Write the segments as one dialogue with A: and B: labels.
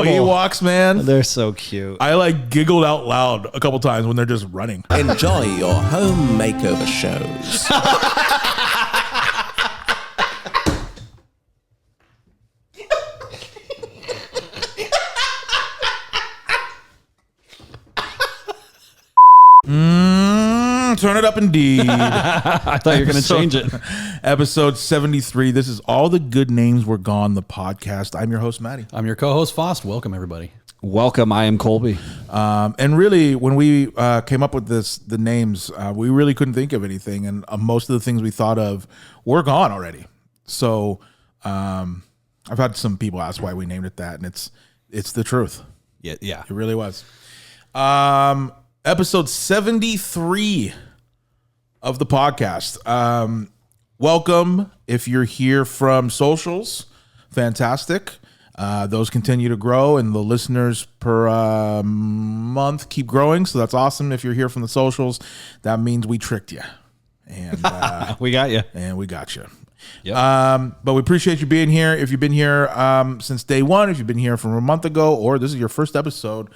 A: Ewoks, man.
B: They're so cute.
A: I like giggled out loud a couple times when they're just running.
C: Enjoy your home makeover shows.
A: Turn it up indeed.
B: I thought you were going to change it.
A: Episode 73. This is All the Good Names Were Gone, the podcast. I'm your host, Matty.
D: I'm your co-host, Fost. Welcome, everybody.
B: Welcome. I am Colby.
A: And really, when we came up with the names, we really couldn't think of anything. And most of the things we thought of were gone already. So I've had some people ask why we named it that. And it's the truth.
B: Yeah.
A: It really was. Episode 73 of the podcast. Welcome. If you're here from socials, fantastic. Those continue to grow, and the listeners per month keep growing. So that's awesome. If you're here from the socials, that means we tricked you, and
B: We got you.
A: and we got you.
B: Yep.
A: But we appreciate you being here. If you've been here since day one, if you've been here from a month ago, or this is your first episode,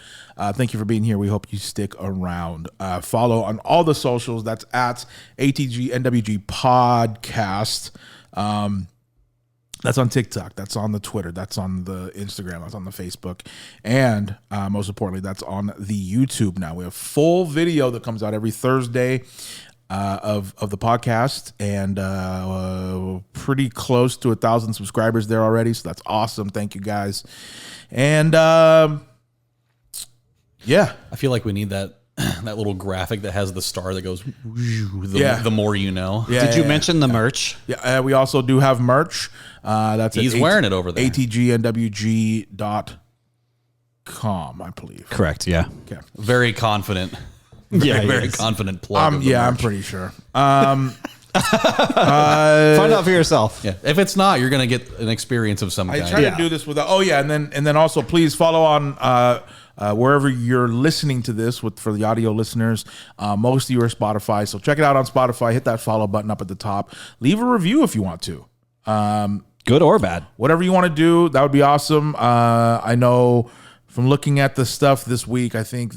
A: thank you for being here. We hope you stick around. Follow on all the socials. That's at ATG NWG Podcast. That's on TikTok. That's on the Twitter. That's on the Instagram. That's on the Facebook. And most importantly, that's on the YouTube now. We have full video that comes out every Thursday of the podcast, and pretty close to 1,000 subscribers there already. So that's awesome. Thank you guys. And yeah,
D: I feel like we need that little graphic that has the star that goes, the more you know.
A: yeah.
B: Did you mention the merch?
A: Yeah, we also do have merch. That's
D: He's wearing it over there.
A: ATGNWG.com, I believe.
B: Correct. Yeah.
A: Okay.
D: Very confident.
B: Yeah, he
D: Very
B: is.
D: confident plug. Of the
A: Yeah, I'm
D: merch.
A: pretty sure.
B: Find out for yourself.
D: Yeah. If it's not, you're going to get an experience of some
A: I
D: kind.
A: try to do this without. Oh yeah, and then also please follow on wherever you're listening to this. For the audio listeners, most of you are Spotify, so check it out on Spotify. Hit that follow button up at the top. Leave a review if you want to.
B: Good or bad.
A: Whatever you want to do, that would be awesome. I know from looking at the stuff this week, I think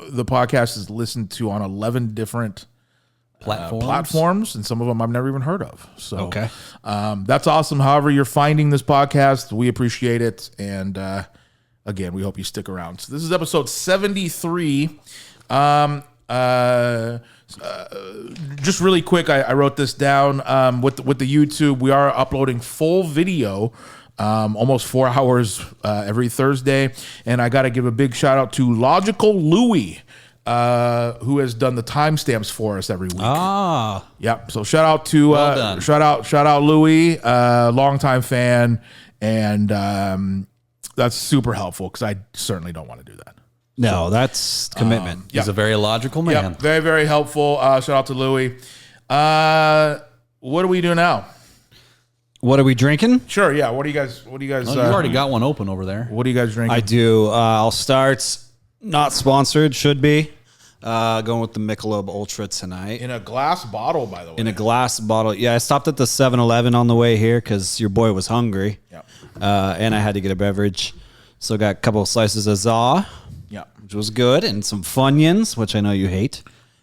A: the podcast is listened to on 11 different platforms, and some of them I've never even heard of. So
B: Okay.
A: That's awesome. However you're finding this podcast, we appreciate it. And again, we hope you stick around. So this is episode 73. Just really quick, I wrote this down with the YouTube. We are uploading full video, almost 4 hours every Thursday, and I got to give a big shout out to Logical Louie, who has done the timestamps for us every week. Yep. So shout out to
D: Well done.
A: shout out Louie, longtime fan, and that's super helpful because I certainly don't want to do that.
B: No, that's commitment.
D: He's a very logical man.
A: Yeah, very, very helpful. Shout out to Louie. What do we do now?
B: What are we drinking?
A: Sure, yeah. What do you guys?
D: Oh, you already got one open over there.
A: What do you guys drinking?
B: I do. I'll start. Not sponsored. Should be. Going with the Michelob Ultra tonight.
A: In a glass bottle, by the way.
B: In a glass bottle. Yeah, I stopped at the 7-Eleven on the way here because your boy was hungry.
A: Yep.
B: And I had to get a beverage. So got a couple of slices of za,
A: Yeah.
B: which was good, and some Funyuns, which I know you hate,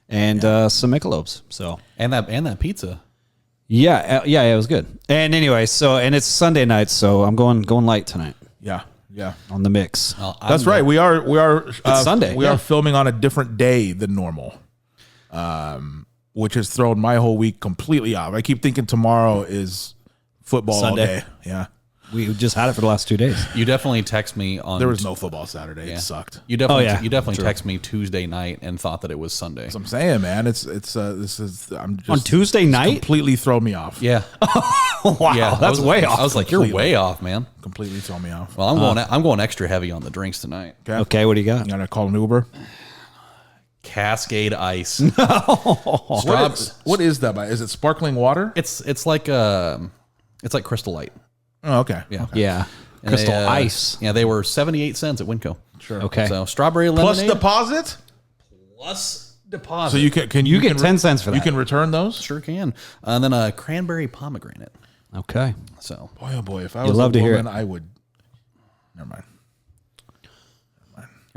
B: and some Michelobs. So
D: And that pizza.
B: yeah, it was good. And anyway, and it's Sunday night, so I'm going light tonight
A: Yeah. Yeah.
B: on the mix.
D: Well,
A: That's right. We are.
B: It's Sunday,
A: We
B: yeah.
A: are filming on a different day than normal, which has thrown my whole week completely off. I keep thinking tomorrow is football
B: Sunday.
A: all day. Yeah.
B: We just had it for the last 2 days.
D: You definitely text me on.
A: There was no football Saturday.
D: Yeah.
A: It sucked.
D: You definitely,
B: Oh, yeah.
D: you definitely
B: True.
D: text me Tuesday night and thought that it was Sunday.
A: That's what I'm saying, man. This is I'm just
B: On Tuesday
A: it's
B: night?
A: completely throw me off.
D: Yeah,
B: Wow,
D: yeah.
B: that's way off.
D: I was like, you're way off, man.
A: Completely throw me off.
D: Well, I'm going extra heavy on the drinks tonight.
B: Okay, what do you got?
A: You gotta call an Uber.
D: Cascade Ice.
A: What is that? Is it sparkling water?
D: It's like Crystal Light.
A: Oh, okay.
D: Yeah.
A: Okay.
B: Yeah,
D: And
B: Crystal
D: they,
B: Ice.
D: Yeah, they were 78 cents at Winco.
A: Sure.
B: Okay,
D: So strawberry
A: Plus
D: lemonade
A: deposit.
D: plus deposit.
A: So you
B: You get 10 cents for
A: You
B: that.
A: can return those.
D: sure can. And then a cranberry pomegranate.
B: Okay.
D: So
A: Boy, oh boy! If I
B: You'd
A: was
B: love
A: a
B: to hear
A: woman,
B: it.
A: I would. Never mind.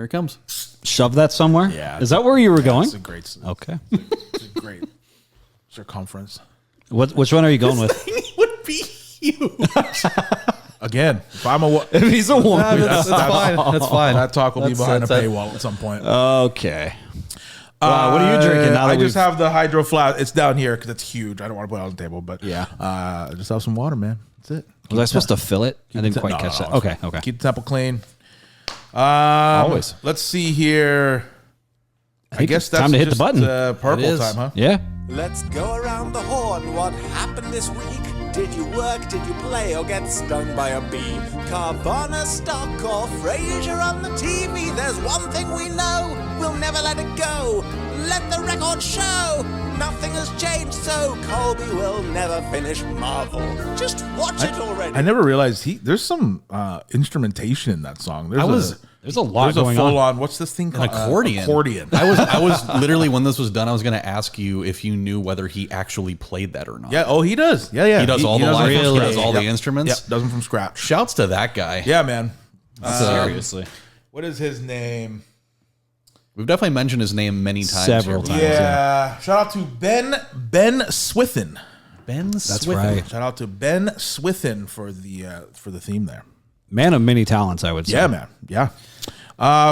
D: Here it comes.
B: Shove that somewhere?
A: Yeah.
B: Is that where you were going?
A: It's a great.
B: Okay.
A: It's a great circumference.
B: Which one are you going with?
D: Thing would be huge.
A: Again, if I'm a
B: If he's a woman.
D: That's fine. That's fine.
A: that talk will be behind a
D: that's-
A: paywall at some point.
B: Okay. What are you drinking now?
A: I
B: That
A: just have the hydro flask. It's down here because it's huge. I don't want to put it on the table, but
B: Yeah.
A: I just have some water, man. That's it.
B: was I supposed to fill it? I didn't quite
A: No,
B: catch
A: no,
B: that.
A: no.
B: Okay. Okay.
A: Keep the temple clean.
B: Always.
A: Let's see here. I
B: think
A: guess
B: it's
A: that's
B: time to hit the
A: just,
B: button.
A: Purple
D: It is.
A: time, huh?
B: Yeah.
E: Let's go around the horn. What happened this week? Did you work? Did you play or get stung by a bee? Carvana stock or Frasier on the TV? There's one thing we know. We'll never let it go. Let the record show. Nothing has changed, so Colby will never finish Marvel. Just watch it already.
A: I never realized there's some instrumentation in that song.
B: There's a lot
A: There's a
B: going
A: full
B: on.
A: on. What's this thing called?
D: accordion.
A: Accordion.
D: I was literally, when this was done, I was going to ask you if you knew whether he actually played that or not.
A: Yeah. Oh, he does. Yeah, yeah.
D: He does all the
A: them from
D: live, he
A: scratch.
D: does all the
A: Yep.
D: instruments.
A: Yep. Does them from scratch.
D: Shouts to that guy.
A: Yeah, man.
B: Seriously.
A: What is his name?
D: We've definitely mentioned his name many times.
B: Several
D: here.
B: times.
A: Yeah. Shout out to Ben Swithin.
D: Ben
B: That's
D: Swithin.
B: right.
A: Shout out to Ben Swithin for the theme there.
B: Man of many talents, I would say.
A: Yeah, man. Yeah.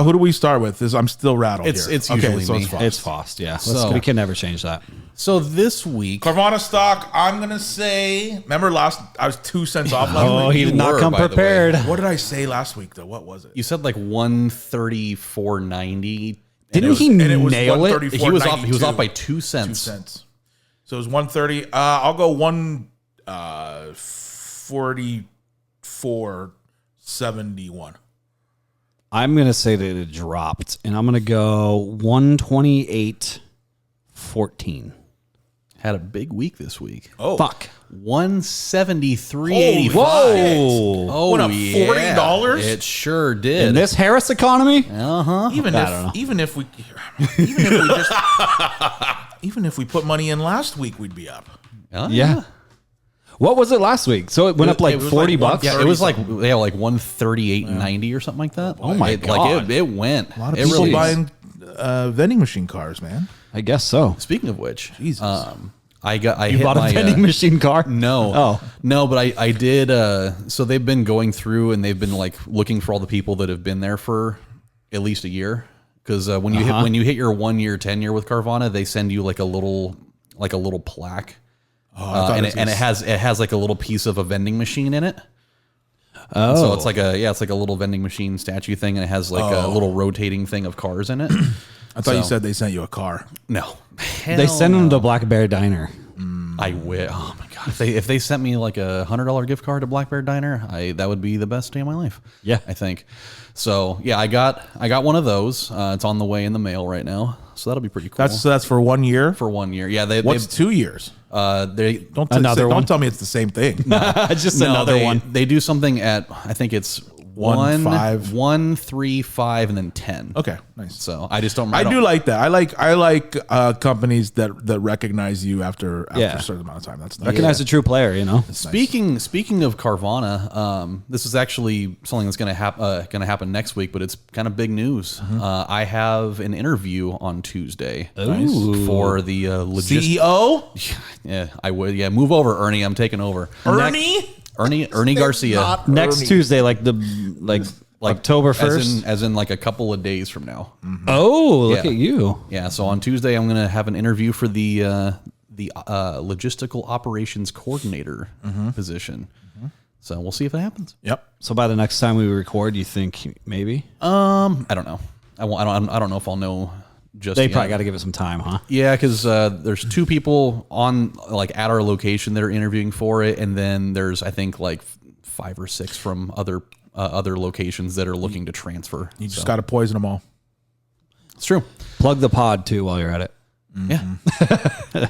A: Who do we start with? I'm still rattled
D: It's-
A: here.
D: it's usually me.
A: Fost.
B: It's Fost, yeah.
D: So-
B: We can never change that.
D: So this week,
A: Carvana stock, I'm going to say, remember I was 2 cents off last
B: Oh,
A: week?
B: he did not
D: were,
B: come
D: by the way.
B: prepared.
A: What did I say last week, though? What was it?
D: you said like 134.90.
B: Didn't he nail it?
D: He was off. He was
A: 134.92.
D: off by 2
A: 2
D: cents.
A: cents. So it was 130. I'll go 144.71.
B: I'm going to say that it dropped, and I'm going to go 128.14.
D: Had a big week this week.
A: Oh,
B: Fuck.
D: 173.85.
B: Whoa.
D: Oh,
A: Went up
D: yeah.
A: $40?
D: It sure did.
B: In this Harris economy?
A: even if we just even if we put money in last week, we'd be up.
D: Oh,
B: Yeah. What was it last week? So it went up like
A: it was
B: 40
A: like
B: bucks?
D: Yeah, it was like 138.90 or something like that.
B: Oh my God.
D: it went.
A: A lot of
D: it
A: people
D: really
A: buying vending machine cars, man.
B: I guess so.
D: Speaking of which,
A: Jesus.
D: I
B: You
D: hit
B: bought a
D: my,
B: vending machine car?
D: No.
B: Oh.
D: No, but I did so they've been going through and they've been like looking for all the people that have been there for at least a year. Because when you hit your 1 year tenure with Carvana, they send you like a little plaque. And it has like a little piece of a vending machine in it.
B: Oh.
D: So it's like a little vending machine statue thing, and it has like a little rotating thing of cars in it.
A: I thought you said they sent you a car.
D: No,
B: They send them to Black Bear Diner.
D: I wish. Oh my god! If they sent me like $100 gift card to Black Bear Diner, that would be the best day of my life.
B: Yeah.
D: I think. So yeah, I got one of those. It's on the way in the mail right now, so that'll be pretty cool.
A: That's for 1 year.
D: for 1 year. Yeah,
A: What's 2 years?
D: they
A: Don't
B: Another one?
A: Don't tell me it's the same thing.
B: Just another
D: they,
B: one.
D: They do something at I think it's
A: 1, 5.
D: 1, 3, 5, and then 10.
A: Okay, nice.
D: So I just don't.
A: I do like that. I like companies that recognize you after a certain amount of time. That's nice.
B: Recognize a true player, you know?
D: Speaking of Carvana, this is actually something that's going to happen next week, but it's kind of big news. I have an interview on Tuesday for the
A: CEO
D: Yeah, I would. Yeah, move over, Ernie. I'm taking over.
A: Ernie.
D: Ernie Garcia.
B: Next Tuesday, like October 1st.
D: as in like a couple of days from now.
B: Oh, look
D: Yeah.
B: at you.
D: Yeah, so on Tuesday I'm going to have an interview for the logistical operations coordinator position. So we'll see if it happens.
A: Yep.
B: So by the next time we record, you think maybe?
D: I don't know. I don't know if I'll know just
B: They
D: yet.
B: probably got to give it some time, huh?
D: Yeah, because there's 2 people on at our location that are interviewing for it, and then there's I think like 5 or 6 from other locations that are looking to transfer.
A: You just got to poison them all.
D: It's true.
B: Plug the pod too while you're at it.
D: Yeah.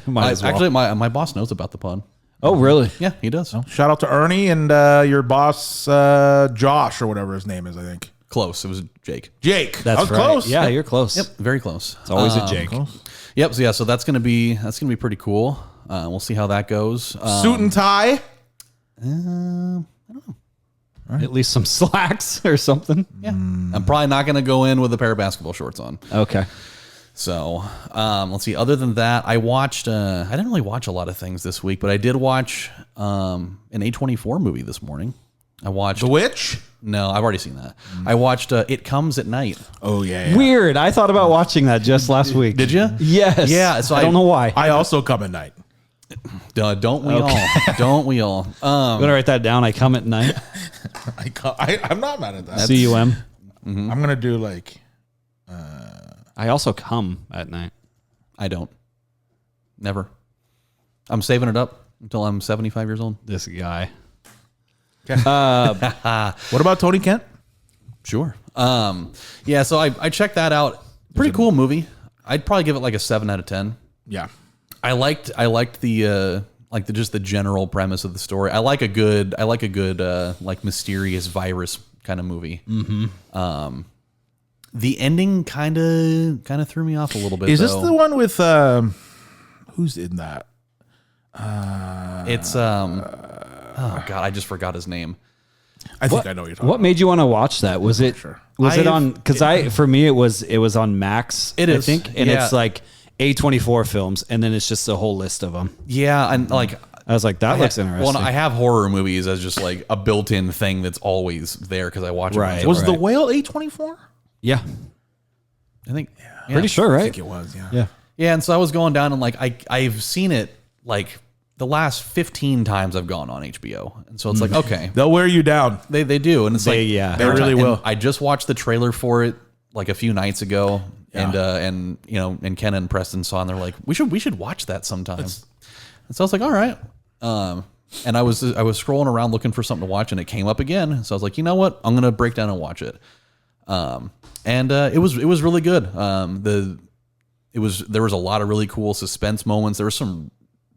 B: Might as well.
D: Actually, my boss knows about the pod.
B: Oh, really?
D: Yeah, he does.
A: Shout out to Ernie and your boss Josh or whatever his name is. I think
D: Close. It was Jake.
A: Jake.
B: That's
A: I was
B: right.
A: close.
B: Yeah, you're close.
D: Yep, very close.
B: It's always a Jake.
D: Yep. So yeah, so that's gonna be pretty cool. We'll see how that goes.
A: Suit and tie.
D: I don't know.
B: At least some slacks or something.
D: Yeah. I'm probably not going to go in with a pair of basketball shorts on.
B: Okay.
D: So let's see. Other than that, I watched. I didn't really watch a lot of things this week, but I did watch an A24 movie this morning. I watched
A: The Witch?
D: No, I've already seen that. I watched It Comes at Night.
A: Oh, yeah.
B: Weird. I thought about watching that just last week.
D: Did you?
B: Yes.
D: Yeah. So
B: I don't know why.
A: I also come at night.
D: Don't we all? Don't we all?
B: I'm gonna write that down. I come at night.
A: I'm not mad at that.
B: CUM.
A: I'm going to do like...
B: I also come at night.
D: I don't. Never. I'm saving it up until I'm 75 years old.
B: This guy.
A: What about Tony Kent?
D: Sure. Yeah. So I checked that out. Pretty cool movie. I'd probably give it like a 7 out of 10.
A: Yeah.
D: I liked the just the general premise of the story. I like a good like mysterious virus kind of movie. Mm-hmm. The ending kind of threw me off a little bit.
A: Is this the one with who's in that?
D: It's oh god, I just forgot his name.
A: I think I know what you're talking
B: What made you want to watch that? Was it was it on? Because for me it was on Max.
D: It is,
B: I think, and
D: yeah.
B: it's like A24 films, and then it's just a whole list of them.
D: Yeah, and like
B: I was like, that looks interesting.
D: Well, I have horror movies as just like a built-in thing that's always there because I watch it.
B: Right.
A: Was The Whale A24?
B: Yeah,
D: I think
B: pretty sure,
A: I
B: right?
A: think it was, yeah.
B: Yeah.
D: Yeah, and so I was going down and like I've seen it like the last 15 times I've gone on HBO, and so it's like okay,
A: They'll wear you down.
D: they do, and it's
B: They-
D: like
B: yeah.
A: They really
D: and
A: will.
D: I just watched the trailer for it like a few nights ago, and you know, and Ken and Preston saw, and they're like, we should watch that sometime. And so I was like, all right. And I was scrolling around looking for something to watch, and it came up again. So I was like, you know what, I'm gonna break down and watch it. And it was really good. There was a lot of really cool suspense moments. There was some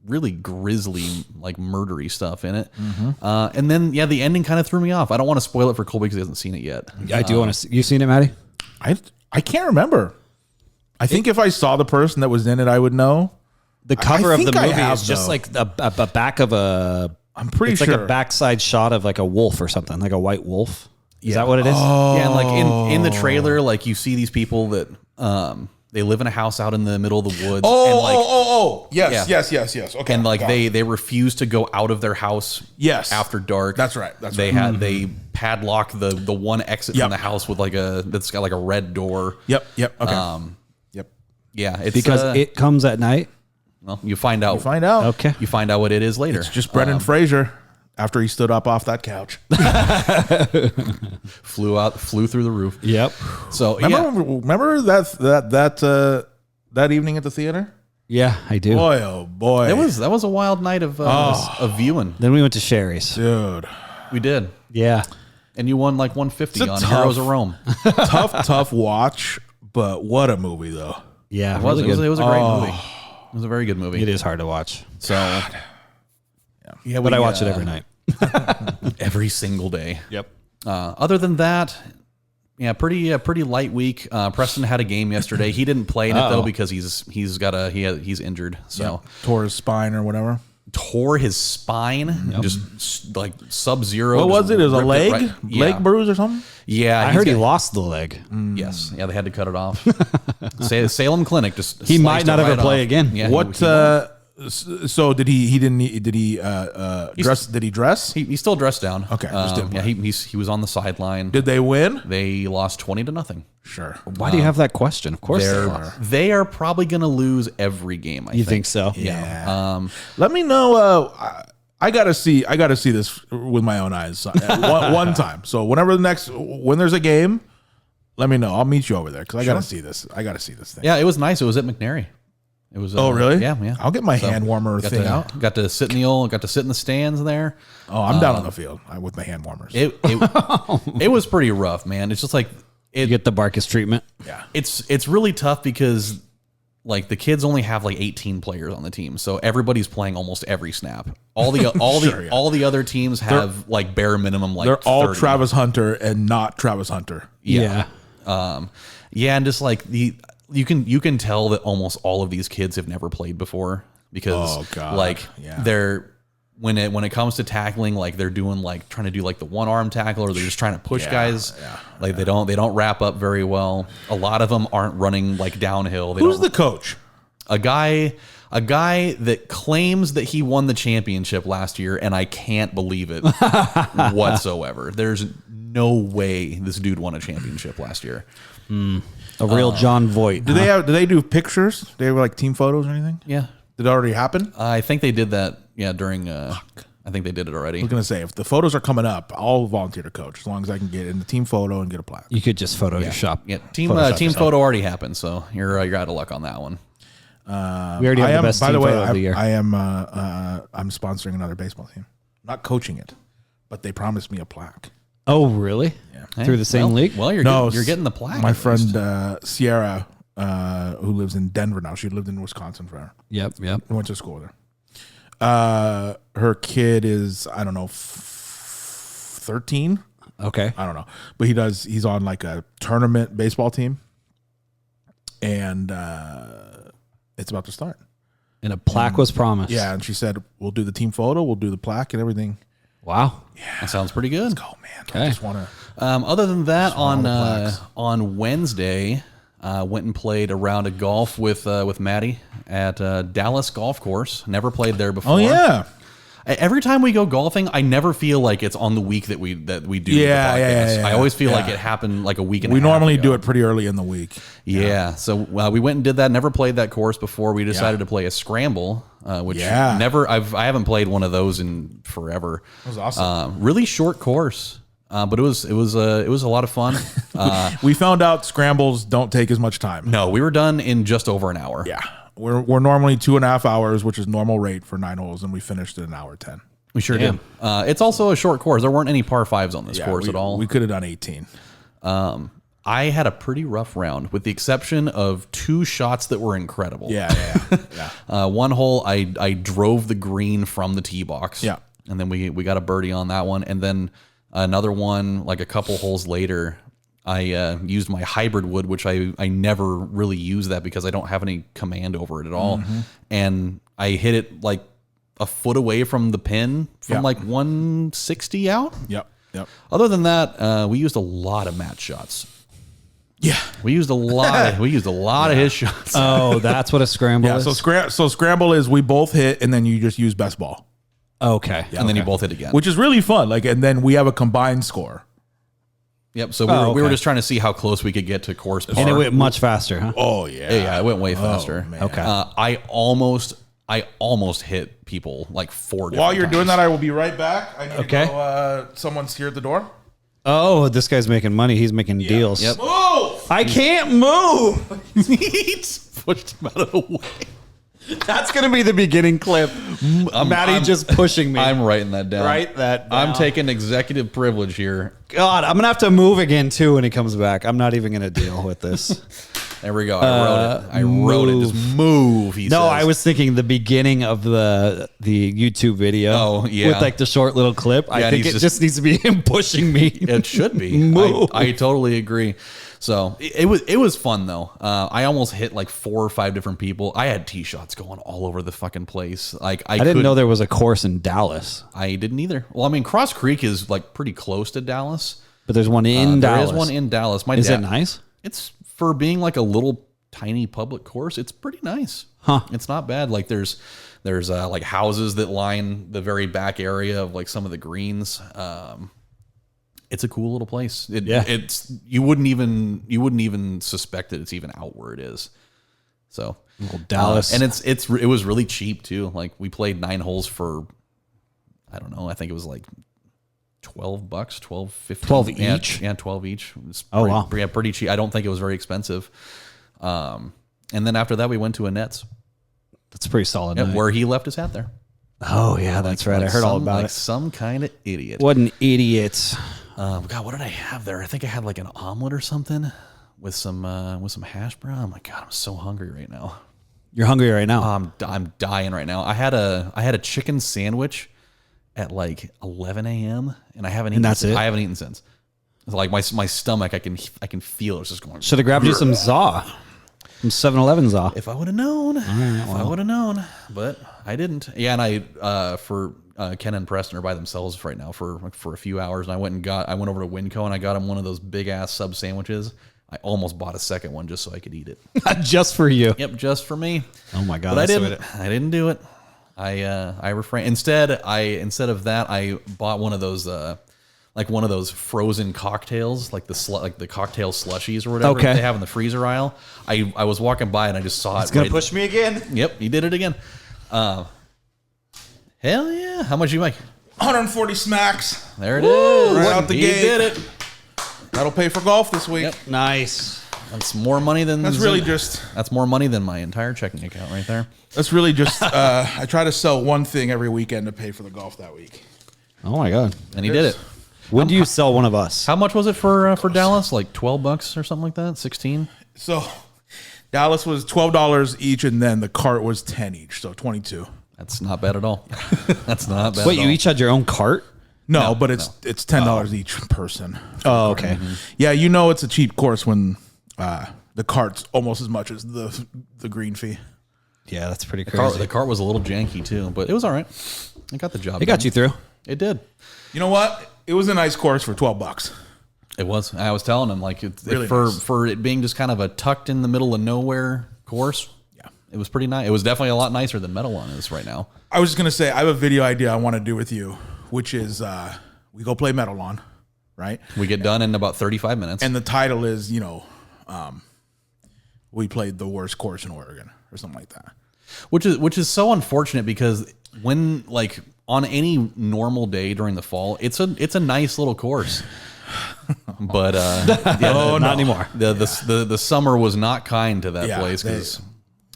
D: really grisly, like murdery stuff in it. And then the ending kind of threw me off. I don't want to spoil it for Colby because he hasn't seen it yet.
B: I do want to. You seen it, Matty?
A: I can't remember. I think if I saw the person that was in it, I would know.
B: The cover
A: I
B: of the
A: think I
B: movie
A: have,
B: is just
A: though.
B: like a back of a.
A: I'm pretty
B: It's
A: sure.
B: like a backside shot of like a wolf or something, like a white wolf. Is that what it is?
D: Yeah, and like in the trailer, like you see these people that they live in a house out in the middle of the woods. and like,
A: Yes,
D: Yeah.
A: yes. Okay.
D: and like
A: got it.
D: they refuse to go out of their house.
A: Yes.
D: after dark.
A: That's right. That's
D: they
A: right.
D: they padlock the one exit
A: Yep.
D: from the house with that's got like a red door.
A: Yep. Okay. Yep.
D: Yeah, it's
B: Because it comes at night.
D: well, you find out.
A: Find out.
B: Okay.
D: You find out what it is later.
A: It's just Brendan Fraser after he stood up off that couch.
D: flew through the roof.
B: Yep.
D: So
A: Remember that evening at the theater?
B: Yeah, I do.
A: Boy, oh boy.
D: that was a wild night of viewing.
B: Then we went to Sherry's.
A: Dude.
D: We did,
B: Yeah.
D: and you won like 150
A: It's a
D: on
A: tough-
D: Heroes of Rome.
A: tough watch, but what a movie though.
B: Yeah.
D: It was a great movie. It was a very good movie.
B: It is hard to watch,
D: So yeah,
B: but I watch it every night.
D: every single day.
B: Yep.
D: Other than that, yeah, pretty light week. Preston had a game yesterday. He didn't play in it though because he's injured. So
A: Tore his spine or whatever.
D: tore his spine, just like Sub-Zero.
A: What was it? It was a leg?
D: Yeah.
A: Leg bruise or something?
D: Yeah,
B: I heard he lost the leg.
D: Yes, yeah, they had to cut it off. Salem Clinic just.
B: He might
D: sliced
B: not
D: it
B: ever
D: right
B: play
D: off.
B: again.
D: Yeah,
A: What? So did he dress? Did he dress?
D: He still dressed down.
A: Okay, just didn't
D: yeah, he was on the sideline.
A: Did they win?
D: They lost 20-0.
A: Sure.
B: Why do you have that question? Of course they are.
D: They are probably going to lose every game. I
B: You think so?
A: Yeah. Let me know. I gotta see this with my own eyes one time. So when there's a game, let me know. I'll meet you over there because I gotta see this. I gotta see this thing.
D: Yeah, it was nice. It was at McNary. It was.
A: Oh really?
D: Yeah.
A: I'll get my hand warmer thing out.
D: Got to sit in the stands there.
A: Oh, I'm down on the field with my hand warmers.
D: It was pretty rough, man. It's just like
B: You get the Barkus treatment.
A: Yeah.
D: It's really tough because like the kids only have like 18 players on the team, so everybody's playing almost every snap. All the other teams have like bare minimum like
A: They're all
D: 30.
A: Travis Hunter and not Travis Hunter.
B: Yeah.
D: And just like you can tell that almost all of these kids have never played before because
A: Oh, God.
D: like
A: Yeah.
D: when it comes to tackling, like they're doing like trying to do like the one arm tackle, or they're just trying to push guys. Like they don't wrap up very well. A lot of them aren't running like downhill.
A: Who's the coach?
D: A guy that claims that he won the championship last year, and I can't believe it whatsoever. There's no way this dude won a championship last year.
B: A real John Voight.
A: Do they do pictures? Do they have like team photos or anything?
D: Yeah.
A: Did it already happen?
D: I think they did that. Yeah, during. I think they did it already.
A: I was gonna say, if the photos are coming up, I'll volunteer to coach as long as I can get in the team photo and get a plaque.
B: You could just Photoshop.
D: Yeah, team photo already happened, so you're out of luck on that one.
B: We already have the best team photo of the year.
A: I'm sponsoring another baseball team. Not coaching it, but they promised me a plaque.
B: Oh, really? Yeah. Through the same league?
D: Well, you're getting the plaque.
A: My friend Sierra, who lives in Denver now, she lived in Wisconsin forever.
B: Yep.
A: I went to school with her. Her kid is, I don't know, 13.
B: Okay.
A: I don't know, but he's on like a tournament baseball team, and it's about to start.
B: And a plaque was promised.
A: Yeah, and she said, we'll do the team photo, we'll do the plaque and everything.
B: Wow.
A: Yeah.
D: That sounds pretty good.
A: Let's go, man. I just want to.
D: Other than that, on Wednesday, went and played a round of golf with Matty at Dallas Golf Course. Never played there before.
A: Oh, yeah.
D: Every time we go golfing, I never feel like it's on the week that we do the podcast.
A: Yeah.
D: I always feel like it happened like a week and a half
A: normally
D: ago.
A: do it pretty early in the week.
D: Yeah. So we went and did that. Never played that course before. We decided to play a scramble, which I haven't played one of those in forever.
A: That was awesome.
D: Really short course. But it was a lot of fun.
A: We found out scrambles don't take as much time.
D: No, we were done in just over an hour.
A: Yeah. We're normally 2.5 hours, which is normal rate for 9 holes, and we finished in an hour 10.
D: We sure did. It's also a short course. There weren't any par fives on this course at all.
A: We could have done 18.
D: I had a pretty rough round, with the exception of 2 shots that were incredible.
A: Yeah.
D: One hole, I drove the green from the tee box.
A: Yeah.
D: And then we got a birdie on that one. And then another one, like a couple holes later, I used my hybrid wood, which I never really use that because I don't have any command over it at all. Mm-hmm. And I hit it like a foot away from the pin from like 160 out.
A: Yep.
D: Other than that, we used a lot of Matt shots.
A: Yeah.
D: We used a lot of his shots.
B: Oh, that's what a scramble is?
A: So scramble is we both hit, and then you just use best ball.
B: Okay.
D: And then you both hit again.
A: Which is really fun. And then we have a combined score.
D: Yep. So we were just trying to see how close we could get to course par.
B: And it went much faster, huh?
A: Oh yeah.
D: Yeah, it went way faster.
A: Man.
B: Okay.
D: I almost hit people like 4 different
A: While you're
D: times.
A: doing that, I will be right back. I need
B: Okay.
A: to go. Someone's here at the door.
B: Oh, this guy's making money. He's making deals.
D: Yep.
A: Move!
B: I can't move.
D: Pushed him out of the way.
B: That's going to be the beginning clip. Matty just pushing me.
D: I'm writing that down.
B: Write that down.
D: I'm taking executive privilege here.
B: God, I'm going to have to move again, too, when he comes back. I'm not even going to deal with this.
D: There we go. I wrote it. Just move, he says.
B: No, I was thinking the beginning of the YouTube video.
D: Oh, yeah.
B: With like the short little clip.
D: Yeah,
B: I think it just needs to be him pushing me.
D: It should be.
B: Move.
D: I totally agree. So it was fun though. I almost hit like 4 or 5 different people. I had tee shots going all over the fucking place. Like
B: I didn't know there was a course in Dallas.
D: I didn't either. Well, I mean, Cross Creek is like pretty close to Dallas.
B: But there's one in Dallas.
D: There is one in Dallas.
B: Is it nice?
D: It's for being like a little tiny public course. It's pretty nice.
B: Huh?
D: It's not bad. Like there's like houses that line the very back area of like some of the greens. It's a cool little place. It's you wouldn't even suspect that it's even out where it is. So
B: Dallas,
D: and it was really cheap too. Like we played 9 holes for, I don't know, I think it was like $12, 12, 15,
B: 12 each.
D: Yeah, 12 each.
B: Wow,
D: pretty cheap. I don't think it was very expensive. And then after that, we went to a Nets.
B: That's a pretty solid.
D: Yeah,
B: night.
D: where he left his hat there.
B: Oh yeah, that's right. I heard all about it.
D: Some kind of idiot.
B: What an idiot.
D: God, what did I have there? I think I had like an omelet or something with some hash brown. Oh my God, I'm so hungry right now.
B: You're hungry right now.
D: I'm dying right now. I had a chicken sandwich at like 11 a.m. and I haven't eaten.
B: That's it?
D: I haven't eaten since. It's like my stomach, I can feel it's just going.
B: Should have grabbed you some Zaw. Some 7-Eleven Zaw.
D: If I would have known, but I didn't. Yeah, and I Ken and Preston are by themselves right now for a few hours, and I went over to Winco and I got them one of those big ass sub sandwiches. I almost bought a second one just so I could eat it.
B: Just for you.
D: Yep, just for me.
B: Oh my God.
D: But I didn't do it. I refrained. Instead of that, I bought one of those frozen cocktails, like the cocktail slushies or whatever that they have in the freezer aisle. I was walking by and I just saw it.
B: It's gonna push me again.
D: Yep, you did it again. Hell yeah! How much you make?
A: 140 smacks.
D: There it is.
A: Right out the
D: He
A: gate.
D: did it.
A: That'll pay for golf this week.
D: Yep.
B: Nice.
D: That's more money than that's more money than my entire checking account right there.
A: That's really just I try to sell one thing every weekend to pay for the golf that week.
B: Oh my God.
D: And he did it.
B: When do you sell one of us?
D: How much was it for Dallas? Like $12 or something like that? 16?
A: So Dallas was $12 each, and then the cart was 10 each, so 22.
D: That's not bad at all. That's not bad.
B: Wait,
D: at
B: you
D: all.
B: each had your own cart?
A: No, but it's $10 each person.
B: Oh, okay.
A: Yeah, you know it's a cheap course when the cart's almost as much as the green fee.
B: Yeah, that's pretty crazy.
D: The cart was a little janky too, but it was all right. It got the job.
B: It got you through.
D: It did.
A: You know what? It was a nice course for $12.
D: It was. I was telling him like
A: Really
D: for it being just kind of a tucked in the middle of nowhere course.
A: Yeah.
D: It was pretty nice. It was definitely a lot nicer than Metalon is right now.
A: I was just gonna say I have a video idea I want to do with you, which is we go play Metalon, right?
D: We get done in about 35 minutes.
A: And the title is, we played the worst course in Oregon or something like that.
D: Which is so unfortunate because when like on any normal day during the fall, it's a nice little course. But
B: not anymore.
D: The summer was not kind to that place because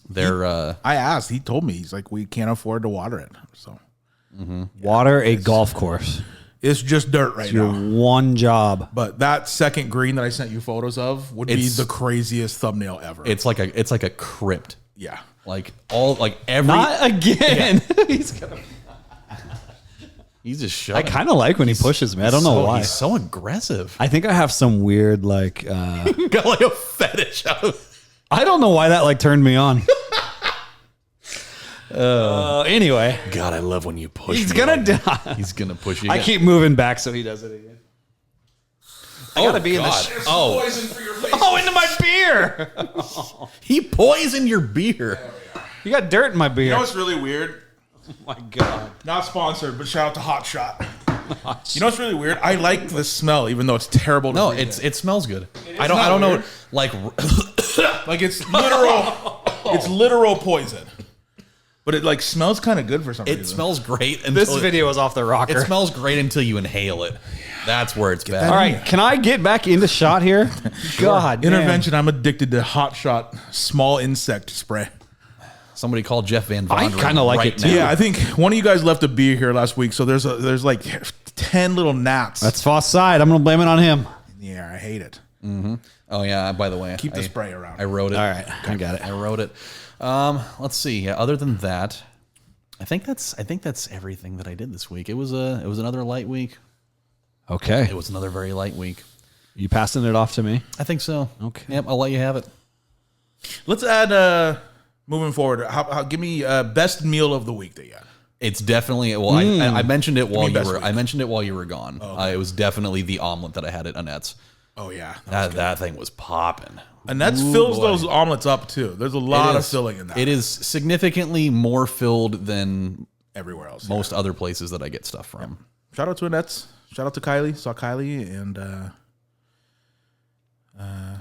D: they're
A: I asked, he told me, he's like, we can't afford to water it. So
B: Water a golf course.
A: it's just dirt right
B: Your
A: now.
B: one job.
A: But that second green that I sent you photos of would be the craziest thumbnail ever.
D: it's like a crypt.
A: Yeah.
D: Like every
B: Not again.
D: he's just
B: I
D: shoving.
B: kind of like when he pushes me. I don't know why.
D: He's so aggressive.
B: I think I have some weird
D: Got like a fetish out of
B: I don't know why that turned me on. Anyway,
D: God, I love when you push.
B: he's
D: me
B: gonna
D: like that.
B: die.
D: He's gonna push you.
B: I
D: again.
B: keep moving back so he does it again. I gotta be in the.
D: Oh,
A: Poison for your face.
B: Oh, into my beer!
D: he poisoned your beer.
B: You got dirt in my beer.
A: You know what's really weird?
B: Oh my God.
A: Not sponsored, but shout out to Hot Shot. You know what's really weird? I like the smell, even though it's terrible. To
D: No,
A: breathe in.
D: it smells good. I
A: not
D: don't know.
A: weird.
D: Like
A: Like it's literal. It's literal poison. But it like smells kind of good for some reason.
D: it smells great. Until
B: This video is off the rocker.
D: It smells great until you inhale it. That's where it's bad.
B: All right, can I get back into shot here? God, damn.
A: Intervention. I'm addicted to Hot Shot small insect spray.
D: Somebody called Jeff Van
B: I
D: Vonderen
B: kinda like
D: right
B: it too.
D: now.
A: Yeah, I think one of you guys left a beer here last week, so there's like 10 little gnats.
B: That's Fost side. I'm gonna blame it on him.
A: Yeah, I hate it.
D: Oh yeah. By the way,
A: Keep the spray around.
D: I wrote it.
B: All right, I got it.
D: I wrote it. Let's see. Yeah, other than that, I think that's everything that I did this week. It was another light week.
B: Okay,
D: It was another very light week.
B: you passing it off to me?
D: I think so.
B: Okay.
D: Yep, I'll let you have it.
A: Let's add moving forward. Give me best meal of the week that you had.
D: It's definitely well. I mentioned it while you
A: best
D: were.
A: week.
D: I mentioned it while you were gone. It was definitely the omelet that I had at Annette's.
A: Oh yeah,
D: That thing was popping.
A: Annette's fills those omelets up too. There's a lot of filling in that.
D: It is significantly more filled than
A: everywhere else.
D: most other places that I get stuff from.
A: Shout out to Annette's. Shout out to Kylie. Saw Kylie
D: And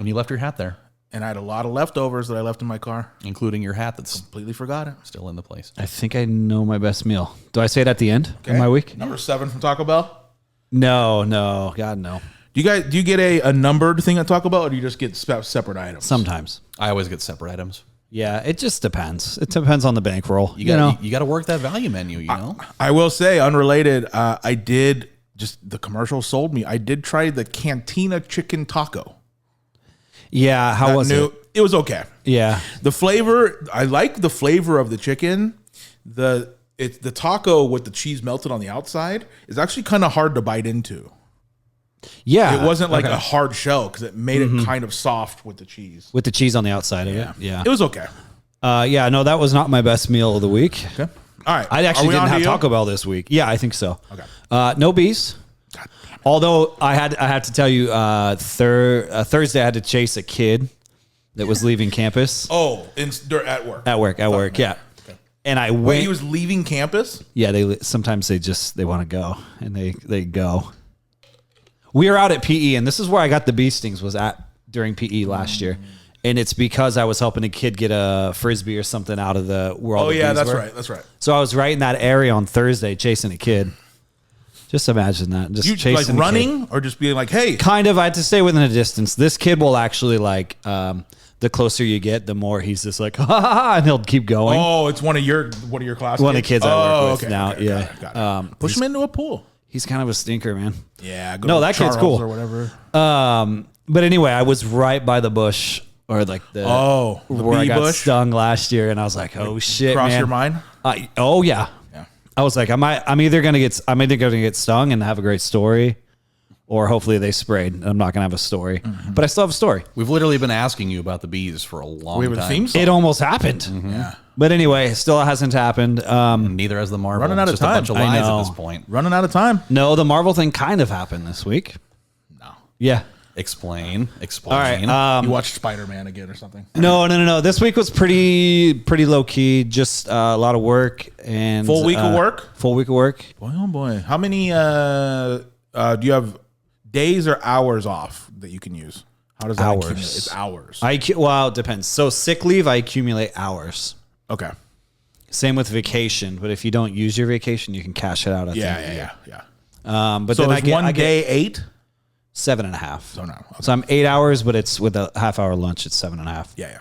D: you left your hat there,
A: and I had a lot of leftovers that I left in my car.
D: including your hat that's
A: Completely forgot it.
D: still in the place.
B: I think I know my best meal. Do I say it at the end of my week?
A: Number 7 from Taco Bell.
B: No, God no.
A: Do you get a numbered thing at Taco Bell, or do you just get separate items?
B: Sometimes.
D: I always get separate items.
B: Yeah, it just depends. It depends on the bankroll.
D: You got to work that value menu. You know.
A: I will say, unrelated, I did just the commercial sold me. I did try the Cantina chicken taco.
B: Yeah, how was it?
A: It was okay.
B: Yeah.
A: The flavor, I like the flavor of the chicken. The taco with the cheese melted on the outside is actually kind of hard to bite into.
B: Yeah.
A: It wasn't like a hard shell because it made it kind of soft with the cheese.
B: with the cheese on the outside of it. Yeah.
A: It was okay.
B: Yeah, no, that was not my best meal of the week.
A: Okay. All right.
B: I actually
A: Are we
B: didn't
A: on to
B: have
A: you?
B: Taco Bell this week. Yeah, I think so.
A: Okay.
B: No bees.
A: God damn it.
B: Although I had to tell you, Thursday I had to chase a kid that was leaving campus
A: Oh, at work.
B: at work. Yeah.
A: Okay.
B: And I went.
A: Wait, he was leaving campus?
B: Yeah, sometimes they want to go and they go. We are out at PE, and this is where I got the bee stings. Was at during PE last year, and it's because I was helping a kid get a frisbee or something out of where all
A: Oh
B: the
A: yeah,
B: bees
A: that's
B: were.
A: right. That's right.
B: So I was right in that area on Thursday chasing a kid. Just imagine that. Just
A: You
B: chasing
A: like
B: a kid.
A: running or just being like, hey?
B: Kind of. I had to stay within a distance. This kid will actually like. The closer you get, the more he's just like, ha ha ha, and he'll keep going.
A: Oh, it's one of your class.
B: One of the kids I work with now.
A: okay,
B: Yeah.
A: got it. Push him into a pool.
B: He's kind of a stinker, man.
A: Yeah.
B: No, that kid's cool.
A: Or whatever.
B: But anyway, I was right by the bush, or like the where I
A: bee
B: got
A: bush?
B: stung last year, and I was like, oh shit,
A: Cross
B: man.
A: your mind?
B: Oh yeah.
A: Yeah.
B: I was like, I'm either gonna get stung and have a great story, or hopefully they sprayed. And I'm not gonna have a story, but I still have a story.
D: We've literally been asking you about the bees for a long
A: We have a
D: time.
A: theme song.
B: It almost happened.
A: Yeah.
B: But anyway, it still hasn't happened.
D: Neither has the Marvel.
A: Running out of
D: It's just
A: time.
D: a bunch of
B: I
D: lies
B: know.
D: at this point.
A: Running out of time.
B: No, the Marvel thing kind of happened this week.
A: No.
B: Yeah.
D: Explain.
B: All right.
A: You watched Spider-Man again or something?
B: No. This week was pretty low key. Just a lot of work and
A: Full week of work?
B: Full week of work.
A: Boy, oh boy. How many do you have days or hours off that you can use? How does that
B: Hours.
A: accumulate? It's hours.
B: Well, it depends. So sick leave, I accumulate hours.
A: Okay.
B: Same with vacation, but if you don't use your vacation, you can cash it out. At the end of the year.
A: Yeah.
B: But
A: So
B: then
A: is one day 8?
B: 7.5.
A: So no. Okay.
B: So I'm 8 hours, but it's with a half-hour lunch. It's 7.5.
A: Yeah.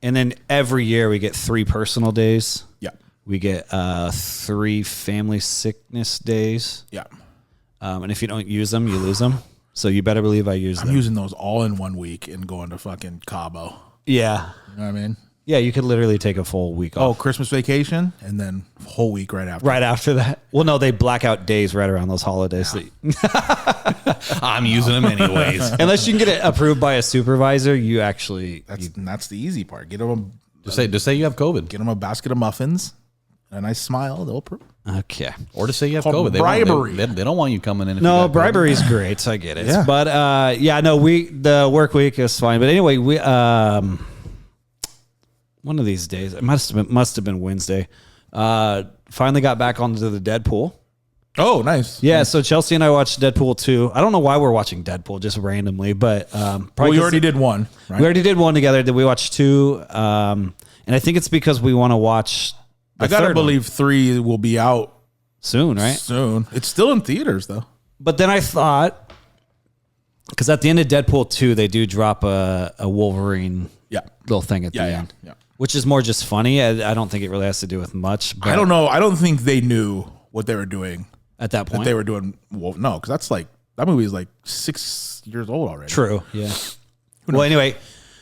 B: And then every year we get 3 personal days.
A: Yeah.
B: We get 3 family sickness days.
A: Yeah.
B: And if you don't use them, you lose them. So you better believe I use
A: I'm
B: them.
A: using those all in 1 week and going to fucking Cabo.
B: Yeah.
A: You know what I mean?
B: Yeah, you could literally take a full week
A: Oh,
B: off.
A: Christmas vacation and then whole week right after.
B: Right after that. Well, no, they black out days right around those holidays.
D: I'm using them anyways.
B: Unless you can get it approved by a supervisor, you actually...
A: That's the easy part. Get them
D: just say you have COVID,
A: a basket of muffins, and a nice smile. They'll approve.
B: Okay.
D: or just say you have
A: Called
D: COVID.
A: bribery.
D: They don't want you coming in. If
B: No,
D: you got COVID.
B: bribery is great. I get it.
A: Yeah.
B: But the work week is fine. But anyway, we one of these days, it must have been Wednesday. Finally got back onto the Deadpool.
A: Oh, nice.
B: Yeah, so Chelsea and I watched Deadpool 2. I don't know why we're watching Deadpool just randomly, but
A: Well,
B: probably
A: we
B: 'cause
A: already did one, right?
B: we already did one together. Did we watch 2? And I think it's because we want to watch the
A: I gotta
B: third one
A: believe 3 will be out
B: soon, right?
A: soon. It's still in theaters though.
B: But then I thought, because at the end of Deadpool 2, they do drop a Wolverine
A: Yeah.
B: little thing at the
A: Yeah.
B: end,
A: Yeah.
B: which is more just funny. I don't think it really has to do with much. But
A: I don't know. I don't think they knew what they were doing.
B: at that
A: That
B: point.
A: they were doing. Well, no, because that movie is like 6 years old already.
B: True. Yeah. Well, anyway,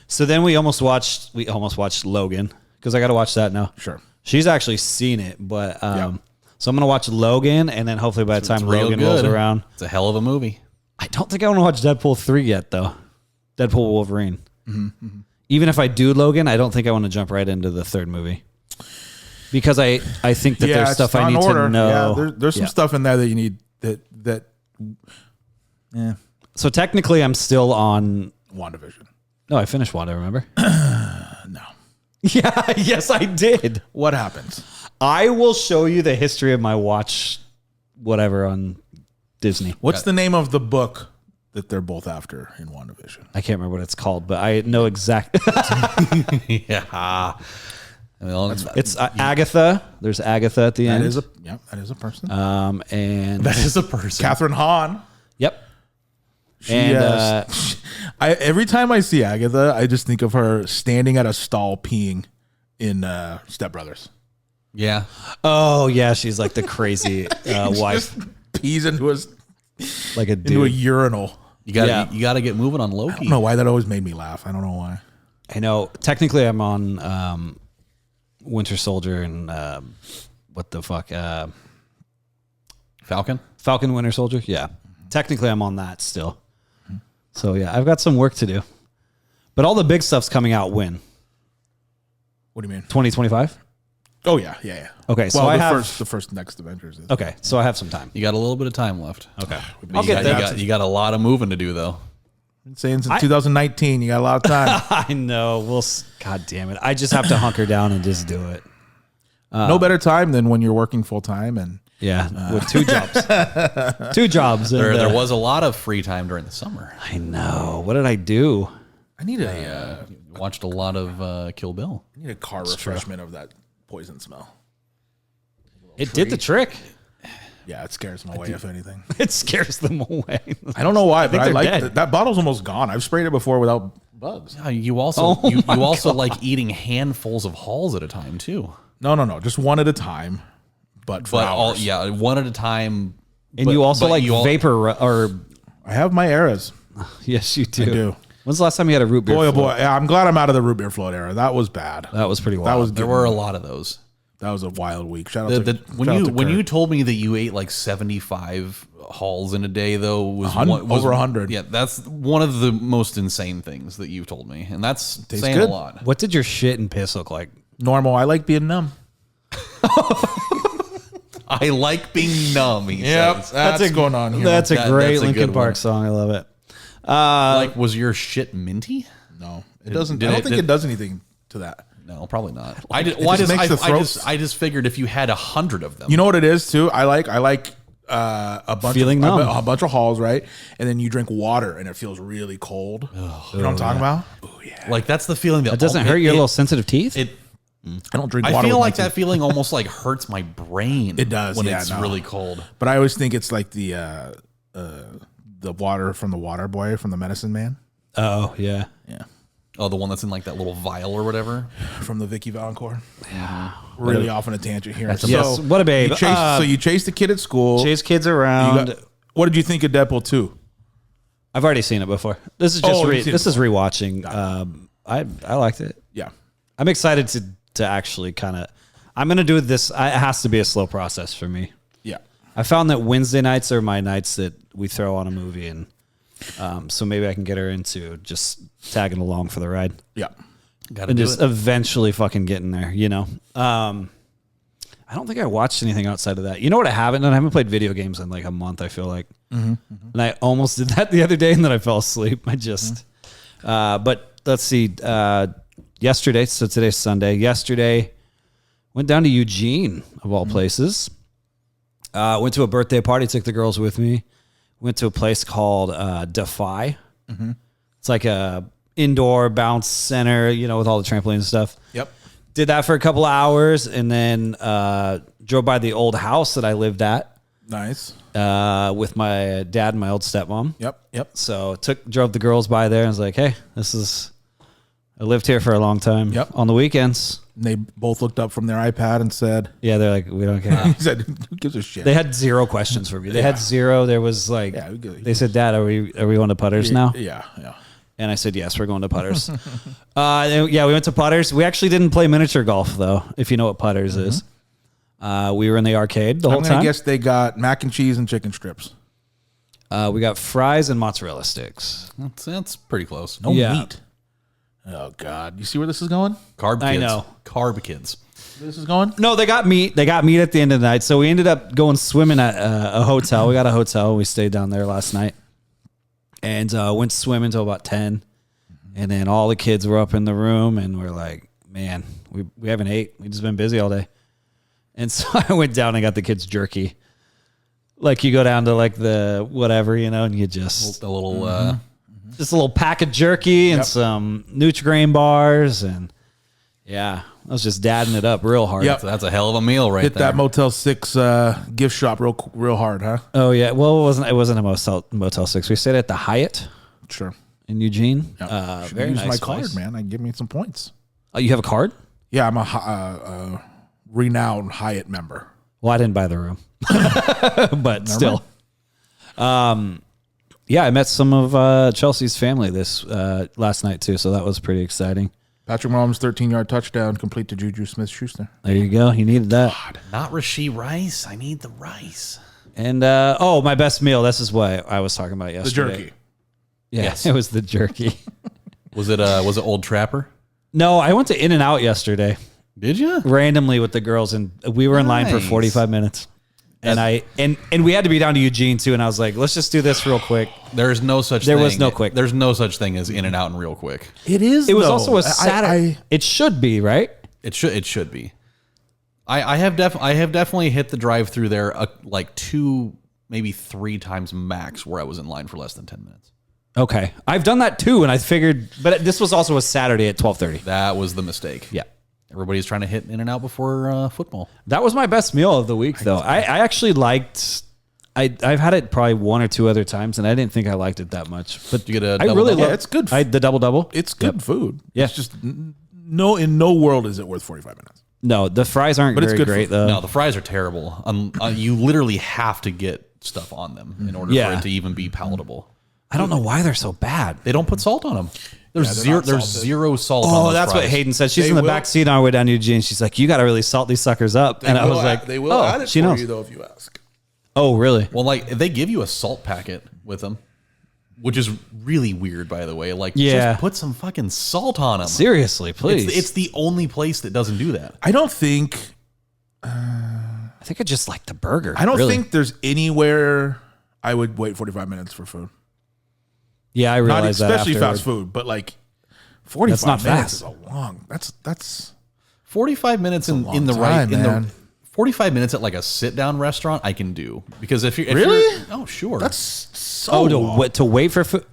B: so then we almost watched Logan, because I got to watch that now.
A: Sure.
B: She's actually seen it, but so I'm gonna watch Logan, and then hopefully by the time
D: real
B: Logan rolls
D: good.
B: around,
D: It's a hell of a movie.
B: I don't think I want to watch Deadpool 3 yet, though. Deadpool Wolverine. Even if I do Logan, I don't think I want to jump right into the third movie, because I think that there's
A: it's
B: stuff I
A: on
B: need
A: order.
B: to know.
A: Yeah, there's some stuff in there that you need that. Yeah.
B: So technically, I'm still on.
A: WandaVision.
B: No, I finished Wanda. Remember?
A: No.
B: Yeah. Yes, I did.
A: What happens?
B: I will show you the history of my watch, whatever, on Disney.
A: What's the name of the book that they're both after in WandaVision?
B: I can't remember what it's called, but I know exactly.
D: Yeah. Well,
B: It's Agatha. There's Agatha at the end.
A: That is a person.
B: And
D: that is a person.
A: Catherine Hahn.
B: yep.
A: She,
B: And
A: every time I see Agatha, I just think of her standing at a stall peeing in Step Brothers.
D: Yeah.
B: oh yeah, she's like the crazy wife,
A: Just pees into
B: like a
A: into a
B: dude.
A: urinal.
D: You got
B: Yeah.
D: you got to get moving on
A: I
D: Loki.
A: don't know why that always made me laugh. I don't know why.
B: I know. Technically, I'm on Winter Soldier and what the fuck,
D: Falcon.
B: Falcon Winter Soldier. Yeah, technically, I'm on that still. So yeah, I've got some work to do, but all the big stuff's coming out when
A: What do you mean?
B: 2025.
A: Oh yeah, yeah, yeah.
B: Okay, so
A: well,
B: I
A: the
B: have
A: first next Avengers is.
B: Okay, so I have some time.
D: You got a little bit of time left.
B: Okay,
D: I'll get there. You got a lot of moving to do though.
A: Been saying since 2019, you got a lot of time.
B: I know. God damn it! I just have to hunker down and just do it.
A: No better time than when you're working full time and.
B: Yeah, with 2 jobs. 2 jobs.
D: There was a lot of free time during the summer.
B: I know. What did I do?
A: I need a
D: Watched a lot of Kill Bill.
A: I need a car refreshment of that poison smell.
B: It did the trick.
A: Yeah, it scares them away. If anything,
B: It scares them away.
A: I don't know why, but I
B: they're
A: like
B: dead.
A: that bottle's almost gone. I've sprayed it before without bugs.
D: You also like eating handfuls of Halls at a time too.
A: No, just one at a time. But for hours.
D: One at a time.
B: And you also like vapor or
A: I have my eras.
B: yes, you do.
A: I do.
B: When's the last time you had a root beer?
A: Boy, oh
B: float?
A: boy, yeah, I'm glad I'm out of the root beer float era. That was bad.
B: That was pretty wild.
D: There were a lot of those.
A: That was a wild week. Shout out to
D: when you told me that you ate like 75 Halls in a day though was
A: over 100.
D: Yeah, that's one of the most insane things that you've told me, and that's saying
A: good.
D: a lot.
B: What did your shit and piss look like?
A: Normal. I like being numb.
D: I like being numb. He says.
A: That's going on here.
B: That's a great
D: that's a
B: Linkin
D: good
B: Park
D: one.
B: song. I love it.
D: Like, was your shit minty?
A: No, it doesn't.
D: did
A: I don't
D: it-
A: think
D: did-
A: it does anything to that.
D: No, probably not.
A: It just makes the throat-
D: I just figured if you had 100 of them,
A: You know what it is too? I like a bunch
B: Feeling
A: of
B: numb.
A: a bunch of Halls, right? And then you drink water and it feels really cold. You know what I'm talking about? Oh yeah.
D: like that's the feeling that
B: It doesn't hurt your little sensitive teeth.
A: I don't drink water.
D: I feel
A: with
D: like
A: my
D: that
A: teeth.
D: feeling almost like hurts my brain.
A: It does,
D: when
A: yeah,
D: it's
A: no.
D: really cold.
A: But I always think it's like the water from the water boy from the medicine man.
B: Oh yeah.
A: Yeah.
D: Oh, the one that's in like that little vial or whatever.
A: From the Vicky Valancourt. Yeah. Really off on a tangent here.
B: Yes, what a babe.
A: So you chased the kid at school.
B: Chase kids
A: You
B: around.
A: got- what did you think of Deadpool 2?
B: I've already seen it before. This is just
A: you've seen it
B: this is rewatching. I liked it.
A: Yeah.
B: I'm excited to actually kind of. I'm gonna do this. It has to be a slow process for me.
A: Yeah.
B: I found that Wednesday nights are my nights that we throw on a movie, and so maybe I can get her into just tagging along for the ride.
A: Yeah.
D: Gotta
B: And
D: do
B: just
D: it.
B: eventually fucking getting there, you know. I don't think I watched anything outside of that. You know what I haven't done? I haven't played video games in like a month, I feel like. And I almost did that the other day and then I fell asleep. I just but let's see. Yesterday, so today's Sunday. Yesterday, went down to Eugene, of all places. Went to a birthday party, took the girls with me. Went to a place called Defy. It's like a indoor bounce center, you know, with all the trampolines and stuff.
A: Yep.
B: Did that for a couple of hours and then drove by the old house that I lived at
A: Nice.
B: with my dad and my old stepmom.
A: Yep.
B: So drove the girls by there and was like, hey, I lived here for a long time.
A: Yep.
B: On the weekends.
A: And they both looked up from their iPad and said,
B: Yeah, they're like, we don't care.
A: he said, who gives a shit?
B: They had 0 questions for me. They had 0. There was like,
A: Yeah,
B: they said, Dad, are we going to Putters now?
A: Yeah.
B: And I said, yes, we're going to Putters. And yeah, we went to Putters. We actually didn't play miniature golf, though, if you know what Putters is. We were in the arcade the whole
A: I'm
B: time.
A: going to guess they got mac and cheese and chicken strips.
B: We got fries and mozzarella sticks.
D: That's pretty close.
A: No
B: Yeah.
A: meat. Oh, God. You see where this is going?
D: Carb kids.
B: I know.
D: Carb kids.
A: Where this is going?
B: No, they got meat. They got meat at the end of the night. So we ended up going swimming at a hotel. We got a hotel. We stayed down there last night and went swimming until about 10. And then all the kids were up in the room and we're like, man, we haven't ate. We've just been busy all day. And so I went down and got the kids jerky. Like you go down to like the whatever, you know, and you just
D: A little.
B: just a little pack of jerky and some Nutri-Grain bars. And yeah, I was just dadding it up real hard.
A: Yep.
D: That's a hell of a meal right
A: Hit
D: there.
A: that Motel 6 gift shop real hard, huh?
B: Oh yeah. Well, it wasn't a Motel 6. We stayed at the Hyatt
A: Sure.
B: in Eugene.
A: Yep. Should
B: Very
A: use
B: nice
A: my
B: place.
A: card, man. I give me some points.
B: Oh, you have a card?
A: Yeah, I'm a renowned Hyatt member.
B: Well, I didn't buy the room, but still. Yeah, I met some of Chelsea's family this last night too, so that was pretty exciting.
A: Patrick Mahomes' 13-yard touchdown complete to Juju Smith-Schuster.
B: There you go. You needed that.
D: Not Rasheed Rice. I need the rice.
B: And my best meal. This is what I was talking about
A: The
B: yesterday.
A: jerky.
B: Yeah,
D: Yes.
B: it was the jerky.
D: Was it Old Trapper?
B: No, I went to In-N-Out yesterday.
D: Did you?
B: randomly with the girls, and we were in line for
D: Nice.
B: 45 minutes. And and we had to be down to Eugene too, and I was like, let's just do this real quick.
D: There's no such
B: There
D: thing.
B: was no quick.
D: There's no such thing as In-N-Out and real quick.
A: It is.
B: It was
A: though.
B: also a Saturday. It should be, right?
D: It should be. I have definitely hit the drive-through there like 2, maybe 3 times max where I was in line for less than 10 minutes.
B: Okay. I've done that too, and I figured, but this was also a Saturday at 12:30.
D: That was the mistake.
B: Yeah.
D: Everybody's trying to hit In-N-Out before football.
B: That was my best meal of the week, though. I actually liked. I've had it probably 1 or 2 other times, and I didn't think I liked it that much. But
D: you get a
B: I
D: double
B: really
D: double?
B: love
A: Yeah, it's good.
B: the double.
A: It's good food.
B: Yeah.
A: It's just in no world is it worth 45 minutes.
B: No, the fries aren't
A: But it's
B: very
A: good
B: great
A: food.
B: though.
D: No, the fries are terrible. You literally have to get stuff on them in order
B: Yeah.
D: for it to even be palatable.
B: I don't know why they're so bad.
D: They don't put salt on them. There's
A: they're
D: zero.
A: not
D: There's
A: salted.
D: zero salt. on
B: Oh,
D: those
B: that's
D: fries.
B: what Hayden said. She's
A: They
B: in the
A: will-
B: back seat on our way down to Eugene. She's like, "You got to really salt these suckers up." And I was like,
A: they will
B: "Oh,
A: add it
B: she
A: for
B: knows."
A: you though if you ask.
B: Oh, really?
D: Well, like they give you a salt packet with them, which is really weird, by the way. Like,
B: Yeah.
D: just put some fucking salt on them.
B: Seriously, please.
D: It's the only place that doesn't do that.
A: I don't think
B: I think I just like the burger.
A: I don't
B: really.
A: think there's anywhere I would wait 45 minutes for food.
B: Yeah, I
A: Not
B: realize that.
A: especially
B: afterward.
A: fast food, but like 45
B: That's not
A: minutes
B: fast.
A: is a long. That's
D: 45 minutes in the
A: long
D: right
A: time,
D: in
A: man.
D: the 45 minutes at like a sit down restaurant I can do because if you're
A: Really?
D: oh sure
A: that's so
B: Oh,
A: long.
B: to wait for food.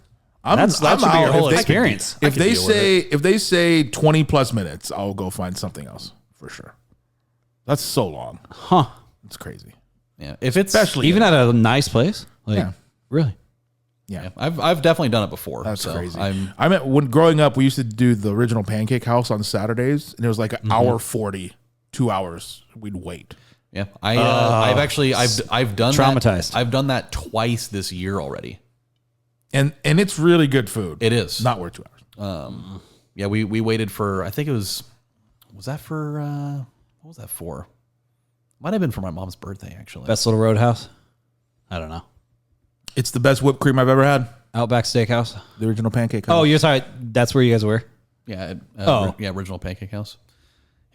B: That should be your
A: out.
B: whole
A: If they-
B: experience.
A: If
D: can
A: they
D: deal with
A: say if they say 20 plus minutes, I'll go find something else for sure. That's so long.
B: Huh?
A: It's crazy.
D: yeah if it's
A: Especially
B: Even at a nice place? Like,
A: Yeah.
B: really?
A: yeah.
D: I've definitely done it before.
A: That's
D: so
A: crazy.
D: I'm
A: I mean, when growing up, we used to do the original Pancake House on Saturdays, and it was like an hour 40, 2 hours. We'd wait.
D: yeah I've actually I've done
B: Traumatized.
D: that. I've done that twice this year already.
A: And it's really good food.
D: It is
A: Not worth 2 hours.
D: yeah we waited for I think it was that for what was that for? Might have been for my mom's birthday actually.
B: Best Little Roadhouse? I don't know.
A: It's the best whipped cream I've ever had.
B: Outback Steakhouse?
A: The original Pancake House.
B: Oh, you're sorry. That's where you guys were?
D: Yeah.
B: Oh.
D: Yeah. Original Pancake House.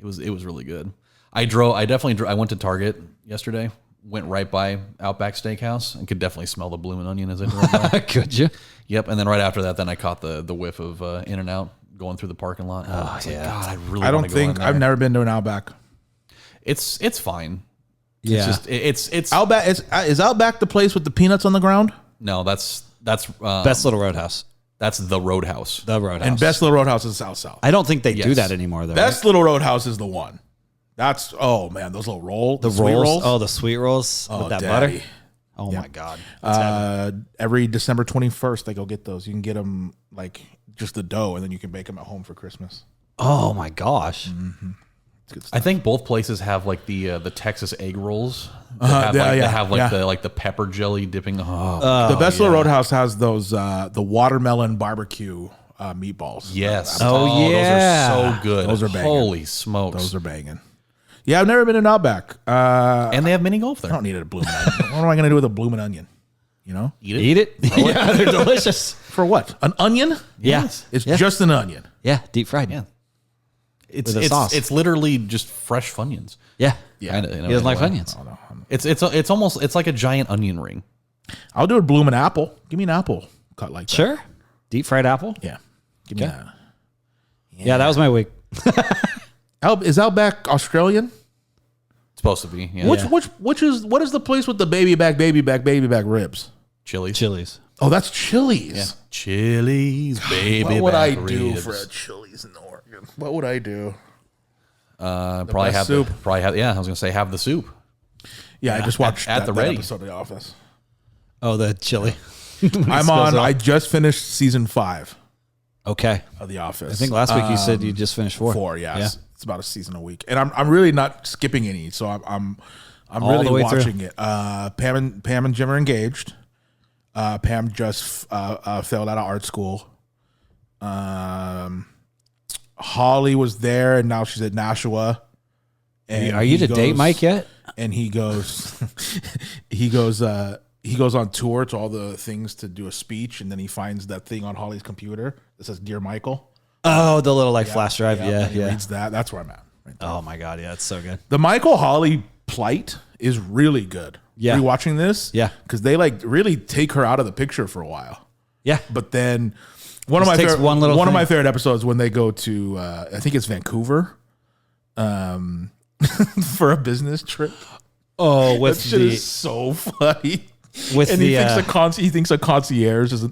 D: It was really good. I went to Target yesterday, went right by Outback Steakhouse and could definitely smell the bloomin' onion as I drove by.
B: Could you?
D: Yep. And then right after that, then I caught the whiff of In-N-Out going through the parking lot. Oh, I was like,
B: yeah.
D: God, I really
A: I don't
D: wanna go in
A: think
D: there.
A: I've never been to an Outback.
D: It's fine.
B: Yeah.
D: It's just it's
A: Outback is Outback the place with the peanuts on the ground?
D: no, that's
B: Best Little Roadhouse.
D: that's the Roadhouse.
B: The Roadhouse.
A: And Best Little Roadhouse is South.
B: I don't think they do
D: Yes.
B: that anymore, though.
A: Best Little Roadhouse is the one. That's man, those little
B: the
A: sweet
B: rolls. Oh, the sweet rolls
A: Oh,
B: with that
A: daddy.
B: butter. Oh, my God.
A: Every December 21st, they go get those. You can get them like just the dough, and then you can bake them at home for Christmas.
B: Oh, my gosh.
A: It's good stuff.
D: I think both places have like the Texas egg rolls.
A: yeah,
D: That
A: yeah,
D: have
A: yeah.
D: the pepper jelly dipping. Oh,
A: The Best Little Roadhouse has those the watermelon barbecue meatballs.
D: yes.
B: Oh, yeah.
D: Those are so good.
A: Those are banging.
D: Holy smokes.
A: Those are banging. Yeah, I've never been in Outback.
D: and they have mini golf
A: I
D: there.
A: don't need a blooming onion. What am I going to do with a blooming onion? You know,
B: Eat it? Yeah, they're delicious.
A: for what? An onion?
B: Yeah.
A: It's
B: Yeah.
A: just an onion.
B: Yeah, deep fried.
D: Yeah. It's
B: With a sauce.
D: it's literally just fresh Funyuns.
B: Yeah.
D: Kinda, in a
B: He doesn't like
D: way.
B: onions.
D: It's almost it's like a giant onion ring.
A: I'll do a blooming apple. Give me an apple cut like that.
B: Sure. Deep fried apple?
A: Yeah. Give me that.
B: Yeah, that was my week.
A: Is Outback Australian?
D: It's supposed to be. Yeah.
A: What is the place with the baby back ribs?
D: Chili's.
B: Chili's.
A: Oh, that's Chili's.
D: Yeah. Chili's, baby.
A: What would I
D: back
A: do
D: ribs.
A: for a Chili's in Oregon? What would I do?
D: Probably
A: best
D: have
A: soup.
D: Yeah, I was gonna say have the soup.
A: Yeah, I just watched
D: at the
A: that
D: ready.
A: episode of The Office.
B: Oh, the chili.
A: I'm on. I just finished season 5
B: Okay.
A: of The Office.
B: I think last week you said you just finished 4.
A: 4. Yeah, it's about a season a week, and I'm really not skipping any. So I'm
B: All
A: really
B: the way through.
A: watching it. Pam and Jim are engaged. Pam just failed out of art school. Holly was there, and now she's at Nashua. And
B: Are you
A: he
B: to date
A: goes-
B: Mike yet?
A: And he goes on tour to all the things to do a speech, and then he finds that thing on Holly's computer that says "Dear Michael."
B: Oh, the little flash drive. Yeah,
A: and he
B: yeah.
A: reads that. That's where I'm at. Right there.
B: Oh my god, yeah, it's so good.
A: The Michael Holly plight is really good.
B: Yeah.
A: Rewatching this.
B: Yeah.
A: Because they like really take her out of the picture for a while.
B: Yeah,
A: But then one of
B: Just
A: my
B: takes
A: favorite,
B: one little
A: of
B: thing.
A: my favorite episodes when they go to I think it's Vancouver, for a business trip.
B: oh,
A: That
B: with
A: shit
B: the
A: is so funny.
B: with
A: And
B: the
A: he thinks a concierge is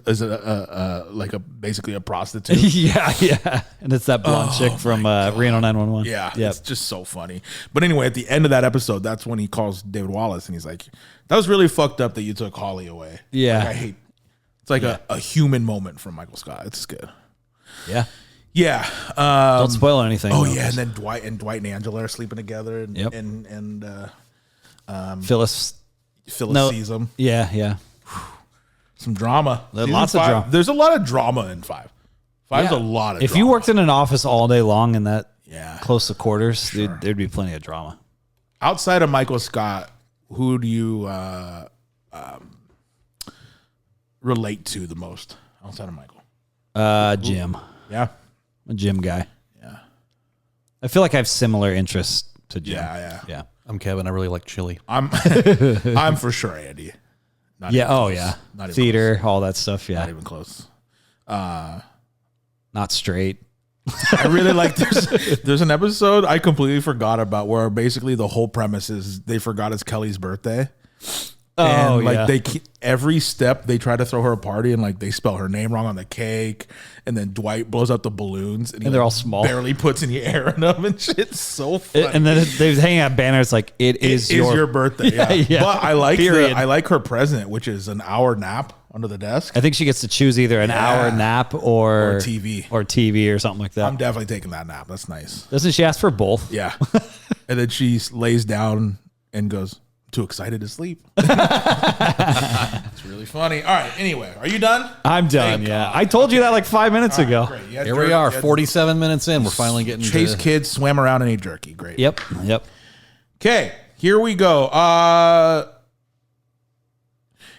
A: like basically a prostitute.
B: yeah, and it's that blonde chick from Reno 911.
A: Yeah,
B: Yep.
A: it's just so funny. But anyway, at the end of that episode, that's when he calls David Wallace and he's like, "That was really fucked up that you took Holly away."
B: Yeah.
A: Like, I hate. It's like a human moment from Michael Scott. It's good.
B: yeah.
A: Yeah.
B: Don't spoil anything.
A: Oh
B: though,
A: yeah, and
B: 'cause
A: then Dwight and Angela are sleeping together, and
B: Yep.
A: and
B: Phyllis.
A: Phyllis
B: No.
A: sees them.
B: Yeah.
A: Some drama.
B: There's
A: Season
B: lots of
A: 5,
B: drama.
A: There's a lot of drama in 5. 5's
B: Yeah.
A: a lot of.
B: If
A: drama.
B: you worked in an office all day long in that
A: Yeah.
B: close to quarters, there'd be plenty of drama.
A: outside of Michael Scott, who do you relate to the most outside of Michael?
B: Jim.
A: Yeah.
B: A Jim guy.
A: Yeah.
B: I feel like I have similar interests to Jim.
A: Yeah.
D: I'm Kevin. I really like chili.
A: I'm for sure Andy. Not
B: Yeah.
A: even
B: Oh
A: close.
B: yeah.
A: Not even
B: Theater, all that stuff.
A: close. Not
B: Yeah.
A: even close.
B: Not straight.
A: I really like there's an episode I completely forgot about where basically the whole premise is they forgot it's Kelly's birthday. And like every step they try to throw her a party and like they spell her name wrong on the cake, and then Dwight blows out the balloons and, he,
B: they're
A: like,
B: all small.
A: barely puts any air in them and shit. It's so funny.
B: And then they hang out banners like it is
A: your birthday. Yeah.
B: Yeah.
A: But I like
B: Period.
A: I like her present, which is an hour nap under the desk.
B: I think she gets to choose either an hour nap or
A: TV
B: or something like that.
A: I'm definitely taking that nap. That's nice.
B: Doesn't she ask for both?
A: Yeah. And then she lays down and goes, "Too excited to sleep." It's really funny. All right. Anyway, are you done?
B: I'm done.
A: Thank
B: Yeah,
A: God.
B: I told you that like 5 minutes ago.
A: Great. You had
D: Here we
A: jerky,
D: are,
A: you had
D: 47 minutes in. We're finally getting
A: Chase
D: to
A: kids, swam around and ate jerky. Great.
B: Yep.
A: Okay. Here we go.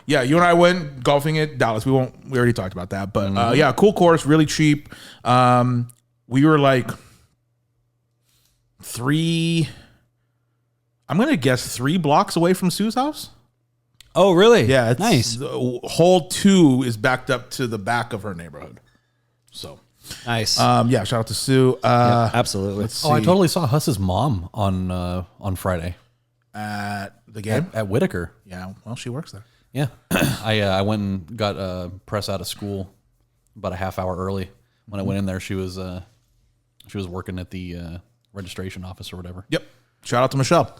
A: Yeah, you and I went golfing at Dallas. We already talked about that, but yeah, cool course, really cheap. We were like I'm gonna guess 3 blocks away from Sue's house.
B: Oh, really?
A: Yeah, it's
B: nice.
A: Hole 2 is backed up to the back of her neighborhood. So,
B: Nice.
A: yeah, shout out to Sue.
B: Absolutely.
A: Let's see.
D: Oh, I totally saw Huss's mom on Friday
A: At the game.
D: at Whitaker.
A: Yeah, well, she works there.
D: Yeah, I went and got press out of school about a half hour early. When I went in there, she was working at the registration office or whatever.
A: Yep. Shout out to Michelle.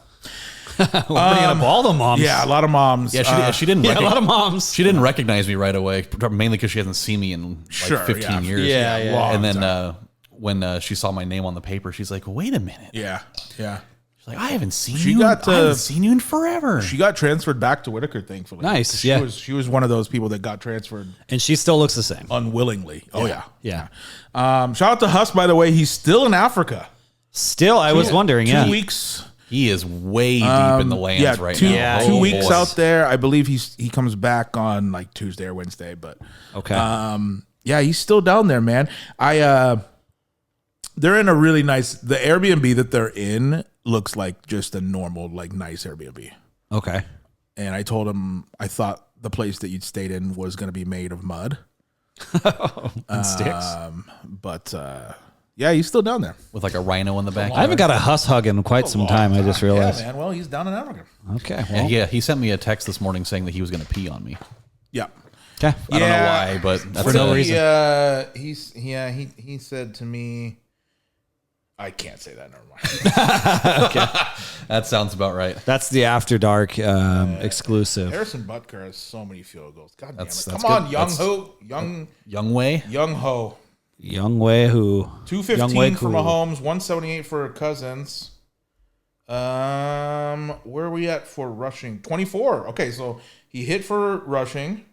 B: Bringing up all the moms.
A: Yeah, a lot of moms.
D: Yeah, she didn't.
B: Yeah, a lot of moms.
D: She didn't recognize me right away, mainly because she hasn't seen me in like
A: Sure,
D: 15
A: yeah.
D: years.
B: Yeah, yeah.
A: long
D: And then
A: time.
D: when she saw my name on the paper, she's like, "Wait a minute."
A: Yeah.
D: She's like, "I haven't seen
A: She
D: you.
A: got,
D: I haven't seen you in forever."
A: She got transferred back to Whitaker, thankfully.
B: Nice,
A: She
B: yeah.
A: she was one of those people that got transferred
B: And she still looks the same.
A: unwillingly. Oh yeah.
B: Yeah.
A: Shout out to Huss, by the way. He's still in Africa.
B: Still, I was wondering.
A: 2
B: Yeah.
A: weeks.
D: He is way deep in the lands
A: Yeah,
D: right
A: 2
D: now.
B: Yeah,
A: 2
B: he
A: weeks
B: is.
A: out there. I believe he comes back on like Tuesday or Wednesday. But
B: Okay.
A: yeah, he's still down there, man. They're in a really nice. The Airbnb that they're in looks like just a normal, like nice Airbnb.
B: Okay.
A: And I told him I thought the place that you'd stayed in was going to be made of mud.
B: And sticks.
A: But yeah, he's still down there.
D: with like a rhino in the back.
B: I haven't got a Huss hug in quite some time. I just realized.
A: Yeah, man. Well, he's down in Africa.
B: Okay. Well,
D: Yeah, he sent me a text this morning saying that he was going to pee on me.
A: Yeah.
B: okay.
D: I don't know why, but that's
B: For no reason.
A: He said to me, I can't say that. Never mind.
D: that sounds about right.
B: That's the After Dark exclusive.
A: Harrison Butker has so many field goals. God damn it!
D: That's
A: Come
D: good.
A: on,
D: That's- Young Wei.
A: Young Ho.
B: Young Wei Hu.
A: 215 for Mahomes, 178 for Cousins. Where are we at for rushing? 24. Okay, so he hit for rushing.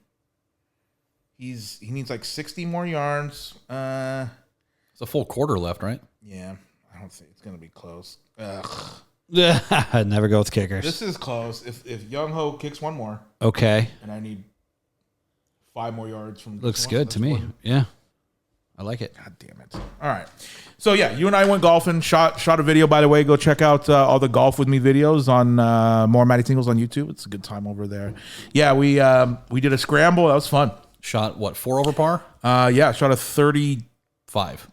A: He needs like 60 more yards.
D: It's a full quarter left, right?
A: Yeah, I don't think it's gonna be close. Ugh.
B: I'd never go with kickers.
A: This is close. If Young Ho kicks one more,
B: Okay.
A: and I need 5 more yards from
B: Looks
A: this one,
B: good
A: that's
B: to me.
A: 40.
B: Yeah. I like it.
A: God damn it. All right. So yeah, you and I went golfing, shot a video, by the way. Go check out all the Golf With Me videos on more Matty Tingles on YouTube. It's a good time over there. Yeah, we did a scramble. That was fun.
D: Shot what, 4 over par?
A: Yeah, shot a 35.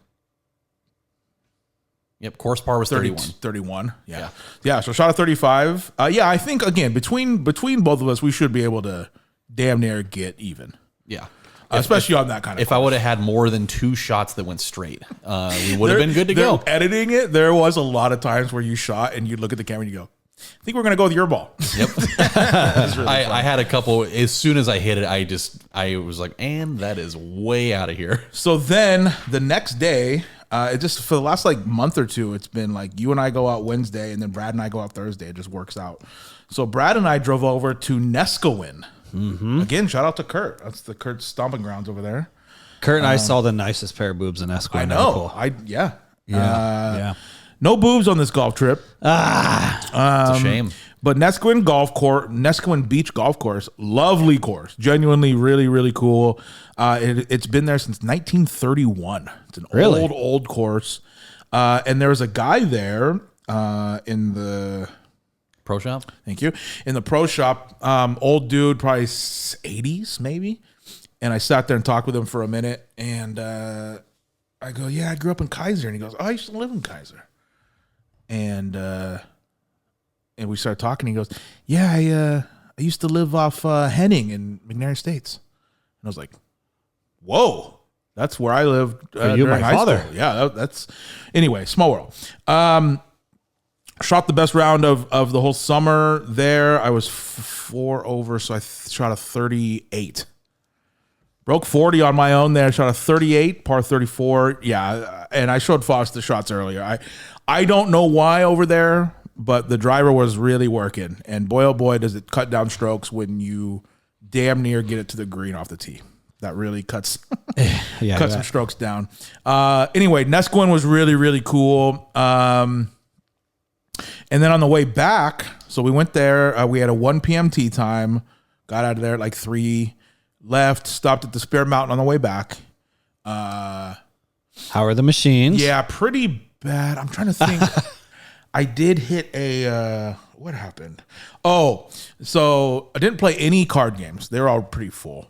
D: Yep, course par was 31.
A: 31. Yeah. So shot a 35. Yeah, I think again between both of us, we should be able to damn near get even.
D: Yeah.
A: Especially on that kind of.
D: If I would have had more than 2 shots that went straight, we would have been good to go.
A: Editing it, there was a lot of times where you shot and you look at the camera and you go, I think we're going to go with your ball.
D: Yep. Really I had a couple. As soon as I hit it, I was like, and that is way out of here.
A: So then the next day, it just for the last like month or two, it's been like you and I go out Wednesday and then Brad and I go out Thursday. It just works out. So Brad and I drove over to Neskowin. Mm-hmm. Again, shout out to Kurt. That's the Kurt's stomping grounds over there.
B: Kurt and I saw the nicest pair of boobs in Esquire.
A: I know.
B: Cool.
A: Yeah. No boobs on this golf trip.
D: It's a shame.
A: But Neskowin Beach Golf Course, lovely course. Genuinely, really, really cool. It's been there since 1931. It's an old course. And there was a guy there in the
D: pro shop.
A: Thank you. In the pro shop, old dude, probably 80s maybe. And I sat there and talked with him for a minute. And I go, yeah, I grew up in Kaiser. And he goes, oh, I used to live in Kaiser. And we started talking. He goes, yeah, I used to live off Henning in McNair Estates. And I was like, whoa, that's where I lived.
B: You, my father.
A: School. Yeah, that's anyway, small world. Shot the best round of the whole summer there. I was 4 over, so I shot a 38. Broke 40 on my own there. Shot a 38, par 34. Yeah, and I showed Fost the shots earlier. I don't know why over there, but the driver was really working. And boy, oh boy, does it cut down strokes when you damn near get it to the green off the tee. That really cuts some strokes down. Anyway, Neskowin was really, really cool. And then on the way back, so we went there. We had a 1 p.m. tee time. Got out of there at like 3. Left, stopped at the Spear Mountain on the way back.
B: How are the machines?
A: Yeah, pretty bad. I'm trying to think. I did hit a what happened? Oh, so I didn't play any card games. They were all pretty full.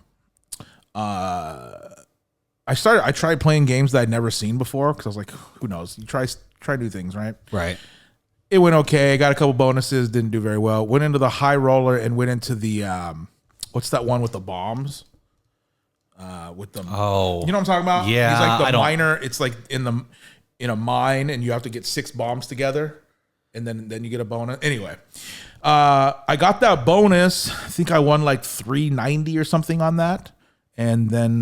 A: I tried playing games that I'd never seen before because I was like, who knows? You try new things, right?
B: Right.
A: It went okay. Got a couple bonuses. Didn't do very well. Went into the high roller and went into the what's that one with the bombs? With them.
D: Oh,
A: you know what I'm talking about?
D: Yeah,
A: he's like the miner. It's like in a mine, and you have to get 6 bombs together, and then you get a bonus. Anyway, I got that bonus. I think I won like 390 or something on that, and then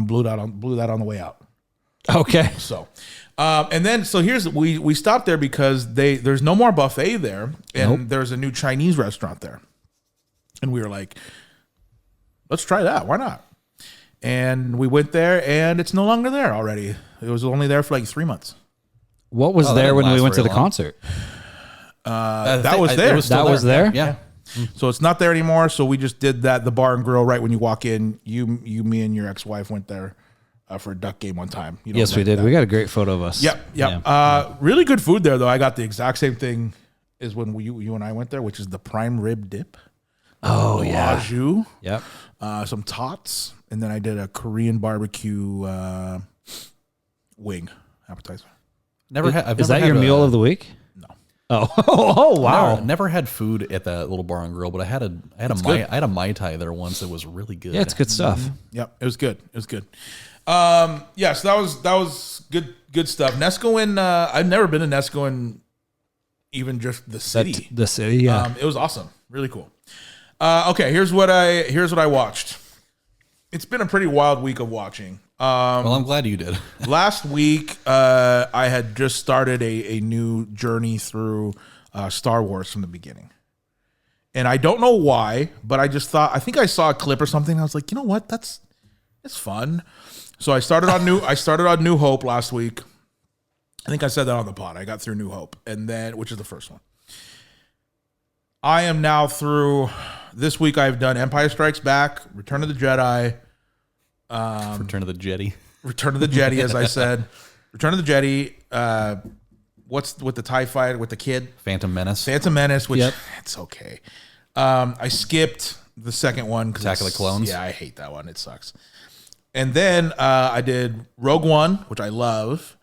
A: blew that on the way out.
B: Okay.
A: So, and then we stopped there because there's no more buffet there, and there's a new Chinese restaurant there, and we were like, let's try that. Why not? And we went there, and it's no longer there already. It was only there for like 3 months.
B: What was there when we went to the concert?
A: That was there.
B: That was there?
D: Yeah.
A: So it's not there anymore. So we just did that, the bar and grill, right when you walk in. You, me, and your ex-wife went there for a duck game one time. You know,
B: yes, we did. We got a great photo of us.
A: Yep. Yeah. Really good food there, though. I got the exact same thing as when you and I went there, which is the prime rib dip.
B: Oh, yeah.
A: Au jus.
B: Yep.
A: Some tots. And then I did a Korean barbecue wing appetizer.
B: Is that your meal of the week?
A: No.
B: Oh, wow.
D: Never had food at that little bar and grill, but I had a Mai Tai there once that was really good.
B: Yeah, it's good stuff.
A: Mm-hmm. Yep, it was good. Yeah, so that was good stuff. Neskowin, I've never been to Neskowin, even just the city.
B: The city, yeah.
A: It was awesome. Really cool. Okay, here's what I watched. It's been a pretty wild week of watching.
D: Well, I'm glad you did.
A: Last week, I had just started a new journey through Star Wars from the beginning. And I don't know why, but I think I saw a clip or something. I was like, you know what? It's fun. So I started on New Hope last week. I think I said that on the pod. I got through New Hope, which is the first one. I am now through. This week I've done Empire Strikes Back, Return of the Jedi.
D: Return of the Jedi.
A: Return of the Jedi, as I said. Return of the Jedi. What's with the TIE fighter with the kid?
D: Phantom Menace.
A: Phantom Menace, which
B: Yep.
A: it's okay. I skipped the second one.
D: Attack of the Clones.
A: Yeah, I hate that one. It sucks. And then I did Rogue One, which I love.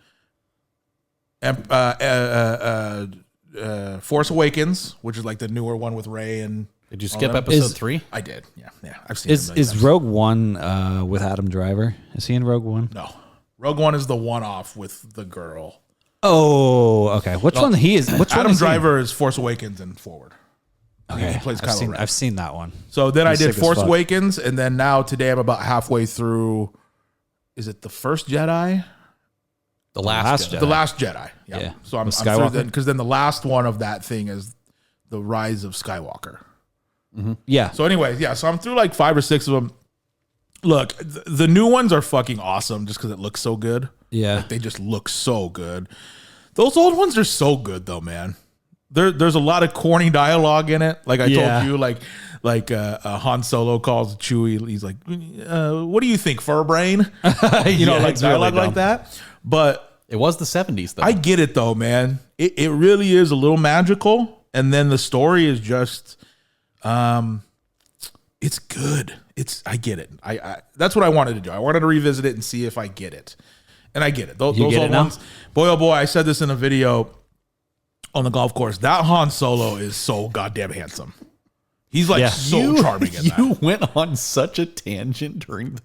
A: Force Awakens, which is like the newer one with Rey and.
D: Did you
A: all
D: skip
A: them.
D: episode 3?
A: I did. Yeah. I've seen. it a million
B: Is
A: times.
B: Rogue One with Adam Driver? Is he in Rogue One?
A: No, Rogue One is the one-off with the girl.
B: Oh, okay. Which one he is? Which one
A: Adam
B: is he?
A: Driver is Force Awakens and Forward.
B: Okay,
A: He plays Kylo Ren.
B: I've seen that one.
A: So then
B: He's
A: I did
B: sick as
A: Force
B: fuck.
A: Awakens, and then now today I'm about halfway through. Is it the first Jedi?
D: The Last Jedi.
A: The Last Jedi.
B: Yeah.
A: So I'm
B: With
A: through
B: Skywalker?
A: then because then the last one of that thing is the Rise of Skywalker.
B: Yeah.
A: So anyway, yeah. So I'm through like 5 or 6 of them. Look, the new ones are fucking awesome just because it looks so good.
B: Yeah.
A: They just look so good. Those old ones are so good though, man. There's a lot of corny dialogue in it. Like I
B: Yeah.
A: told you, like Han Solo calls Chewie. He's like, "What do you think, fur brain?" You know, like
B: it's really
A: dialogue like
B: dumb.
A: that. But
D: It was the 70s, though.
A: I get it though, man. It really is a little magical, and then the story is just, it's good. I get it. I that's what I wanted to do. I wanted to revisit it and see if I get it, and I get it. Those
B: get
A: old
B: it now?
A: ones, boy, oh boy. I said this in a video on the golf course. That Han Solo is so goddamn handsome. He's like
B: Yeah.
A: so charming in that.
D: You went on such a tangent during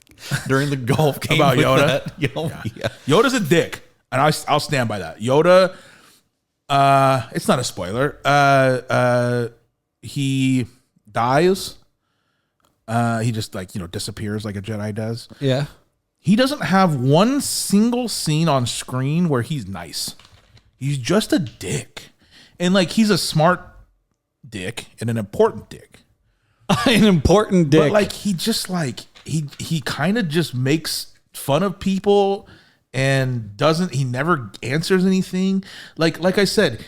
D: the golf game
A: About
D: with
A: Yoda?
D: that. Yeah.
A: Yoda's a dick, and I'll stand by that. Yoda, it's not a spoiler. He dies. He just disappears like a Jedi does.
B: Yeah.
A: He doesn't have one single scene on screen where he's nice. He's just a dick, and like he's a smart dick and an important dick.
B: An important dick.
A: But like he just like he kind of just makes fun of people and he never answers anything. Like I said,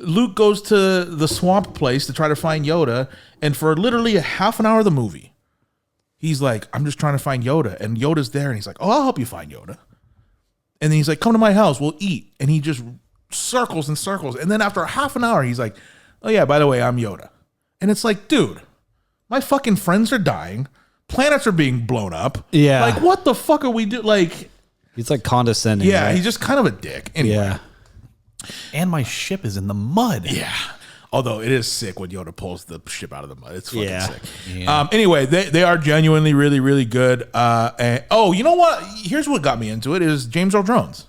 A: Luke goes to the swamp place to try to find Yoda, and for literally a half an hour of the movie, he's like, I'm just trying to find Yoda, and Yoda's there, and he's like, oh, I'll help you find Yoda. And then he's like, come to my house, we'll eat. And he just circles and circles. And then after half an hour, he's like, oh yeah, by the way, I'm Yoda. And it's like, dude, my fucking friends are dying. Planets are being blown up.
B: Yeah.
A: Like, what the fuck are we doing? Like,
B: he's like condescending.
A: yeah,
B: right?
A: he's just kind of a dick. Anyway,
B: Yeah.
D: And my ship is in the mud.
A: yeah. Although it is sick when Yoda pulls the ship out of the mud. It's fucking
B: Yeah.
A: sick. Anyway, they are genuinely really, really good. And, you know what? Here's what got me into it is James Earl Jones.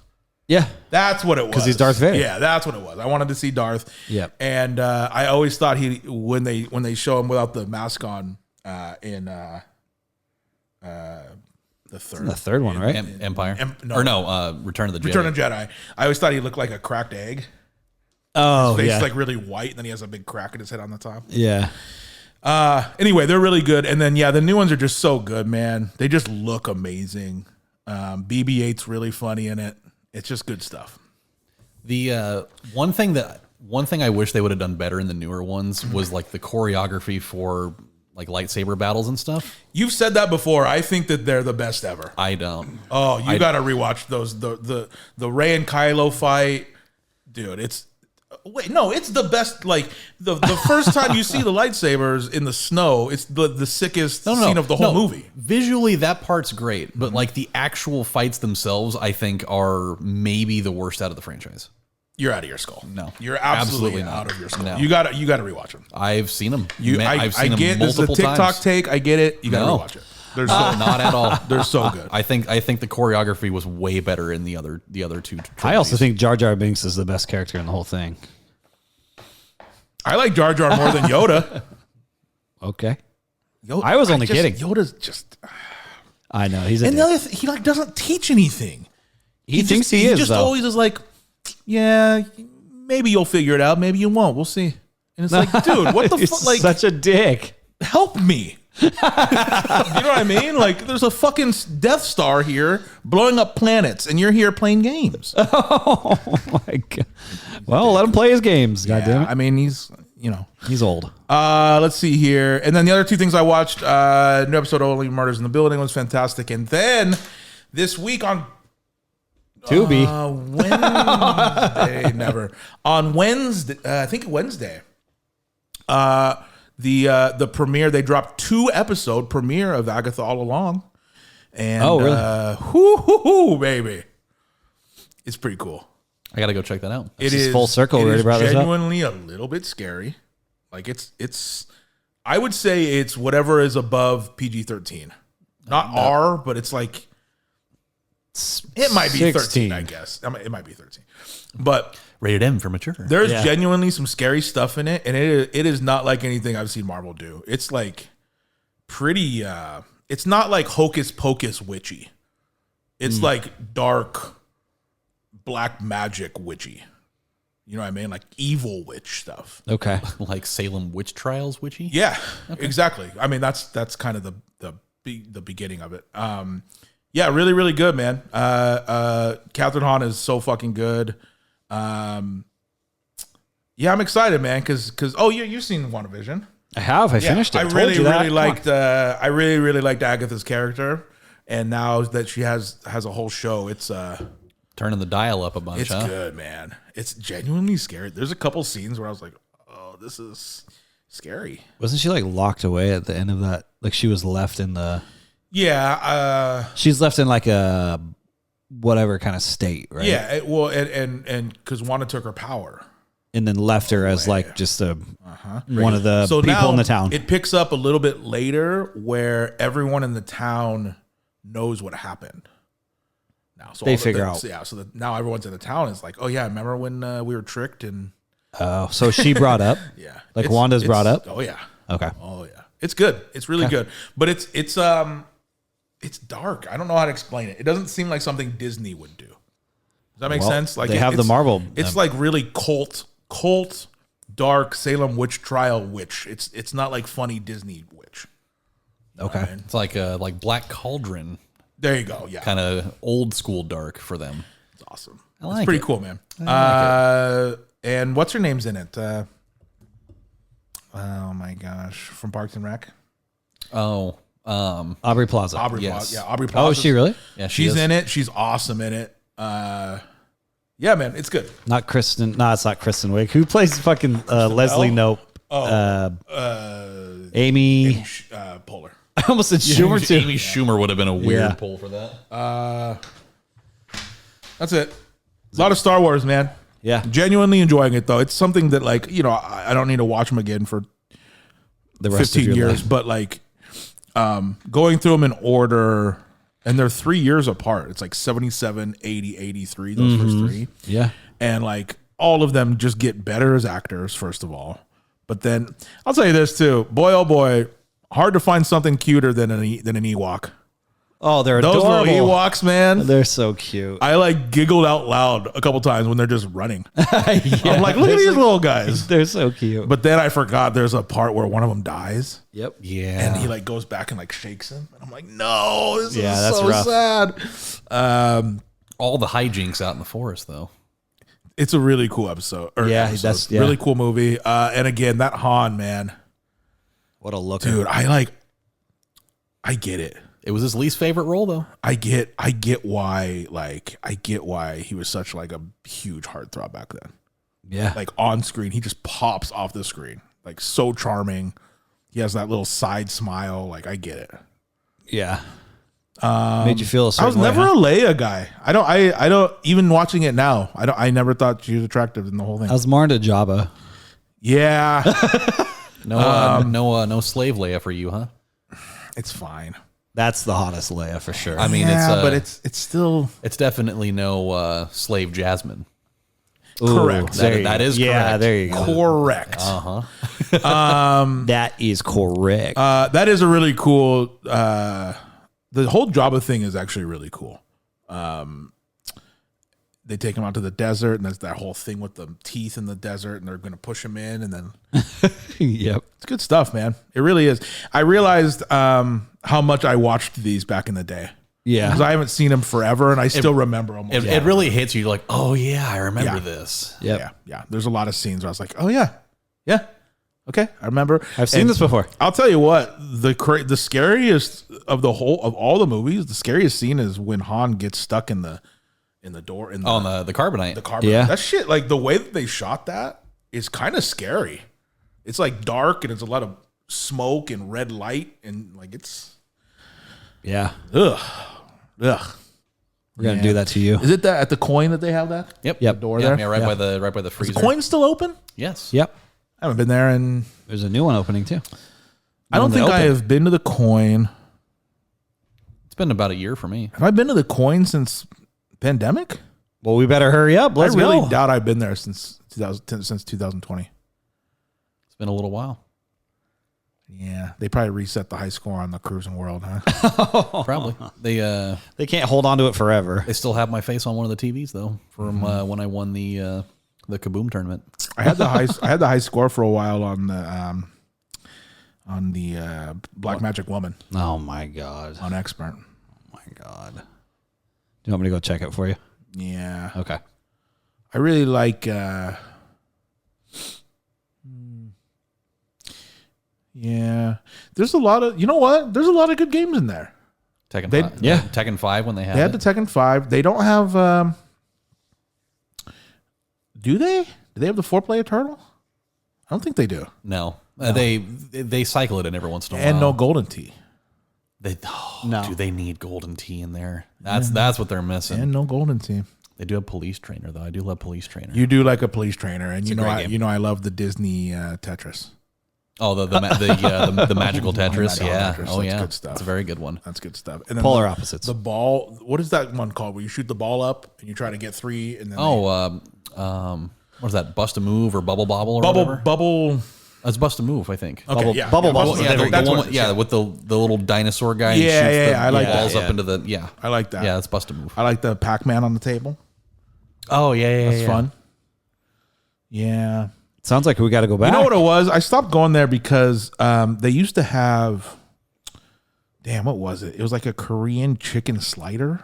B: Yeah.
A: That's what it was.
B: 'Cause he's Darth Vader.
A: Yeah, that's what it was. I wanted to see Darth.
B: Yep.
A: And I always thought when they show him without the mask on in the third
B: one, right?
D: Empire.
A: no.
D: Return of the Jedi.
A: Return of Jedi. I always thought he looked like a cracked egg.
B: Oh,
A: His face
B: yeah.
A: is like really white, and then he has a big crack in his head on the top.
B: Yeah.
A: Anyway, they're really good. And then the new ones are just so good, man. They just look amazing. BB-8's really funny in it. It's just good stuff.
D: The one thing I wish they would have done better in the newer ones was like the choreography for like lightsaber battles and stuff.
A: You've said that before. I think that they're the best ever.
D: I don't.
A: Oh, you got to rewatch those. The Rey and Kylo fight, dude. It's the best. Like the first time you see the lightsabers in the snow, it's the sickest scene of the whole movie.
D: Visually, that part's great, but like the actual fights themselves, I think are maybe the worst out of the franchise.
A: You're out of your skull.
D: No.
A: You're absolutely
D: Absolutely not.
A: out of your skull.
D: No.
A: You got to rewatch them.
D: I've seen them.
A: I
D: I've seen
A: get
D: them
A: this is a
D: multiple
A: TikTok
D: times.
A: take. I get it. You got to
D: No.
A: rewatch it. They're so,
D: Not at all.
A: they're so good.
D: I think the choreography was way better in the other two.
B: I also
D: trilogies.
B: think Jar Jar Binks is the best character in the whole thing.
A: I like Jar Jar more than Yoda.
B: Okay.
A: Yoda
B: I was only kidding.
A: Yoda's just.
B: I know. He's a
A: And
B: dick.
A: the other he like doesn't teach anything.
B: He thinks he is,
A: just
B: though.
A: always is like, yeah, maybe you'll figure it out. Maybe you won't. We'll see. And it's like, dude, what the
B: He's
A: fuck? Like,
B: such a dick.
A: help me. You know what I mean? Like, there's a fucking Death Star here blowing up planets, and you're here playing games.
B: Oh my god. Well, let him play his games. God damn it.
A: I mean, he's
B: He's old.
A: Let's see here. And then the other two things I watched, new episode of Only Murders in the Building was fantastic. And then This week on
B: Tubi.
A: Wednesday, never on Wednesday. I think Wednesday. The premiere, they dropped 2-episode premiere of Agatha All Along, and
B: really?
A: Baby, it's pretty cool.
D: I gotta go check that out.
B: This is full circle. Ready to bring this up?
A: Genuinely a little bit scary. Like it's. I would say it's whatever is above PG-13, not R, but it's like it might be 13. I guess it might be 13, but.
D: Rated M for mature.
A: There's genuinely some scary stuff in it, and it is not like anything I've seen Marvel do. It's like pretty. It's not like hocus pocus witchy. It's like dark, black magic witchy. You know what I mean? Like evil witch stuff.
B: Okay.
D: Like Salem witch trials witchy.
A: Yeah, exactly. I mean that's kind of the beginning of it. Yeah, really, really good, man. Catherine Hahn is so fucking good. Yeah, I'm excited, man, because you've seen WandaVision.
B: I have. I finished it.
A: I really liked Agatha's character, and now that she has a whole show, it's
D: Turning the dial up a bunch.
A: it's good, man. It's genuinely scary. There's a couple scenes where I was like, oh, this is scary.
B: Wasn't she like locked away at the end of that? Like she was left in the.
A: Yeah.
B: She's left in like a whatever kind of state, right?
A: Yeah. And because Wanda took her power.
B: And then left her as like just one of the
A: So
B: people
A: now
B: in the town.
A: It picks up a little bit later where everyone in the town knows what happened. Now, so
B: They figure out.
A: Yeah, so now everyone's in the town is like, oh yeah, remember when we were tricked and
B: Oh, so she brought up.
A: yeah,
B: Like Wanda's brought up.
A: Oh yeah,
B: Okay.
A: oh yeah, it's good. It's really good, but it's dark. I don't know how to explain it. It doesn't seem like something Disney would do. Does that make
B: Well,
A: sense? Like
B: they have the
A: it's-
B: Marvel.
A: It's like really cult, dark Salem witch trial witch. It's not like funny Disney witch.
B: Okay.
D: It's like Black Cauldron,
A: There you go. Yeah,
D: kind of old school dark for them.
A: it's awesome.
D: like
A: It's pretty
D: it.
A: cool, man. And what's her name's in it? Oh my gosh, from Parks and Rec.
D: Oh,
B: Aubrey Plaza.
A: Aubrey
D: Yes.
A: Plaza. Yeah, Aubrey Plaza.
B: Oh, is she really?
D: yeah, she
A: She's
D: is.
A: in it. She's awesome in it. Yeah, man, it's good.
B: Not Kristen. No, it's not Kristen Wiig. Who plays fucking Leslie
A: Bell?
B: Nope? Amy.
A: Poehler.
B: I almost said Schumer too.
D: Amy Schumer would have been a weird
B: Yeah.
D: pull for that.
A: That's it. A lot of Star Wars, man.
B: Yeah.
A: Genuinely enjoying it though. It's something that like I don't need to watch them again for
B: The rest
A: 15
B: of your
A: years,
B: life.
A: but like going through them in order, and they're 3 years apart. It's like 77, 80, 83, those first three.
B: Yeah.
A: And like all of them just get better as actors, first of all. But then I'll tell you this too, boy, oh boy, hard to find something cuter than an Ewok.
B: Oh, they're
A: Those
B: adorable.
A: little Ewoks, man.
B: They're so cute.
A: I like giggled out loud a couple times when they're just running. I'm like, look at these little guys.
B: They're so cute.
A: But then I forgot there's a part where one of them dies.
B: Yep.
D: Yeah,
A: And he like goes back and like shakes him. And I'm like, no, this
B: Yeah,
A: is
B: that's
A: so
B: rough.
A: sad.
D: all the hijinks out in the forest though.
A: It's a really cool episode.
B: Yeah, that's- yeah.
A: really cool movie. And again, that Han, man,
B: What a look.
A: dude, I get it.
D: It was his least favorite role though.
A: I get why he was such like a huge heartthrob back then.
B: Yeah.
A: Like on screen, he just pops off the screen. Like so charming. He has that little side smile. Like I get it.
B: Yeah. Made you feel a
A: I
B: certain
A: was
B: way,
A: never
B: huh?
A: a Leia guy. I don't even watching it now. I never thought she was attractive in the whole thing.
B: I was more into Jabba.
A: Yeah.
D: No slave Leia for you, huh?
A: It's fine.
B: That's the hottest Leia for sure.
D: I mean,
A: but it's still
D: it's definitely no slave Jasmine.
A: correct.
D: That is
B: Yeah,
D: correct.
B: there you go.
A: Correct.
B: That is correct.
A: That is a really cool. The whole Jabba thing is actually really cool. They take him out to the desert, and there's that whole thing with the teeth in the desert, and they're going to push him in, and then
B: Yep.
A: it's good stuff, man. It really is. I realized how much I watched these back in the day.
B: Yeah.
A: Because I haven't seen them forever, and I still remember them.
D: It really hits you. You're like, oh yeah, I remember
A: Yeah.
D: this.
B: Yep.
A: Yeah. There's a lot of scenes where I was like, oh yeah. Okay, I remember.
B: I've seen this before.
A: I'll tell you what, the scariest of all the movies, the scariest scene is when Han gets stuck in the door
D: on the carbonite.
A: The carbonite.
B: Yeah.
A: That shit, like the way that they shot that is kind of scary. It's like dark and it's a lot of smoke and red light and like it's
B: Yeah.
A: ugh.
B: We're going to do that to you.
A: Is it that at the coin that they have that?
D: Yep.
B: Yep.
A: The door
D: Yeah,
A: there?
D: yeah, right by the
A: Is
D: freezer.
A: the coin still open?
D: Yes.
B: Yep.
A: I haven't been there and
B: There's a new one opening too.
A: I don't think I have been to the coin.
D: It's been about a year for me.
A: Have I been to the coin since pandemic?
B: Well, we better hurry up. Let's
A: I really
B: go.
A: doubt I've been there since 2020.
D: It's been a little while.
A: Yeah, they probably reset the high score on the Cruising World, huh?
D: Probably. They
B: can't hold on to it forever.
D: They still have my face on one of the TVs though from when I won the Kaboom tournament.
A: I had the high score for a while on the Black Magic Woman
B: Oh my God.
A: on Expert.
B: Oh my God. Do you want me to go check it for you?
A: Yeah,
B: Okay.
A: I really like. Yeah, there's a lot of there's a lot of good games in there.
D: Tekken
A: They-
D: 5.
B: yeah.
D: Tekken 5 when they had
A: They had
D: it.
A: the Tekken 5. They don't have. Do they? Do they have the 4-player turtle? I don't think they do.
D: No. They cycle it in every once in a while.
A: And no Golden Tee.
B: No.
D: Do they need Golden Tee in there? That's what they're missing.
A: And no Golden Tee.
D: They do have Police Trainer though. I do love Police Trainer.
A: You do like a police trainer, and
D: a great game.
A: I love the Disney Tetris.
D: Oh, the magical Tetris.
A: Magical
D: Yeah.
A: Tetris,
D: Oh
A: that's
D: yeah.
A: good stuff.
D: It's a very good one.
A: That's good stuff. And then
B: Polar opposites.
A: The ball. What is that one called? Where you shoot the ball up and you try to get 3, and then
D: What is that? Bust a Move or Bubble Bobble or whatever?
A: bubble.
D: That's Bust a Move, I think.
A: Okay,
B: Bubble Bobble.
A: Bubble.
D: Yeah, the
A: that's
D: one,
A: what it is,
D: yeah, with the little dinosaur guy. And
A: Yeah,
D: shoots
A: yeah,
D: the
A: yeah, I like that.
D: balls
B: Yeah.
D: up into the
A: I like that.
D: Yeah, that's Bust a Move.
A: I like the Pac-Man on the table.
D: Oh yeah,
A: That's fun. Yeah.
B: Sounds like we got to go back.
A: You know what it was? I stopped going there because they used to have. Damn, what was it? It was like a Korean chicken slider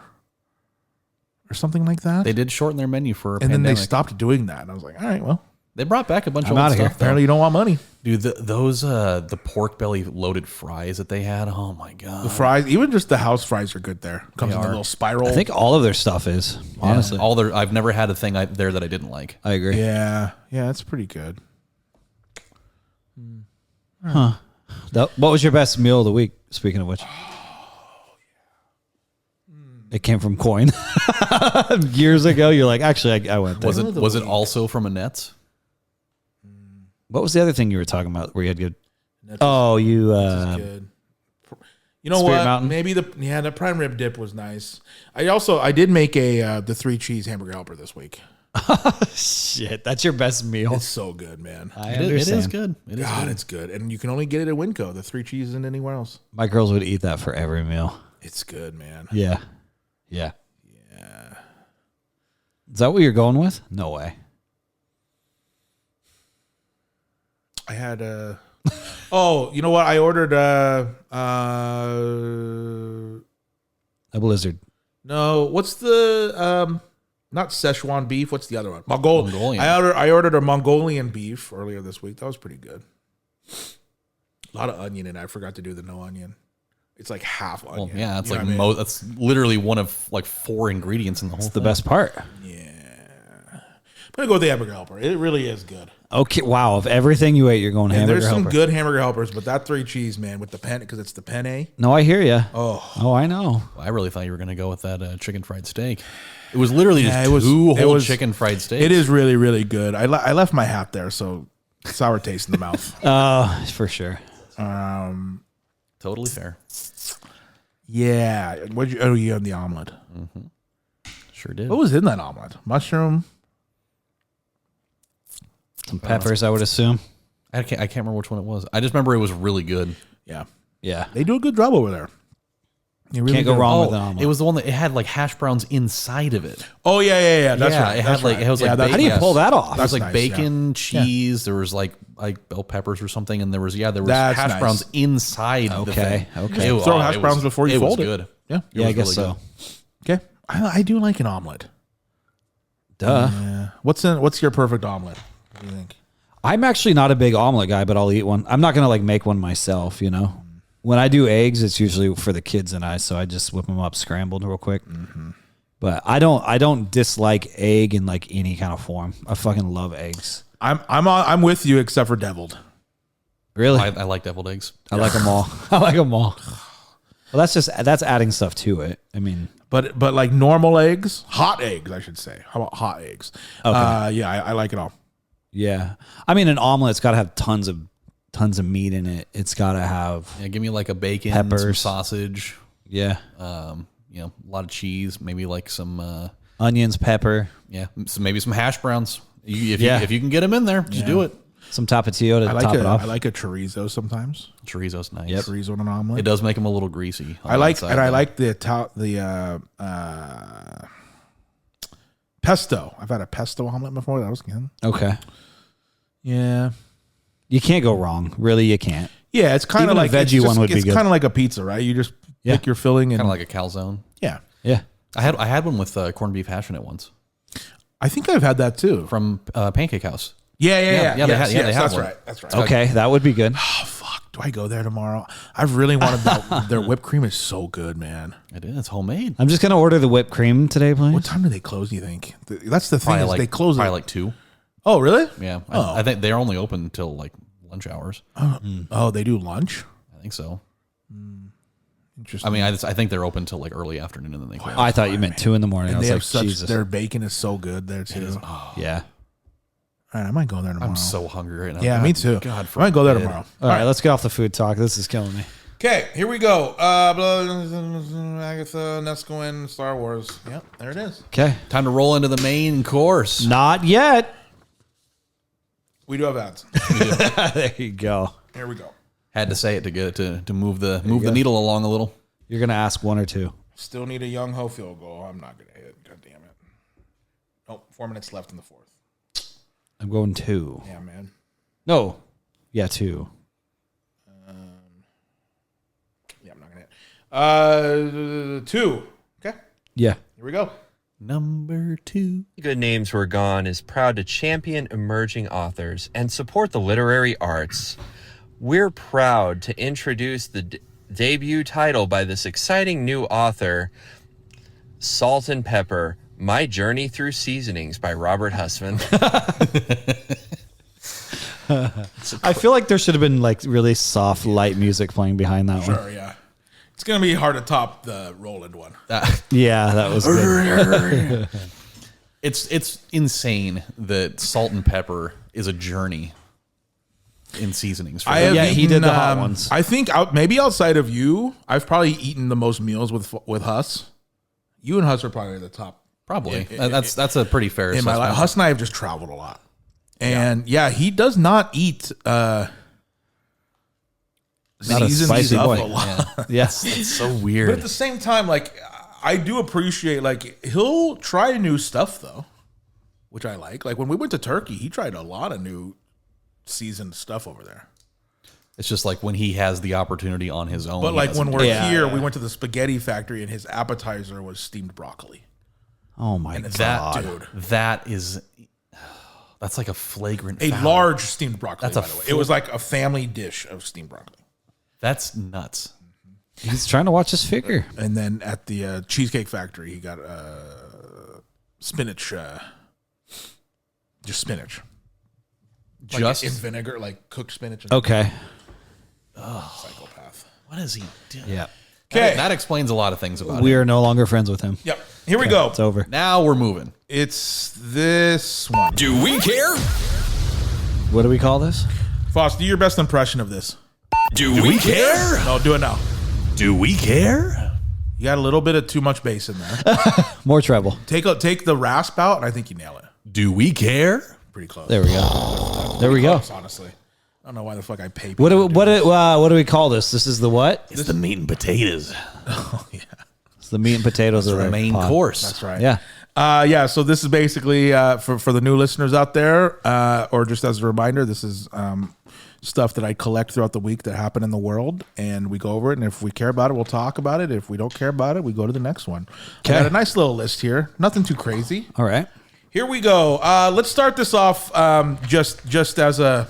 A: or something like that.
D: They did shorten their menu for a
A: and then
D: pandemic.
A: they stopped doing that. And I was like, all right, well,
D: They brought back a bunch
B: I'm
D: of old
B: outta here.
D: stuff. though.
A: apparently you don't want money.
D: Dude, those the pork belly loaded fries that they had. Oh my god.
A: The fries, even just the house fries are good there. Comes in a
D: are.
A: little spiral.
B: I think all of their stuff is, honestly.
D: I've never had a thing there that I didn't like.
B: I agree.
A: Yeah, that's pretty good.
B: What was your best meal of the week, speaking of which? It came from Coin. Years ago, you're like, actually, I went there.
D: Was it also from a Nets?
B: What was the other thing you were talking about where you had good? Oh, you.
A: Good. You know
B: Spirit
A: what?
B: Mountain?
A: Maybe the prime rib dip was nice. I did make the 3 cheese hamburger helper this week.
B: Shit, that's your best meal.
A: It's so good, man.
B: I
D: It
B: understand.
D: is good. It is
A: God,
D: good.
A: it's good, and you can only get it at Winco. The 3 cheese isn't anywhere else.
B: My girls would eat that for every meal.
A: It's good, man.
B: Yeah. Is that what you're going with? No way.
A: I had oh, you know what? I ordered
B: A blizzard.
A: no, what's the not Szechuan beef, what's the other one?
D: Mongolian.
A: I ordered a Mongolian beef earlier this week. That was pretty good. A lot of onion in it. I forgot to do the no onion. It's like half onion.
D: Well, yeah, it's
A: You know
D: like
A: what I mean?
D: that's literally one of like 4 ingredients in the whole
B: It's
D: thing.
B: the best part.
A: I'm gonna go with the hamburger helper. It really is good.
B: Okay, wow. Of everything you ate, you're going
A: And
B: hamburger
A: there's some
B: helper.
A: good hamburger helpers, but that 3 cheese, man, with the penne, because it's the penne.
B: No, I hear you.
A: Oh,
B: I know.
D: I really thought you were going to go with that chicken fried steak. It was literally just
A: Yeah, it was-
D: two
A: it
D: whole
A: was-
D: chicken fried steaks.
A: it is really, really good. I left my hat there, so sour taste in the mouth.
B: For sure.
D: totally fair.
A: Yeah. You had the omelet.
D: Sure did.
A: What was in that omelet? Mushroom.
B: Some peppers, I would assume.
D: I can't remember which one it was. I just remember it was really good.
A: Yeah.
B: Yeah.
A: They do a good job over there. They really
B: Can't go
A: do.
B: wrong
D: Oh,
B: with an omelet.
D: it was the one that it had like hash browns inside of it.
A: Oh yeah. That's
D: Yeah,
A: right.
D: it had
A: That's
D: like-
A: right.
D: it was like
A: that's
D: bacon.
B: How do you
D: yes.
B: pull that off?
D: There was like
A: nice,
D: bacon, cheese. There was like bell peppers or something, and there was
A: That's
D: hash
A: nice.
D: browns inside. the
B: Okay,
D: thing.
B: okay.
D: It-
A: Throw
D: oh,
A: hash
D: it
A: browns
D: was-
A: before you
D: it
A: fold
D: was
A: it.
D: good.
A: Yeah.
B: Yeah, I
D: was
B: guess
D: really
B: so.
A: Okay. I do like an omelet.
B: Duh.
A: Yeah. What's your perfect omelet? What do you think?
B: I'm actually not a big omelet guy, but I'll eat one. I'm not gonna like make one myself. You know, when I do eggs, it's usually for the kids and I, so I just whip them up scrambled real quick. But I don't dislike egg in like any kind of form. I fucking love eggs.
A: I'm with you except for deviled.
B: Really,
D: I like deviled eggs.
B: I like them all. I like them all. Well, that's adding stuff to it. I mean,
A: but like normal eggs, hot eggs, I should say. How about hot eggs?
B: Okay.
A: Yeah, I like it all.
B: yeah. I mean, an omelet's got to have tons of meat in it. It's got to have
D: Yeah, give me like a bacon,
B: Peppers.
D: some sausage,
B: yeah,
D: you know, a lot of cheese, maybe like some,
B: onions, pepper,
D: so maybe some hash browns. If
B: Yeah.
D: you can get them in there, just do it.
B: some tapatio to
A: I like
B: top
A: a,
B: it off.
A: I like a chorizo sometimes.
D: Chorizo's nice.
A: Chorizo on an omelet.
D: It does make them a little greasy. on
A: I
D: the
A: like
D: inside,
A: and I
D: though.
A: like the pesto. I've had a pesto omelet before. That was good.
B: Okay,
A: Yeah.
B: you can't go wrong. Really, you can't.
A: Yeah, it's kind of
B: Even a
A: like
B: veggie one would be
A: It's
B: good.
A: kind of like a pizza, right? You just
B: Yeah.
A: pick your filling and
D: kind of like a calzone.
A: yeah.
B: Yeah.
D: I had one with corned beef hash in it once
A: I think I've had that too.
D: from Pancake House.
A: Yeah.
D: they
A: Yes,
D: have
A: that's
D: one.
A: right. That's right.
B: Okay, that would be good.
A: Oh fuck! Do I go there tomorrow? I really wanted that. Their whipped cream is so good, man.
D: It is. It's homemade.
B: I'm just gonna order the whipped cream today, please.
A: What time do they close? You think? That's the thing
D: Probably
A: is
D: like
A: they close
D: probably
A: it.
D: like 2.
A: Oh really?
D: Yeah, I think they're only open until like lunch hours.
A: Oh, they do lunch.
D: I think so.
A: Interesting.
D: I mean, I think they're open till like early afternoon and then they close.
B: I thought you meant 2 in the morning.
A: And
B: I was
A: they
B: like,
A: have such.
B: Jesus.
A: Their bacon is so good there too.
B: Yeah.
A: All right, I might go there tomorrow.
D: I'm so hungry right now.
A: Yeah,
D: God,
A: me too.
D: God,
A: I might go there
D: forbid.
A: tomorrow.
B: All right, let's get off the food talk. This is killing me.
A: Okay, here we go. Agatha, Nesquin, Star Wars. Yep, there it is.
B: Okay.
D: Time to roll into the main course.
B: Not yet.
A: We do have ads.
B: There you go.
A: Here we go.
D: Had to say it to get it to move the needle along a little.
B: You're gonna ask 1 or 2.
A: Still need a Young Ho field goal. I'm not gonna hit. God damn it. Oh, 4 minutes left in the fourth.
B: I'm going 2.
A: Yeah, man.
B: No. Yeah, 2.
A: Yeah, I'm not gonna hit. 2. Okay,
B: Yeah.
A: here we go.
D: Number 2.
F: Good Names Were Gone is proud to champion emerging authors and support the literary arts. We're proud to introduce the debut title by this exciting new author, Salt and Pepper, My Journey Through Seasonings by Robert Husman.
B: I feel like there should have been like really soft, light music playing behind that one.
A: Sure, yeah. It's gonna be hard to top the Roland one.
B: Yeah, that was good.
D: It's insane that Salt and Pepper is a journey in seasonings. For
A: I
D: them.
A: have
B: Yeah,
A: eaten,
B: he did the hot ones.
A: I think maybe outside of you, I've probably eaten the most meals with Huss. You and Huss are probably the top.
D: Probably
A: in-
D: that's a pretty fair
A: in my
D: assessment.
A: life. Huss and I have just traveled a lot, and yeah, he does not eat.
B: Not a
A: seasoned
B: spicy
A: stuff
B: boy.
A: a lot.
B: Yes.
D: It's so
A: But
D: weird.
A: at the same time, like I do appreciate, like he'll try new stuff though, which I like. Like when we went to Turkey, he tried a lot of new seasoned stuff over there.
D: It's just like when he has the opportunity on his own.
A: But
D: he
A: like
D: doesn't
A: when
D: do
A: we're
D: it.
A: here, we went to the spaghetti factory, and his appetizer was steamed broccoli.
B: Oh my
A: It's
B: god.
A: that dude.
D: that's like a flagrant
A: A
D: foul.
A: large steamed broccoli,
D: That's a
A: by the way. It was like a family dish of steamed broccoli.
D: That's nuts.
B: He's trying to watch his figure.
A: And then at the Cheesecake Factory, he got spinach, just spinach. Like
D: Just
A: in vinegar, like cooked spinach. And
B: Okay.
A: Psychopath.
D: what is he doing?
B: Yeah.
A: Okay.
D: That explains a lot of things about
B: We
D: it.
B: are no longer friends with him.
A: Yep. Here we go.
B: It's over.
D: Now we're moving.
A: It's this one.
C: Do we care?
B: What do we call this?
A: Fost, do your best impression of this.
C: Do we care?
A: No, do it now.
C: Do we care?
A: You got a little bit of too much bass in there.
B: More treble.
A: Take the rasp out, and I think you nail it.
C: Do we care?
A: Pretty close.
B: There we go. There we go.
A: Close, honestly. I don't know why the fuck I pay.
B: What
A: people
B: do,
A: to do
B: what do we call this? This is the what?
C: It's the meat and potatoes.
B: It's the meat and potatoes of
D: The main
B: pod.
D: course.
A: That's right.
B: Yeah.
A: Yeah. So this is basically for the new listeners out there, or just as a reminder, this is stuff that I collect throughout the week that happen in the world, and we go over it. And if we care about it, we'll talk about it. If we don't care about it, we go to the next one. I got a nice little list here. Nothing too crazy.
B: All right.
A: Here we go. Let's start this off just as a,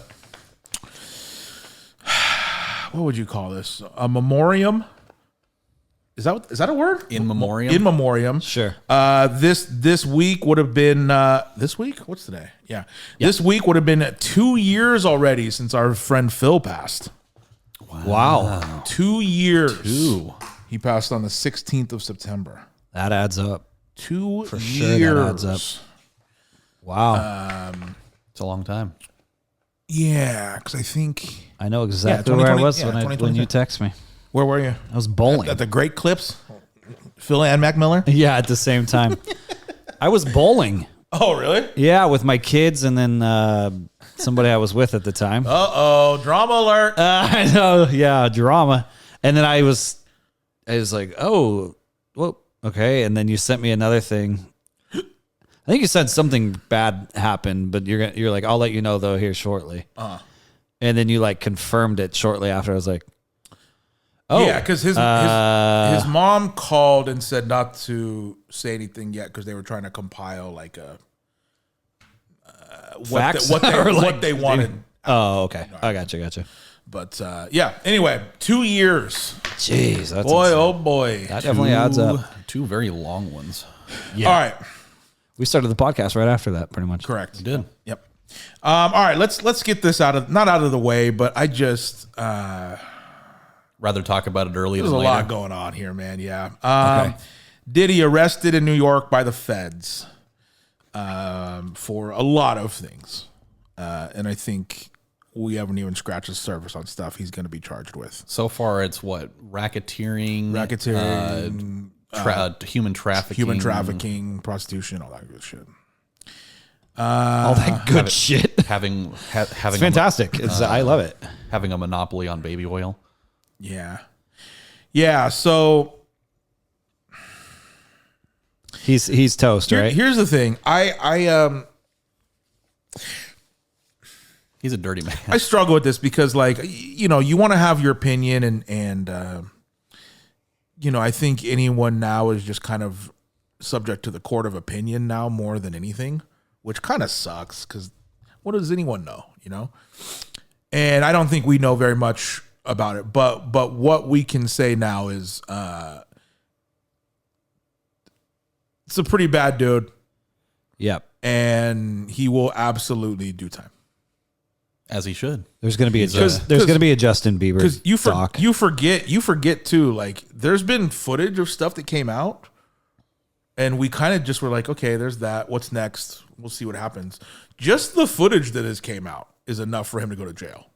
A: what would you call this? A memoriam? Is that a word?
D: In memoriam?
A: In memoriam.
B: Sure.
A: This week would have been this week? What's today? Yeah. This week would have been 2 years already since our friend Phil passed.
B: Wow.
A: 2 years. He passed on the 16th of September.
B: That adds up.
A: 2
B: For
A: years.
B: sure that adds up. Wow.
D: It's a long time.
A: Yeah, because I think.
B: I know exactly
A: 2020
B: where I was
A: yeah,
B: when
A: 2020.
B: you text me.
A: Where were you?
B: I was bowling.
A: At the Great Clips? Phil and Mac Miller?
B: Yeah, at the same time. I was bowling.
A: Oh, really?
B: Yeah, with my kids and then somebody I was with at the time.
A: Uh-oh, drama alert.
B: I know, yeah, drama. And then I was like, oh, well, okay. And then you sent me another thing. I think you said something bad happened, but you're like, I'll let you know though here shortly. And then you like confirmed it shortly after. I was like, oh,
A: yeah, because his mom called and said not to say anything yet because they were trying to compile like a
B: facts
A: what they wanted.
B: Oh, okay. I gotcha.
A: But yeah. Anyway, 2 years.
B: Jeez, that's
A: Boy,
B: insane.
A: oh boy.
B: That definitely adds up.
D: Two very long ones.
B: Yeah.
A: All right.
B: We started the podcast right after that, pretty much.
A: Correct.
D: Did.
A: Yep. All right. Let's get this not out of the way, but I just
D: Rather talk about it early
A: there's
D: than
A: a
D: later.
A: lot going on here, man. Yeah. Diddy arrested in New York by the feds for a lot of things, and I think we haven't even scratched the surface on stuff he's going to be charged with.
D: So far, it's what? Racketeering, human trafficking,
A: prostitution, all that good shit.
B: All that good shit.
D: having
B: It's fantastic. I love it.
D: having a monopoly on baby oil.
A: Yeah. Yeah. So
B: He's toast, right?
A: here's the thing.
D: He's a dirty man.
A: I struggle with this because, like, you know, you want to have your opinion, and you know, I think anyone now is just kind of subject to the court of opinion now more than anything, which kind of sucks because what does anyone know, you know? And I don't think we know very much about it, but what we can say now is it's a pretty bad dude,
B: Yep.
A: and he will absolutely do time.
D: As he should.
B: There's going to be a Justin Bieber
A: Because
B: doc.
A: you forget too. Like, there's been footage of stuff that came out, and we kind of just were like, okay, there's that. What's next? We'll see what happens. Just the footage that has came out is enough for him to go to jail.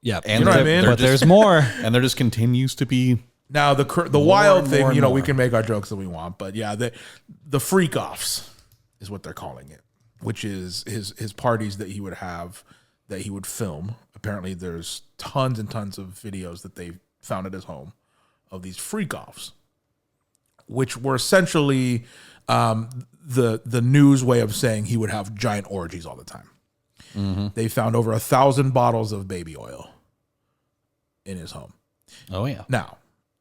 B: Yep.
D: And
A: You know what I mean?
B: But there's more.
D: And there just continues to be.
A: Now the wild
D: and
A: thing,
D: more and
A: you know, we
D: more.
A: can make our jokes that we want, but yeah, the freak offs is what they're calling it, which is his parties that he would have, that he would film. Apparently, there's tons and tons of videos that they found at his home of these freak offs, which were essentially the news way of saying he would have giant orgies all the time.
D: Mm-hmm.
A: They found over 1,000 bottles of baby oil in his home.
D: Oh, yeah.
A: Now,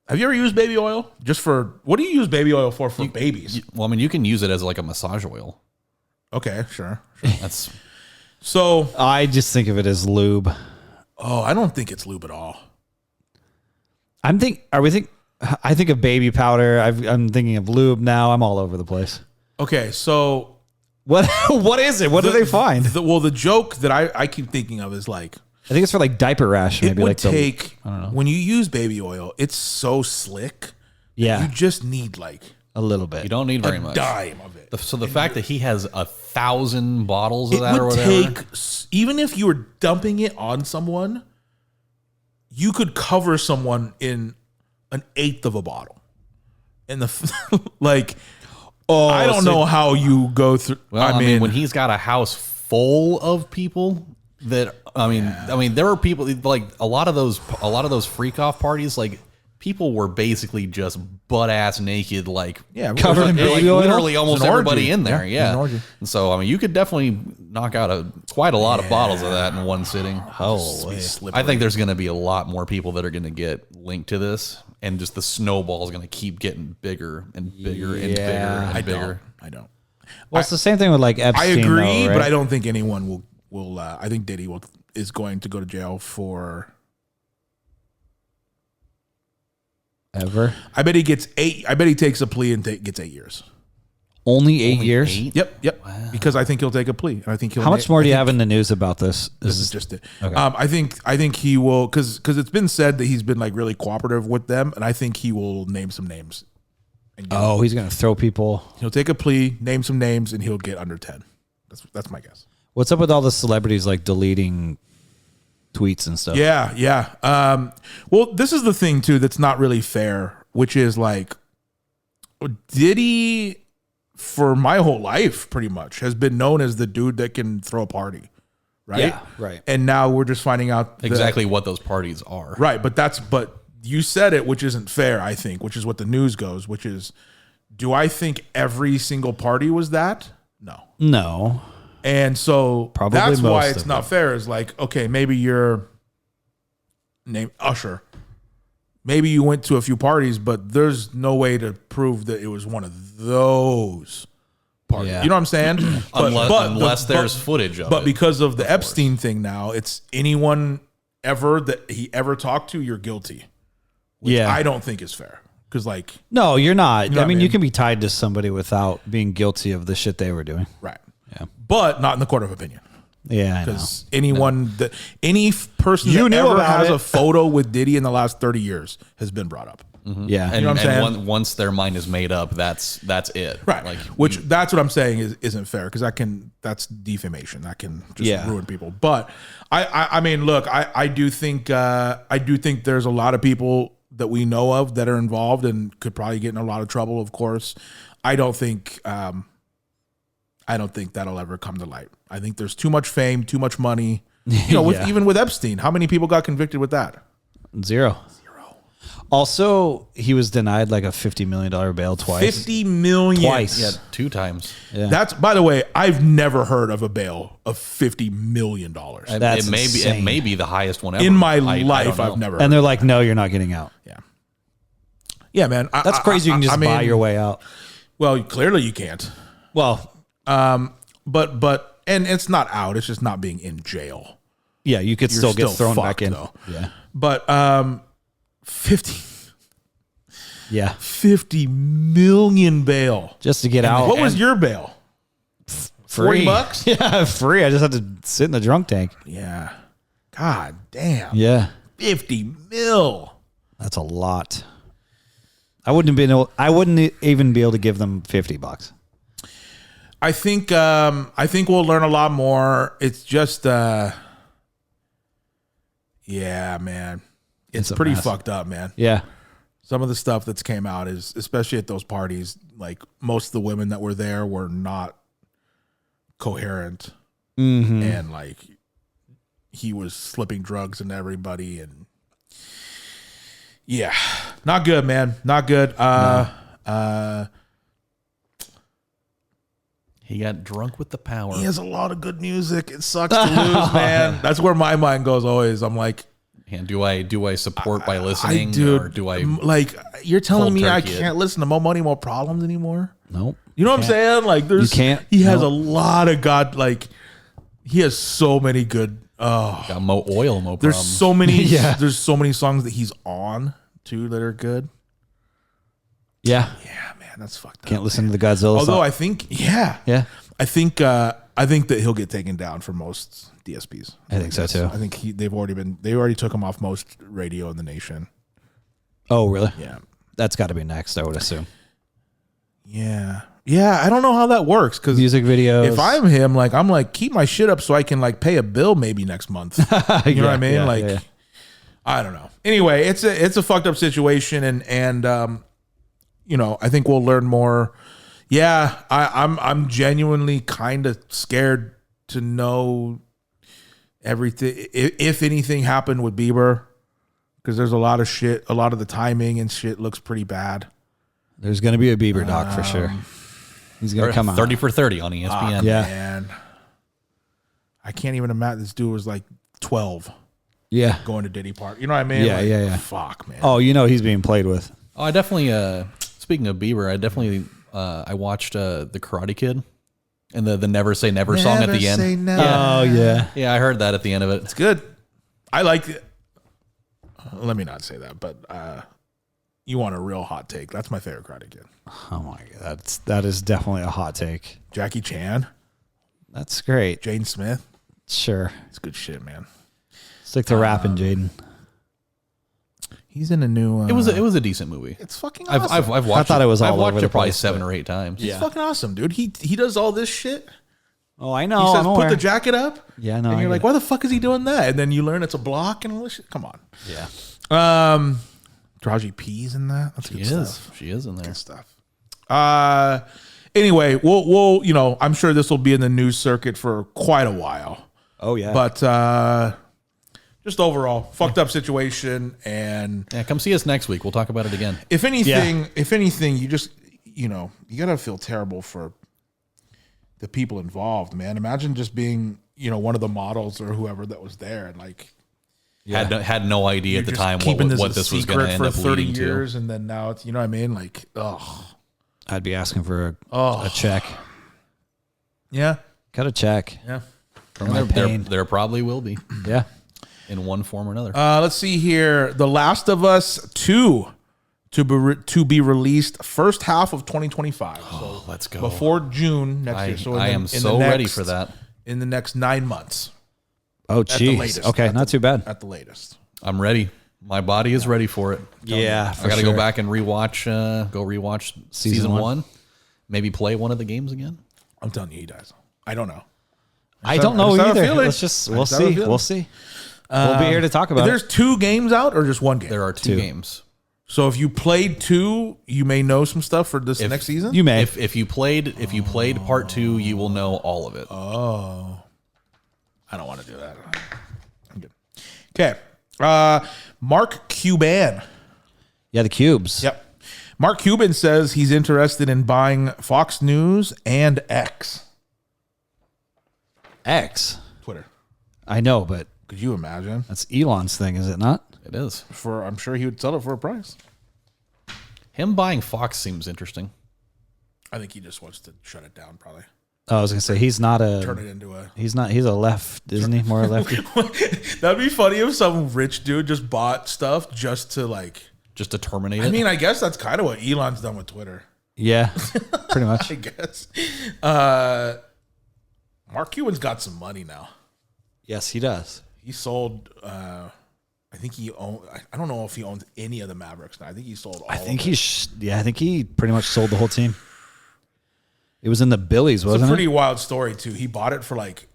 A: have you ever used baby oil? Just for, what do you use baby oil for babies?
D: Well, I mean, you can use it as like a massage oil.
A: Okay, sure.
D: That's
A: So,
B: I just think of it as lube.
A: I don't think it's lube at all.
B: I think of baby powder. I'm thinking of lube now. I'm all over the place.
A: Okay, so
B: What is it? What do they find?
A: the joke that I keep thinking of is like,
B: I think it's for like diaper rash.
A: it
B: Maybe
A: would
B: like
A: take, when you use baby oil, it's so slick.
B: Yeah.
A: You just need like
B: a little bit.
D: you don't need very
A: a
D: much.
A: dime of it.
D: So the fact that he has 1,000 bottles of
A: It
D: that or
A: would
D: whatever.
A: take, even if you were dumping it on someone, you could cover someone in an eighth of a bottle. And like, I don't know how you go through.
D: Well, I mean, when he's got a house full of people that, I mean, there are people like a lot of those freak off parties, like people were basically just butt ass naked, like
B: covered in baby oil?
D: literally almost
A: an
D: everybody
A: orgy.
D: in there.
A: Yeah, it was an
D: Yeah.
A: orgy.
D: And so, I mean, you could definitely knock out quite a lot of bottles of that in one sitting.
B: Holy.
D: I think there's going to be a lot more people that are going to get linked to this, and just the snowball is going to keep getting bigger and bigger and bigger and bigger.
A: I don't.
B: Well, it's the same thing with like
A: I
B: Epstein.
A: agree,
B: though, right?
A: but I don't think anyone will. I think Diddy is going to go to jail for.
B: Ever.
A: I bet he gets 8. I bet he takes a plea and gets 8 years.
B: Only 8 years.
D: 8?
A: Yep. Wow. Because I think he'll take a plea. And I think he'll.
B: How much more do you have in the news about this?
A: This is just it.
B: Okay.
A: I think he will because it's been said that he's been like really cooperative with them, and I think he will name some names.
B: Oh, he's gonna throw people.
A: He'll take a plea, name some names, and he'll get under 10. That's my guess.
B: What's up with all the celebrities like deleting tweets and stuff?
A: Yeah. Well, this is the thing too that's not really fair, which is like Diddy for my whole life pretty much has been known as the dude that can throw a party, right?
B: Yeah, right.
A: And now we're just finding out
D: Exactly what those parties are.
A: right, but you said it, which isn't fair, I think, which is what the news goes, which is, do I think every single party was that? No. And so
B: Probably
A: that's why
B: most
A: it's
B: of
A: not
B: them.
A: fair. Is like, okay, maybe you're named Usher. Maybe you went to a few parties, but there's no way to prove that it was one of those parties.
B: Yeah.
A: You know what I'm saying?
D: Unless there's footage of it.
A: But because of the Epstein thing now, it's anyone ever that he ever talked to, you're guilty. Which
B: Yeah.
A: I don't think is fair. Because like,
B: No, you're not.
A: know what
B: I
A: I
B: mean,
A: mean?
B: you can be tied to somebody without being guilty of the shit they were doing.
A: right.
B: Yeah.
A: But not in the court of opinion.
B: Yeah, I know.
A: Because any person
B: You
A: that
B: knew
A: ever
B: about
A: has
B: it.
A: a photo with Diddy in the last 30 years has been brought up.
B: Yeah.
D: And,
A: know what I'm saying?
D: once their mind is made up, that's it.
A: Right.
D: Like,
A: Which that's what I'm saying isn't fair because that's defamation. That can just ruin people. But I mean, look, I do think there's a lot of people that we know of that are involved and could probably get in a lot of trouble, of course. I don't think that'll ever come to light. I think there's too much fame, too much money. You know, even with Epstein, how many people got convicted with that?
B: Zero. Also, he was denied like a $50 million bail twice.
A: $50 million.
B: Twice.
D: yeah, 2 times.
B: Yeah.
A: That's, by the way, I've never heard of a bail of $50 million.
B: That's
D: it
B: insane.
D: may be the highest one ever.
A: In my
D: I
A: life,
D: don't know.
A: I've never
B: And
A: heard.
B: they're like, no, you're not getting out.
A: Yeah, man.
B: That's crazy. You can just buy your way out.
A: Well, clearly you can't.
B: Well,
A: But it's not out. It's just not being in jail.
B: yeah, you could still get
A: still
B: thrown back
A: fucked,
B: in.
A: though.
B: Yeah.
A: But 50 million bail.
B: Just to get out.
A: What was your bail?
B: free?
A: $40?
B: Yeah, free. I just had to sit in the drunk tank.
A: Yeah. God damn.
B: Yeah.
A: 50 mil.
B: That's a lot. I wouldn't even be able to give them $50.
A: I think we'll learn a lot more. It's just yeah, man. It's
B: a
A: pretty
B: mess.
A: fucked up, man.
B: Yeah.
A: Some of the stuff that's came out is, especially at those parties, like most of the women that were there were not coherent. And like he was slipping drugs into everybody and yeah, not good, man. Not good.
D: He got drunk with the power.
A: He has a lot of good music. It sucks to lose, man. That's where my mind goes always. I'm like,
D: And do I support by
A: I
D: listening,
A: do.
D: or do I?
A: Like, you're telling
D: cold
A: me I
D: turkey it?
A: can't listen to More Money, More Problems anymore?
B: Nope.
A: You know what I'm saying? Like, there's
B: You can't.
A: He has
B: Nope.
A: a lot of he has so many good. Oh,
D: Got mo oil, mo
A: there's
D: problems.
A: so many.
B: Yeah.
A: There's so many songs that he's on too that are good.
B: Yeah.
A: Yeah, man, that's fucked up.
B: Can't listen to the Godzilla
A: Although
B: song.
A: I think, yeah, I think that he'll get taken down for most DSPs.
B: I think so, too.
A: I think they already took him off most radio in the nation.
B: Oh, really?
A: Yeah.
B: That's got to be next, I would assume.
A: Yeah. I don't know how that works because
B: Music videos.
A: if I'm him, like I'm like keep my shit up so I can like pay a bill maybe next month. You know what I mean? I don't know. Anyway, it's a fucked up situation, and you know, I think we'll learn more. Yeah, I'm genuinely kind of scared to know everything if anything happened with Bieber, because there's a lot of shit. A lot of the timing and shit looks pretty bad.
B: There's going to be a Bieber doc for sure. He's going to come out.
D: 30 for 30 on ESPN.
B: Yeah.
A: Man, I can't even imagine this dude was like 12
B: Yeah.
A: going to Diddy Park. You know what I mean?
B: Yeah,
A: Like,
B: yeah.
A: Fuck, man.
B: Oh, you know he's being played with.
D: Oh, I definitely. Speaking of Bieber, I watched The Karate Kid. And the Never Say Never song at the end.
A: Say never.
B: Oh yeah.
D: Yeah, I heard that at the end of it.
A: It's good. I like it. Let me not say that, but you want a real hot take. That's my favorite Karate Kid.
B: Oh my god, that is definitely a hot take.
A: Jackie Chan,
B: That's great.
A: Jaden Smith.
B: Sure.
A: It's good shit, man.
B: Stick to rapping, Jaden.
A: He's in a new.
D: It was a decent movie.
A: It's fucking awesome.
D: I've watched.
B: I thought it was all
D: I've watched
B: over the
D: it probably
B: place,
D: 7
B: but-
D: or 8 times.
A: He's fucking awesome, dude. He does all this shit.
B: Oh, I know.
A: He says,
B: I'm
A: "Put
B: aware.
A: the jacket up."
B: Yeah, no.
A: And
B: I
A: you're
B: get
A: like,
B: it.
A: "Why the fuck is he doing that?" And then you learn it's a block and all this shit. Come on.
B: Yeah.
A: Draji P's in that. That's good stuff.
D: She is in there.
A: Good stuff. Anyway, we'll I'm sure this will be in the news circuit for quite a while.
B: Oh yeah.
A: But just overall, fucked up situation. And
D: Yeah, come see us next week. We'll talk about it again.
A: if anything, you just you gotta feel terrible for the people involved, man. Imagine just being one of the models or whoever that was there and like
D: Had no idea at the
A: just
D: time
A: keeping
D: what
A: this
D: this was going to end
A: for
D: up
A: 30
D: leading
A: years,
D: to.
A: and then now it's what I mean, like
B: I'd be asking for a check.
A: yeah,
B: Cut a check
A: yeah.
B: for my pain.
D: There probably will be
B: Yeah.
D: in one form or another.
A: Let's see here. The Last of Us 2 to be released first half of 2025. So
D: Let's go.
A: before June next year. So
D: I am so ready for that.
A: In the next 9 months
B: Oh,
A: the
B: jeez.
A: latest.
B: Okay,
A: At
B: not too bad.
A: at the latest.
D: I'm ready. My body is ready for it.
B: Yeah,
D: I got to go back and rewatch. Rewatch season
B: one.
D: 1. Maybe play one of the games again.
A: I'm telling you, he does. I don't know.
B: I don't know
A: I just have a
B: either.
A: feeling.
B: Let's just
A: I
B: we'll
A: just have a
B: see.
A: feeling.
B: We'll see. We'll be here to talk about
A: There's
B: it.
A: 2 games out or just one game?
D: There are 2
B: 2.
D: games.
A: So if you played 2, you may know some stuff for this next season.
B: You may.
D: If you played part 2, you will know all of it.
A: I don't want to do that. I'm good. Okay. Mark Cuban.
B: Yeah, the cubes.
A: Yep. Mark Cuban says he's interested in buying Fox News and X.
B: X.
A: Twitter.
B: I know, but
A: Could you imagine?
B: that's Elon's thing, is it not?
D: It is.
A: I'm sure he would sell it for a price.
D: Him buying Fox seems interesting.
A: I think he just wants to shut it down, probably.
B: Oh, I was gonna say he's not
A: Turn
B: a.
A: it into a.
B: He's not. He's a left, isn't he? More a lefty.
A: That'd be funny if some rich dude just bought stuff just to like.
D: Just to terminate it.
A: I mean, I guess that's kind of what Elon's done with Twitter.
B: Yeah, pretty much.
A: I guess. Mark Cuban's got some money now.
B: Yes, he does.
A: He sold. I think he owned. I don't know if he owns any of the Mavericks now. I think he sold all.
B: I think
A: of it.
B: I think he pretty much sold the whole team. It was in the Billies,
A: It's a
B: wasn't
A: pretty
B: it?
A: wild story too. He bought it for like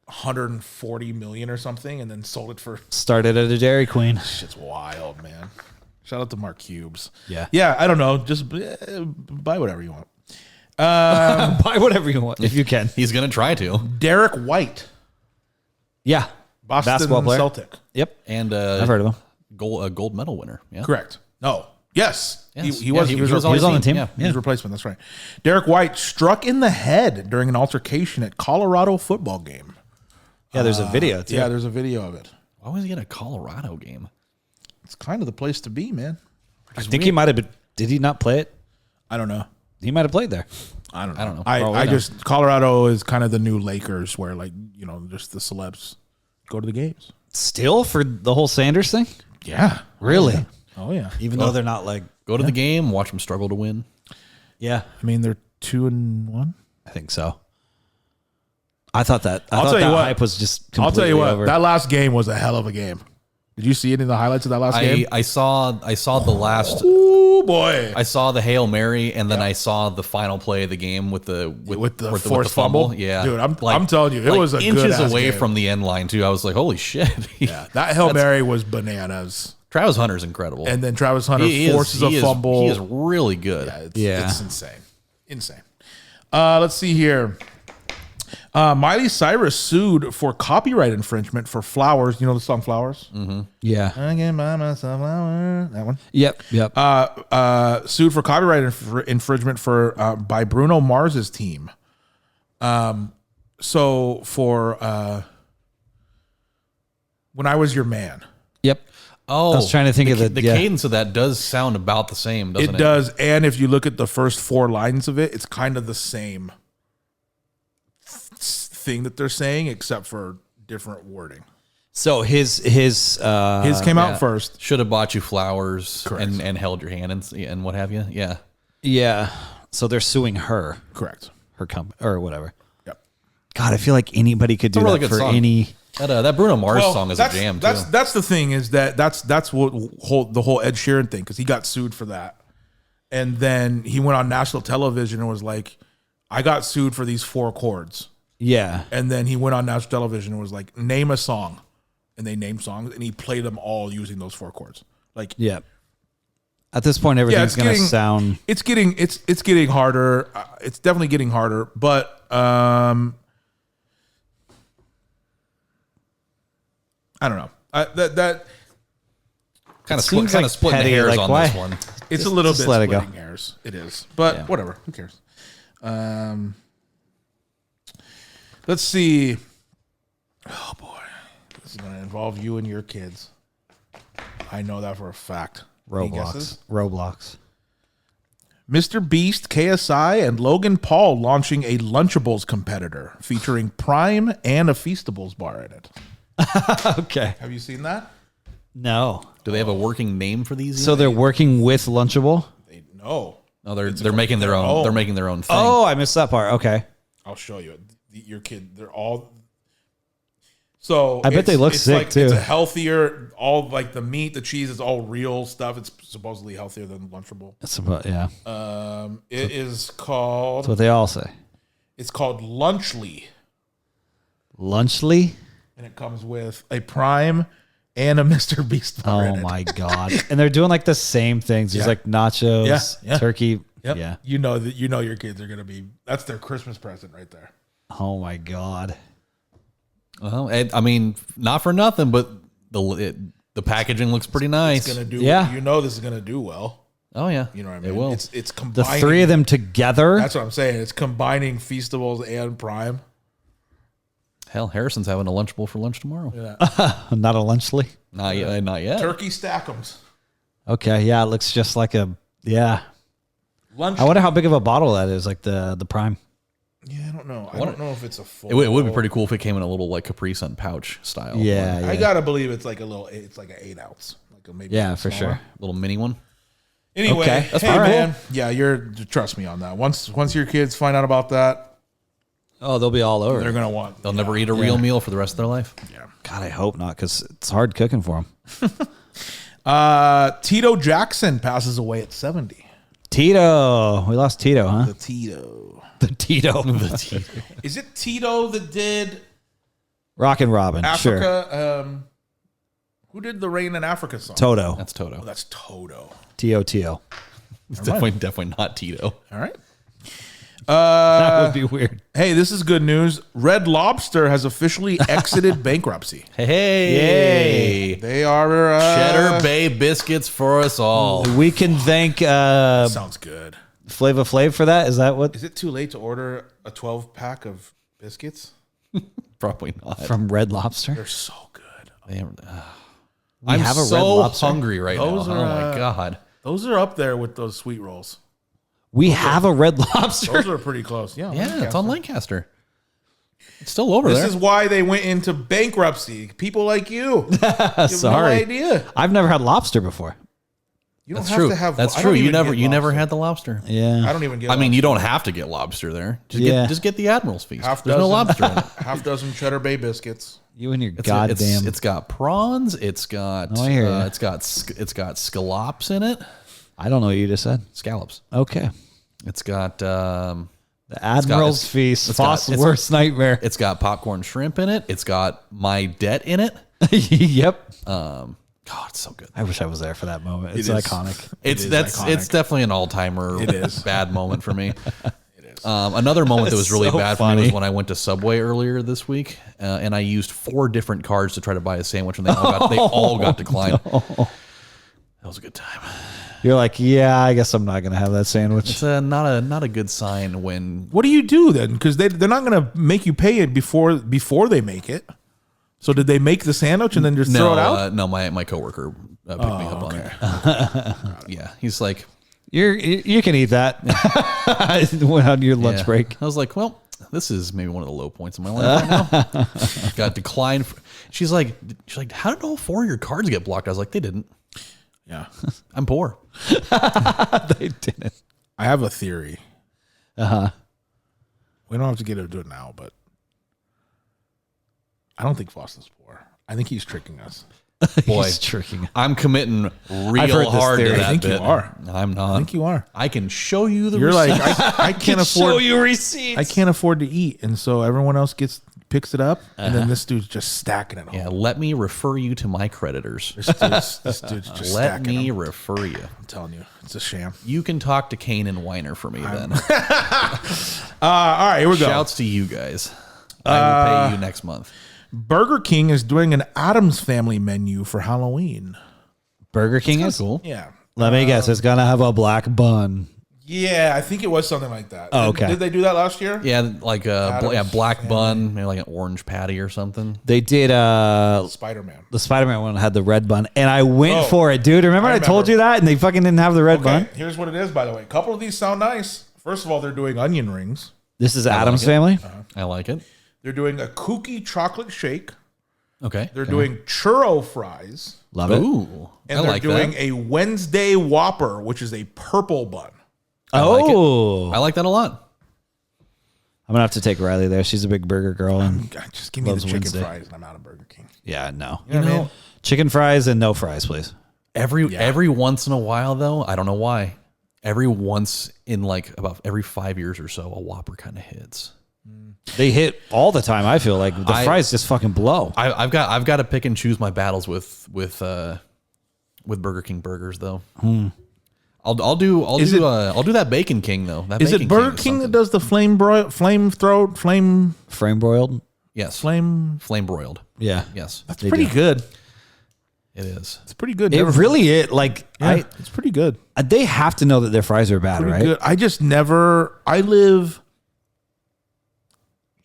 A: 140 million or something, and then sold it for.
B: Started at a Dairy Queen.
A: Shit's wild, man. Shout out to Mark Cubes.
B: Yeah.
A: Yeah. I don't know. Just buy whatever you want.
B: Buy whatever you want if you can.
D: he's going to try to.
A: Derek White,
B: Yeah,
A: Boston
B: basketball player.
A: Celtic.
B: Yep,
D: And
B: I've heard of him.
D: a gold medal winner. Yeah.
A: Correct. No. Yes.
D: Yes.
A: He
D: Yeah,
A: was.
D: he
A: He was
D: was
B: He was on the team.
D: Yeah.
A: His replacement. That's right. Derek White struck in the head during an altercation at Colorado football game.
B: Yeah, there's a video too.
A: Yeah, there's a video of it.
D: Why was he in a Colorado game?
A: It's kind of the place to be, man.
B: I think he might have been. Did he not play it?
A: I don't know.
B: He might have played there.
A: I don't know.
D: I don't know.
A: I just Colorado is kind of the new Lakers, where like just the celebs go to the games.
B: Still for the whole Sanders thing?
A: Yeah.
B: Really?
A: Oh yeah.
B: Even though they're not like.
D: Go to the game, watch him struggle to win.
B: Yeah,
A: I mean, they're 2-1.
B: I think so. I thought that. I
A: I'll
B: thought
A: tell you
B: that
A: what.
B: hype was just.
A: I'll tell you what.
B: Over.
A: That last game was a hell of a game. Did you see any of the highlights of that last game?
D: I saw the last.
A: Oh boy.
D: I saw the Hail Mary, and then I saw the final play of the game with the
A: forced fumble?
D: Yeah,
A: Dude, I'm telling you, it was a
D: inches
A: good-ass
D: away
A: game.
D: from the end line too. I was like, holy shit!
A: Yeah, that Hail Mary was bananas.
D: Travis Hunter's incredible,
A: And then Travis Hunter forces a fumble.
D: He is really good.
A: It's insane. Insane. Let's see here. Miley Cyrus sued for copyright infringement for Flowers. You know the song Flowers?
B: Yeah.
A: I can buy myself flowers. That one.
B: Yep.
A: Sued for copyright infringement for by Bruno Mars's team. So for When I Was Your Man.
B: Yep.
D: Oh,
B: I was trying to think of
D: the cadence of that does sound about the same, doesn't it?
A: It does, and if you look at the first 4 lines of it, it's kind of the same thing that they're saying, except for different wording.
B: So his
A: His came out first.
D: Should have bought you flowers
A: Correct.
D: and held your hand and what have you. Yeah.
B: yeah. So they're suing her,
A: Correct.
B: her company or whatever.
A: Yep.
B: God, I feel like anybody could do
D: a really
B: that
D: good
B: for
D: song.
B: any.
D: That Bruno Mars song is a jam too.
A: That's the thing is that's what the whole Ed Sheeran thing, because he got sued for that, and then he went on national television and was like, I got sued for these 4 chords,
B: Yeah.
A: and then he went on national television and was like, name a song, and they named songs, and he played them all using those 4 chords. Like,
B: Yeah. At this point, everything's going to sound.
A: It's getting harder. It's definitely getting harder, but I don't know. That
D: kind of
B: seems like
D: splitting
B: petty,
D: hairs
B: like,
D: on
B: why?
D: this one.
A: it's a little
B: just
A: bit
B: let it go.
A: splitting hairs. It is, but
B: Yeah.
A: whatever. Who cares? Let's see. Oh boy, this is going to involve you and your kids. I know that for a fact. Any guesses?
B: Roblox.
A: Mr. Beast, KSI, and Logan Paul launching a Lunchables competitor featuring Prime and a Feastables bar in it.
B: Okay.
A: Have you seen that?
B: No.
D: Do they have a working name for these?
B: So they're working with Lunchable?
A: No.
D: No, they're making their own. They're making their own thing.
B: Oh, I missed that part. Okay.
A: I'll show you. Your kid, they're all. So
B: I bet they look sick,
A: like,
B: too.
A: It's a healthier, all like the meat, the cheese is all real stuff. It's supposedly healthier than Lunchable.
B: That's about, yeah.
A: It is called.
B: That's what they all say.
A: It's called Lunchly,
B: Lunchly?
A: and it comes with a Prime and a Mr. Beast bar in
B: Oh
A: it.
B: my God. And they're doing like the same things. There's
A: Yeah.
B: like nachos,
A: Yeah.
B: turkey.
A: Yep.
B: Yeah.
A: You know that your kids are gonna be. That's their Christmas present right there.
B: Oh my God.
D: Well, I mean, not for nothing, but the packaging looks pretty nice.
A: It's gonna do.
B: Yeah.
A: You know this is gonna do well.
D: Oh yeah,
A: You know what I mean?
D: It will.
A: It's
B: The
A: combining.
B: 3 of them together?
A: That's what I'm saying. It's combining Feastables and Prime.
D: Hell, Harrison's having a Lunchable for lunch tomorrow.
B: Not a Lunchly?
D: Not yet. Not yet.
A: Turkey Stack'ems.
B: Okay. Yeah. It looks just like a, yeah.
A: Lunch.
B: I wonder how big of a bottle that is, like the Prime.
A: Yeah, I don't know. I don't know if it's a full.
D: It would be pretty cool if it came in a little like Capri Sun pouch style.
B: Yeah.
A: I gotta believe it's like a little. It's like an 8 ounce. Like a maybe.
B: Yeah,
A: a
B: for
A: smaller.
B: sure.
D: little mini one.
A: Anyway,
B: Okay, that's
A: hey
B: fine.
A: man, yeah, trust me on that. Once your kids find out about that,
B: Oh, they'll be all over.
A: they're gonna want.
D: They'll never eat a real meal for the rest of their life.
B: God, I hope not, because it's hard cooking for them.
A: Tito Jackson passes away at 70.
B: Tito. We lost Tito, huh?
A: The Tito.
B: The Tito.
A: Is it Tito that did
B: Rockin' Robin. Sure.
A: Africa? Who did the Rain in Africa song?
B: Toto.
D: That's Toto.
A: Oh, that's Toto.
B: T-O-T-O.
D: It's definitely not Tito.
A: All right.
B: That would be weird.
A: Hey, this is good news. Red Lobster has officially exited bankruptcy.
D: Hey,
A: They are
D: Cheddar Bay biscuits for us all.
B: We can thank
A: Sounds good.
B: Flava Flav for that. Is that what?
A: Is it too late to order a 12-pack of biscuits?
D: Probably not.
B: From Red Lobster?
A: They're so good.
D: I'm
B: have a Red
D: so
B: Lobster?
D: hungry right
A: Those
D: now.
A: are,
D: Oh my god.
A: Those are up there with those sweet rolls.
B: We have a Red Lobster.
A: Those are pretty close. Yeah,
D: Yeah, it's on Lancaster. It's still over
A: This
D: there.
A: is why they went into bankruptcy. People like you. You have
B: Sorry.
A: no idea.
B: I've never had lobster before.
A: You don't
D: That's
A: have
D: true.
A: to have.
D: That's
A: I
D: true.
A: don't
D: You
A: even
D: never
A: get lobster.
D: had the lobster.
B: Yeah.
A: I don't even get.
D: I mean,
A: lobster.
D: you don't have to get lobster there. Just
B: Yeah.
D: get the Admiral's Feast.
A: Half
D: There's no
A: dozen-
D: lobster in it.
A: Half dozen Cheddar Bay biscuits.
B: You and your
D: It's
B: goddamn.
D: it's got prawns. It's got
B: Oh, I hear ya.
D: it's got scallops in it.
B: I don't know what you just said.
D: Scallops.
B: Okay.
D: It's got
B: The Admiral's
D: it's-
B: Feast.
D: it's got-
B: Fost's
D: it's-
B: worst nightmare.
D: it's got popcorn shrimp in it. It's got my debt in it.
B: Yep.
D: God, it's so good.
B: I wish I was there for that moment. It's
A: It is.
B: iconic.
D: It's
A: is
D: that's
A: iconic.
D: it's definitely an all timer.
A: It is.
D: Bad moment for me. Another moment that was really
B: so
D: bad for me
B: funny.
D: was when I went to Subway earlier this week, and I used 4 different cards to try to buy a sandwich, and they all got declined. That was a good time.
B: You're like, yeah, I guess I'm not going to have that sandwich.
D: It's not a good sign when
A: What do you do then? Because they're not going to make you pay it before they make it. So did they make the sandwich and then just throw it out?
D: no, my coworker picked me up on it. Yeah, he's like,
B: You can eat that when on your lunch
D: yeah.
B: break.
D: I was like, well, This is maybe one of the low points in my life right now. Got declined. She's like, how did all 4 of your cards get blocked? I was like, they didn't.
A: Yeah.
D: I'm poor.
B: They didn't.
A: I have a theory.
B: Uh-huh.
A: We don't have to get into it now, but I don't think Fost is poor. I think he's tricking us.
D: Boy,
B: He's tricking.
D: I'm committing
B: I've
D: real
B: heard this
D: hard to
B: theory.
D: that
A: I think you
D: bit.
A: are.
D: I'm not.
A: I think you are.
D: I can show you the
A: You're like,
D: receipt.
A: I can't
B: Show
A: afford.
B: you receipts.
A: I can't afford to eat, and so everyone else picks it up, and then this dude's just stacking it home.
D: Yeah, let me refer you to my creditors.
A: This dude's just
D: Let
A: stacking
D: me
A: them.
D: refer you.
A: I'm telling you, it's a sham.
D: You can talk to Kane and Weiner for me then.
A: All right, here we go.
D: Shouts to you guys. I will pay you next month.
A: Burger King is doing an Addams Family menu for Halloween.
B: Burger King is
D: Cool.
A: Yeah.
B: Let me guess. It's gonna have a black bun.
A: Yeah, I think it was something like that.
B: Oh, okay.
A: Did they do that last year?
D: Yeah, like
A: Addams
D: black bun, maybe like an orange patty or something.
B: They did
A: Spider-Man.
B: the Spider-Man one had the red bun, and I went
A: Oh,
B: for it, dude. Remember I told
A: remember.
B: you that, and they fucking didn't have the red bun.
A: Okay, here's what it is, by the way. A couple of these sound nice. First of all, they're doing onion rings.
B: This is Addams
D: it.
B: Family.
D: I like it.
A: They're doing a kooky chocolate shake.
D: Okay.
A: They're doing churro fries.
B: Love it.
D: Ooh,
A: And
D: I
A: they're
D: like
A: doing
D: that.
A: a Wednesday Whopper, which is a purple bun.
B: Oh,
D: I like that a lot.
B: I'm gonna have to take Riley there. She's a big burger girl, and
A: God, just give me the
B: Loves
A: chicken
B: Wednesday.
A: fries, and I'm out of Burger King.
B: yeah, no.
A: You know what I mean?
B: Chicken fries and no fries, please.
D: Every once in a while though, I don't know why. Every once in like about every 5 years or so, a Whopper kind of hits.
B: They hit all the time. I feel like the fries just fucking blow.
D: I've got to pick and choose my battles with Burger King burgers though. I'll do that Bacon King though. That
A: Is
D: Bacon
A: it Burger
D: is
A: King that
D: something.
A: does the flame
B: Frame broiled.
D: Yes,
A: flame?
D: flame broiled.
B: Yeah,
D: Yes,
A: That's pretty good.
D: it is.
A: It's pretty good.
B: it really is. Like
A: Yeah, it's pretty good.
B: they have to know that their fries are bad,
A: Pretty
B: right?
A: good. I just never. I live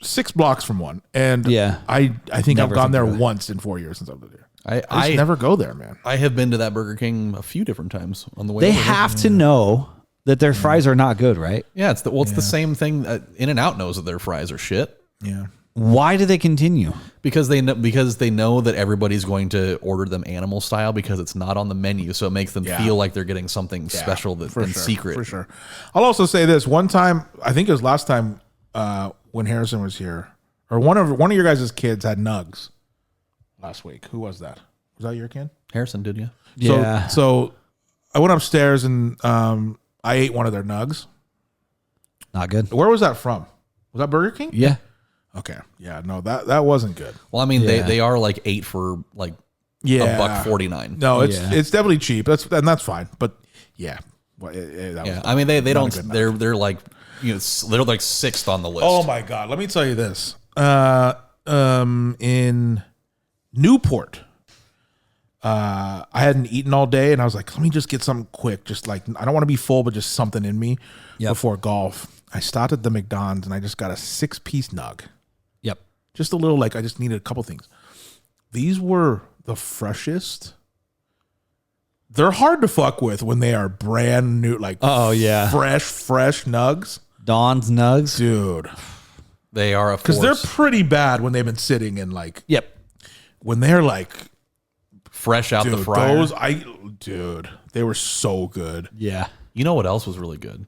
A: 6 blocks from one, and
B: Yeah.
A: I think
B: Never
A: I've gone
B: think
A: there
B: of it.
A: once in 4 years since I've lived here. I
D: I
A: just never go there, man.
D: I have been to that Burger King a few different times on the way.
B: They
D: over here.
B: have to know that their fries are not good, right?
D: Yeah, it's the same thing. In-N-Out knows that their fries are shit
A: Yeah.
B: Why do they continue?
D: because they know that everybody's going to order them animal style because it's not on the menu, so it makes them
A: Yeah.
D: feel like they're getting something special that's in secret.
A: For sure. I'll also say this. One time, I think it was last time when Harrison was here, or one of your guys' kids had nugs last week. Who was that? Was that your kid?
D: Harrison, did you?
B: Yeah.
A: So I went upstairs and I ate one of their nugs.
B: Not good.
A: Where was that from? Was that Burger King?
B: Yeah.
A: Okay. Yeah. No, that wasn't good.
D: Well, I mean,
B: Yeah.
D: they are like 8 for like
A: Yeah.
D: $1.49.
A: No, it's
B: Yeah.
A: it's definitely cheap. That's fine. But yeah. That
D: Yeah,
A: was
D: I mean they
A: not a
D: don't.
A: good nug.
D: They're like they're like 6th on the list.
A: Oh my God. Let me tell you this. In Newport, I hadn't eaten all day and I was like, let me just get something quick. Just like, I don't want to be full, but just something in me before golf. I stopped at the McDonald's and I just got a 6-piece nug.
B: Yep.
A: Just a little, like, I just needed a couple things. These were the freshest. They're hard to fuck with when they are brand new, like,
B: Oh, yeah.
A: fresh nugs.
B: Dawn's Nugs.
A: Dude.
D: They are a
A: Because they're
D: force.
A: pretty bad when they've been sitting in, like,
B: Yep.
A: when they're like,
D: fresh out
A: dude,
D: the fryer.
A: dude, they were so good.
B: Yeah.
D: You know what else was really good?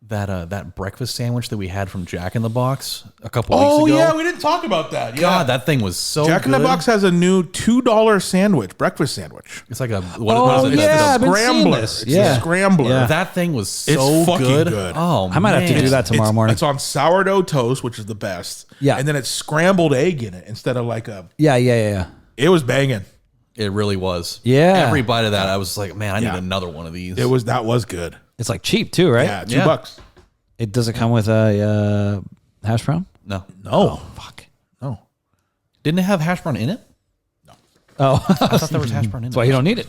D: That breakfast sandwich that we had from Jack in the Box a couple weeks ago.
A: Oh, yeah, we didn't talk about that. Yeah.
D: God, that thing was so
A: Jack in the
D: good.
A: Box has a new $2 sandwich, breakfast sandwich.
D: It's like a
B: Oh,
D: is it?
B: yeah,
A: It's
B: I've
A: a
B: been seeing
A: scrambler.
B: this.
A: It's
B: Yeah.
A: a scrambler.
B: Yeah.
D: That thing was so
A: It's fucking
D: good.
A: good.
D: Oh,
B: I might have to
D: man.
B: do that tomorrow morning.
A: It's on sourdough toast, which is the best.
B: Yeah.
A: And then it's scrambled egg in it instead of like a.
B: Yeah.
A: It was banging.
D: It really was.
B: Yeah.
D: Every bite of that, I was like, man, I need
A: Yeah.
D: another one of these.
A: That was good.
B: It's like cheap too, right?
A: Yeah,
D: Yeah.
A: $2.
B: It does it come with a hash brown?
D: No.
A: No,
B: Fuck.
A: no.
D: Didn't it have hash brown in it?
B: Oh,
D: I thought there was hash brown in
B: that's
D: it.
B: why you don't need it.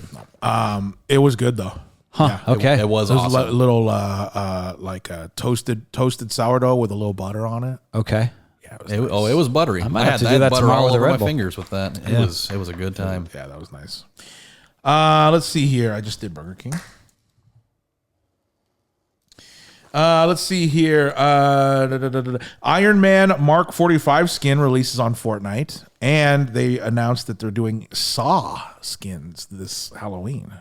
A: It was good though.
B: Huh. Okay.
D: It was
A: It was
D: awesome.
A: a little like toasted sourdough with a little butter on it.
B: Okay.
A: Yeah, it was
D: It,
A: nice.
D: oh, it was buttery.
B: might
D: I
B: have
D: had
B: to do
D: that
B: that
D: butter
B: tomorrow
D: all
B: with a
D: over
B: Red
D: my
B: Bull.
D: fingers with that. It was a good time.
A: Yeah, that was nice. Let's see here. I just did Burger King. Let's see here. Iron Man Mark 45 skin releases on Fortnite, and they announced that they're doing Saw skins this Halloween.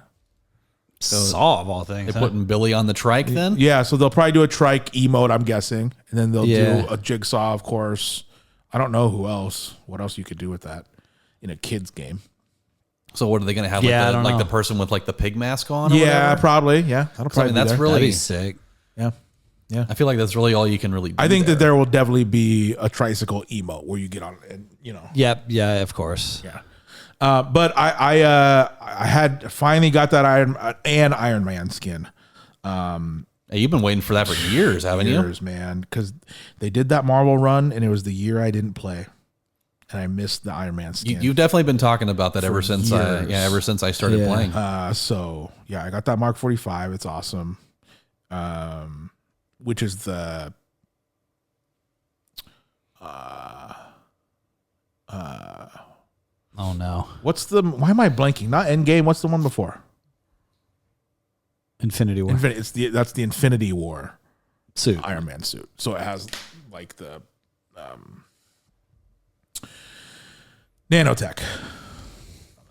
B: Saw of all things.
D: They're putting Billy on the trike then?
A: Yeah, so they'll probably do a trike emote, I'm guessing, and then they'll
B: Yeah.
A: do a Jigsaw, of course. I don't know who else. What else you could do with that in a kids game?
D: So what are they going to have?
B: Yeah, I don't
D: like
B: know.
D: the person with like the pig mask on? Or
A: Yeah,
D: whatever?
A: probably. Yeah, that'll
D: I
A: probably
D: mean,
A: be
D: that's
A: there.
D: really.
B: That'd be sick.
A: Yeah.
D: I feel like that's really all you can really do.
A: I think that there will definitely be a tricycle emote where you get on and
B: Yep. Yeah, of course.
A: Yeah. But I had finally got that Iron Man skin.
D: Hey, you've been waiting for that for years, haven't you?
A: Years, man, because they did that Marvel run and it was the year I didn't play, and I missed the Iron Man skin.
D: You've definitely been talking about that ever since
A: years.
D: ever since I started playing.
A: So yeah, I got that Mark 45. It's awesome. Which is the
B: Oh no.
A: why am I blanking? Not Endgame. What's the one before?
B: Infinity War
A: That's the Infinity War
B: suit.
A: Iron Man suit. So it has like the nanotech.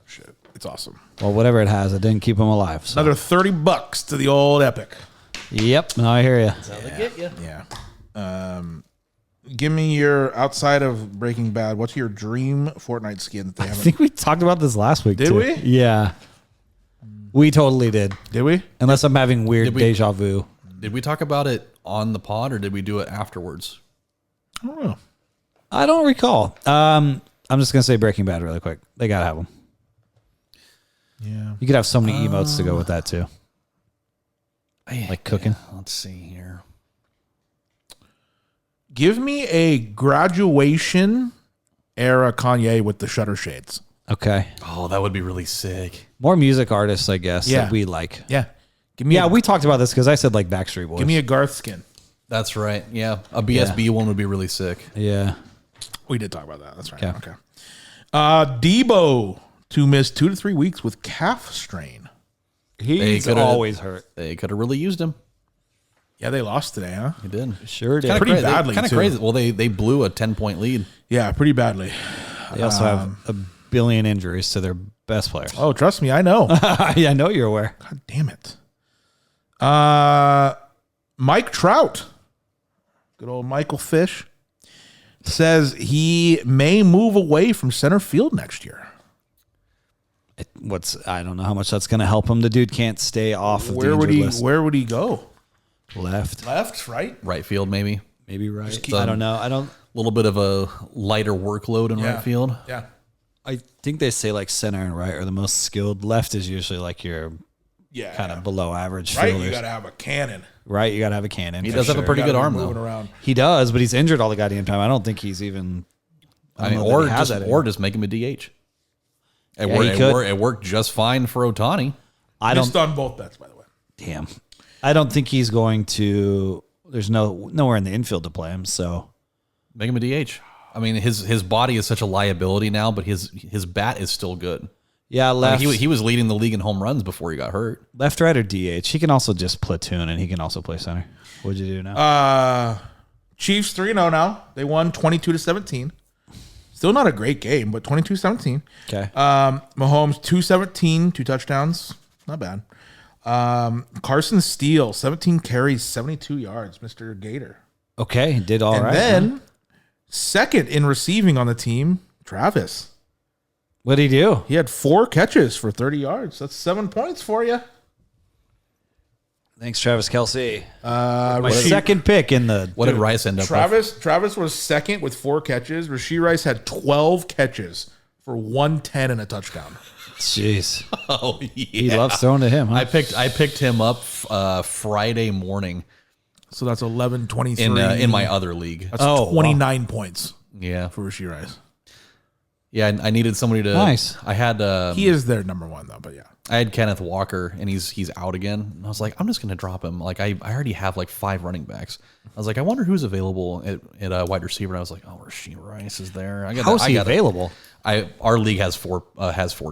A: Shit, it's awesome.
B: Well, whatever it has, it didn't keep him alive. So.
A: Another $30 to the old Epic.
B: Yep. No, I hear you.
A: Yeah. Give me your outside of Breaking Bad. What's your dream Fortnite skin that they
B: I
A: haven't?
B: think we talked about this last week.
A: Did
B: too.
A: we?
B: Yeah. We totally did.
A: Did we?
B: Unless I'm having weird
D: Did we?
B: deja vu.
D: Did we talk about it on the pod or did we do it afterwards?
A: I don't know.
B: I don't recall. I'm just gonna say Breaking Bad really quick. They gotta have them.
A: Yeah.
B: You could have so many emotes to go with that too. Like cooking.
D: Let's see here.
A: Give me a graduation era Kanye with the shutter shades.
B: Okay.
D: Oh, that would be really sick.
B: More music artists, I guess,
A: Yeah.
B: that we like.
A: Yeah. Give me.
B: Yeah, we talked about this because I said like Backstreet Boys.
A: Give me a Garth skin.
D: That's right. Yeah, a BSB one would be really sick.
B: Yeah.
A: We did talk about that. That's right.
B: Okay.
A: Okay. Debo to miss 2 to 3 weeks with calf strain.
B: He's
D: coulda-
B: always hurt.
D: They could have really used him.
A: Yeah, they lost today, huh?
D: They did.
B: Sure did.
A: Pretty badly,
D: Kind of
A: too.
D: crazy. Well, they blew a 10-point lead.
A: Yeah, pretty badly.
B: They also have a billion injuries to their best players.
A: Oh, trust me, I know.
B: Yeah, I know you're aware.
A: God damn it. Mike Trout, good old Michael Fish, says he may move away from center field next year.
B: I don't know how much that's going to help him. The dude can't stay off of the injured list.
A: Where would he go?
B: Left,
A: Left, right?
D: Right field, maybe.
B: maybe right.
D: keep-
B: I don't know. I don't.
D: A little bit of a lighter workload in right field.
A: Yeah.
B: I think they say like center and right are the most skilled. Left is usually like your
A: Yeah.
B: kind of below average
A: Right,
B: fielders.
A: you got to have a cannon.
B: Right, you got to have a cannon.
D: He
B: for
D: does have a
B: sure.
D: pretty good
A: Gotta be
D: arm,
A: moving
D: though.
A: around.
B: He does, but he's injured all the goddamn time. I don't think he's even.
D: I mean,
B: don't know
D: or
B: that he has
D: just
B: that
D: or
B: anymore.
D: just make him a DH. It,
B: Yeah,
D: worked,
B: he
D: it,
B: could.
D: worked, it worked just fine for Ohtani.
B: I don't.
A: Missed on both bets, by the way.
B: Damn. I don't think he's going to. There's nowhere in the infield to play him. So
D: Make him a DH. I mean, his body is such a liability now, but his bat is still good.
B: yeah,
D: I mean,
B: left,
D: he was leading the league in home runs before he got hurt.
B: left, right, or DH. He can also just platoon, and he can also play center. What'd you do now?
A: Chiefs 3-0 now. They won 22-17. Still not a great game, but 22-17.
B: Okay.
A: Mahomes 217, 2 touchdowns. Not bad. Carson Steele 17 carries, 72 yards. Mr. Gator.
B: Okay, did all
A: and
B: right.
A: then second in receiving on the team, Travis.
B: What'd he do?
A: He had 4 catches for 30 yards. That's 7 points for you.
B: Thanks, Travis Kelce. My
A: Rasheed-
B: second pick in the.
D: What did Rice end up with?
A: Travis was second with 4 catches. Rasheed Rice had 12 catches for 110 and a touchdown.
B: Jeez,
D: Oh,
B: he
D: yeah.
B: loves throwing to him. Huh?
D: I picked him up Friday morning
A: So that's 11-23.
D: in my other league.
A: That's
B: Oh,
A: 29 points
D: Yeah,
A: for Rasheed Rice.
D: yeah. I needed somebody to.
B: Nice.
D: I had
A: He is their number 1 though, but yeah.
D: I had Kenneth Walker, and he's out again. And I was like, I'm just going to drop him. Like, I already have like 5 running backs. I was like, I wonder who's available at wide receiver. And I was like, oh, Rasheed Rice is there.
B: How's he available?
D: Our league has 4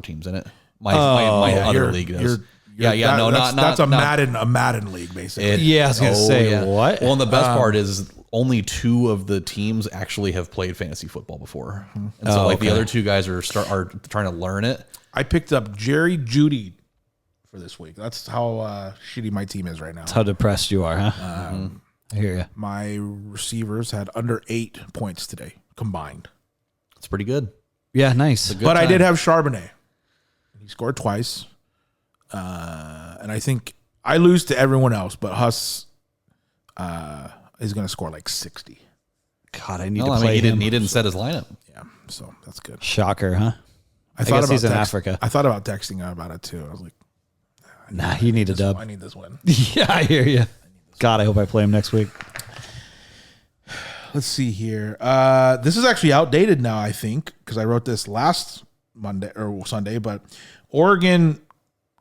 D: teams in it. My other league does.
A: That's a Madden league basically.
B: Yeah, I was gonna say what?
D: Well, and the best part is only 2 of the teams actually have played fantasy football before, and so the other 2 guys are trying to learn it.
A: I picked up Jerry Jeudy for this week. That's how shitty my team is right now.
B: That's how depressed you are, huh? I hear you.
A: My receivers had under 8 points today combined.
D: It's pretty good.
B: Yeah, nice.
A: But I did have Charbonnet. He scored twice. And I think I lose to everyone else, but Huss is going to score like 60.
B: God, I need to play him.
D: He didn't set his lineup.
A: Yeah, so that's good.
B: Shocker, huh?
A: I thought
B: guess he's in Africa.
A: I thought about texting him about it too. I was like,
B: nah, you need a dub.
A: I need this win.
B: Yeah, I hear you. God, I hope I play him next week.
A: Let's see here. This is actually outdated now, I think, because I wrote this last Monday or Sunday, but Oregon,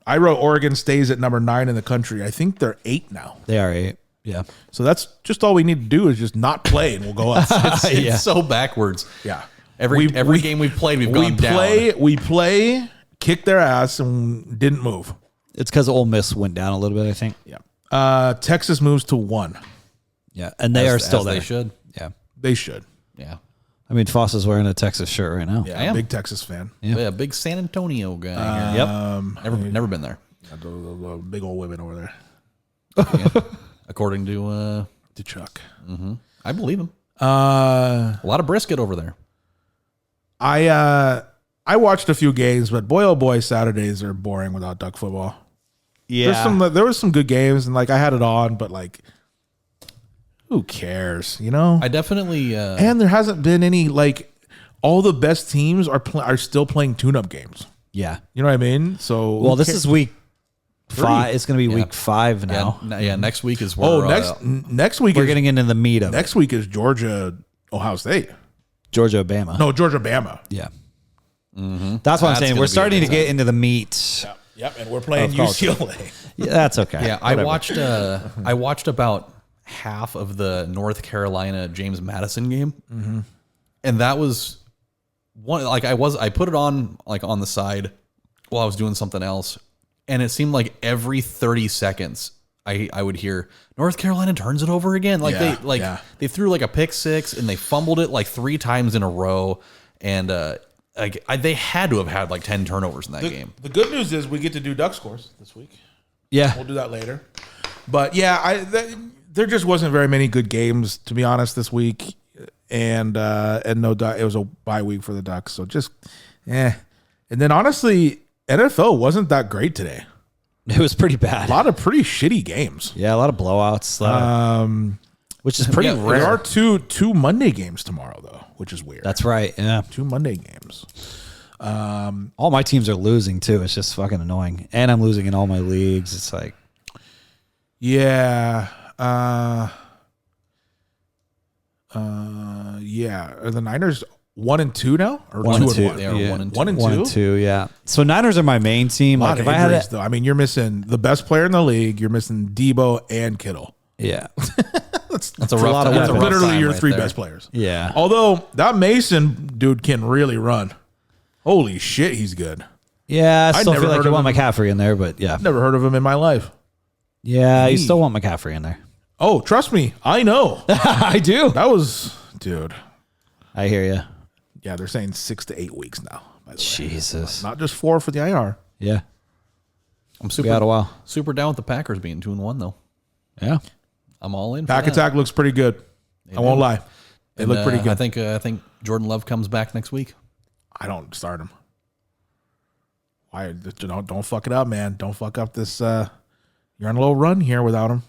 A: I wrote Oregon stays at number 9 in the country. I think they're 8 now.
B: They are 8. Yeah.
A: So that's just all we need to do is just not play and we'll go up.
D: It's so backwards.
A: Yeah.
D: Every game we've played, we've gone down.
A: We play, kick their ass, and didn't move.
B: It's because Ole Miss went down a little bit, I think.
A: Yeah. Texas moves to 1.
B: Yeah, and they are still there.
D: They should.
B: Yeah.
A: They should.
D: Yeah.
B: I mean, Fost is wearing a Texas shirt right now.
A: Yeah,
D: I am.
A: Big Texas fan.
D: Yeah, big San Antonio guy. Yep. Never been there.
A: The big old women over there.
D: According to
A: Chuck.
D: I believe him. A lot of brisket over there.
A: I watched a few games, but boy oh boy, Saturdays are boring without duck football.
B: Yeah.
A: There was some good games, and like I had it on, but like, who cares? You know.
D: I definitely.
A: And there hasn't been any like. All the best teams are still playing tune-up games.
B: Yeah.
A: You know what I mean? So
B: well, this is week 5. It's going to be week 5 now.
D: Yeah. Next week is where.
A: Next week
B: we're getting into the meat of
A: next week is Georgia, Ohio State,
B: Georgia, Bama.
A: No, Georgia, Bama.
B: Yeah. That's what I'm saying. We're starting to get into the meat.
A: Yep, and we're playing UCLA.
B: Yeah, that's okay.
D: Yeah, I watched about half of the North Carolina James Madison game, and that was one. Like I put it on like on the side while I was doing something else, and it seemed like every 30 seconds I would hear North Carolina turns it over again. Like they threw like a pick 6 and they fumbled it like 3 times in a row, and they had to have had like 10 turnovers in that game.
A: The good news is we get to do duck scores this week.
B: Yeah,
A: we'll do that later. But yeah, there just wasn't very many good games, to be honest, this week, and no, it was a bye week for the Ducks, so just And then honestly, NFL wasn't that great today.
B: It was pretty bad.
A: A lot of pretty shitty games.
B: Yeah, a lot of blowouts. Which is pretty rare.
A: There are two Monday games tomorrow, though, which is weird.
B: That's right. Yeah,
A: 2 Monday games.
B: All my teams are losing too. It's just fucking annoying, and I'm losing in all my leagues. It's like,
A: yeah, yeah. Are the Niners 1-2 now, or 2-1?
D: They are 1-2.
B: 1-2. Yeah. So Niners are my main team.
A: Like if I had it, though, I mean, you're missing the best player in the league. You're missing Debo and Kittle.
B: Yeah.
D: That's a rough.
A: That's literally your
D: right
A: 3
D: there.
A: best players.
B: Yeah.
A: Although that Mason dude can really run. Holy shit, he's good.
B: Yeah, I still
A: never
B: feel like
A: heard
B: you
A: of
B: want
A: him.
B: McCaffrey in there, but yeah.
A: Never heard of him in my life.
B: Yeah, you still want McCaffrey in there.
A: Oh, trust me, I know.
B: I do.
A: That was, dude.
B: I hear you.
A: Yeah, they're saying 6 to 8 weeks now. By the way.
B: Jesus.
A: Not just 4 for the IR.
B: Yeah.
D: I'm
B: We got a while.
D: super down with the Packers being 2-1 though.
B: Yeah.
D: I'm all in.
A: Pack attack looks pretty good. I won't lie. They look pretty good.
D: I think Jordan Love comes back next week.
A: I don't start him. Why? Don't fuck it up, man. Don't fuck up this. You're on a little run here without him.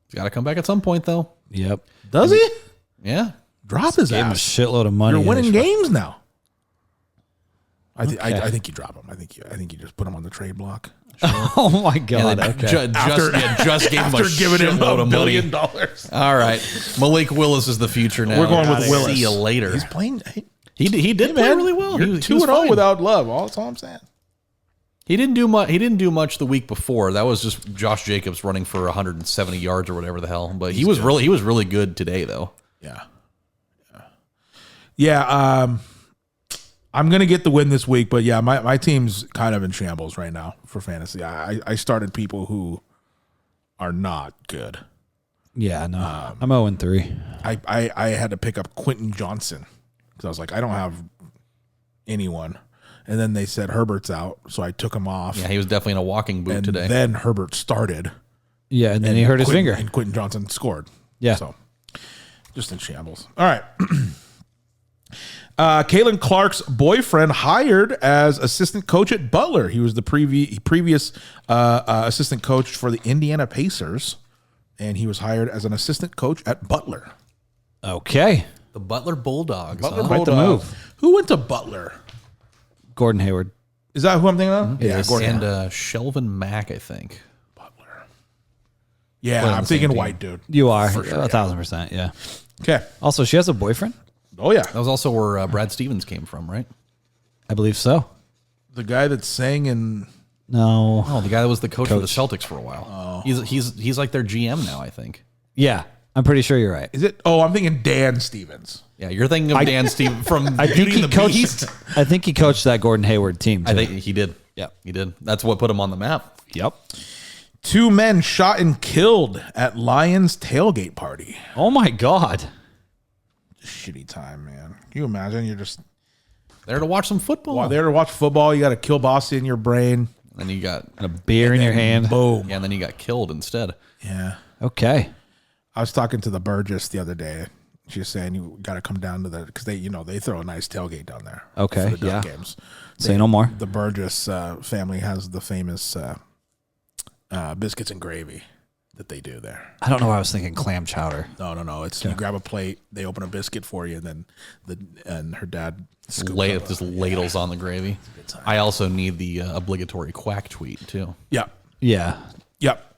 D: He's got to come back at some point though.
B: Yep.
A: Does he?
D: Yeah.
A: Drop his
B: Gave him a
A: ass.
B: shitload of money.
A: You're winning games now. I
B: Okay.
A: think you drop him. I think you just put him on the trade block.
B: Oh my God.
D: Just gave him a
A: giving him
D: shitload
A: $1
D: of
A: billion.
D: money. All right, Malik Willis is the future now.
A: We're going with Willis.
D: See you later.
A: He's playing.
D: He did play really well.
A: You're
D: He was
A: 2-0
D: fine.
A: without Love. That's all I'm saying.
D: He didn't do much. He didn't do much the week before. That was just Josh Jacobs running for 170 yards or whatever the hell. But he was really good today though.
A: Yeah. I'm gonna get the win this week, but yeah, my team's kind of in shambles right now for fantasy. I started people who are not good.
B: Yeah, no. I'm 0-3.
A: I had to pick up Quentin Johnson because I was like, I don't have anyone. And then they said Herbert's out, so I took him off.
D: Yeah, he was definitely in a walking boot
A: and
D: today.
A: then Herbert started.
B: Yeah, and then he hurt his finger.
A: And Quentin Johnson scored.
B: Yeah.
A: So just in shambles. All right. Caitlin Clark's boyfriend hired as assistant coach at Butler. He was the previous assistant coach for the Indiana Pacers, and he was hired as an assistant coach at Butler.
B: Okay.
D: The Butler Bulldogs.
A: Butler
B: Quite the move.
A: Who went to Butler?
B: Gordon Hayward.
A: Is that who I'm thinking of?
B: Yeah,
A: Gordon.
D: And Shelvin Mack, I think.
A: Butler. Yeah,
D: Playing
A: I'm
D: the same
A: thinking
D: team.
A: white dude.
B: You are.
A: For sure,
B: 1,000%, yeah.
A: Okay.
B: Also, she has a boyfriend?
A: Oh, yeah.
D: That was also where Brad Stevens came from, right?
B: I believe so.
A: The guy that sang in...
B: No.
D: Oh, the guy that was the coach for the Celtics for a while. He's like their GM now, I think.
B: Yeah, I'm pretty sure you're right.
A: Is it? Oh, I'm thinking Dan Stevens.
D: Yeah, you're thinking of Dan Stevens from
B: I think
D: Beauty
B: he
D: and the
B: coached.
D: Beast.
B: I think he coached that Gordon Hayward team. Too.
D: I think he did.
B: Yeah.
D: He did. That's what put him on the map.
B: Yep.
A: 2 men shot and killed at Lions tailgate party.
B: Oh my God.
A: Shitty time, man. Can you imagine? You're just
D: There to watch some football.
A: there to watch football. You got a kill boss in your brain.
D: And you got
B: And a beer in your hand.
A: Boom.
D: and then you got killed instead.
A: Yeah.
B: Okay.
A: I was talking to the Burgess the other day. She was saying you got to come down to the because they throw a nice tailgate down there.
B: Okay,
A: for the Duck
B: yeah.
A: games.
B: Say no more.
A: The Burgess family has the famous biscuits and gravy that they do there.
B: I don't know why I was thinking clam chowder.
A: No. It's you grab a plate, they open a biscuit for you, and then her dad
D: Just ladles on the gravy. I also need the obligatory quack tweet too.
A: Yeah.
B: Yeah.
A: Yep.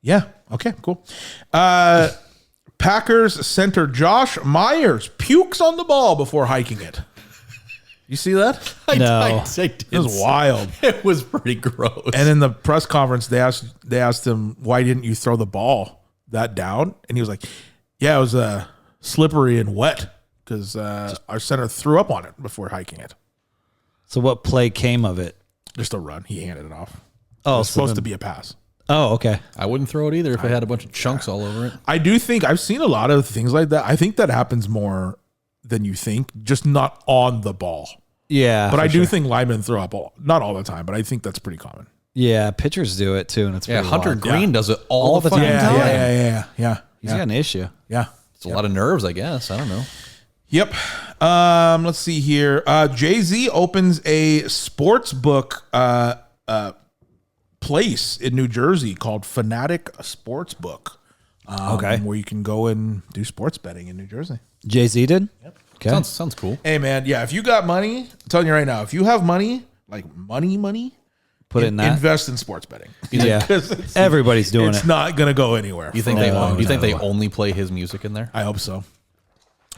A: Yeah. Okay, cool. Packers center Josh Myers pukes on the ball before hiking it. You see that?
B: No.
A: It was wild.
D: It was pretty gross.
A: And in the press conference, they asked him, why didn't you throw the ball that down? And he was like, yeah, it was slippery and wet because our center threw up on it before hiking it.
B: So what play came of it?
A: Just a run. He handed it off.
B: Oh,
A: It was supposed to be a pass.
B: Oh, okay.
D: I wouldn't throw it either if it had a bunch of chunks all over it.
A: I do think I've seen a lot of things like that. I think that happens more than you think, just not on the ball.
B: Yeah.
A: But
B: for
A: I do
B: sure.
A: think linemen throw up not all the time, but I think that's pretty common.
B: Yeah, pitchers do it too, and it's
D: Yeah,
B: pretty
D: Hunter
B: wild.
D: Green does it all the
B: the
D: fucking
B: time.
D: time.
A: Yeah.
B: He's got an issue.
A: Yeah.
D: It's a lot of nerves, I guess. I don't know.
A: Yep. Let's see here. Jay-Z opens a sports book place in New Jersey called Fanatic Sportsbook.
B: Okay.
A: Where you can go and do sports betting in New Jersey.
B: Jay-Z did? Yep. Okay.
D: Sounds cool.
A: Hey, man. Yeah. If you got money, I'm telling you right now, if you have money, like money,
B: Put it in that.
A: invest in sports betting.
B: Yeah.
A: 'Cause it's-
B: Everybody's doing
A: it's
B: it.
A: not going to go anywhere.
D: You think
A: for a
D: they
A: long
D: you think
A: time.
D: they only play his music in there?
A: I hope so.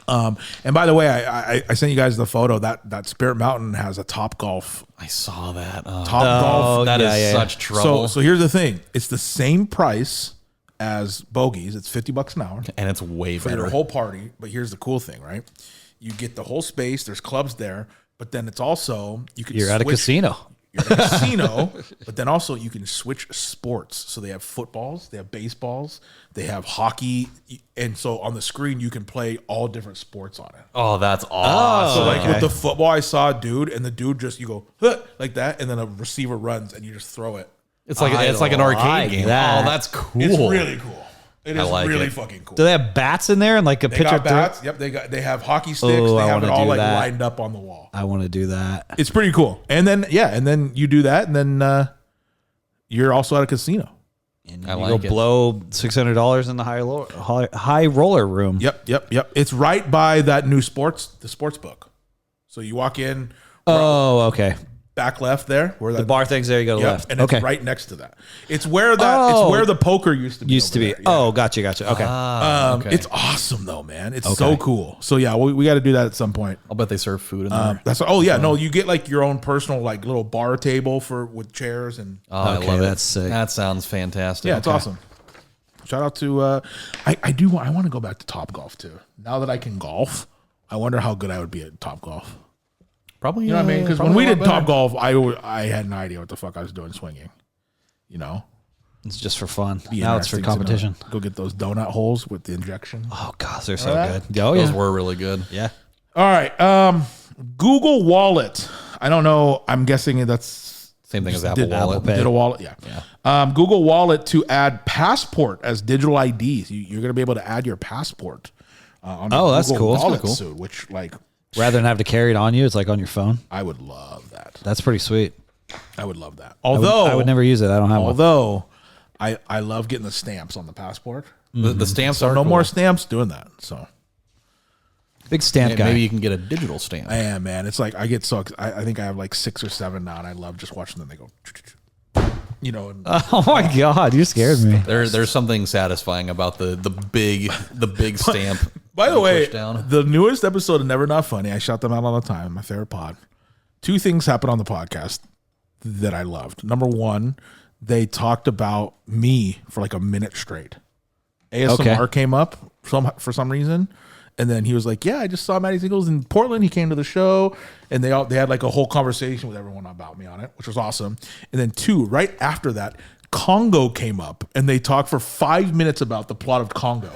A: And by the way, I sent you guys the photo that Spirit Mountain has a Top Golf.
D: I saw that.
A: Top Golf.
D: That is
B: yeah, yeah.
D: such trouble.
A: So here's the thing: it's the same price as bogeys. It's $50 an hour
D: and it's way
A: for
D: better.
A: your whole party. But here's the cool thing, right? You get the whole space. There's clubs there, but then it's also you can.
B: You're at a
A: switch-
B: casino.
A: You're at a casino, but then also you can switch sports. So they have footballs, they have baseballs, they have hockey, and so on the screen you can play all different sports on it.
D: Oh, that's awesome.
A: So like with the football, I saw a dude, and the dude just you go "Huh," like that, and then a receiver runs, and you just throw it.
D: It's like
B: I
D: an arcade
B: like
D: game.
B: that.
D: Oh, that's cool.
A: It's really cool. It is
D: like
A: really
D: it.
A: fucking cool.
B: Do they have bats in there and like a
A: They
B: pitcher?
A: got bats. Yep, they have hockey sticks.
B: Oh,
A: they
B: I
A: have it
B: wanna
A: all
B: do
A: like
B: that.
A: lined up on the wall.
B: I want to do that.
A: It's pretty cool. And then you do that, and then you're also at a casino.
B: And
D: I
B: you
D: like
B: go
D: it.
B: blow $600 in the high roller room.
A: Yep. It's right by that new the sports book. So you walk in
B: Oh, okay.
A: back left there where
B: The bar thing's there. You go to
A: Yep,
B: left.
A: and it's
B: Okay.
A: right next to that. It's where It's
B: Oh.
A: where the poker used to be.
B: Used to
A: over
B: be.
A: there. Yeah.
B: Oh, gotcha. Okay.
D: Okay.
A: It's awesome though, man. It's so cool. So yeah, we got to do that at some point.
D: I'll bet they serve food in there.
A: That's oh yeah, no, you get like your own personal like little bar table with chairs and
D: Oh,
B: Okay,
D: I love it.
B: that's sick.
D: That sounds fantastic.
A: yeah, it's awesome. Shout out to I want to go back to Top Golf too. Now that I can golf, I wonder how good I would be at Topgolf.
D: Probably,
A: You know what I mean? Because when
D: probably
A: we
D: a
A: did
D: lot better.
A: Topgolf, I had no idea what the fuck I was doing swinging. You know?
B: It's just for fun.
A: Be
B: Now it's for
A: interesting to know.
B: competition.
A: Go get those donut holes with the injection.
B: Oh god, they're so
A: Alright.
B: good. Oh
D: Those
B: yeah.
D: were really good.
B: Yeah.
A: All right. Google Wallet. I don't know. I'm guessing that's
D: Same thing as Apple
A: did
D: Wallet.
B: Pay.
A: Did a wallet, yeah. Google Wallet to add passport as digital ID. You're going to be able to add your passport. On
B: Oh,
A: the
B: that's
A: Google
B: cool. That's
A: Wallet
B: cool.
A: soon, which, like,
B: Rather than have to carry it on you, it's like on your phone.
A: I would love that.
B: That's pretty sweet.
A: I would love that. Although
B: I would never use it. I don't have one.
A: Although I love getting the stamps on the passport.
D: The stamps
A: So
D: are
A: no
D: cool.
A: more stamps doing that. So
B: Big stamp guy.
D: Maybe you can get a digital stamp.
A: yeah, man, it's like I get so I think I have like 6 or 7 now, and I love just watching them. They go, you know. And,
B: Oh my god, you scared me.
D: There's something satisfying about the big stamp.
A: By the
D: you
A: way,
D: push down.
A: the newest episode of Never Not Funny, I shout them out all the time. My favorite pod. 2 things happened on the podcast that I loved. Number 1, they talked about me for like a minute straight. ASMR came up for some reason, and then he was like, "Yeah, I just saw Matty Singles in Portland. He came to the show, and they had like a whole conversation with everyone about me on it, which was awesome." And then 2, right after that, Congo came up, and they talked for 5 minutes about the plot of Congo.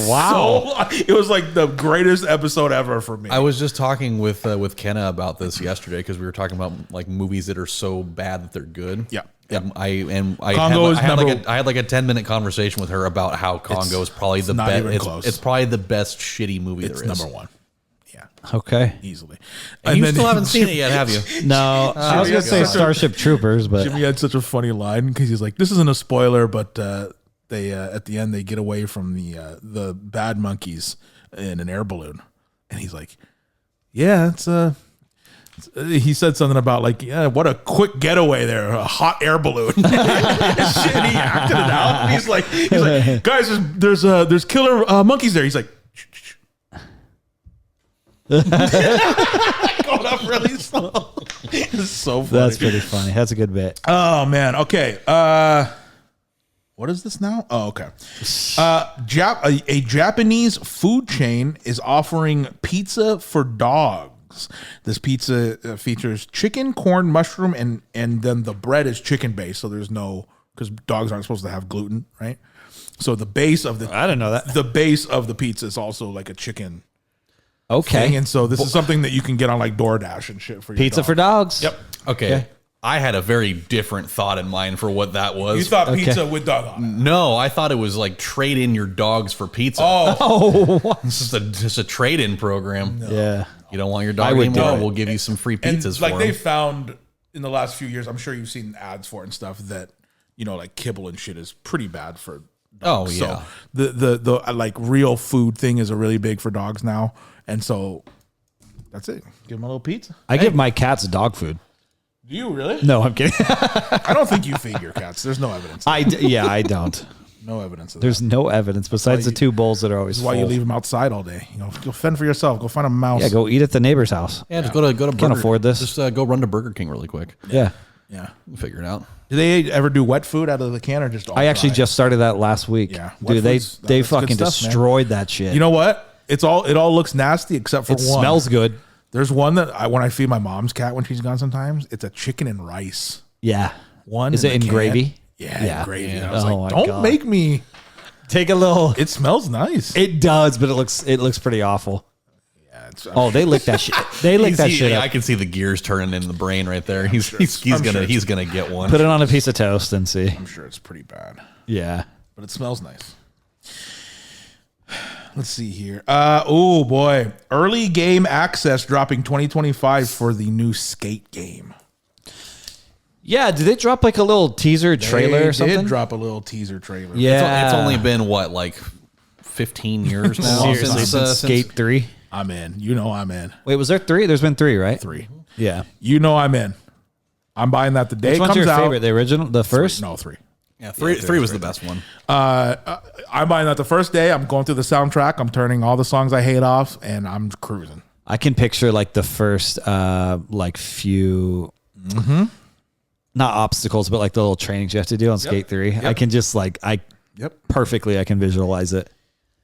B: Wow.
A: So, it was like the greatest episode ever for me.
D: I was just talking with Kenna about this yesterday because we were talking about like movies that are so bad that they're good.
A: Yeah.
D: And I
A: Congo is
D: had
A: number-
D: I had like a 10-minute conversation with her about how Congo is probably the
A: not
D: best.
A: even close.
D: It's probably the best shitty movie
A: It's
D: there is.
A: number 1. Yeah,
B: Okay.
A: easily.
D: And you
A: then
D: still haven't seen it yet, have you?
B: No, I was gonna say Starship Troopers, but
A: Jimmy had such a funny line because he's like, "This isn't a spoiler, but they at the end they get away from the bad monkeys in an air balloon," and he's like, "Yeah, it's he said something about like, yeah, what a quick getaway there, a hot air balloon." And shit, he acted it out. He's like, "Guys, there's killer monkeys there." He's like, going up really slow. It's so funny.
B: that's pretty funny. That's a good bit.
A: Oh man. Okay. What is this now? Oh, okay. A Japanese food chain is offering pizza for dogs. This pizza features chicken, corn, mushroom, and then the bread is chicken based. So there's no, because dogs aren't supposed to have gluten, right? So the base of the
B: I didn't know that.
A: the base of the pizza is also like a chicken
B: Okay.
A: thing, and so this is something that you can get on like DoorDash and shit for your
B: Pizza
A: dog.
B: for dogs.
A: Yep.
D: Okay. I had a very different thought in mind for what that was.
A: You thought pizza with dog on it.
D: No, I thought it was like trade in your dogs for pizza.
B: Oh,
D: This is just a trade in program.
B: yeah.
D: You don't want your
B: I
D: dog
B: would
D: anymore?
B: do it.
D: We'll give you some free
A: And
D: pizzas
A: like
D: for
A: they
D: them.
A: found in the last few years, I'm sure you've seen ads for it and stuff that, you know, like kibble and shit is pretty bad for dogs.
D: Oh, yeah.
A: So the like real food thing is a really big for dogs now. And so that's it. Give them a little pizza.
B: I give my cats dog food.
A: Do you really?
B: No, I'm kidding.
A: I don't think you feed your cats. There's no evidence.
B: I don't.
A: No evidence of
B: There's
A: that.
B: no evidence besides the 2 bowls that are always
A: That's why you
B: full.
A: leave them outside all day. You know, go fend for yourself. Go find a mouse.
B: Yeah, go eat at the neighbor's house.
D: Yeah, just go to Burger.
B: Can't afford this.
D: Just go run to Burger King really quick.
B: Yeah.
A: Yeah.
D: We'll figure it out.
A: Do they ever do wet food out of the can or just all
B: I actually
A: dry?
B: just started that last week.
A: Yeah. Wet
B: Dude, they
A: food's- that's good
B: fucking
A: stuff, man.
B: destroyed that shit.
A: You know what? It all looks nasty except for
B: it
A: one.
B: smells good.
A: There's one that when I feed my mom's cat when she's gone sometimes, it's a chicken and rice.
B: Yeah.
A: One
B: Is it
A: the
B: in
A: can.
B: gravy?
A: Yeah,
B: Yeah.
A: in gravy.
B: Yeah.
A: I was
B: Oh
A: like,
B: my
A: don't
B: God.
A: make me.
B: Take a little.
A: It smells nice.
B: It does, but it looks pretty awful.
A: Yeah, it's,
B: Oh, they lick that shit. They lick that shit
D: I
B: up.
D: can see the gears turning in the brain right there. He's
A: I'm
D: gonna
A: sure
D: gonna get one.
B: Put it on a piece of toast and see.
A: I'm sure it's pretty bad,
B: Yeah.
A: but it smells nice. Let's see here. Oh boy, early game access dropping 2025 for the new Skate game.
B: Yeah, did they drop like a little teaser trailer
A: They
B: or something?
A: did drop a little teaser trailer.
B: Yeah.
D: It's only been what, like 15 years now
B: Seriously, since Skate 3.
A: I'm in. You know I'm in.
B: Wait, was there 3? There's been 3, right?
A: 3.
B: Yeah.
A: You know I'm in. I'm buying that the day
B: Which
A: it
B: one's
A: comes
B: your
A: out.
B: favorite? The original? The first?
A: No, 3.
D: Yeah, three was the best one.
A: I'm buying that the first day. I'm going through the soundtrack. I'm turning all the songs I hate off, and I'm cruising.
B: I can picture like the first like few not obstacles, but like the little trainings you have to do on Skate 3. I can just like
A: Yep.
B: perfectly I can visualize it.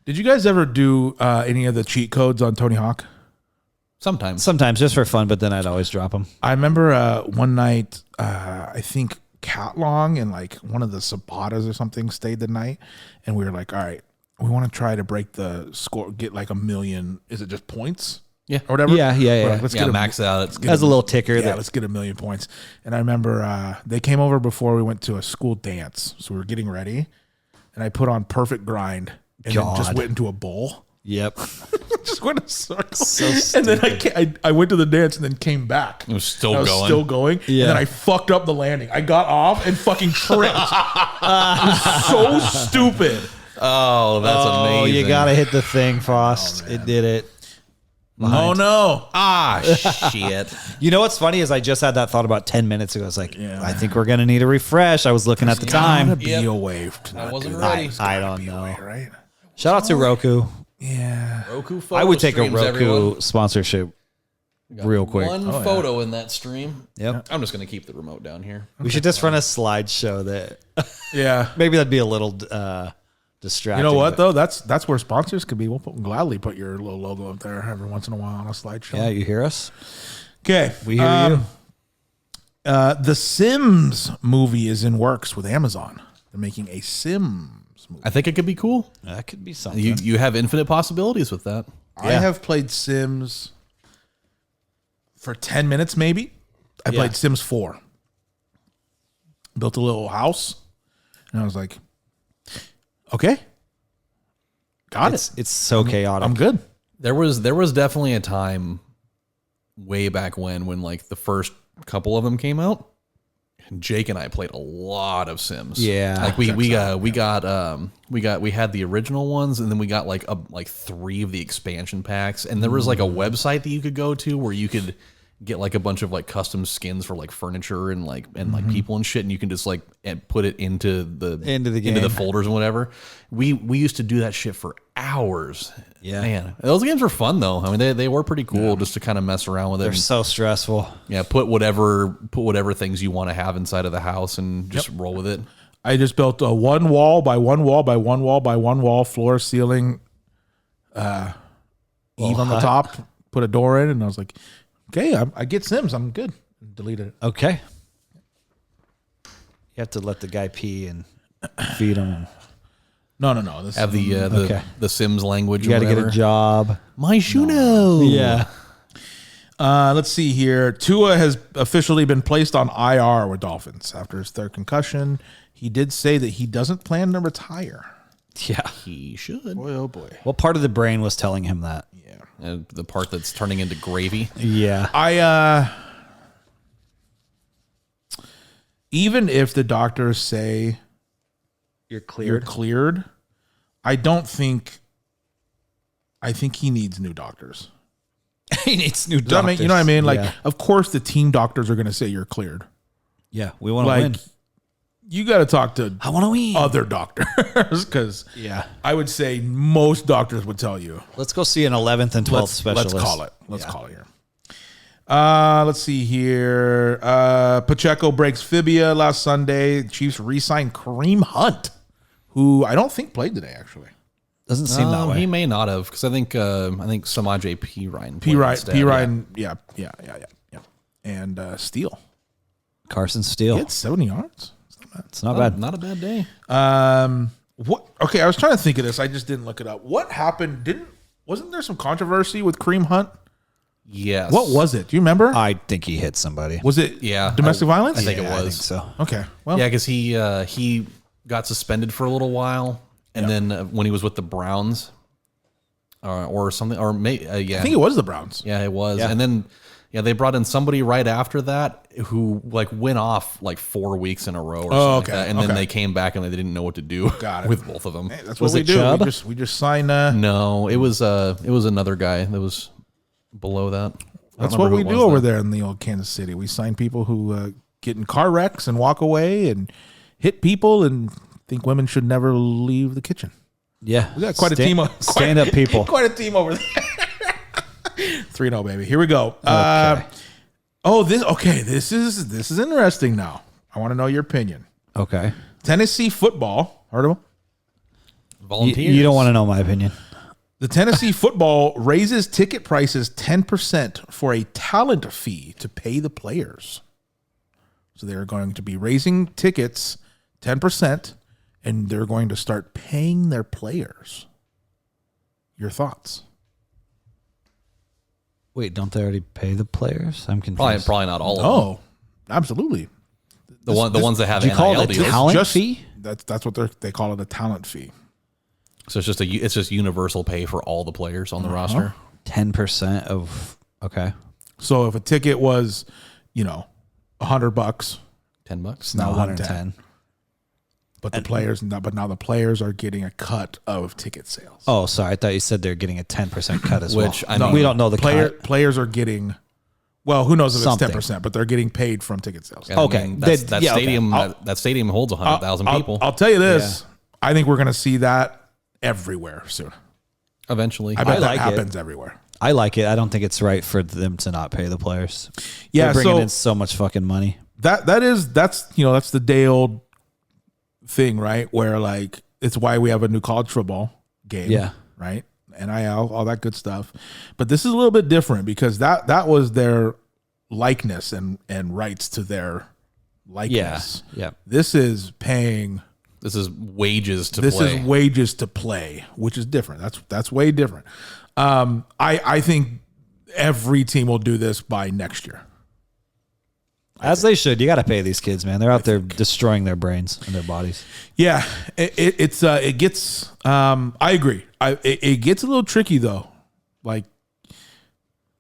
A: Did you guys ever do any of the cheat codes on Tony Hawk?
D: Sometimes.
B: Sometimes just for fun, but then I'd always drop them.
A: I remember one night, I think Cat Long and like one of the Zapatas or something stayed the night, and we were like, all right, we want to try to break the score, get like 1 million. Is it just points?
D: Yeah.
A: Or whatever?
B: Yeah.
A: We're like, let's get
D: max out. It's
B: As a little ticker.
A: Yeah, let's get 1 million points. And I remember they came over before we went to a school dance, so we were getting ready, and I put on Perfect Grind and then just went into a bowl.
B: Yep.
A: Just went in a circle.
B: So
A: and then I went to the dance and then came back.
D: It was still
A: I was
D: going.
A: still going.
B: Yeah.
A: And then I fucked up the landing. I got off and fucking tripped. It was so stupid.
D: Oh, that's
B: Oh,
D: amazing.
B: you gotta hit the thing, Fost. It did it.
A: Oh no.
D: Ah, shit.
B: You know what's funny is I just had that thought about 10 minutes ago. I was like,
A: Yeah.
B: I think we're gonna need a refresh. I was looking at the time.
A: Gotta be a way to not
D: wasn't
A: do
D: ready.
A: that.
B: I don't
A: Be a
B: know.
A: way, right?
B: Shout out to Roku.
A: Yeah.
D: Roku photo
B: I would take a
D: streams,
B: Roku
D: everyone.
B: sponsorship real quick.
D: One photo in that stream.
B: Yep.
D: I'm just going to keep the remote down here.
B: We should just run a slideshow that
A: Yeah.
B: maybe that'd be a little distracting.
A: You know what
B: but-
A: though? That's where sponsors could be. We'll gladly put your little logo up there every once in a while on a slideshow.
B: Yeah, you hear us?
A: Okay.
B: We hear you.
A: The Sims movie is in works with Amazon. They're making a Sims movie.
D: I think it could be cool.
B: That could be something.
D: You have infinite possibilities with that.
A: I have played Sims for 10 minutes maybe. I played Sims 4. Built a little house. And I was like, okay. Got it.
B: It's so chaotic.
A: I'm good.
D: There was definitely a time way back when like the first couple of them came out. Jake and I played a lot of Sims.
B: Yeah.
D: like we had the original ones, and then we got like 3 of the expansion packs, and there was like a website that you could go to where you could get like a bunch of like custom skins for like furniture and like people and shit, and you can just like put it into the
B: game.
D: folders and whatever. We used to do that shit for hours.
B: Yeah.
D: Man, those games were fun though. I mean, they were pretty cool just to kind of mess around with it.
B: They're so stressful.
D: Yeah, put whatever things you want to have inside of the house and just roll with it.
A: I just built a 1 wall by 1 wall by 1 wall by 1 wall, floor, ceiling, Eve on the top, put a door in, and I was like, okay, I get Sims. I'm good. Deleted it.
B: Okay. You have to let the guy pee and feed him.
A: No. This
D: Have
B: Okay.
D: the Sims language.
B: You got to
D: or
B: get a
D: whatever.
B: job.
D: My Shuno.
B: Yeah.
A: Let's see here. Tua has officially been placed on IR with Dolphins after his 3rd concussion. He did say that he doesn't plan to retire.
B: Yeah.
D: He should.
A: Boy, oh boy.
B: What part of the brain was telling him that?
D: The part that's turning into gravy.
B: Yeah.
A: Even if the doctors say
B: You're
A: you're cleared, I think he needs new doctors.
B: He needs new
A: Does that make, you know what I mean? Like,
B: yeah.
A: of course, the team doctors are going to say you're cleared.
B: Yeah, we want to
A: Like,
B: win.
A: you got to talk to
B: I want to win.
A: other doctors because
B: Yeah.
A: I would say most doctors would tell you.
B: Let's go see an 11th and 12th specialist.
A: Let's call it. Let's call it here. Let's see here. Pacheco breaks fibia last Sunday. Chiefs re-signed Kareem Hunt, who I don't think played today, actually.
B: Doesn't seem that way.
D: He may not have, because I think Samaje P. Ryan.
A: P.
D: played
A: Ryan,
D: instead.
A: P. Ryan, yeah. And Steele.
B: Carson
A: He
B: Steele.
A: had 70 yards.
B: It's not bad.
D: Not a bad day.
A: What? Okay, I was trying to think of this. I just didn't look it up. What happened? Wasn't there some controversy with Kareem Hunt?
D: Yes.
A: What was it? Do you remember?
B: I think he hit somebody.
A: Was it
D: Yeah,
A: domestic violence?
D: I think
B: Yeah,
D: it
B: I
D: was.
B: think so.
A: Okay. Well,
D: Yeah, because he got suspended for a little while, and then when he was with the Browns, or something, or yeah,
A: I think it was the Browns.
D: yeah, it was,
B: Yeah.
D: and then they brought in somebody right after that who like went off like 4 weeks in a row or something
A: okay,
D: like that, and then
A: okay.
D: they came back and they didn't know what to do
A: Got it.
D: with both of them.
A: Hey, that's
B: Was
A: what we
B: it
A: do.
B: Chubb?
A: We just sign.
D: No, it was another guy that was below that. I don't
A: That's what
D: remember
A: we
D: who it
A: do
D: was,
A: over
D: though.
A: there in the old Kansas City. We sign people who get in car wrecks and walk away and hit people and think women should never leave the kitchen.
B: Yeah.
A: We got quite a team of
B: Stand up people.
A: Quite a team over there. 3-0, baby. Here we go.
B: Okay.
A: This is interesting now. I want to know your opinion.
B: Okay.
A: Tennessee football. Heard of them?
D: Volunteers.
B: You don't want to know my opinion.
A: The Tennessee football raises ticket prices 10% for a talent fee to pay the players. So they're going to be raising tickets 10%, and they're going to start paying their players. Your thoughts?
B: Wait, don't they already pay the players? I'm confused.
D: Probably not all of them.
A: Oh, absolutely.
D: The ones that have
B: Do you call it a
D: NIL deals.
B: talent fee?
A: That's what they call it, a talent fee.
D: So it's just universal pay for all the players on the roster.
B: 10% of okay.
A: So if a ticket was, $100,
D: $10.
A: now
B: 110.
A: but now the players are getting a cut of ticket sales.
B: Oh, sorry. I thought you said they're getting a 10% cut as well.
D: Which, I mean,
B: we don't know the cut.
A: Players are getting. Well, who knows if
B: Something.
A: it's 10%, but they're getting paid from ticket sales.
D: And
B: Okay.
D: I mean, that
B: Yeah, okay.
D: stadium that stadium holds 100,000 people.
A: I'll tell you this. I think we're going to see that everywhere soon.
D: Eventually.
A: I bet
B: like
A: that
B: it.
A: happens everywhere.
B: I like it. I don't think it's right for them to not pay the players.
A: Yeah,
B: They're bringing
A: so
B: in so much fucking money.
A: that's the day old thing, right? Where like it's why we have a new college football game.
B: Yeah.
A: Right. NIL, all that good stuff. But this is a little bit different because that was their likeness and rights to their likeness.
B: Yeah.
A: This is paying.
D: This is wages to
A: This
D: play.
A: is wages to play, which is different. That's way different. I think every team will do this by next year.
B: As they should. You got to pay these kids, man. They're out there destroying their brains and their bodies.
A: Yeah, it gets. I agree. It gets a little tricky though, like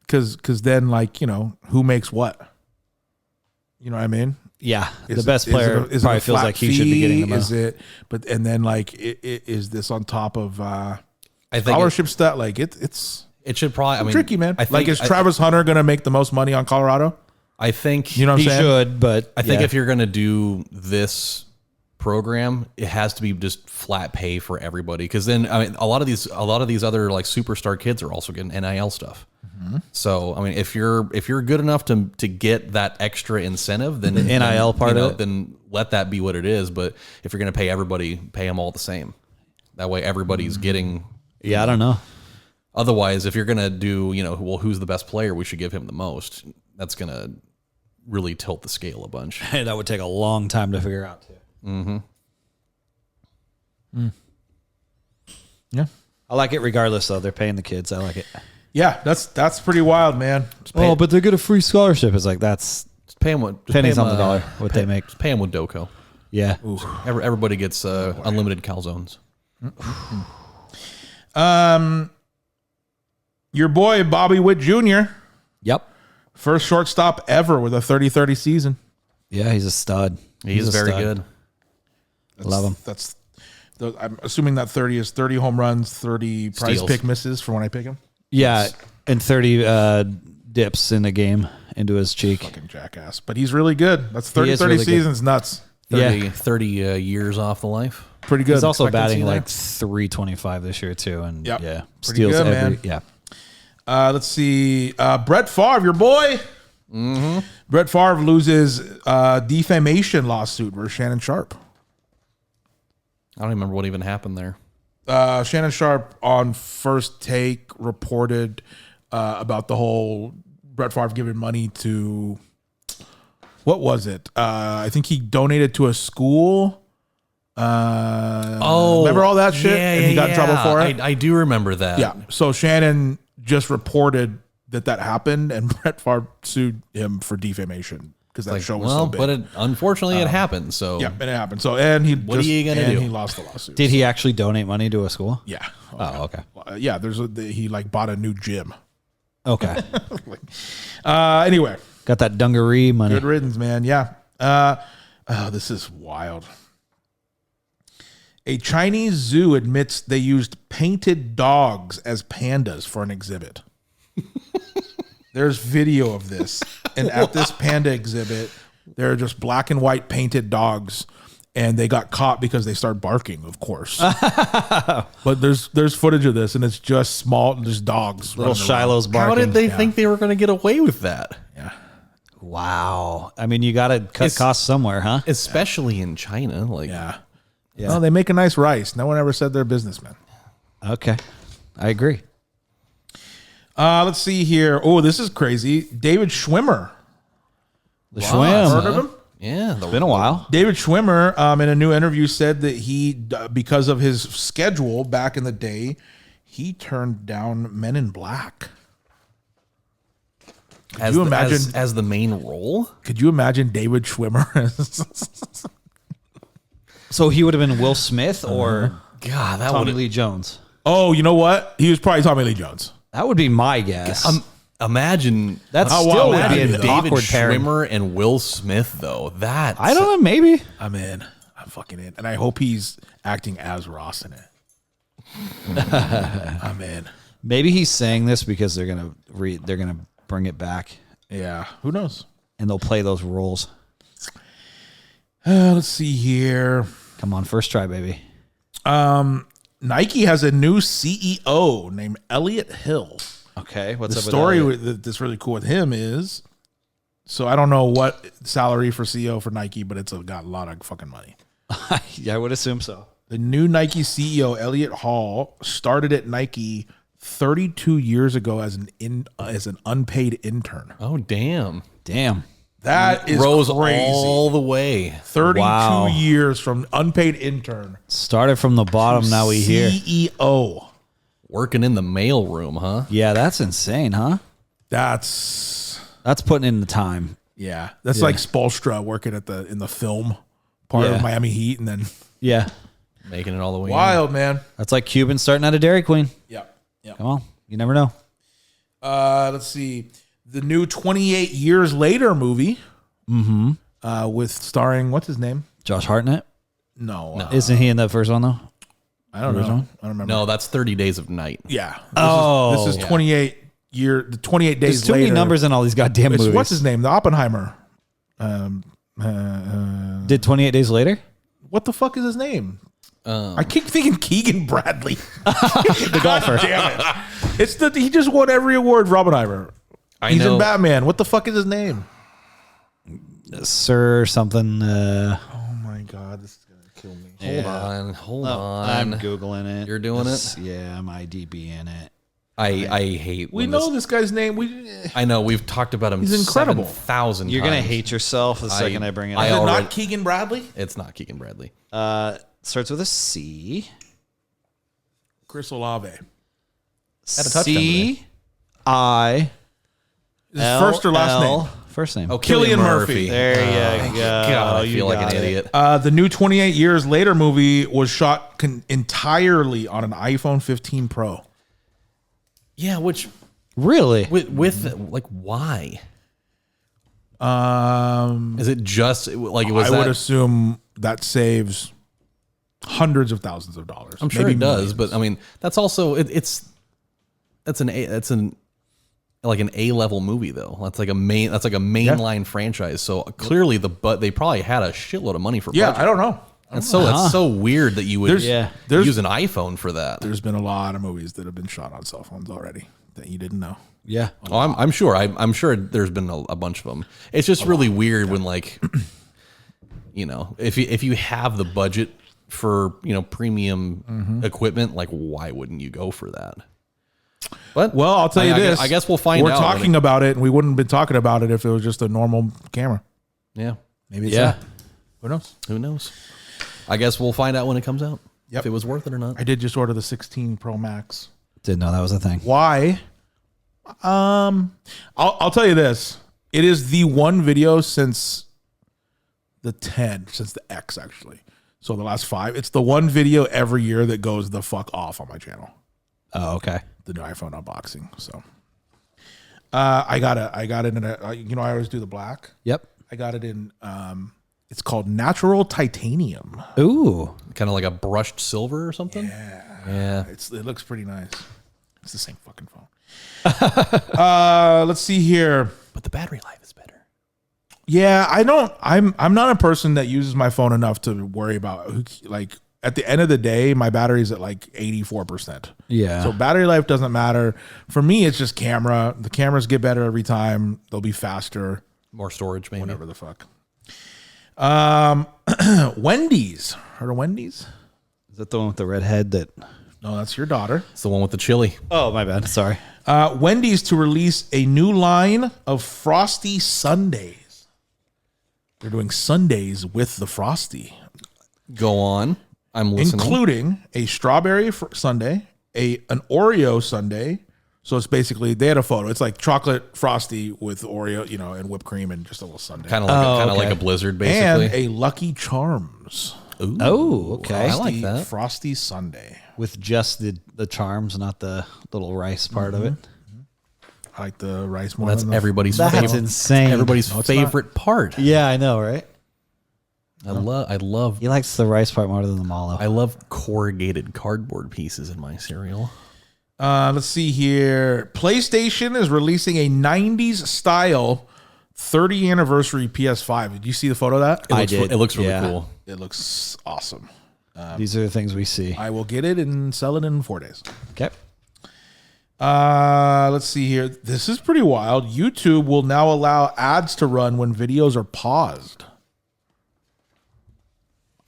A: because then like who makes what. You know what I mean?
B: Yeah.
A: Is
B: The best
A: it-
B: player
A: is it a
B: probably feels
A: flat
B: like he should be getting the
A: fee?
B: most.
A: Is it? But and then like is this on top of
D: I think
A: scholarship stat? Like it's
D: it should probably. I mean,
A: tricky, man.
D: I think,
A: Like is Travis Hunter going to make the most money on Colorado?
D: I think
A: You know what I'm
B: He
A: saying?
B: should, but
D: I think
B: yeah.
D: if you're going to do this program, it has to be just flat pay for everybody. Because then, I mean, a lot of these other like superstar kids are also getting NIL stuff. So, I mean, if you're good enough to get that extra incentive, then
B: NIL part of it?
D: then let that be what it is. But if you're going to pay everybody, pay them all the same. That way, everybody's getting.
B: Yeah, I don't know.
D: Otherwise, if you're going to do, who's the best player, we should give him the most. That's going to really tilt the scale a bunch.
B: That would take a long time to figure out, too.
A: Yeah.
B: I like it regardless, though. They're paying the kids. I like it.
A: Yeah, that's pretty wild, man.
B: Oh, but they get a free scholarship. It's like that's
D: Just pay them
B: pennies on the dollar what they make.
D: Just pay them with Doco.
B: Yeah.
D: Everybody gets unlimited calzones.
A: Your boy Bobby Witt Jr.
B: Yep.
A: First shortstop ever with a 30-30 season.
B: Yeah, he's a stud.
D: He's
B: a
D: very
B: stud.
D: good.
B: Love him.
A: I'm assuming that 30 is 30 home runs, 30 prize
D: Steals.
A: pick misses for when I pick him.
B: Yeah, and 30 dips in the game into his cheek.
A: Fucking jackass. But he's really good. That's
B: He
A: 30
B: is
A: 30
B: really good.
A: seasons. Nuts.
D: 30 years off the life.
A: Pretty good.
B: He's also
A: Expectancy
B: batting
A: there.
B: like 325 this year too, and
A: Yep.
B: yeah,
A: Pretty
B: steals
A: good,
B: every
A: man.
B: yeah.
A: Let's see. Brett Favre, your boy.
B: Mm-hmm.
A: Brett Favre loses defamation lawsuit versus Shannon Sharp.
D: I don't remember what even happened there.
A: Shannon Sharp on First Take reported about the whole Brett Favre giving money to, what was it? I think he donated to a school. Remember all that shit? And he got in trouble for it?
D: I do remember that.
A: Yeah. So Shannon just reported that happened, and Brett Favre sued him for defamation because that show was so big.
D: but unfortunately it happened. So
A: Yeah, and it happened. So, and he
D: What are you gonna do?
A: He lost the lawsuit.
B: Did he actually donate money to a school?
A: Yeah.
B: Oh, okay.
A: Yeah. He like bought a new gym.
B: Okay.
A: Anyway,
B: Got that dungaree money.
A: good riddance, man. Yeah. This is wild. A Chinese zoo admits they used painted dogs as pandas for an exhibit. There's video of this. And at this panda exhibit, there are just black and white painted dogs. And they got caught because they start barking, of course. But there's footage of this, and it's just just dogs.
B: Little
A: running around.
B: Shiloh's barking.
D: how did they think they were going to get away with that?
A: Yeah.
B: Wow. I mean, you got to cut costs somewhere, huh?
D: Especially in China. Like,
A: Yeah.
B: Yeah.
A: Well, they make a nice rice. No one ever said they're a businessman.
B: Okay. I agree.
A: Let's see here. Oh, this is crazy. David Schwimmer.
B: The Schwim.
A: Heard of him?
D: Yeah,
B: It's been a while.
A: David Schwimmer, in a new interview, said that he, because of his schedule back in the day, he turned down Men in Black.
D: as
A: you
D: the,
A: imagine-
D: as the main role.
A: Could you imagine David Schwimmer?
B: So he would have been Will Smith or
D: God, that
B: Tommy
D: would
B: Lee Jones.
A: Oh, you know what? He was probably Tommy Lee Jones.
B: That would be my guess.
D: imagine
B: That
A: Oh,
B: still
A: wow,
B: would be
A: Matty,
B: an
A: though.
D: David
B: awkward pairing.
D: Schwimmer and Will Smith though. That
B: I don't know. Maybe.
A: I'm in. I'm fucking in. And I hope he's acting as Ross in it. I'm in.
B: Maybe he's saying this because they're gonna bring it back
A: Yeah. Who knows?
B: and they'll play those roles.
A: Let's see here.
B: Come on, first try, baby.
A: Nike has a new CEO named Elliot Hill.
B: Okay, what's
A: The
B: up
A: story
B: with
A: that's really cool with him is, so I don't know what salary for CEO for Nike, but it's got a lot of fucking money.
B: that? Yeah, I would assume so.
A: The new Nike CEO, Elliot Hall, started at Nike 32 years ago as an unpaid intern.
D: Oh damn!
B: Damn.
A: That is
D: Rose
A: crazy.
D: all the way.
A: 32
B: Wow.
A: years from unpaid intern.
B: Started from the bottom. Now we hear.
A: CEO.
D: Working in the mailroom, huh?
B: Yeah, that's insane, huh?
A: That's
B: That's putting in the time.
A: yeah. That's like Spoelstra working in the film part
B: Yeah.
A: of Miami Heat, and then
B: Yeah,
D: Making it all the way. in.
A: wild man.
B: that's like Cuban starting out of Dairy Queen.
A: Yeah. Yeah.
B: Come on, you never know.
A: Let's see. The new 28 Years Later movie. With starring, what's his name?
B: Josh Hartnett,
A: No.
B: isn't he in that first one though?
A: I don't know. I don't remember.
D: No, that's 30 Days of Night.
A: Yeah.
B: Oh.
A: This is 28 the 28 days
B: There's too
A: later.
B: many numbers in all these goddamn
A: It's-
B: movies.
A: what's his name? The Oppenheimer.
B: Did 28 Days Later?
A: What the fuck is his name? I keep thinking Keegan Bradley.
B: The golfer.
A: Damn it! He just won every award for Oppenheimer. He's in Batman. What the fuck is his name?
B: Sir something.
A: Oh my god, this is gonna kill me.
D: Hold on.
B: I'm Googling it.
D: You're doing
B: it? Yeah, I'm IDB in it.
D: I hate.
A: We
D: when
A: know this guy's name.
D: I know we've talked about him.
A: He's incredible.
D: 7,000
B: You're going to
D: times.
B: hate yourself the second I bring it
D: I
A: Is it
B: up.
D: already-
A: not Keegan Bradley?
D: It's not Keegan Bradley.
B: Starts with a C.
A: Chris Olave.
D: Had a touchdown today.
B: C-I.
A: His first or last name?
B: First name.
D: Oh,
A: Cillian Murphy.
B: There you go.
D: God, I
B: You
D: feel like
B: got
D: an
B: it.
D: idiot.
A: The new 28 Years Later movie was shot entirely on an iPhone 15 Pro.
D: Yeah, which
B: Really?
D: with like why?
A: Um,
D: Is it just like it was?
A: I would
D: that,
A: assume that saves hundreds of thousands of dollars.
D: I'm sure
A: maybe
D: it does,
A: millions.
D: but I mean that's also that's like an A-level movie though. That's like a mainline franchise. So clearly they probably had a shitload of money for
A: yeah,
D: budget.
A: I don't know.
D: That's so weird that you would
A: There's-
D: use an iPhone for that.
A: There's been a lot of movies that have been shot on cell phones already that you didn't know.
B: Yeah.
D: Oh, I'm sure. I'm sure there's been a bunch of them. It's just really weird when like, if you have the budget for premium equipment, like why wouldn't you go for that? But
A: Well, I'll tell you this.
D: I guess we'll find
A: We're
D: out. when
A: talking about it, and we wouldn't have been talking about it if it was just a normal camera.
D: yeah.
A: Maybe it's
B: Yeah.
A: that. Who knows?
D: Who knows? I guess we'll find out when it comes out.
A: Yep.
D: If it was worth it or not.
A: I did just order the 16 Pro Max.
B: Didn't know that was a thing.
A: Why? I'll tell you this. It is the one video since the 10, since the X actually. So the last 5. It's the one video every year that goes the fuck off on my channel.
B: Oh, okay.
A: The new iPhone unboxing. So I got it in a, I always do the black.
B: Yep.
A: I got it in it's called natural titanium.
B: Ooh.
D: Kind of like a brushed silver or something. Yeah.
A: It looks pretty nice. It's the same fucking phone. Let's see here.
D: But the battery life is better.
A: Yeah, I'm not a person that uses my phone enough to worry about like at the end of the day, my battery's at like 84%.
B: Yeah.
A: So battery life doesn't matter. For me, it's just camera. The cameras get better every time. They'll be faster.
D: More storage, maybe.
A: Whatever the fuck. Wendy's Heard of Wendy's?
B: Is that the one with the red head that?
A: No, that's your daughter.
D: It's the one with the chili.
B: Oh, my bad. Sorry.
A: Wendy's to release a new line of Frosty Sundays. They're doing Sundays with the Frosty.
D: Go on. I'm listening.
A: Including a strawberry sundae, an Oreo sundae. So it's basically, they had a photo. It's like chocolate Frosty with Oreo, and whipped cream and just a little sundae.
D: Kind of like a Blizzard, basically.
A: And a Lucky Charms.
D: Ooh.
B: Oh, okay.
D: I like that.
A: Frosty sundae.
B: With just the charms, not the little rice part of it.
A: I like the rice more.
D: That's
A: than the-
D: everybody's
B: That's
D: favorite.
B: insane.
D: Everybody's
A: No, it's
D: favorite part.
B: Yeah, I know, right?
D: I love
B: He likes the rice part more than the mallow.
D: I love corrugated cardboard pieces in my cereal.
A: Let's see here. PlayStation is releasing a 90s style 30 anniversary PS5. Did you see the photo of that?
B: I did.
D: It looks really
B: Yeah.
D: cool.
A: It looks awesome.
B: These are the things we see.
A: I will get it and sell it in 4 days.
B: Okay.
A: Let's see here. This is pretty wild. YouTube will now allow ads to run when videos are paused.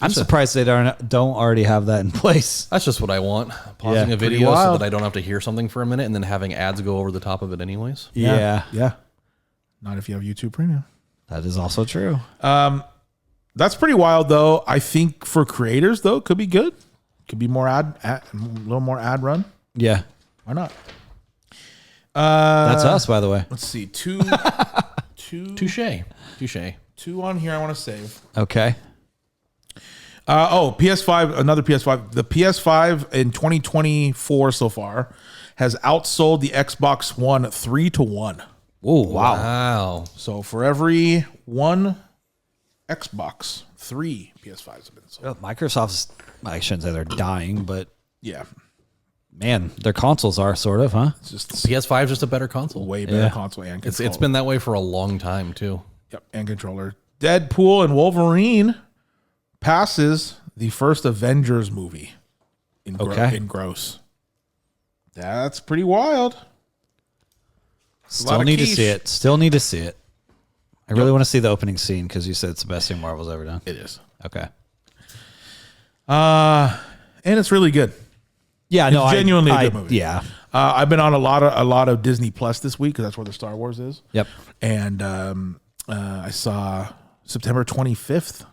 B: I'm surprised they don't already have that in place.
D: That's just what I want. Pausing
B: Yeah,
D: a
A: pretty
D: video so
A: wild.
D: that I don't have to hear something for a minute and then having ads go over the top of it anyways.
B: Yeah.
A: Yeah. Not if you have YouTube Premium.
B: That is also true.
A: That's pretty wild, though. I think for creators, though, could be good. Could be more a little more ad run.
B: Yeah.
A: Why not?
B: That's us, by the way.
A: Let's see. Two
D: Touche.
A: on here I want to save.
B: Okay.
A: PS5, another PS5. The PS5 in 2024 so far has outsold the Xbox One 3-1.
B: Oh, wow.
D: Wow.
A: So for every one Xbox, 3 PS5s have been sold.
B: Microsoft's, I shouldn't say they're dying, but
A: Yeah.
B: man, their consoles are sort of, huh?
A: It's just
D: PS5 is just a better console.
A: way better
B: Yeah.
A: console and
D: It's
A: controller.
D: been that way for a long time too.
A: Yep, and controller. Deadpool and Wolverine passes the first Avengers movie in gross. That's pretty wild.
B: Still need to see it. Still need to see it. I really want to see the opening scene because you said it's the best thing Marvel's ever done.
A: It is.
B: Okay.
A: And it's really good.
B: Yeah, no,
A: It's genuinely a good movie.
B: Yeah.
A: I've been on a lot of Disney Plus this week because that's where the Star Wars is.
B: Yep.
A: And I saw September 25th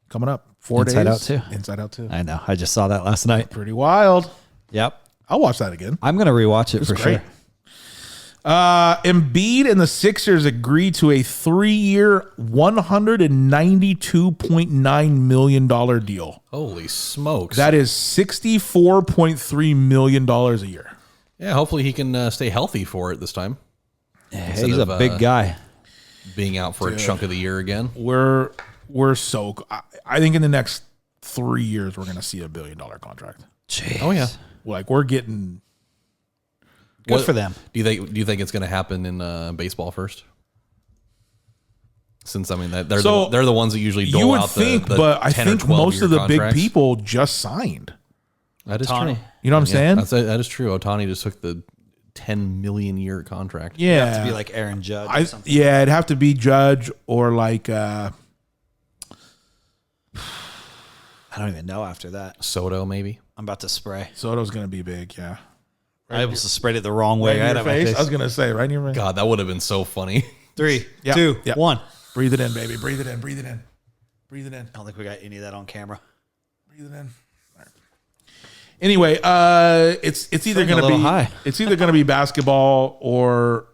A: coming up. 4 days.
B: Inside Out 2.
A: Inside Out 2.
B: I know. I just saw that last night.
A: Pretty wild.
B: Yep.
A: I'll watch that again.
B: I'm gonna rewatch it for
A: great.
B: sure.
A: Embiid and the Sixers agreed to a 3-year, $192.9 million deal.
D: Holy smokes.
A: That is $64.3 million a year.
D: Yeah, hopefully he can stay healthy for it this time.
B: Hey, he's a big guy.
D: Being out for a chunk of the year again.
A: We're so. I think in the next 3 years we're going to see $1 billion contract.
B: Jeez.
D: Oh yeah.
A: Like we're getting.
B: Good for them.
D: Do you think it's going to happen in baseball first? Since I mean that they're the ones that usually dole
A: You would
D: out
A: think,
D: the
A: but I
D: 10 or
A: think
D: 12
A: most
D: year
A: of the
D: contracts.
A: big people just signed.
D: That is
B: Ohtani.
D: true.
A: You know what I'm saying?
D: That is true. Ohtani just took the 10 million year contract.
A: Yeah,
B: Have to be like Aaron Judge or something.
A: yeah, it'd have to be Judge or like
B: I don't even know after that.
D: Soto maybe.
B: I'm about to spray.
A: Soto's going to be big. Yeah,
B: I almost sprayed it the wrong way.
A: right in
B: I had
A: your
B: it on my
A: face.
B: face.
A: I was going to say right in your face.
D: God, that would have been so funny.
B: 3,
A: Yeah.
B: 2,
A: Yeah.
B: 1.
A: Breathe it in, baby. Breathe it in. Breathe it in. Breathe it in.
B: I don't think we got any of that on camera.
A: Breathe it in. All right. Anyway, it's either
B: Feeling a
A: going to
B: little
A: be
B: high.
A: it's either going to be basketball or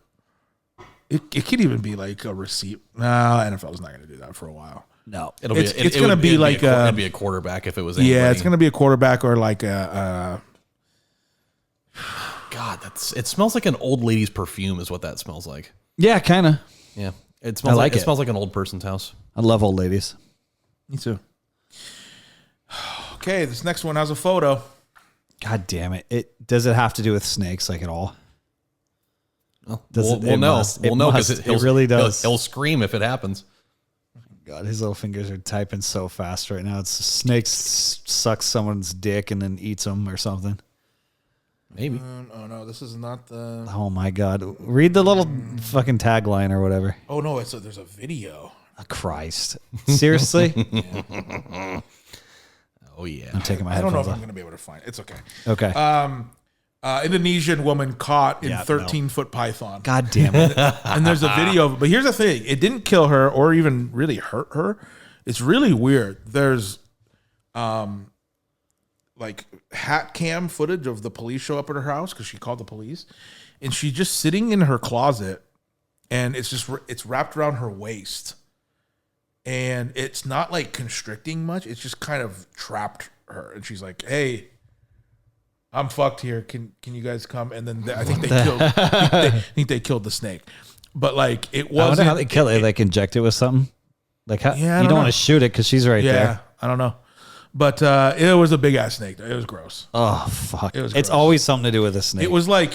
A: it could even be like a receipt. No, NFL's not going to do that for a while.
B: No.
A: It's gonna be like
D: it'd be a quarterback if it was anybody.
A: Yeah, it's going to be a quarterback or like a
D: God, it smells like an old lady's perfume is what that smells like.
B: Yeah, kind of.
D: Yeah. It smells
B: like
D: it
B: it.
D: smells like an old person's house.
B: I love old ladies.
A: me too. Okay, this next one has a photo.
B: God damn it. Does it have to do with snakes like at all?
D: Well,
B: Does
D: we'll,
B: it-
D: we'll
B: it
D: know.
B: must.
D: We'll
B: It
D: know
B: must.
D: because
B: It really does.
D: He'll scream if it happens.
B: God, his little fingers are typing so fast right now. It's snakes sucks someone's dick and then eats them or something.
D: Maybe.
A: Oh no, this is not the.
B: Oh my God. Read the little fucking tagline or whatever.
A: Oh no, there's a video.
B: Oh, Christ. Seriously?
D: Oh yeah.
B: I'm taking my
A: I don't know
B: headphones
A: if I'm
B: off.
A: going to be able to find it. It's okay.
B: Okay.
A: Indonesian woman caught in
B: Yeah,
A: 13-foot python.
B: God damn it.
A: And there's a video of it. But here's the thing. It didn't kill her or even really hurt her. It's really weird. There's like hat cam footage of the police show up at her house because she called the police. And she's just sitting in her closet and it's wrapped around her waist. And it's not like constricting much. It's just kind of trapped her. And she's like, hey, I'm fucked here. Can you guys come? And then I think they killed the snake. But like it
B: I wonder
A: wasn't
B: how they kill it. Like inject it with something. Like how,
A: Yeah, I
B: you
A: don't
B: don't
A: know.
B: want to shoot it because she's right
A: Yeah,
B: there.
A: I don't know. But it was a big ass snake. It was gross.
B: Oh fuck!
A: It was
B: It's
A: gross.
B: always something to do with a snake.
A: It was like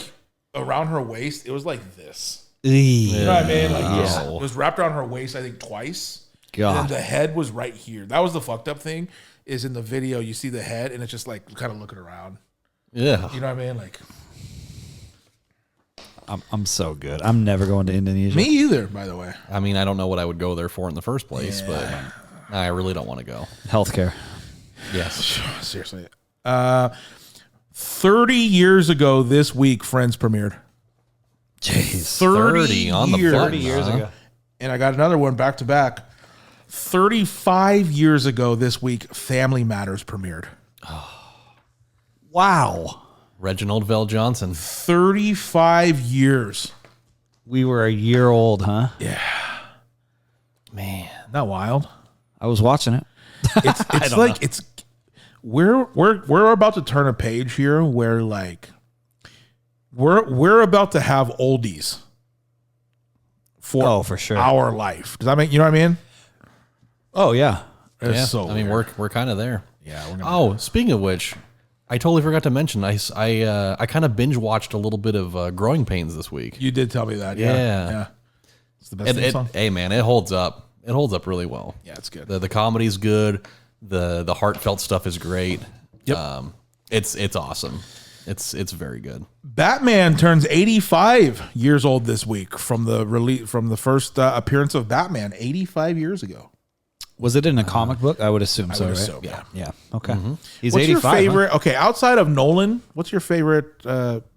A: around her waist. It was like this.
B: You
A: You know what I mean? Like this.
B: Yeah.
A: It was wrapped around her waist, I think, twice. And
B: God.
A: then the head was right here. That was the fucked up thing. Is in the video you see the head and it's just like kind of looking around.
D: Yeah.
A: You know what I mean? Like
B: I'm so good. I'm never going to Indonesia.
A: me either, by the way.
D: I mean, I don't know what I would go there for in the first place, but I really don't want to go.
B: Healthcare.
D: Yes.
A: Seriously. 30 years ago this week, Friends premiered.
B: Jeez.
A: 30
D: on the
A: years.
D: button,
B: 30 years
D: huh?
B: ago.
A: And I got another one back to back. 35 years ago this week, Family Matters premiered.
B: Wow.
D: Reginald Vell Johnson.
A: 35 years.
B: We were a year old, huh?
D: Man.
A: Isn't that wild?
B: I was watching it.
A: It's like it's we're about to turn a page here where like we're about to have oldies
B: Oh, for sure.
A: our life. Does that make you know what I mean?
B: Oh yeah.
A: It's
D: Yeah.
A: so
D: I mean,
A: weird.
D: we're kind of there.
A: Yeah, we're gonna
D: Oh, speaking of which, I totally forgot to mention. I kind of binge watched a little bit of Growing Pains this week.
A: you did tell me that.
D: Yeah.
A: It's the best theme song.
D: Hey man, it holds up. It holds up really well.
A: Yeah, it's good.
D: The comedy's good. The heartfelt stuff is great.
A: Yep.
D: It's awesome. It's very good.
A: Batman turns 85 years old this week from the first appearance of Batman 85 years ago.
B: Was it in a comic book? I would assume so,
A: would
B: right?
A: assume, yeah.
B: Yeah. Okay. He's
A: What's
B: 85.
A: your
B: huh?
A: favorite? Okay, outside of Nolan, what's your favorite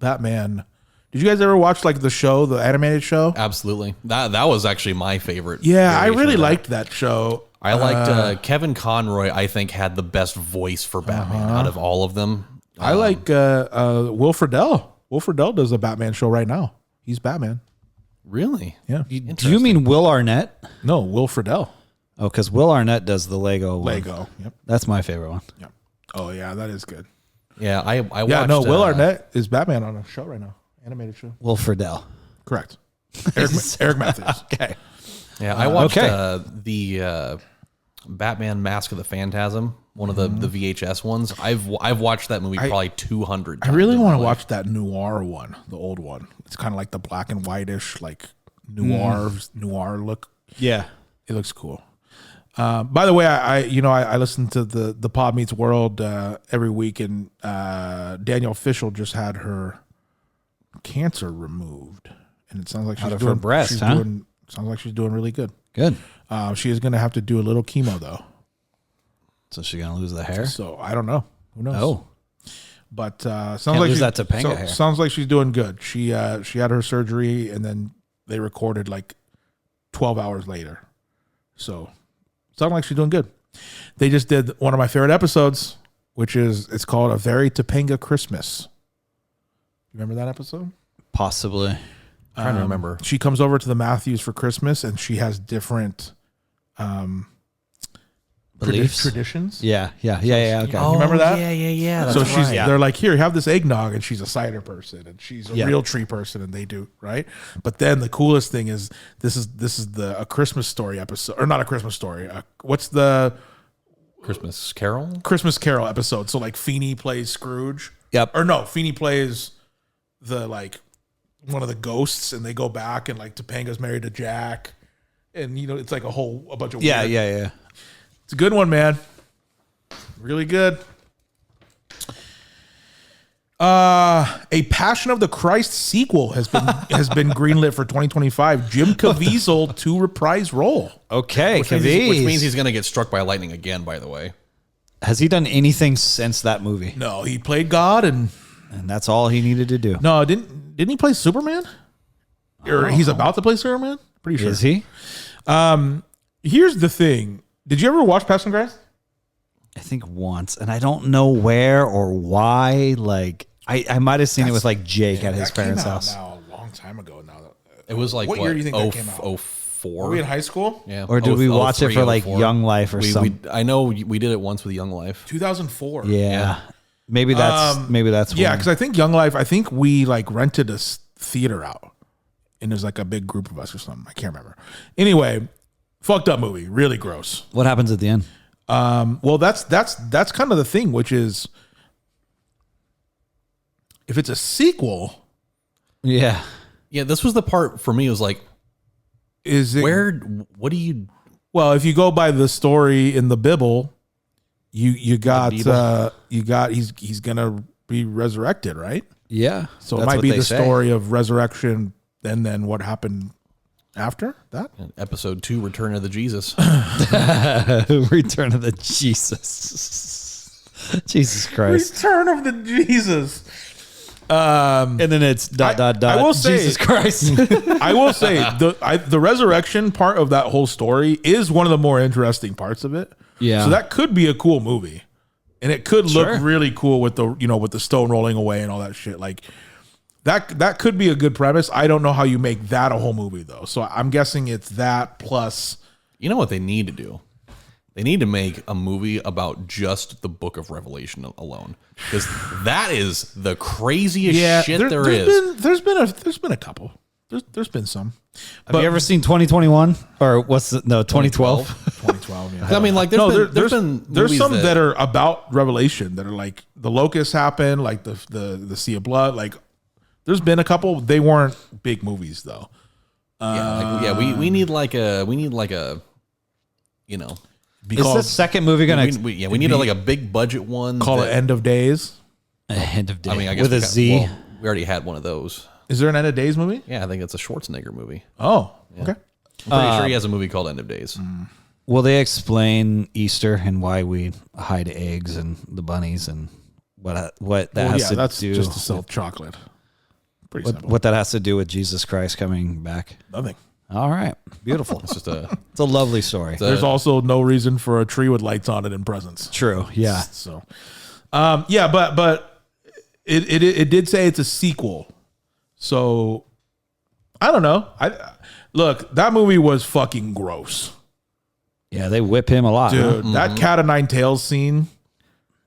A: Batman? Did you guys ever watch like the show, the animated show?
D: Absolutely. That was actually my favorite.
A: Yeah, I
D: variation
A: really
D: of that.
A: liked that show.
D: I liked Kevin Conroy. I think had the best voice for Batman out of all of them.
A: I like Will Friedle. Will Friedle does a Batman show right now. He's Batman.
D: Really?
A: Yeah.
B: Do you mean Will Arnett?
A: No, Will Friedle.
B: Oh, because Will Arnett does the Lego one.
A: Lego. Yep.
B: That's my favorite one.
A: Yep. Oh yeah, that is good.
D: Yeah, I watched.
A: Yeah, no, Will Arnett is Batman on a show right now, animated show.
B: Will Friedle.
A: Correct. Eric Matthews.
B: Okay.
D: Yeah, I watched
B: okay.
D: the Batman Mask of the Phantasm, one of the VHS ones. I've watched that movie probably 200
A: I
D: times.
A: really
D: in my
A: want to
D: life.
A: watch that noir one, the old one. It's kind of like the black and whitish, like noir look.
B: Yeah.
A: It looks cool. By the way, I listen to the Pod Meets World every week, and Danielle Fishel just had her cancer removed, and it sounds like she's
B: Out of
A: doing
B: her breast,
A: she's
B: huh?
A: doing- sounds like she's doing really good.
B: Good.
A: She is going to have to do a little chemo though,
B: So she's going to lose the hair?
A: so I don't know. Who knows?
B: Oh.
A: But sounds
B: Can't
A: like
B: lose
A: she-
B: that Topanga hair.
A: Sounds like she's doing good. She had her surgery, and then they recorded like 12 hours later. So sounds like she's doing good. They just did one of my favorite episodes, which is it's called A Very Topanga Christmas. You remember that episode?
B: Possibly.
D: I'm trying to remember.
A: She comes over to the Matthews for Christmas, and she has different
B: Beliefs?
A: traditions.
B: Yeah. Okay.
A: You remember that?
D: Yeah.
A: So they're like, here, have this eggnog, and she's a cider person, and she's a
B: Yeah.
A: real tree person, and they do right. But then the coolest thing is this is a Christmas Story episode, or not a Christmas Story. What's the
D: Christmas Carol.
A: Christmas Carol episode? So like Feeney plays Scrooge.
B: Yep.
A: Or no, Feeney plays the like one of the ghosts, and they go back, and like Topanga's married to Jack, and it's like a bunch of
B: Yeah.
A: weird- It's a good one, man. Really good. A Passion of the Christ sequel has been greenlit for 2025. Jim Caviezel to reprise role.
B: Okay.
D: Which means he's going to get struck by lightning again, by the way.
B: Has he done anything since that movie?
A: No, he played God, and
B: that's all he needed to do.
A: no, didn't he play Superman? Or he's about to play Superman? Pretty sure.
B: Is he?
A: Here's the thing. Did you ever watch Passion Christ?
B: I think once, and I don't know where or why. Like, I might have seen it with like Jake at his
A: That came
B: parents'
A: out
B: house.
A: now, a long time ago now.
D: It was like
A: What year do you think that came out?
D: 04.
A: Were we in high school?
D: Yeah.
B: Or did we watch it
D: 03,
B: for like
D: 04.
B: Young Life or something?
D: I know we did it once with Young Life.
A: 2004.
B: Yeah. Maybe that's
A: Yeah,
B: when.
A: because I think Young Life, I think we like rented a theater out. And there's like a big group of us or something. I can't remember. Anyway, fucked up movie. Really gross.
B: What happens at the end?
A: Well, that's kind of the thing, which is if it's a sequel,
B: Yeah.
D: Yeah, this was the part for me. It was like,
A: is it
D: what do you?
A: well, if you go by the story in the Bible, you got he's gonna be resurrected, right?
B: Yeah.
A: So it
B: That's
A: might
B: what
A: be
B: they
A: the
B: say.
A: story of resurrection and then what happened after that.
D: Episode 2, Return of the Jesus.
B: Return of the Jesus. Jesus Christ.
A: Return of the Jesus.
B: And then it's ...
A: I will say-
B: Jesus Christ.
A: I will say the resurrection part of that whole story is one of the more interesting parts of it.
B: Yeah.
A: So that could be a cool movie, and it could
B: Sure.
A: look really cool with the with the stone rolling away and all that shit. Like that could be a good premise. I don't know how you make that a whole movie though. So I'm guessing it's that plus.
D: You know what they need to do? They need to make a movie about just the Book of Revelation alone, because that is the craziest shit there is.
A: There's been a couple. There's been some.
B: Have you ever seen 2021 or what's the, no 2012?
A: 2012. Yeah.
D: I mean, like, there's been movies
A: some that are about Revelation that are like the locusts happened, like the Sea of Blood. Like, there's been a couple. They weren't big movies though.
D: we need like a
A: Be
B: Is
A: called-
B: the second movie gonna
D: we need like a big budget one.
A: call it End of Days.
B: End of Day?
D: I mean, I guess
B: with a Z.
D: we already had one of those.
A: Is there an End of Days movie?
D: Yeah, I think it's a Schwarzenegger movie.
A: Oh, okay.
D: I'm pretty sure he has a movie called End of Days.
B: Will they explain Easter and why we hide eggs and the bunnies and what that
A: Well,
B: has
A: yeah,
B: to
A: that's
B: do
A: just to sell chocolate. Pretty simple.
B: what that has to do with Jesus Christ coming back?
A: Nothing.
B: All right, beautiful.
D: It's just a
B: It's a lovely story.
A: There's also no reason for a tree with lights on it in presents.
B: True. Yeah.
A: So, yeah, but it did say it's a sequel. So, I don't know. Look, that movie was fucking gross,
B: Yeah. They whip him a lot. huh?
A: dude. That cat of nine tails scene,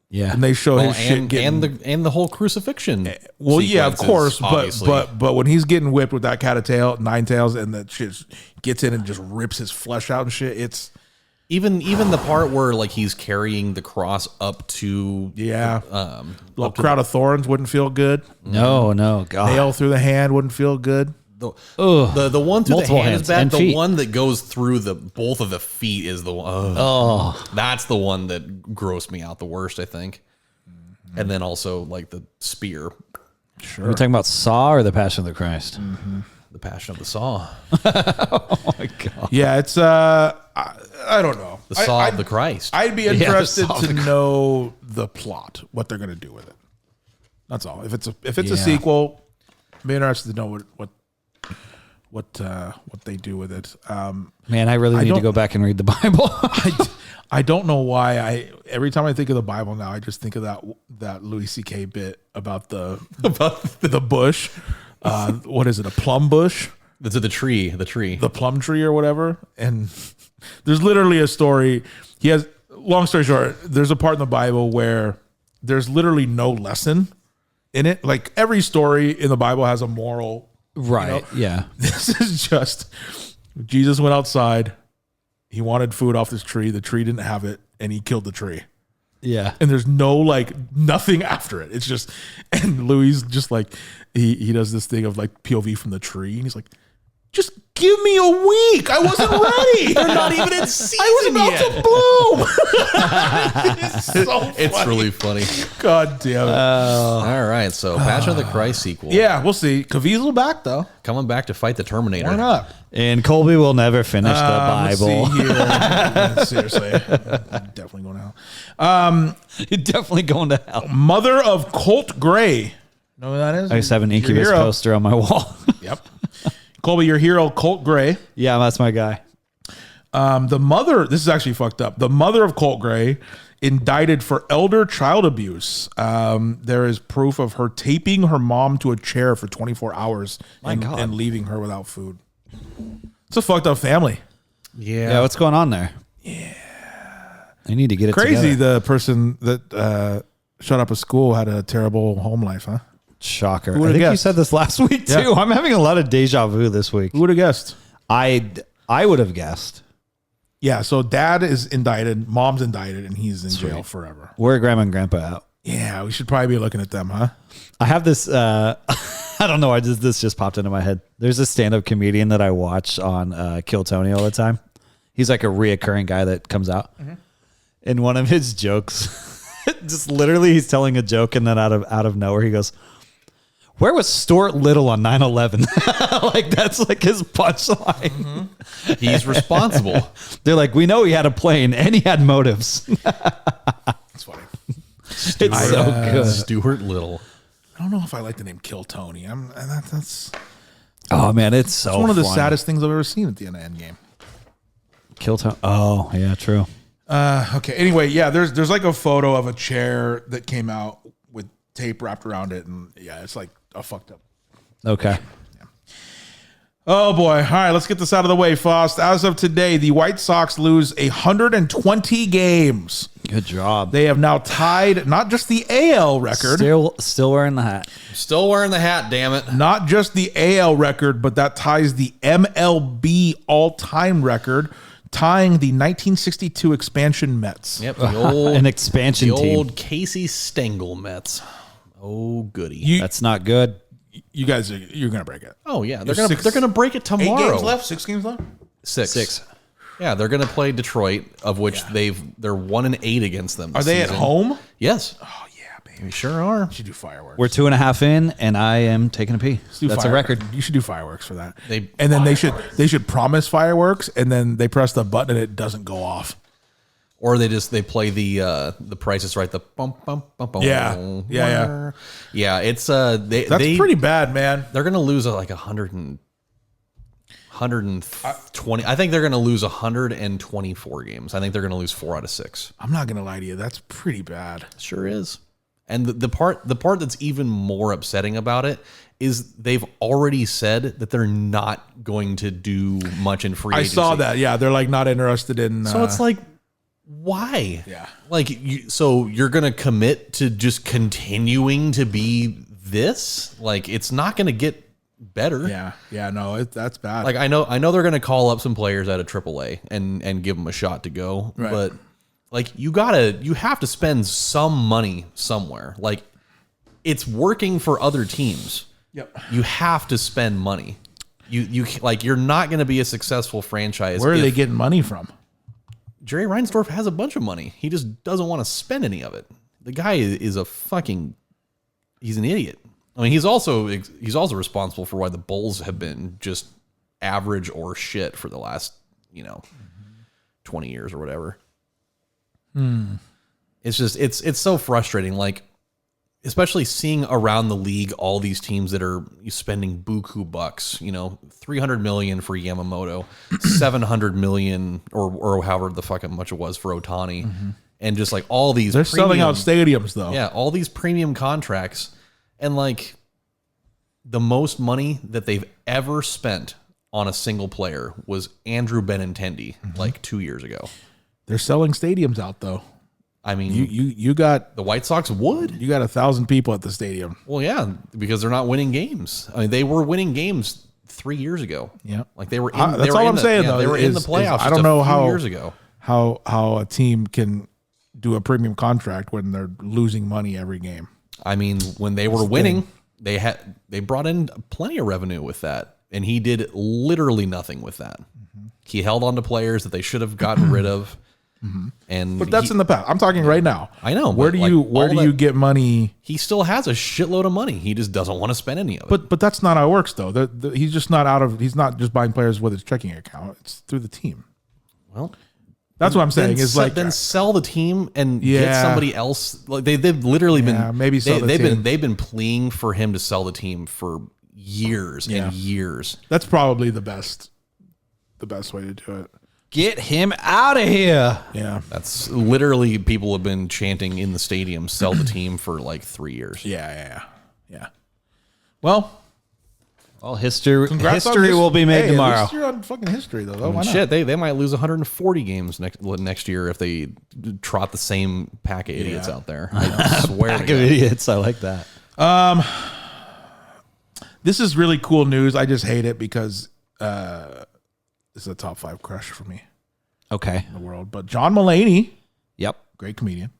B: Yeah.
A: and they show
D: well,
A: his shit getting.
D: and the whole crucifixion.
A: Well, yeah, of
D: sequences,
A: course,
D: obviously.
A: but when he's getting whipped with that cat of nine tails, and that shit gets in and just rips his flesh out and shit, it's
D: even the part where like he's carrying the cross up to
A: a crowd of thorns wouldn't feel good.
B: No. God.
A: Nail through the hand wouldn't feel good.
D: the one through the
B: Multiple
D: hand
B: hands
D: is bad.
B: and
D: The
B: feet.
D: one that goes through both of the feet is the one. That's the one that grossed me out the worst, I think. And then also like the spear,
B: Are we talking about Saw or The Passion of the Christ?
D: the Passion of the Saw,
B: Oh my God.
A: Yeah, it's I don't know.
D: the Saw of the Christ.
A: I'd be
B: the
A: interested
B: Saw of
A: to
B: the
A: know the plot, what they're gonna do with it. That's all. If it's a
B: Yeah.
A: sequel, I'd be interested to know what they do with it.
B: Man, I really need to
A: don't-
B: go back and read the Bible.
A: I don't know why every time I think of the Bible now, I just think of that Louis C.K. bit about the bush. What is it? A plum bush?
D: That's the tree.
A: The plum tree or whatever. And there's literally a story. Long story short, there's a part in the Bible where there's literally no lesson in it. Like every story in the Bible has a moral.
B: Right. Yeah.
A: This is just Jesus went outside. He wanted food off this tree. The tree didn't have it, and he killed the tree.
B: Yeah.
A: And there's no nothing after it. It's just, and Louis just like he does this thing of like POV from the tree, and he's like, Just give me a week. I wasn't ready. They're not even in season I was about to bloom. It's so
D: It's
A: funny.
D: really funny.
A: God damn it.
D: All right, so Passion of the Christ sequel.
A: Yeah, we'll see. Caviezel back, though.
D: Coming back to fight the Terminator.
A: Why not?
B: And Colby will never finish the
A: Let's
B: Bible.
A: see here. Seriously. I'm definitely going to hell.
B: You're definitely going to hell.
A: Mother of Colt Gray. Know who that is?
B: I just have an
A: Your
B: Incubus
A: hero.
B: poster on my wall.
A: Yep. Colby, your hero, Colt Gray.
B: Yeah, that's my guy.
A: The mother, this is actually fucked up. The mother of Colt Gray indicted for elder child abuse. There is proof of her taping her mom to a chair for 24 hours and leaving her without food. It's a fucked up family.
B: Yeah, what's going on there? Yeah. I need to get it
A: Crazy
B: together.
A: the person that shut up a school had a terrible home life, huh?
B: Shocker.
A: Who
B: I
A: would've
B: think you
A: guessed?
B: said this last week, too.
A: Yeah.
B: I'm having a lot of deja vu this week.
A: Who would have guessed?
B: I would have guessed.
A: Yeah, so dad is indicted, mom's indicted, and he's in jail forever.
B: Where are Grandma and Grandpa out?
A: Yeah, we should probably be looking at them, huh?
B: I have this, I don't know, this just popped into my head. There's a stand-up comedian that I watch on Kill Tony all the time. He's like a reoccurring guy that comes out. Mm-hmm. And one of his jokes, just literally he's telling a joke and then out of nowhere he goes, "Where was Stuart Little on 9/11?" Like that's like his punchline.
D: Mm-hmm. He's responsible.
B: They're like, "We know he had a plane and he had motives."
A: That's funny.
B: It's so good.
D: Stuart Little.
A: I don't know if I like the name Kill Tony. That's
B: Oh man, it's so
A: one of the
B: funny.
A: saddest things I've ever seen at the end of Endgame.
B: Kill Tony. Oh yeah, true.
A: Okay. Anyway, yeah, there's like a photo of a chair that came out with tape wrapped around it, and yeah, it's like a fucked up.
B: Okay.
A: Oh boy. All right, let's get this out of the way, Fost. As of today, the White Sox lose 120 games.
B: Good job.
A: They have now tied not just the AL record,
B: Still wearing the hat.
D: Still wearing the hat, damn it.
A: not just the AL record, but that ties the MLB all-time record, tying the 1962 expansion Mets.
D: Yep, the old,
B: An expansion
D: the
B: team.
D: old Casey Stengel Mets. Oh goody.
B: That's not good.
A: You guys, you're gonna break it.
D: Oh yeah, they're
A: There's
D: gonna break it tomorrow.
A: 8 games left. 6 games left.
D: Six. Yeah, they're gonna play Detroit, of which they're 1-8 against them.
A: Are
D: this
A: they at
D: season.
A: home?
D: Yes,
A: Oh yeah, baby.
D: we sure are.
A: You should do fireworks.
B: We're 2.5 in, and I am taking a pee.
A: Let's do
B: That's a
A: fireworks.
B: record.
A: You should do fireworks for that.
D: They
A: should promise fireworks, and then they press the button and it doesn't go off.
D: Or they play the Price is Right, the bum bum bum bum.
A: Yeah.
D: Yeah. It's
A: That's pretty bad, man.
D: They're gonna lose like 120. I think they're gonna lose 124 games. I think they're gonna lose 4 out of 6.
A: I'm not gonna lie to you. That's pretty bad.
D: Sure is. And the part that's even more upsetting about it is they've already said that they're not going to do much in free agency.
A: I saw that. Yeah, they're like not interested in.
D: So it's like, why?
A: Yeah.
D: Like, so you're going to commit to just continuing to be this? Like, it's not going to get better.
A: yeah, no, that's bad.
D: Like, I know they're going to call up some players out of AAA and give them a shot to go.
A: Right.
D: But like, you have to spend some money somewhere. Like, it's working for other teams.
A: Yep.
D: You have to spend money. You're not going to be a successul franchise.
A: Where are they
D: if-
A: getting money from?
D: Jerry Reinsdorf has a bunch of money. He just doesn't want to spend any of it. The guy is he's an idiot. I mean, he's also responsible for why the Bulls have been just average or shit for the last, 20 years or whatever. It's just, it's so frustrating. Like, especially seeing around the league, all these teams that are spending buku bucks, $300 million for Yamamoto, $700 million or however the fucking much it was for Ohtani. And just like all these,
A: They're selling out stadiums though.
D: yeah, all these premium contracts. And like the most money that they've ever spent on a single player was Andrew Benintendi like 2 years ago.
A: They're selling stadiums out though.
D: I mean,
A: You got
D: the White Sox would.
A: 1,000 people at the stadium.
D: Well, yeah, because they're not winning games. I mean, they were winning games 3 years ago.
A: Yeah.
D: Like they were in,
A: That's
D: they were
A: all
D: in
A: I'm
D: the,
A: saying
D: yeah,
A: though.
D: they were in the
A: is
D: playoffs.
A: I don't
D: just
A: know
D: a few
A: how
D: years ago.
A: how a team can do a premium contract when they're losing money every game.
D: I mean, when they were winning, they brought in plenty of revenue with that. and he did literally nothing with that. He held on to players that they should have gotten rid of. And
A: But that's in the past. I'm talking right now.
D: I know.
A: Where
D: but,
A: do
D: like,
A: you
D: all that-
A: you get money?
D: He still has a shitload of money. He just doesn't want to spend any of it.
A: But that's not how it works though. He's just not out of. He's not just buying players with his checking account. It's through the team.
D: Well,
A: That's what I'm saying.
D: then
A: Is like
D: then sell the team and
A: Yeah.
D: get somebody else. Like they've literally
A: Yeah,
D: been
A: maybe sell the team.
D: they've been pleading for him to sell the team for years
A: Yeah.
D: and years.
A: that's probably the best way to do it.
B: Get him out of here.
A: Yeah.
D: That's literally people have been chanting in the stadium, sell the team for like 3 years.
A: Yeah. Well,
B: Well, history
A: congrats on
B: history
A: this-
B: will be made
A: Hey,
B: tomorrow.
A: At least you're on fucking history though. Why not?
D: Shit, they might lose 140 games next year if they trot the same pack of idiots out there. I swear to
B: Pack of
D: God.
B: idiots. I like that.
A: This is really cool news. I just hate it because this is a top 5 crush for me
B: Okay.
A: in the world. But John Mulaney,
B: Yep.
A: great comedian,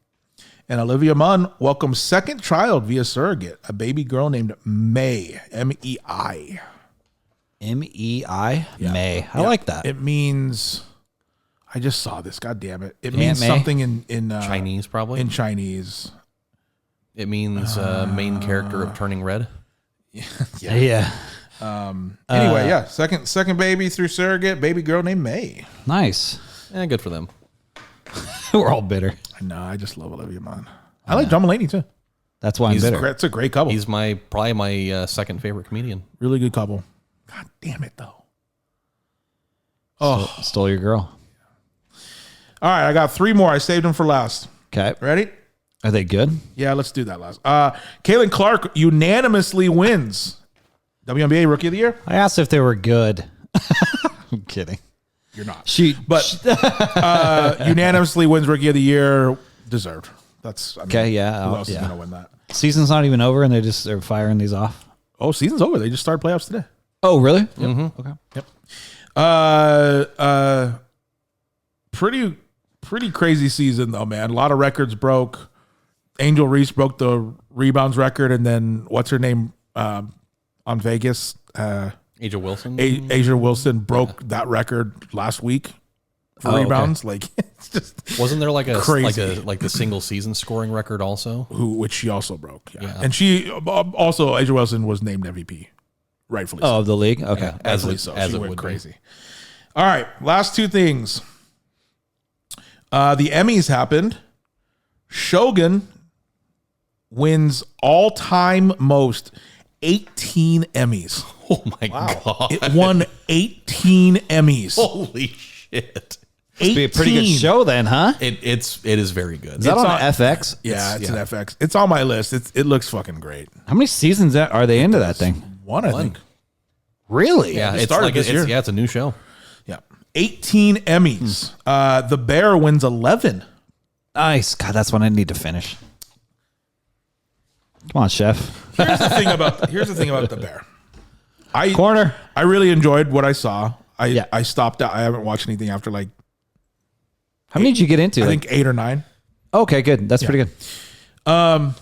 A: and Olivia Munn welcomes second child via surrogate, a baby girl named May, M-E-I.
B: MEI May. I like that.
A: It means, I just saw this. God damn it! It
B: Aunt
A: means
B: May?
A: something in
D: Chinese, probably.
A: In Chinese.
D: It means main character of Turning Red.
B: yeah.
A: Anyway, yeah, second baby through surrogate, baby girl named May.
B: Nice.
D: Good for them.
B: We're all bitter.
A: I know. I just love Olivia Munn. I like John Mulaney too.
B: That's why I'm bitter.
A: It's a great couple.
D: He's probably my second favorite comedian.
A: Really good couple. God damn it though.
B: Stole your girl.
A: All right, I got 3 more. I saved them for last.
B: Okay.
A: Ready?
B: Are they good?
A: Yeah, let's do that last. Kaylin Clark unanimously wins WNBA Rookie of the Year.
B: I asked if they were good. I'm kidding.
A: You're not.
B: But
A: Unanimously wins Rookie of the Year. Deserved. That's
B: Okay, yeah,
A: Who else is
B: yeah.
A: gonna win that?
B: season's not even over and they're firing these off.
A: Oh, season's over. They just started playoffs today.
B: Oh, really? Mm-hmm. Okay.
A: Yep. Pretty crazy season though, man. A lot of records broke. Angel Reese broke the rebounds record, and then what's her name on Vegas?
D: Asia Wilson.
A: Asia Wilson broke that record last week for rebounds. Like it's just
D: Wasn't there like a
A: crazy.
D: like the single season scoring record also?
A: which she also broke. Yeah. And she also Asia Wilson was named MVP, rightfully so.
B: Oh, of the league? Okay.
D: As
A: Rightfully
D: it,
A: so.
D: as
A: She
D: it
A: went
D: would
A: crazy. All right, last 2 things. The Emmys happened. Shogun wins all-time most 18 Emmys.
D: Be. Oh my god!
A: It won 18 Emmys.
D: Holy shit!
B: Be a pretty good
A: 18.
B: show then, huh?
D: It is very good.
B: Is that
A: It's
B: on
A: on-
B: FX?
A: Yeah, it's an FX. It's on my list. It looks fucking great.
B: How many seasons are they into that thing?
A: One, I think.
B: Really?
D: yeah,
A: it
D: it's
A: started
D: like
A: this year.
D: it's a new show.
A: Yeah. 18 Emmys. The Bear wins 11.
B: Nice. God, that's one I need to finish. Come on, chef.
A: Here's the thing about the Bear.
B: Corner.
A: I really enjoyed what I saw.
B: Yeah.
A: I stopped out. I haven't watched anything after like
B: How many did you get into?
A: I
B: Like-
A: think 8 or 9.
B: okay, good. That's pretty good.
A: And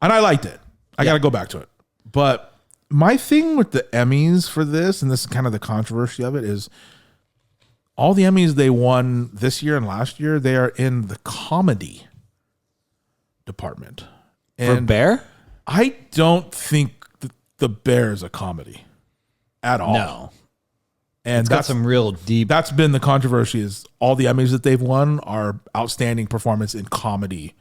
A: I liked it. I got to go back to it. But my thing with the Emmys for this, and this is kind of the controversy of it, is all the Emmys they won this year and last year, they are in the comedy department.
B: For
A: And
B: Bear?
A: I don't think the Bear is a comedy at all.
B: No.
A: And
B: It's got
A: that's
B: some real deep.
A: that's been the controversy is all the Emmys that they've won are outstanding performance in comedy,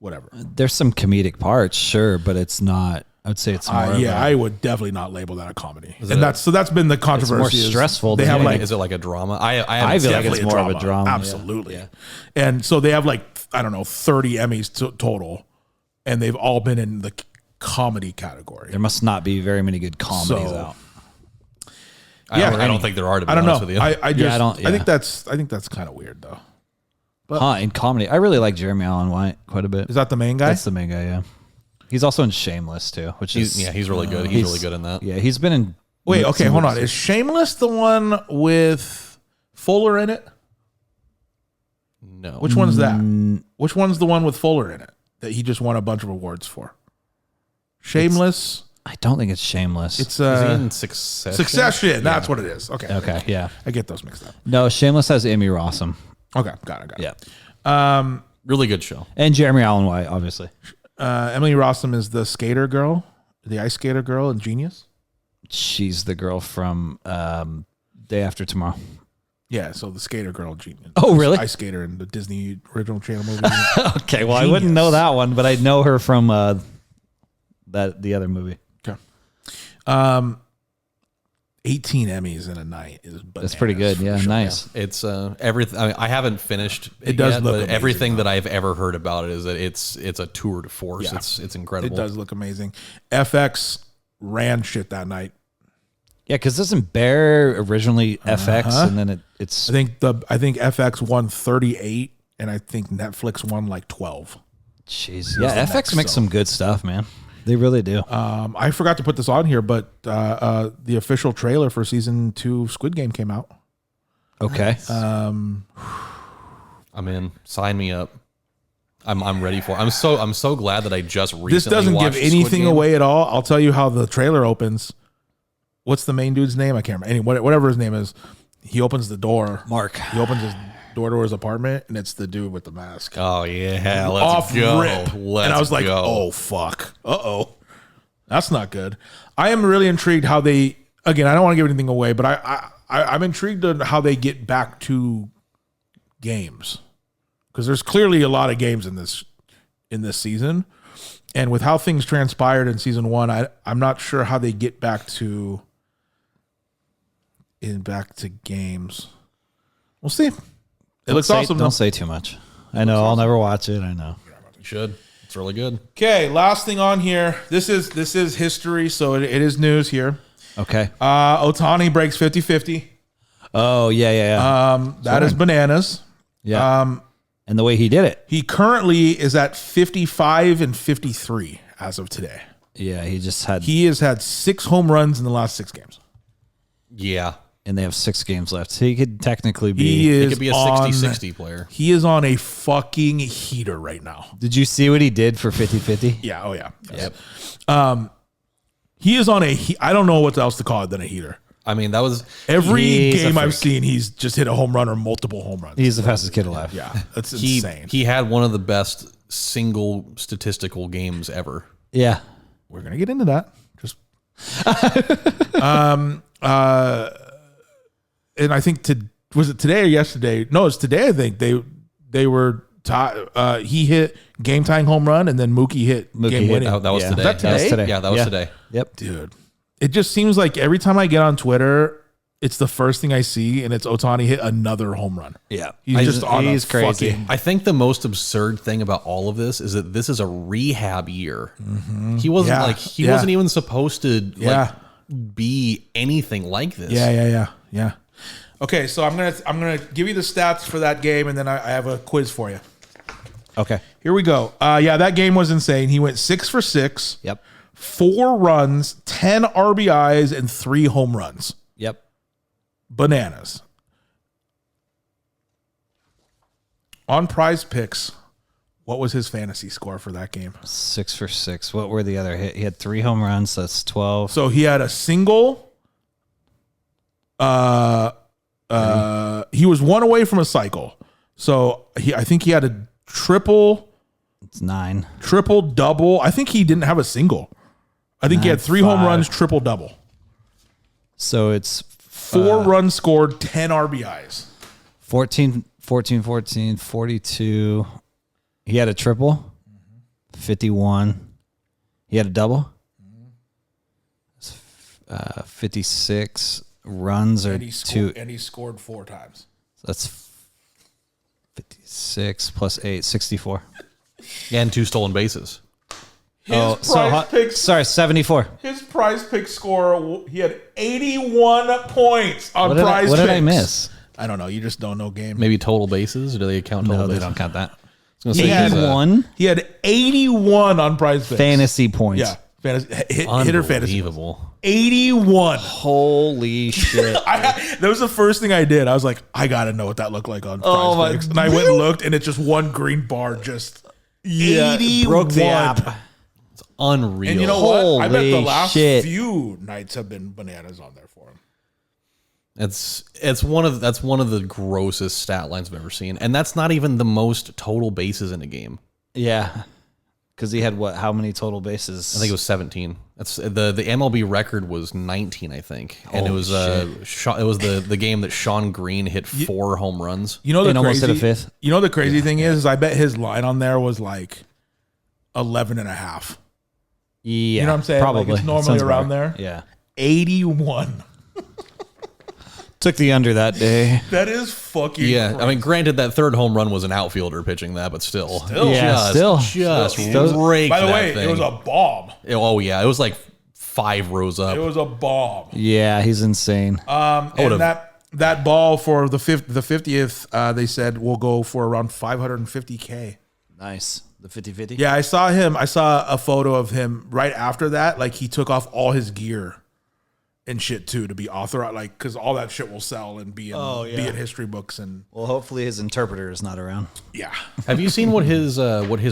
A: whatever.
B: There's some comedic parts, sure, but it's not. I'd say it's more.
A: I would definitely not label that a comedy.
D: it
A: And
D: a-
A: that's been the controversy.
B: more
A: is
B: stressful
A: They
B: than
A: have
B: anything.
A: like
D: Is it like a drama? I
B: I feel like it's
A: definitely
B: more of a drama. yeah.
A: Absolutely. And so they have like I don't know 30 Emmys total, and they've all been in the comedy category.
B: There must not be very many good comedies
A: So-
B: out.
D: I don't think there are. To be
A: I don't know.
D: honest with you.
A: I just
B: I
A: I think
B: don't-
A: that's kind of weird though.
B: In comedy, I really like Jeremy Allen White quite a bit.
A: Is that the main guy?
B: That's the main guy, yeah. He's also in Shameless too, which is
D: he's really good. He's really good in that.
B: Yeah, he's been in.
A: Wait, okay,
B: some
A: hold on.
B: movies.
A: Is Shameless the one with Fuller in it?
D: No,
A: Which one's that? Which one's the one with Fuller in it that he just won a bunch of awards for? Shameless.
B: I don't think it's Shameless.
A: It's
D: Is he in Succession?
A: Succession. That's what it is. Okay.
B: okay. Yeah.
A: I get those mixed up.
B: No, Shameless has Emmy Rossum.
A: Okay. Got it.
B: Yeah.
D: Really good show.
B: And Jeremy Allen White, obviously.
A: Emily Rossum is the skater girl, the ice skater girl in Genius.
B: She's the girl from Day After Tomorrow.
A: Yeah, so the skater girl, Genius.
B: Oh, really?
A: Ice skater in the Disney original channel movie.
B: Okay, well, I wouldn't know that one, but I know her from the other movie.
A: Okay. 18 Emmys in a night is bananas.
B: That's pretty good. Yeah,
A: sure.
B: nice.
D: It's everything. I mean, I haven't finished it
A: does
D: yet,
A: look
D: but
A: amazing,
D: everything that I've ever heard about it is that it's a tour de force.
A: Yeah.
D: It's incredible.
A: It does look amazing. FX ran shit that night.
B: Yeah, because isn't Bear originally FX, and then it's
A: I think FX won 38, and I think Netflix won like 12.
B: jeez. Yeah, FX makes some good stuff, man. They really do.
A: I forgot to put this on here, but the official trailer for season 2 Squid Game came out.
B: Okay.
D: I'm in. Sign me up. I'm ready for it. I'm so glad that I just recently
A: This doesn't give
D: watched Squid
A: anything
D: Game.
A: away at all. I'll tell you how the trailer opens. What's the main dude's name? I can't remember. Whatever his name is. He opens the door.
B: Mark.
A: He opens his door to his apartment, and it's the dude with the mask.
D: Oh yeah, let's
A: Off
D: go.
A: rip.
D: Let's
A: And I was like,
D: go.
A: oh, fuck. Uh-oh. That's not good. I am really intrigued how they, again, I don't want to give anything away, but I'm intrigued on how they get back to games. Because there's clearly a lot of games in this season. And with how things transpired in season 1, I'm not sure how they get back to games. We'll see. It looks awesome.
B: Don't say too much. I know. I'll never watch it. I know.
D: You should. It's really good.
A: Okay, last thing on here. This is history, so it is news here.
B: Okay.
A: Ohtani breaks 50-50.
B: Oh yeah.
A: That is bananas.
B: Yeah. And the way he did it.
A: He currently is at 55 and 53 as of today.
B: Yeah, he just had.
A: He has had 6 home runs in the last 6 games.
D: Yeah.
B: And they have 6 games left. So he could technically be.
D: He could be a 60-60 player.
A: He is on a fucking heater right now.
B: Did you see what he did for 50-50?
A: Yeah. Oh yeah.
D: Yep.
A: He is on a. I don't know what else to call it than a heater.
D: I mean, that was
A: Every
B: He's a
A: game I've
B: freak.
A: seen, he's just hit a home run or multiple home runs.
B: He's the fastest kid alive.
A: Yeah, that's
D: he
A: insane.
D: he had one of the best single statistical games ever.
B: Yeah.
A: We're gonna get into that. Just and I think was it today or yesterday? No, it's today. I think they were he hit game tying home run, and then Mookie hit game
B: hit-
A: winning.
D: That was
B: Yeah.
D: today.
A: That today?
D: Yeah, that was today.
B: Yep.
A: Dude, it just seems like every time I get on Twitter, it's the first thing I see, and it's Ohtani hit another home run.
B: Yeah.
A: He's just on
B: he's
A: a
B: crazy.
A: fucking.
D: I think the most absurd thing about all of this is that this is a rehab year. He wasn't
A: Yeah.
D: he
A: Yeah.
D: wasn't even supposed to
A: Yeah.
D: be anything like this.
A: Yeah. Okay, so I'm gonna give you the stats for that game, and then I have a quiz for you.
B: Okay.
A: Here we go. That game was insane. He went 6 for 6.
B: Yep.
A: 4 runs, 10 RBIs, and 3 home runs.
B: Yep.
A: Bananas. On Prize Picks, what was his fantasy score for that game?
B: 6 for 6. What were the other? He had 3 home runs. That's 12.
A: So he had a single. He was 1 away from a cycle. So I think he had a triple,
B: It's 9.
A: double. I think he didn't have a single. I think he had 3 home
B: 5.
A: runs, triple double.
B: So it's
A: 4 runs scored, 10 RBIs.
B: 14, 42. He had a triple. 51. He had a double. 56 runs or
A: And he
B: 2.
A: scored 4 times.
B: That's 56 plus 8, 64.
D: And 2 stolen bases.
B: Sorry, 74.
A: His Prize Pick score, he had 81 points on
B: What did,
A: Prize
B: what
A: Picks.
B: did I miss?
A: I don't know. You just don't know game.
D: Maybe total bases, or do they count total
B: No, they
D: bases?
B: don't count that.
D: I was gonna
A: He
D: say,
A: had
B: 81
A: He had 81 on Prize Picks.
B: fantasy points.
A: Yeah. Hitter fantasy.
D: unbelievable.
A: 81.
B: Holy shit.
A: That was the first thing I did. I was like, I got to know what that looked like on Prize
B: my
A: Picks. And I went and looked, and it's just one green bar, just 81.
B: broke the app.
D: unreal.
A: And you know what? I bet the
B: Holy
A: last
B: shit.
A: few nights have been bananas on there for him.
D: That's one of the grossest stat lines I've ever seen, and that's not even the most total bases in a game.
B: Yeah. Because he had how many total bases?
D: I think it was 17. That's the MLB record was 19, I think, and it was the game that Sean Green hit 4 home runs.
A: You know
B: And almost hit a fifth.
A: You know the crazy thing is I bet his line on there was like 11 and a half.
B: Yeah.
A: You know what I'm saying?
B: Probably.
A: Like it's normally
B: Sounds
A: around
B: better.
A: there.
B: Yeah.
A: 81.
B: Took the under that day.
A: That is fucking
D: Yeah,
A: crazy.
D: I mean, granted, that third home run was an outfielder pitching that, but still,
B: Yeah,
D: just raked
A: By the
D: that
A: way,
D: thing.
A: it was a bomb.
D: Oh yeah, it was like 5 rows up.
A: It was a bomb.
B: Yeah, he's insane.
A: And that ball for the 50th, they said will go for around 550K.
B: Nice. The 50-50?
A: Yeah, I saw him. I saw a photo of him right after that. Like he took off all his gear and shit too to be authorized, like because all that shit will sell and be in history books and
B: Well, hopefully his interpreter is not around.
A: yeah.
D: Have you seen what his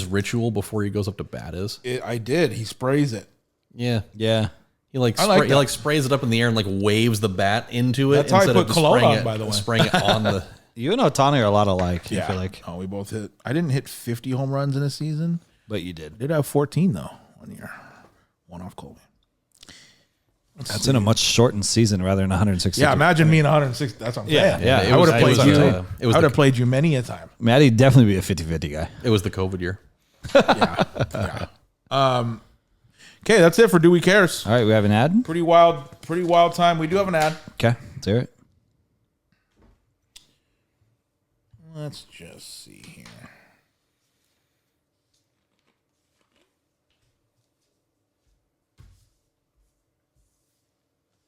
D: ritual before he goes up to bat is?
A: I did. He sprays it.
D: Yeah,
B: Yeah.
D: he like
A: I like
D: he
A: that.
D: like sprays it up in the air and like waves the bat into it.
A: That's how I
D: instead
A: put
D: of
A: cologne
D: spraying
A: on,
D: it,
A: by the way.
D: spraying it on the.
B: You and Ohtani are a lot alike,
A: Yeah.
B: I feel like.
A: Oh, we both hit. I didn't hit 50 home runs in a season.
B: But you did.
A: Did have 14 though 1 year. One off Colby.
B: That's in a much shortened season rather than 160.
A: Yeah, imagine me in 160. That's what I'm
B: Yeah,
A: saying.
B: yeah.
A: I would have played you.
D: It was
A: I would
D: the,
A: have played you many a time.
B: Matty definitely be a 50-50 guy.
D: it was the COVID year.
A: Yeah. Okay, that's it for Do We Cares.
B: All right, we have an ad.
A: Pretty wild time. We do have an ad.
B: Okay, let's hear it.
A: Let's just see here.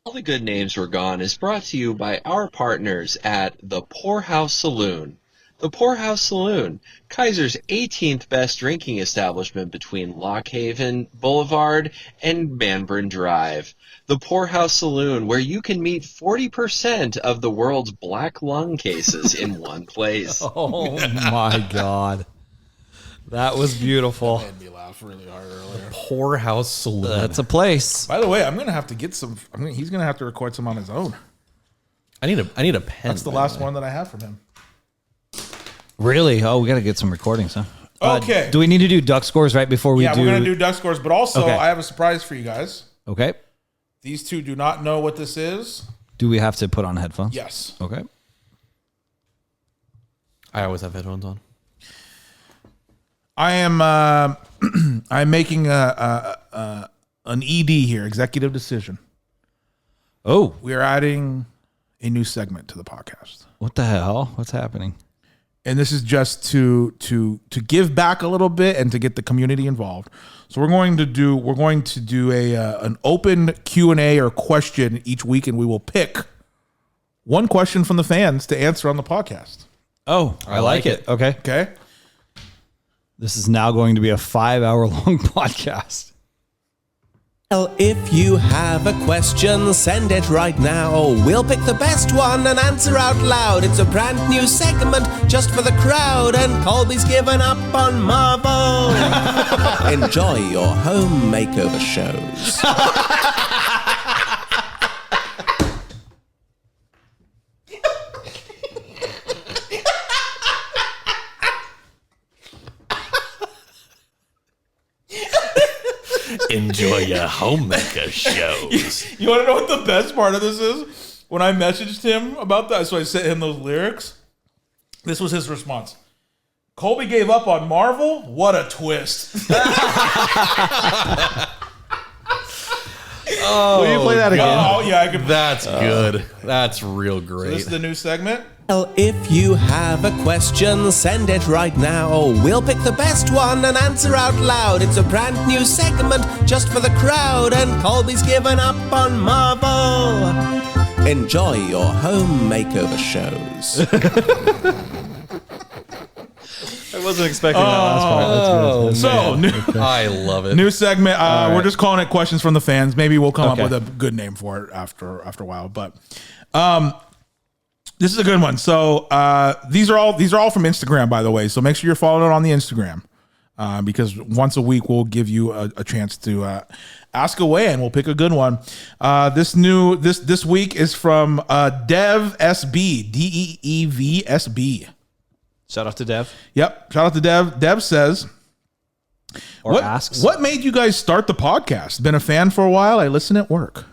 F: All the Good Names Were Gone is brought to you by our partners at the Poorhouse Saloon. The Poorhouse Saloon, Kaiser's 18th best drinking establishment between Lock Haven Boulevard and Manburn Drive. The Poorhouse Saloon, where you can meet 40% of the world's black lung cases in one place.
B: Oh my God. That was beautiful.
A: Made me laugh really hard earlier.
D: Poorhouse Saloon.
B: That's a place.
A: By the way, I'm gonna have to get some. He's gonna have to record some on his own.
D: I need a pen.
A: That's the last one that I have from him.
B: Really? Oh, we got to get some recordings, huh?
A: Okay.
B: Do we need to do duck scores right before we do?
A: We're gonna do duck scores, but also
B: Okay.
A: I have a surprise for you guys.
B: Okay.
A: These two do not know what this is.
B: Do we have to put on headphones?
A: Yes.
B: Okay.
D: I always have headphones on.
A: I am. I'm making an ED here, executive decision.
B: Oh,
A: We are adding a new segment to the podcast.
B: what the hell? What's happening?
A: And this is just to give back a little bit and to get the community involved. So we're going to do an open Q&A or question each week, and we will pick one question from the fans to answer on the podcast.
B: Oh, I like it. Okay.
A: Okay.
B: This is now going to be a 5-hour long podcast.
E: Well, if you have a question, send it right now. We'll pick the best one and answer out loud. It's a brand new segment just for the crowd, and Colby's given up on Marvel. Enjoy your home makeover shows.
C: Enjoy your homemaker shows.
A: You want to know what the best part of this is? When I messaged him about that, so I sent him those lyrics. This was his response. Colby gave up on Marvel? What a twist.
B: Will you play that again?
A: Oh, yeah, I can.
D: That's good. That's real
A: This
D: great.
A: is the new segment.
E: Well, if you have a question, send it right now. We'll pick the best one and answer out loud. It's a brand new segment just for the crowd, and Colby's given up on Marvel. Enjoy your home makeover shows.
B: I wasn't expecting that last part. That's good.
A: So,
D: I love it.
A: new segment. We're just calling it questions from the fans. Maybe we'll come up with a good name for it after a while. But this is a good one. So these are all from Instagram, by the way. So make sure you're following it on the Instagram. because once a week we'll give you a chance to ask away, and we'll pick a good one. This week is from Dev SB, DEEVSB.
B: Shout out to Dev.
A: Yep, shout out to Dev. Dev says,
B: Or asks.
A: What made you guys start the podcast? Been a fan for a while. I listen at work.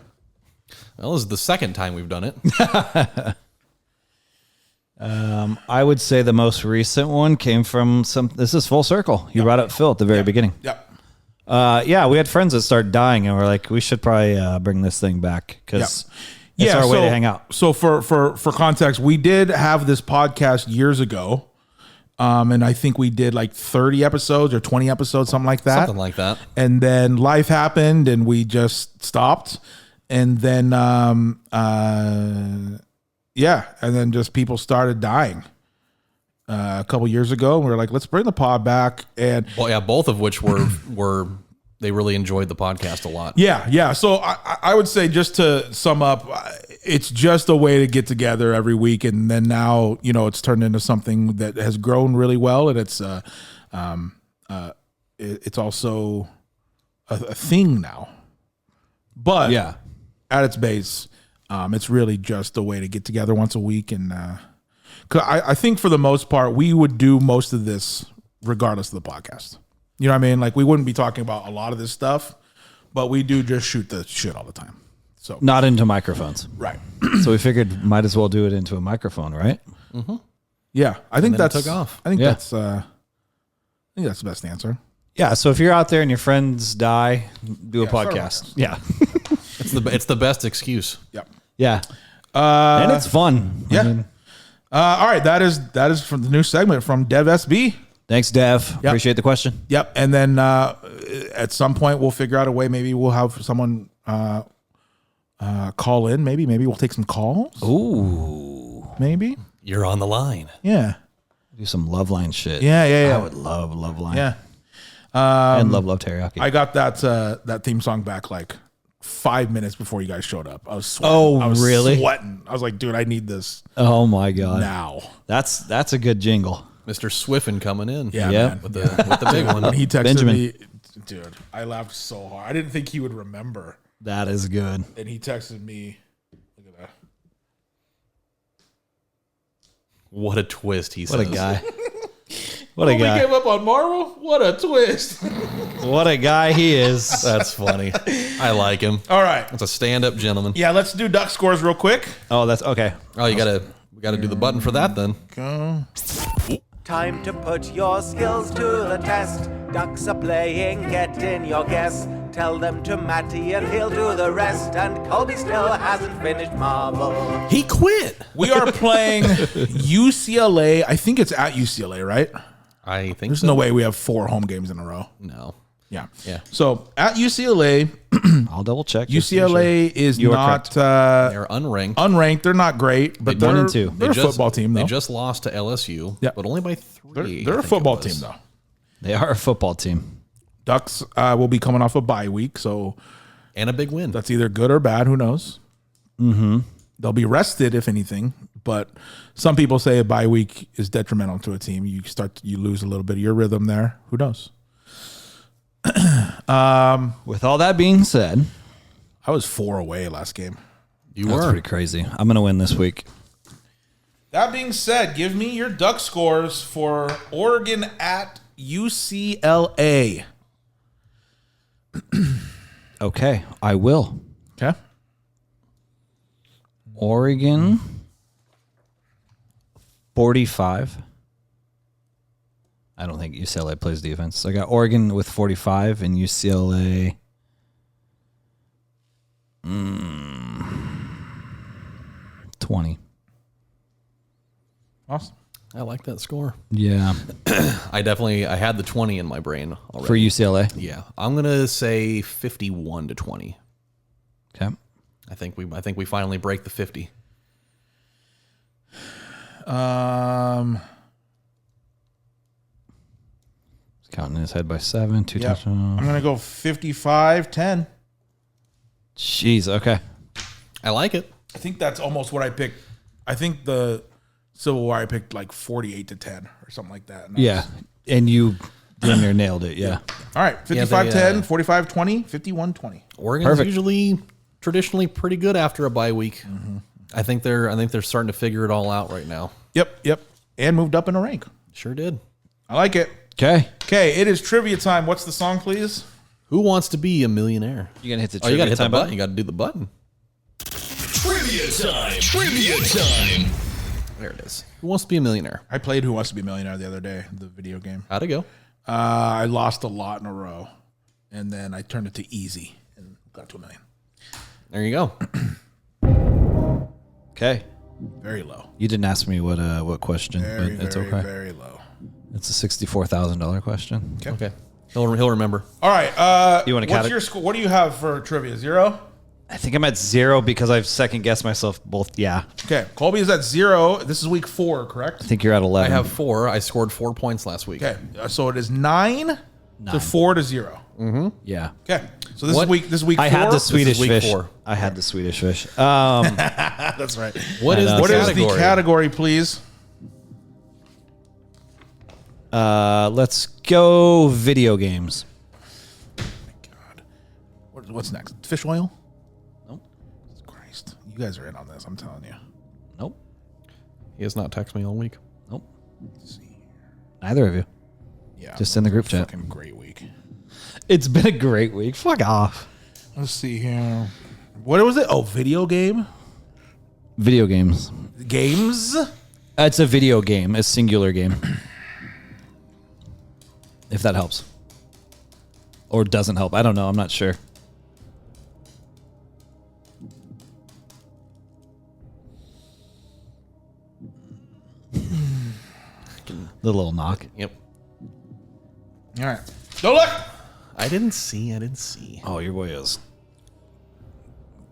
D: Well, this is the second time we've done it.
B: I would say the most recent one came from this is full circle. You brought up Phil at the very beginning.
A: Yep.
B: Yeah, we had friends that started dying, and we're like, we should probably bring this thing back because it's our way to hang out.
A: So for context, we did have this podcast years ago. And I think we did like 30 episodes or 20 episodes, something like that.
D: Something like that.
A: And then life happened and we just stopped. And then, and then just people started dying a couple years ago. And we were like, let's bring the pod back. And
D: Well, yeah, both of which were they really enjoyed the podcast a lot.
A: yeah. So I would say, just to sum up, it's just a way to get together every week. And then now, it's turned into something that has grown really well. And it's also a thing now. But
B: Yeah.
A: at its base, it's really just a way to get together once a week. And 'cause I think for the most part, we would do most of this regardless of the podcast. You know what I mean? Like, we wouldn't be talking about a lot of this stuff, but we do just shoot the shit all the time. So
B: Not into microphones.
A: right.
B: So we figured might as well do it into a microphone, right?
A: Yeah. I think
D: then it
A: that's
D: took off.
A: I think
B: Yeah.
A: that's the best answer.
B: Yeah. So if you're out there and your friends die, do a
A: start a
B: podcast. Yeah.
D: It's the best excuse.
A: Yep.
B: Yeah. And it's fun. I
A: Yeah.
B: mean,
A: All right. That is from the new segment from Dev SB.
B: thanks, Dev. Appreciate the question.
A: Yep. And then at some point we'll figure out a way. Maybe we'll have someone call in. Maybe we'll take some calls.
B: Ooh.
A: Maybe.
D: You're on the line.
A: Yeah.
B: Do some love line shit.
A: Yeah.
B: I would love love line.
A: Yeah.
B: And love teriyaki.
A: I got that theme song back like 5 minutes before you guys showed up. I was sweating.
B: Oh,
A: I was
B: really?
A: sweating. I was like, dude, I need this
B: Oh my god.
A: now.
B: That's a good jingle.
D: Mr. Swiffen coming in.
A: Yeah,
B: Yeah.
A: man.
D: With the big one.
A: When he texted
B: Benjamin.
A: me, dude, I laughed so hard. I didn't think he would remember.
B: That is good.
A: And he texted me. Look at that.
D: What a twist, he
B: What a
D: says.
B: guy. What a
A: We
B: guy.
A: gave up on Marvel? What a twist.
B: What a guy he is.
D: That's funny. I like him.
A: All right.
D: That's a stand-up gentleman.
A: Yeah, let's do duck scores real quick.
B: Oh, that's okay.
D: Oh, we gotta do the button for that then.
A: Go.
E: Time to put your skills to the test. Ducks are playing, get in your guess. Tell them to Matty and he'll do the rest. And Colby still hasn't finished Marvel.
D: He quit.
A: We are playing UCLA. I think it's at UCLA, right?
D: I think
A: There's
D: so.
A: no way we have 4 home games in a row.
D: No.
A: Yeah.
D: Yeah.
A: So at UCLA,
B: I'll double check. just to be
A: UCLA is
B: You are
A: not
D: They're unranked.
A: unranked. They're not great, but
B: They
A: they're,
B: 1-2.
A: they're a football team, though.
D: They just lost to LSU,
A: Yeah.
D: but only by 3.
A: They're
D: I
A: a
D: think
A: football
D: it was.
A: team, though.
B: They are a football team.
A: Ducks will be coming off a bye week, so
D: And a big win.
A: that's either good or bad. Who knows? Mm-hmm. They'll be rested, if anything. But some people say a bye week is detrimental to a team. You lose a little bit of your rhythm there. Who knows?
B: With all that being said,
A: I was 4 away last game.
D: You
B: that's
D: were.
B: pretty crazy. I'm going to win this week.
A: That being said, give me your duck scores for Oregon at UCLA.
B: Okay, I will.
A: Okay.
B: Oregon 45. I don't think UCLA plays defense. So I got Oregon with 45 and UCLA 20.
A: Awesome.
D: I like that score.
B: Yeah.
D: I had the 20 in my brain already.
B: For UCLA.
D: Yeah. I'm going to say 51-20.
B: Okay.
D: I think we finally break the 50.
B: Counting his head by 7, 2
A: Yep.
B: touchdowns.
A: I'm going to go 55-10.
B: Jeez, okay.
D: I like it.
A: I think that's almost what I picked. I think the Civil War I picked like 48-10 or something like that. And I
B: Yeah. And you Junior nailed it. Yeah.
A: All right, 55-10, 45-20, 51-20.
D: Oregon's
B: Perfect.
D: usually traditionally pretty good after a bye week. I think they're starting to figure it all out right now.
A: Yep. And moved up in a rank.
D: Sure did.
A: I like it.
B: Okay.
A: Okay, it is trivia time. What's the song, please?
D: Who wants to be a millionaire?
B: You gonna hit the
D: Oh, you got to hit the
B: time
D: button. You got to do the button.
C: Trivia time. Trivia time.
D: There it is. Who wants to be a millionaire?
A: I played Who Wants to Be a Millionaire the other day, the video game.
D: How'd it go?
A: I lost a lot in a row, and then I turned it to easy and got to $1 million.
D: There you go.
B: Okay.
A: Very low.
B: You didn't ask me what question,
A: Very,
B: but it's
A: very,
B: okay.
A: very low.
B: It's a $64,000 question.
D: Okay. He'll remember.
A: All right.
B: You want to
A: what's your score? What do you have for trivia? 0?
B: I think I'm at 0 because I've second guessed myself both. Yeah.
A: Okay. Colby is at 0. This is week 4, correct?
B: I think you're at 11.
D: I have 4. I scored 4 points last week.
A: Okay. So it is 9 to 4 to 0.
B: Yeah.
A: Okay. So this is week 4.
B: I had the Swedish
D: week
B: fish.
D: 4.
B: I had the Swedish fish.
A: That's right.
D: What is
A: What
D: the
A: is
D: category?
A: the category, please?
B: Let's go video games.
A: God. What's next? Fish oil?
B: Nope.
A: Christ. You guys are in on this, I'm telling you.
B: Nope.
D: He has not texted me all week.
B: Nope.
A: Let's see.
B: Neither of you.
A: Yeah.
B: Just in the group chat.
A: Fucking great week.
B: It's been a great week. Fuck off.
A: Let's see here. What was it? Oh, video game?
B: Video games.
A: Games?
B: It's a video game, a singular game. If that helps. Or doesn't help. I don't know. I'm not sure. The little knock.
D: Yep.
A: All right. Don't look.
D: I didn't see.
B: Oh, your boy is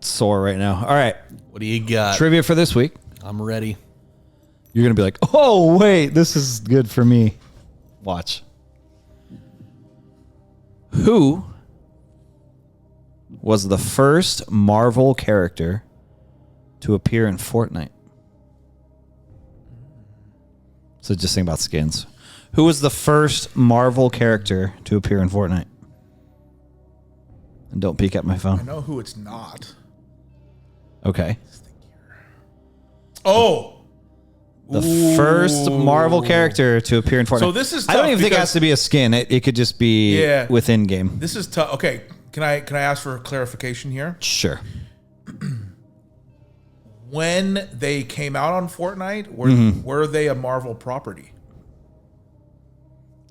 B: sore right now. All right.
D: What do you got?
B: Trivia for this week.
D: I'm ready.
B: You're going to be like, oh, wait, this is good for me. Watch. Who was the first Marvel character to appear in Fortnite? So just think about skins. Who was the first Marvel character to appear in Fortnite? And don't peek at my
A: I
B: phone.
A: know who it's not.
B: Okay.
A: Oh.
B: The first Marvel character to appear in Fortnite.
A: So this is
B: I don't
A: tough
B: even think it
A: because-
B: has to be a skin. It could just be within game.
A: This is tough. Okay. Can I ask for clarification here?
B: Sure.
A: When they came out on Fortnite, were they a Marvel property?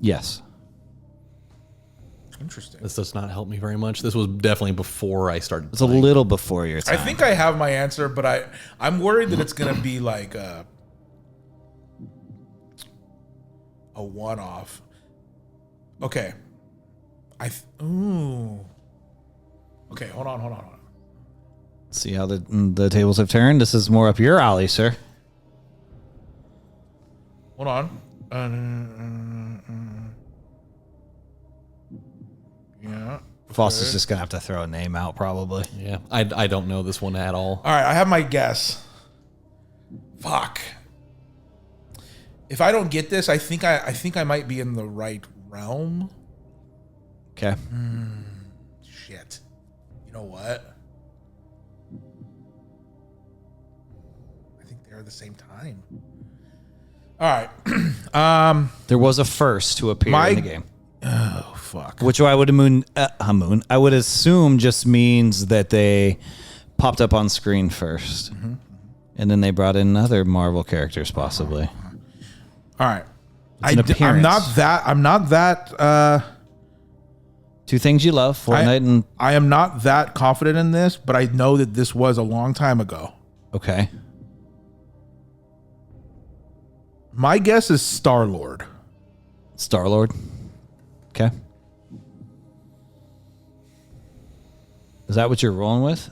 B: Yes.
A: Interesting.
D: This does not help me very much. This was definitely before I started.
B: It's a little before your
A: I
B: time.
A: think I have my answer, but I'm worried that it's going to be like a one-off. Okay. Ooh. Okay, hold on.
B: See how the tables have turned? This is more up your alley, sir.
A: Hold on. Yeah.
B: Fost is just going to have to throw a name out probably.
D: Yeah, I don't know this one at all.
A: All right, I have my guess. Fuck. If I don't get this, I think I might be in the right realm.
B: Okay.
A: Shit. You know what? I think they're at the same time. All right.
B: There was a first to appear in the game.
A: Oh fuck.
B: Which I would I would assume just means that they popped up on screen first. And then they brought in other Marvel characters possibly.
A: All right.
B: It's an appearance.
A: I'm not that
B: Two things you love, Fortnite and
A: I am not that confident in this, but I know that this was a long time ago.
B: okay.
A: My guess is Star-Lord.
B: Star-Lord. Okay. Is that what you're rolling with?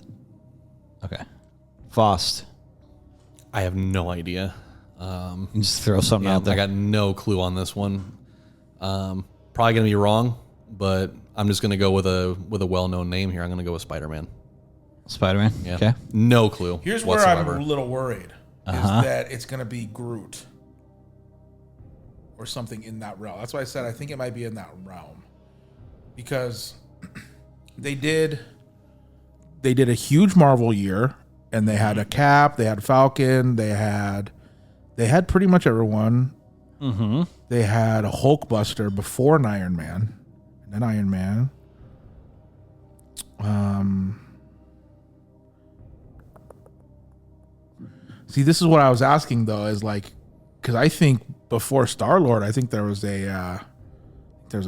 B: Okay. Fost.
D: I have no idea.
B: You just throw something out there.
D: I got no clue on this one. Probably gonna be wrong, but I'm just gonna go with a well-known name here. I'm gonna go with Spider-Man.
B: Spider-Man.
D: Yeah.
B: Okay.
D: No clue.
A: Here's
D: whatsoever.
A: where I'm a little worried. Is that it's going to be Groot. or something in that realm. That's why I said I think it might be in that realm, because they did a huge Marvel year, and they had a Cap, they had Falcon, they had pretty much everyone. Mm-hmm. They had a Hulkbuster before an Iron Man, and then Iron Man. See, this is what I was asking though, is like, because I think before Star-Lord, I think there was a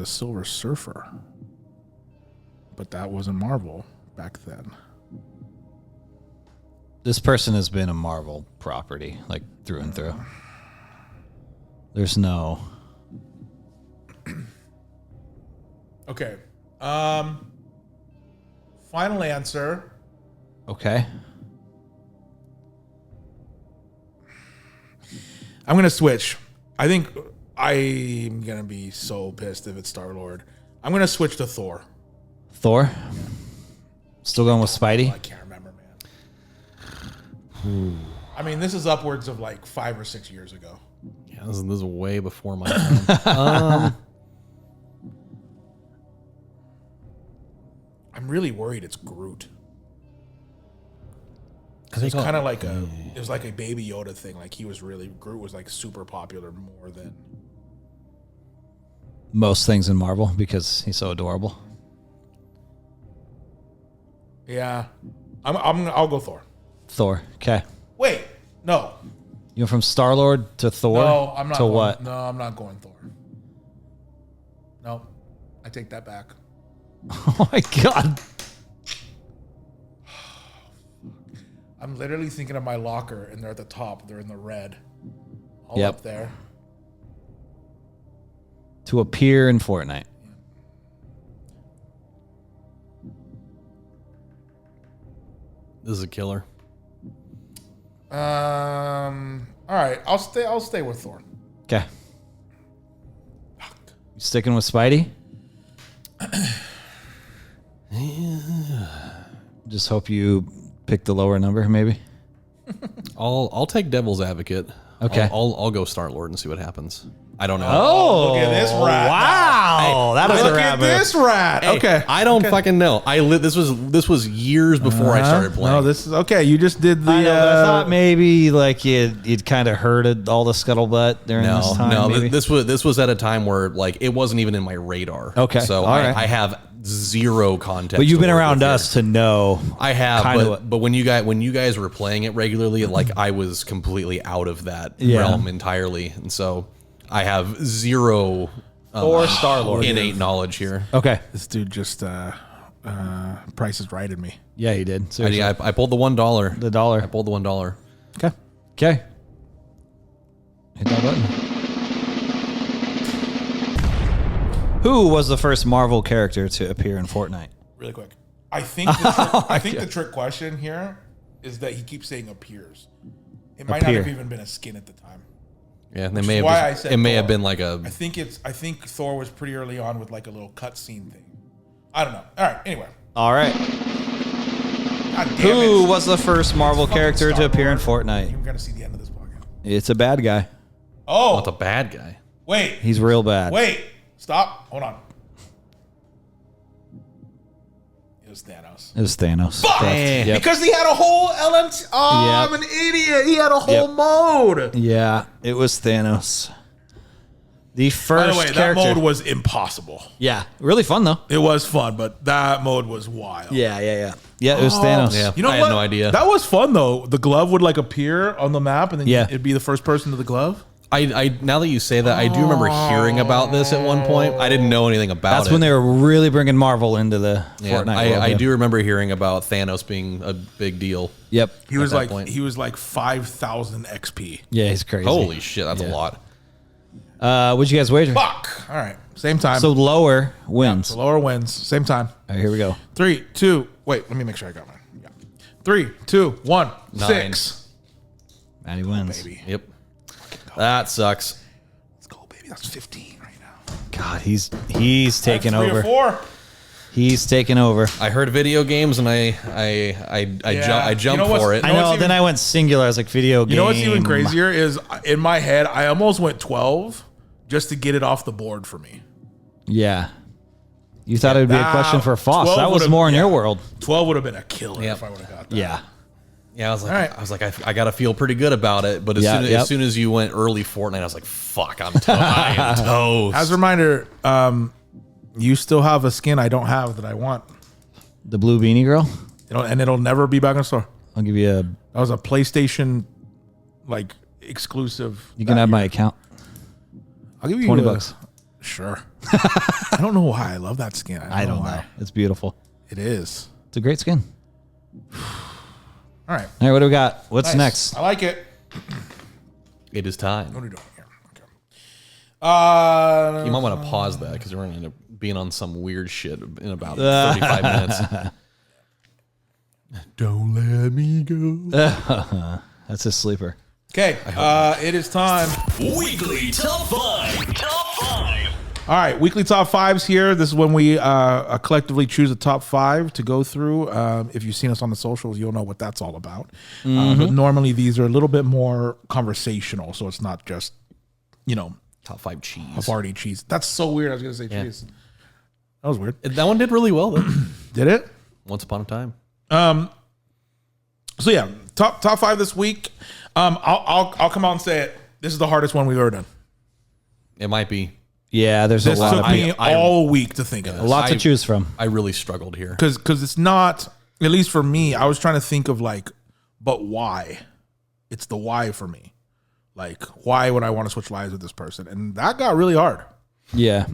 A: Silver Surfer, but that wasn't Marvel back then.
B: This person has been a Marvel property, like through and through. There's no.
A: Okay. Final answer.
B: Okay.
A: I'm gonna switch. I think I'm gonna be so pissed if it's Star-Lord. I'm gonna switch to Thor.
B: Thor. Still going with Spidey.
A: I can't remember, man. I mean, this is upwards of like 5 or 6 years ago.
D: Yeah, this is way before my time.
A: I'm really worried it's Groot. Because it's kind of like it was like a Baby Yoda thing. Like Groot was like super popular more than
B: Most things in Marvel because he's so adorable.
A: Yeah, I'll go Thor.
B: Thor. Okay.
A: Wait, no,
B: You went from Star-Lord to Thor.
A: no, I'm not.
B: To
A: going,
B: what?
A: No, I'm not going Thor. No, I take that back.
B: Oh my god.
A: I'm literally thinking of my locker, and they're at the top. They're in the red, all
B: Yep.
A: up there.
B: To appear in Fortnite.
D: This is a killer.
A: All right, I'll stay with Thor.
B: Okay. You sticking with Spidey? Just hope you pick the lower number, maybe.
D: I'll take Devil's Advocate.
B: Okay.
D: I'll go Star-Lord and see what happens. I don't know.
B: Oh,
A: Look at this rat.
B: Wow, that was a
A: Look
B: rat
A: at
B: move.
A: this rat.
D: Hey,
A: Okay,
D: I don't fucking know. This was years before I started playing.
A: No, this is okay. You just did the.
B: I know, but I thought maybe like you'd kind of heard all the scuttlebutt during this time.
D: No,
B: maybe.
D: this was at a time where like it wasn't even in my radar.
B: Okay,
D: so
B: all right.
D: I have zero context.
B: But you've
D: to
B: been
D: work
B: around
D: with
B: us
D: here.
B: to know.
D: I have,
B: kinda
D: but when you guys were playing it regularly, like I was completely out of that realm entirely, and so I have zero
B: Or Star-Lord.
D: innate knowledge here.
B: Okay.
A: This dude just Price is Right in me.
B: Yeah, he did. Seriously.
D: I pulled the $1.
B: The dollar.
D: I pulled the $1.
B: Okay. Okay. Hit that button. Who was the first Marvel character to appear in Fortnite?
A: Really quick. I think the trick question here is that he keeps saying appears. It might not
B: Appear.
A: have even been a skin at the time.
D: Yeah,
A: Which is why I said
D: it may
A: Thor.
D: have been like a.
A: I think Thor was pretty early on with like a little cutscene thing. I don't know. All right. Anyway.
B: All right.
A: God damn
B: Who
A: it.
B: was the first Marvel
A: Fucking
B: character to appear in
A: Star-Lord.
B: Fortnite?
A: You're gonna see the end of this podcast.
B: It's a bad guy.
A: Oh,
D: It's a bad guy.
A: wait.
B: He's real bad.
A: Wait. Stop. Hold on. It was Thanos.
B: It was Thanos.
A: Fuck!
B: Yep.
A: Because he had a whole LMT. Oh,
B: Yep.
A: I'm an idiot. He had a whole
B: Yep.
A: mode.
B: Yeah, it was Thanos. The first
A: By the way, that
B: character.
A: mode was impossible.
B: Yeah, really fun though.
A: It was fun, but that mode was wild.
B: Yeah. Yeah, it was Thanos.
D: Yeah.
A: You know
D: I had
A: what?
D: no idea.
A: That was fun though. The glove would like appear on the map, and then
B: Yeah.
A: it'd be the first person to the glove.
D: I now that you say that, I do remember hearing about this at one point. I didn't know anything about it.
B: That's when they were really bringing Marvel into the
D: Yeah,
B: Fortnite world.
D: I
B: yeah.
D: do remember hearing about Thanos being a big deal.
B: Yep.
A: He was
D: that
A: like
D: point.
A: 5,000 XP.
B: Yeah, he's crazy.
D: Holy shit, that's
B: Yeah.
D: a lot.
B: What'd you guys wager?
A: Fuck. All right, same time.
B: So lower wins.
A: So lower wins, same time.
B: All right, here we go.
A: 3, 2. Wait, let me make sure I got mine. Yeah. 3, 2, 1.
D: 9.
A: 6.
B: Matty wins.
A: Baby,
D: Yep. That sucks.
A: let's go, baby. That's 15 right now.
B: God, he's taking
A: That's 3
B: over.
A: or 4.
B: He's taking over.
D: I heard video games and I jumped
A: You know what's-
D: for it.
B: I
A: know
B: know.
A: what's
B: Then
A: even-
B: I went singular. I was like, video game.
A: You know what's even crazier is in my head, I almost went 12 just to get it off the board for me.
B: Yeah. You thought it would be a question for Fost.
A: 12
B: That was
A: would've-
B: more in
A: yeah.
B: your world.
A: 12 would have been a killer
D: Yep.
A: if I would have got that.
B: Yeah.
D: Yeah, I was like,
A: All right.
D: I got to feel pretty good about it. But as soon as you went early Fortnite, I was like, fuck, I am toast.
A: As a reminder, you still have a skin I don't have that I want.
B: The blue beanie girl.
A: It'll never be back in the store.
B: I'll give you a.
A: That was a PlayStation like exclusive.
B: You can
A: that
B: have my
A: year.
B: account.
A: I'll give you
B: $20.
A: Sure. I don't know why I love that skin.
B: I don't know. It's beautiful.
A: It is.
B: It's a great skin.
A: All right.
B: All right, what do we got? What's
A: Nice.
B: next?
A: I like it.
D: It is time.
A: What are we doing here? Okay.
D: You might want to pause that because we're going to end up being on some weird shit in about 35 minutes. Don't let me go.
B: That's a sleeper.
A: Okay. It is time.
C: Weekly Top 5. Top 5.
A: All right, weekly top fives here. This is when we collectively choose a top five to go through. If you've seen us on the socials, you'll know what that's all about. But normally these are a little bit more conversational, so it's not just,
D: Top 5 cheese.
A: a party cheese. That's so weird. I was going to say cheese. That was weird.
D: That one did really well, though.
A: Did it?
D: Once upon a time.
A: So yeah, top five this week. I'll come out and say it. This is the hardest one we've ever done.
D: It might be.
B: Yeah, there's
A: This
B: a lot
A: took
B: of
A: me all week to think of this.
B: a lot to choose from.
D: I really struggled here.
A: Because it's not, at least for me, I was trying to think of but why? It's the why for me. Like, why would I want to switch lives with this person? And that got really hard.
B: Yeah.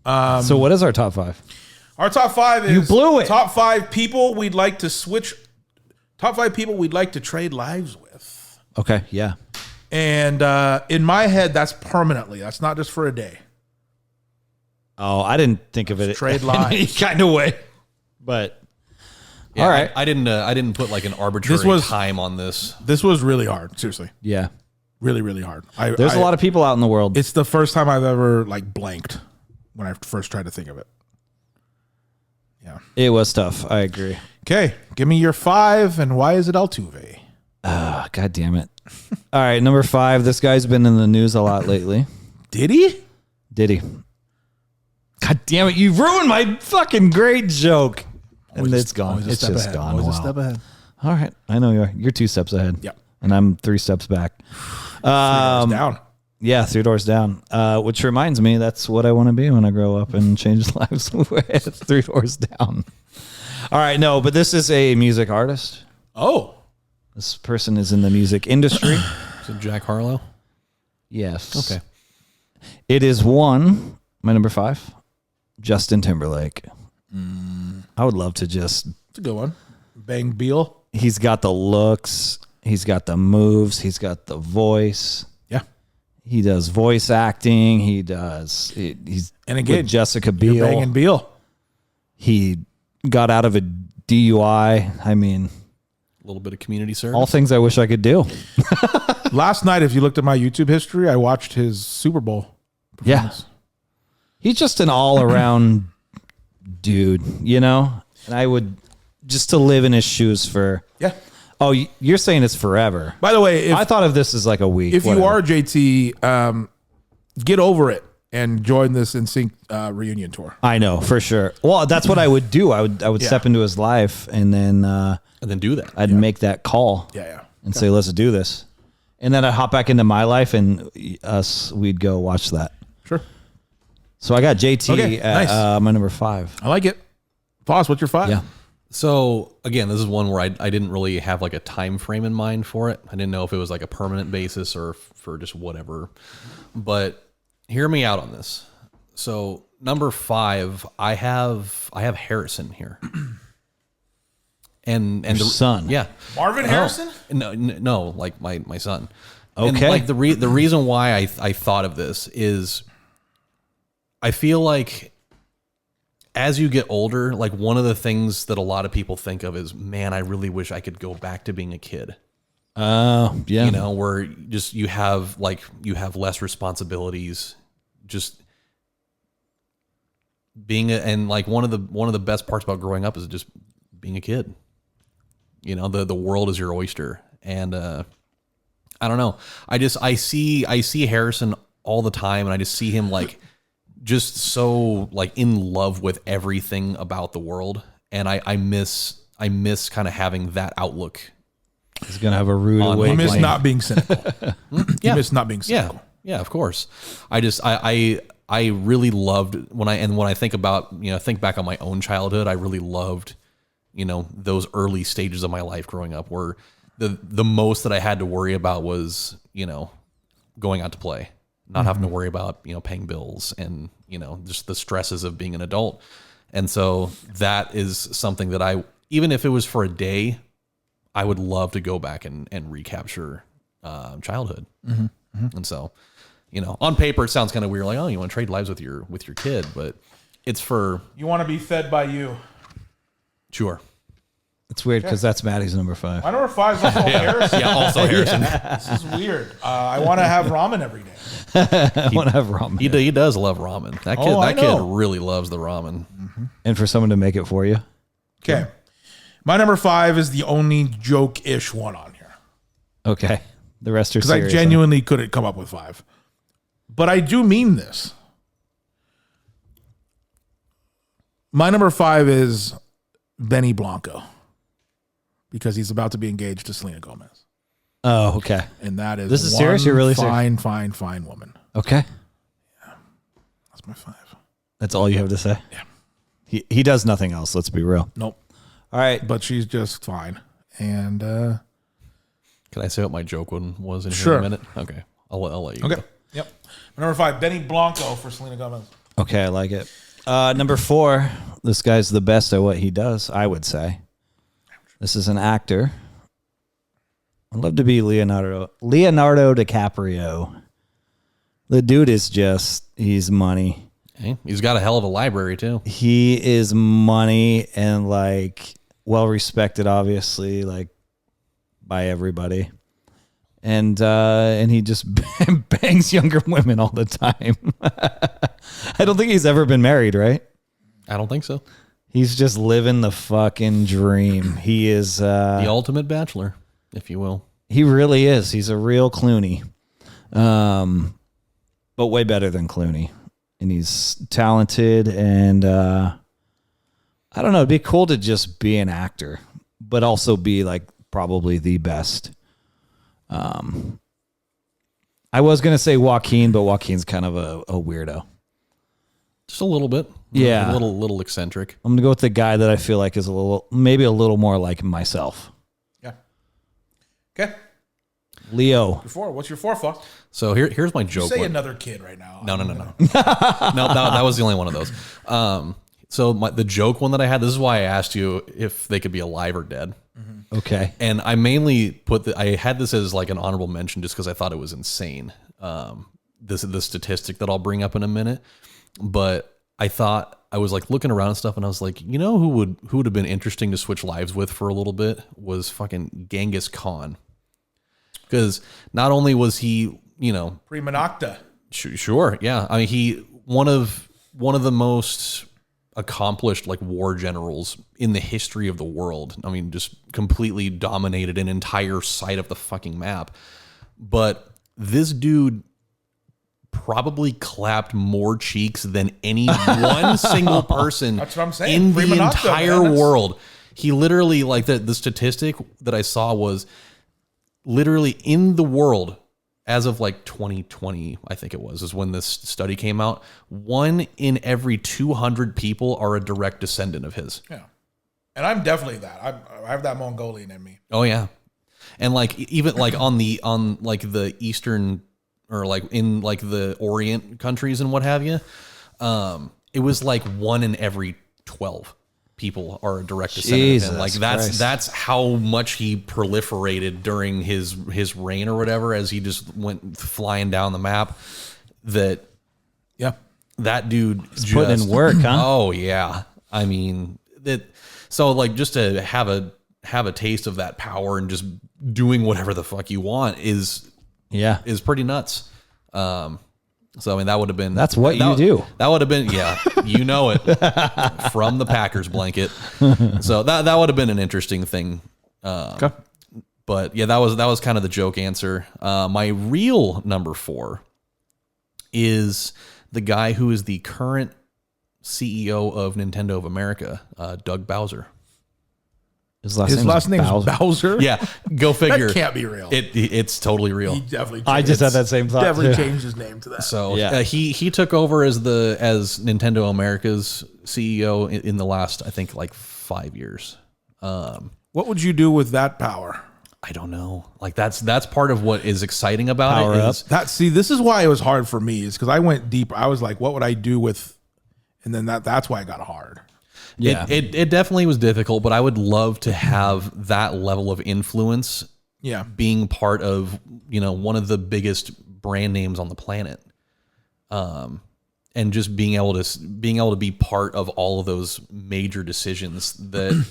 B: So what is our top five?
A: Our top five is
B: You blew it.
A: Top five people we'd like to switch. Top five people we'd like to trade lives with.
B: Okay. Yeah.
A: And in my head, that's permanently. That's not just for a day.
B: Oh, I didn't think of it
A: Trade
B: in any
A: lives.
B: kind of way. But
D: Yeah,
B: all right.
D: I didn't put like an arbitrary
A: This was-
D: time on this.
A: This was really hard. Seriously,
B: yeah,
A: really, really hard.
B: there's a lot of people out in the world.
A: It's the first time I've ever blanked when I first tried to think of it. Yeah.
B: It was tough. I agree.
A: Okay, give me your five, and why is it Altuve?
B: Oh, God damn it. All right, number 5. This guy's been in the news a lot lately.
A: Diddy?
B: Diddy. God damn it. You ruined my fucking great joke. And it's gone. It's just gone.
A: Always a
B: Wow.
A: step ahead.
B: All right. I know you are. You're 2 steps ahead.
A: Yep.
B: And I'm 3 steps back.
A: Down.
B: Yeah, 3 doors down. Which reminds me, that's what I want to be when I grow up and change lives. 3 doors down. All right, no, but this is a music artist.
A: Oh,
B: This person is in the music industry.
D: Is it Jack Harlow?
B: Yes.
D: Okay.
B: It is my number 5, Justin Timberlake. I would love to just,
A: it's a good one. Bang Beal.
B: he's got the looks, he's got the moves, he's got the voice.
A: Yeah.
B: He does voice acting. He's
A: And again,
B: with Jessica
A: You're
B: Biel.
A: banging Beal.
B: He got out of a DUI. I mean,
D: A little bit of community service.
B: all things I wish I could do.
A: Last night, if you looked at my YouTube history, I watched his Super Bowl
B: Yeah.
A: performance.
B: He's just an all around dude, And I would just to live in his shoes for,
A: Yeah.
B: oh, you're saying it's forever.
A: By the way,
B: I thought of this as like a week.
A: if you
B: whatever.
A: are JT, get over it and join this NSYNC reunion tour.
B: I know for sure. Well, that's what I would do. I would
A: Yeah.
B: step into his life and then
D: and then do that.
B: I'd make that call.
A: Yeah.
B: And say, let's do this. And then I'd hop back into my life and we'd go watch that.
A: Sure.
B: So I got JT
A: Okay,
B: at
A: nice.
B: my number 5.
A: I like it. Fost, what's your five?
B: Yeah.
D: So again, this is one where I didn't really have like a time frame in mind for it. I didn't know if it was like a permanent basis or for just whatever. But hear me out on this. So number 5, I have Harrison here. And
B: Your son.
D: Yeah.
A: Marvin Harrison?
D: No, like my son.
B: Okay.
D: And like the reason why I thought of this is I feel like as you get older, like one of the things that a lot of people think of is, man, I really wish I could go back to being a kid.
B: Yeah.
D: Where just you have less responsibilities, just being and like one of the best parts about growing up is just being a kid. The world is your oyster. And I don't know. I see Harrison all the time, and I just see him like just so like in love with everything about the world, and I miss kind of having that outlook.
B: He's gonna have a rude awakening.
A: You miss not being cynical. You miss not being
D: Yeah,
A: cynical.
D: yeah, of course. I really loved when I think about, think back on my own childhood. I really loved, those early stages of my life growing up, where the most that I had to worry about was, going out to play, not having to worry about, paying bills and, just the stresses of being an adult. And so that is something that even if it was for a day, I would love to go back and recapture childhood. And so, on paper, it sounds kind of weird. Like, oh, you want to trade lives with your kid, but it's for...
A: You want to be fed by you.
D: Sure.
B: It's weird because that's Matty's number 5.
A: My number 5 is also Harrison.
D: Yeah, also Harrison.
A: This is weird. I want to have ramen every day.
B: I want to have ramen.
D: He does love ramen. That kid really loves the ramen.
B: And for someone to make it for you.
A: Okay. My number 5 is the only joke-ish one on here.
B: Okay. The rest are
A: Because I
B: serious.
A: genuinely couldn't come up with 5. But I do mean this. My number 5 is Benny Blanco. Because he's about to be engaged to Selena Gomez.
B: Oh, okay.
A: And that is
B: This is serious? You're really
A: fine, fine woman.
B: Okay.
A: That's my 5.
B: That's all you have to say?
A: Yeah.
B: He does nothing else, let's be real.
A: Nope.
B: All right.
A: But she's just fine. And
D: Can I say what my joke one was in here
A: Sure.
D: in a minute? Okay. I'll let you
A: okay.
D: go.
A: Yep. Number 5, Benny Blanco for Selena Gomez.
B: Okay, I like it. Number 4, this guy's the best at what he does, I would say. This is an actor. I'd love to be Leonardo DiCaprio. The dude is he's money.
D: Hey, he's got a hell of a library too.
B: He is money and like well respected, obviously, like by everybody. And he just bangs younger women all the time. I don't think he's ever been married, right?
D: I don't think so.
B: He's just living the fucking dream. He is
D: The ultimate bachelor, if you will.
B: he really is. He's a real Clooney. But way better than Clooney. And he's talented and I don't know, it'd be cool to just be an actor, but also be like probably the best. I was gonna say Joaquin, but Joaquin's kind of a weirdo.
D: Just a little bit.
B: Yeah.
D: A little eccentric.
B: I'm gonna go with the guy that I feel like is maybe a little more like myself.
A: Yeah. Okay.
B: Leo.
A: What's your 4, Fost?
D: So here's my joke.
A: Say
D: one.
A: another kid right now.
D: No. No, that was the only one of those. So the joke one that I had, this is why I asked you if they could be alive or dead.
B: Okay.
D: And I mainly I had this as like an honorable mention just because I thought it was insane. This is the statistic that I'll bring up in a minute. But I thought, I was like looking around and stuff, and I was like, who would have been interesting to switch lives with for a little bit was fucking Genghis Khan. Because not only was he,
A: Prima Nocta.
D: sure, yeah. I mean, he one of the most accomplished like war generals in the history of the world. I mean, just completely dominated an entire side of the fucking map. But this dude probably clapped more cheeks than any one single person
A: That's what I'm saying.
D: in
A: Prima
D: the
A: Nocta,
D: entire
A: man.
D: world. He literally, like the statistic that I saw was literally in the world as of like 2020, I think it was, is when this study came out. 1 in every 200 people are a direct descendant of his.
A: Yeah. And I'm definitely that. I have that Mongolian in me.
D: Oh yeah. And like, even like on like the Eastern or like in like the Orient countries and what have you, it was like 1 in every 12 people are a direct descendant of him. Like that's how much he proliferated during his reign or whatever, as he just went flying down the map. That dude just
B: putting in work, huh?
D: Oh yeah. I mean that. So like just to have a taste of that power and just doing whatever the fuck you want is pretty nuts. So I mean that would have been
B: That's what you do.
D: That would have been you know it from the Packers blanket. So that would have been an interesting thing.
A: Okay.
D: But yeah, that was kind of the joke answer. My real number 4 is the guy who is the current CEO of Nintendo of America, Doug Bowser.
B: His
A: last name is Bowser.
D: Yeah, go figure.
A: That can't be real.
D: It's totally real.
A: He definitely.
B: I just had that same thought.
A: Definitely
B: too.
A: changed his name to that.
D: So
B: Yeah.
D: he took over as Nintendo America's CEO in the last, I think, like 5 years.
A: What would you do with that power?
D: I don't know. Like that's part of what is exciting about
B: Power
D: it.
B: up.
A: This is why it was hard for me, is because I went deep. I was like, what would I do with, and then that's why it got hard.
B: Yeah.
D: It definitely was difficult, but I would love to have that level of influence.
A: Yeah.
D: Being part of, one of the biggest brand names on the planet. And just being able to be part of all of those major decisions that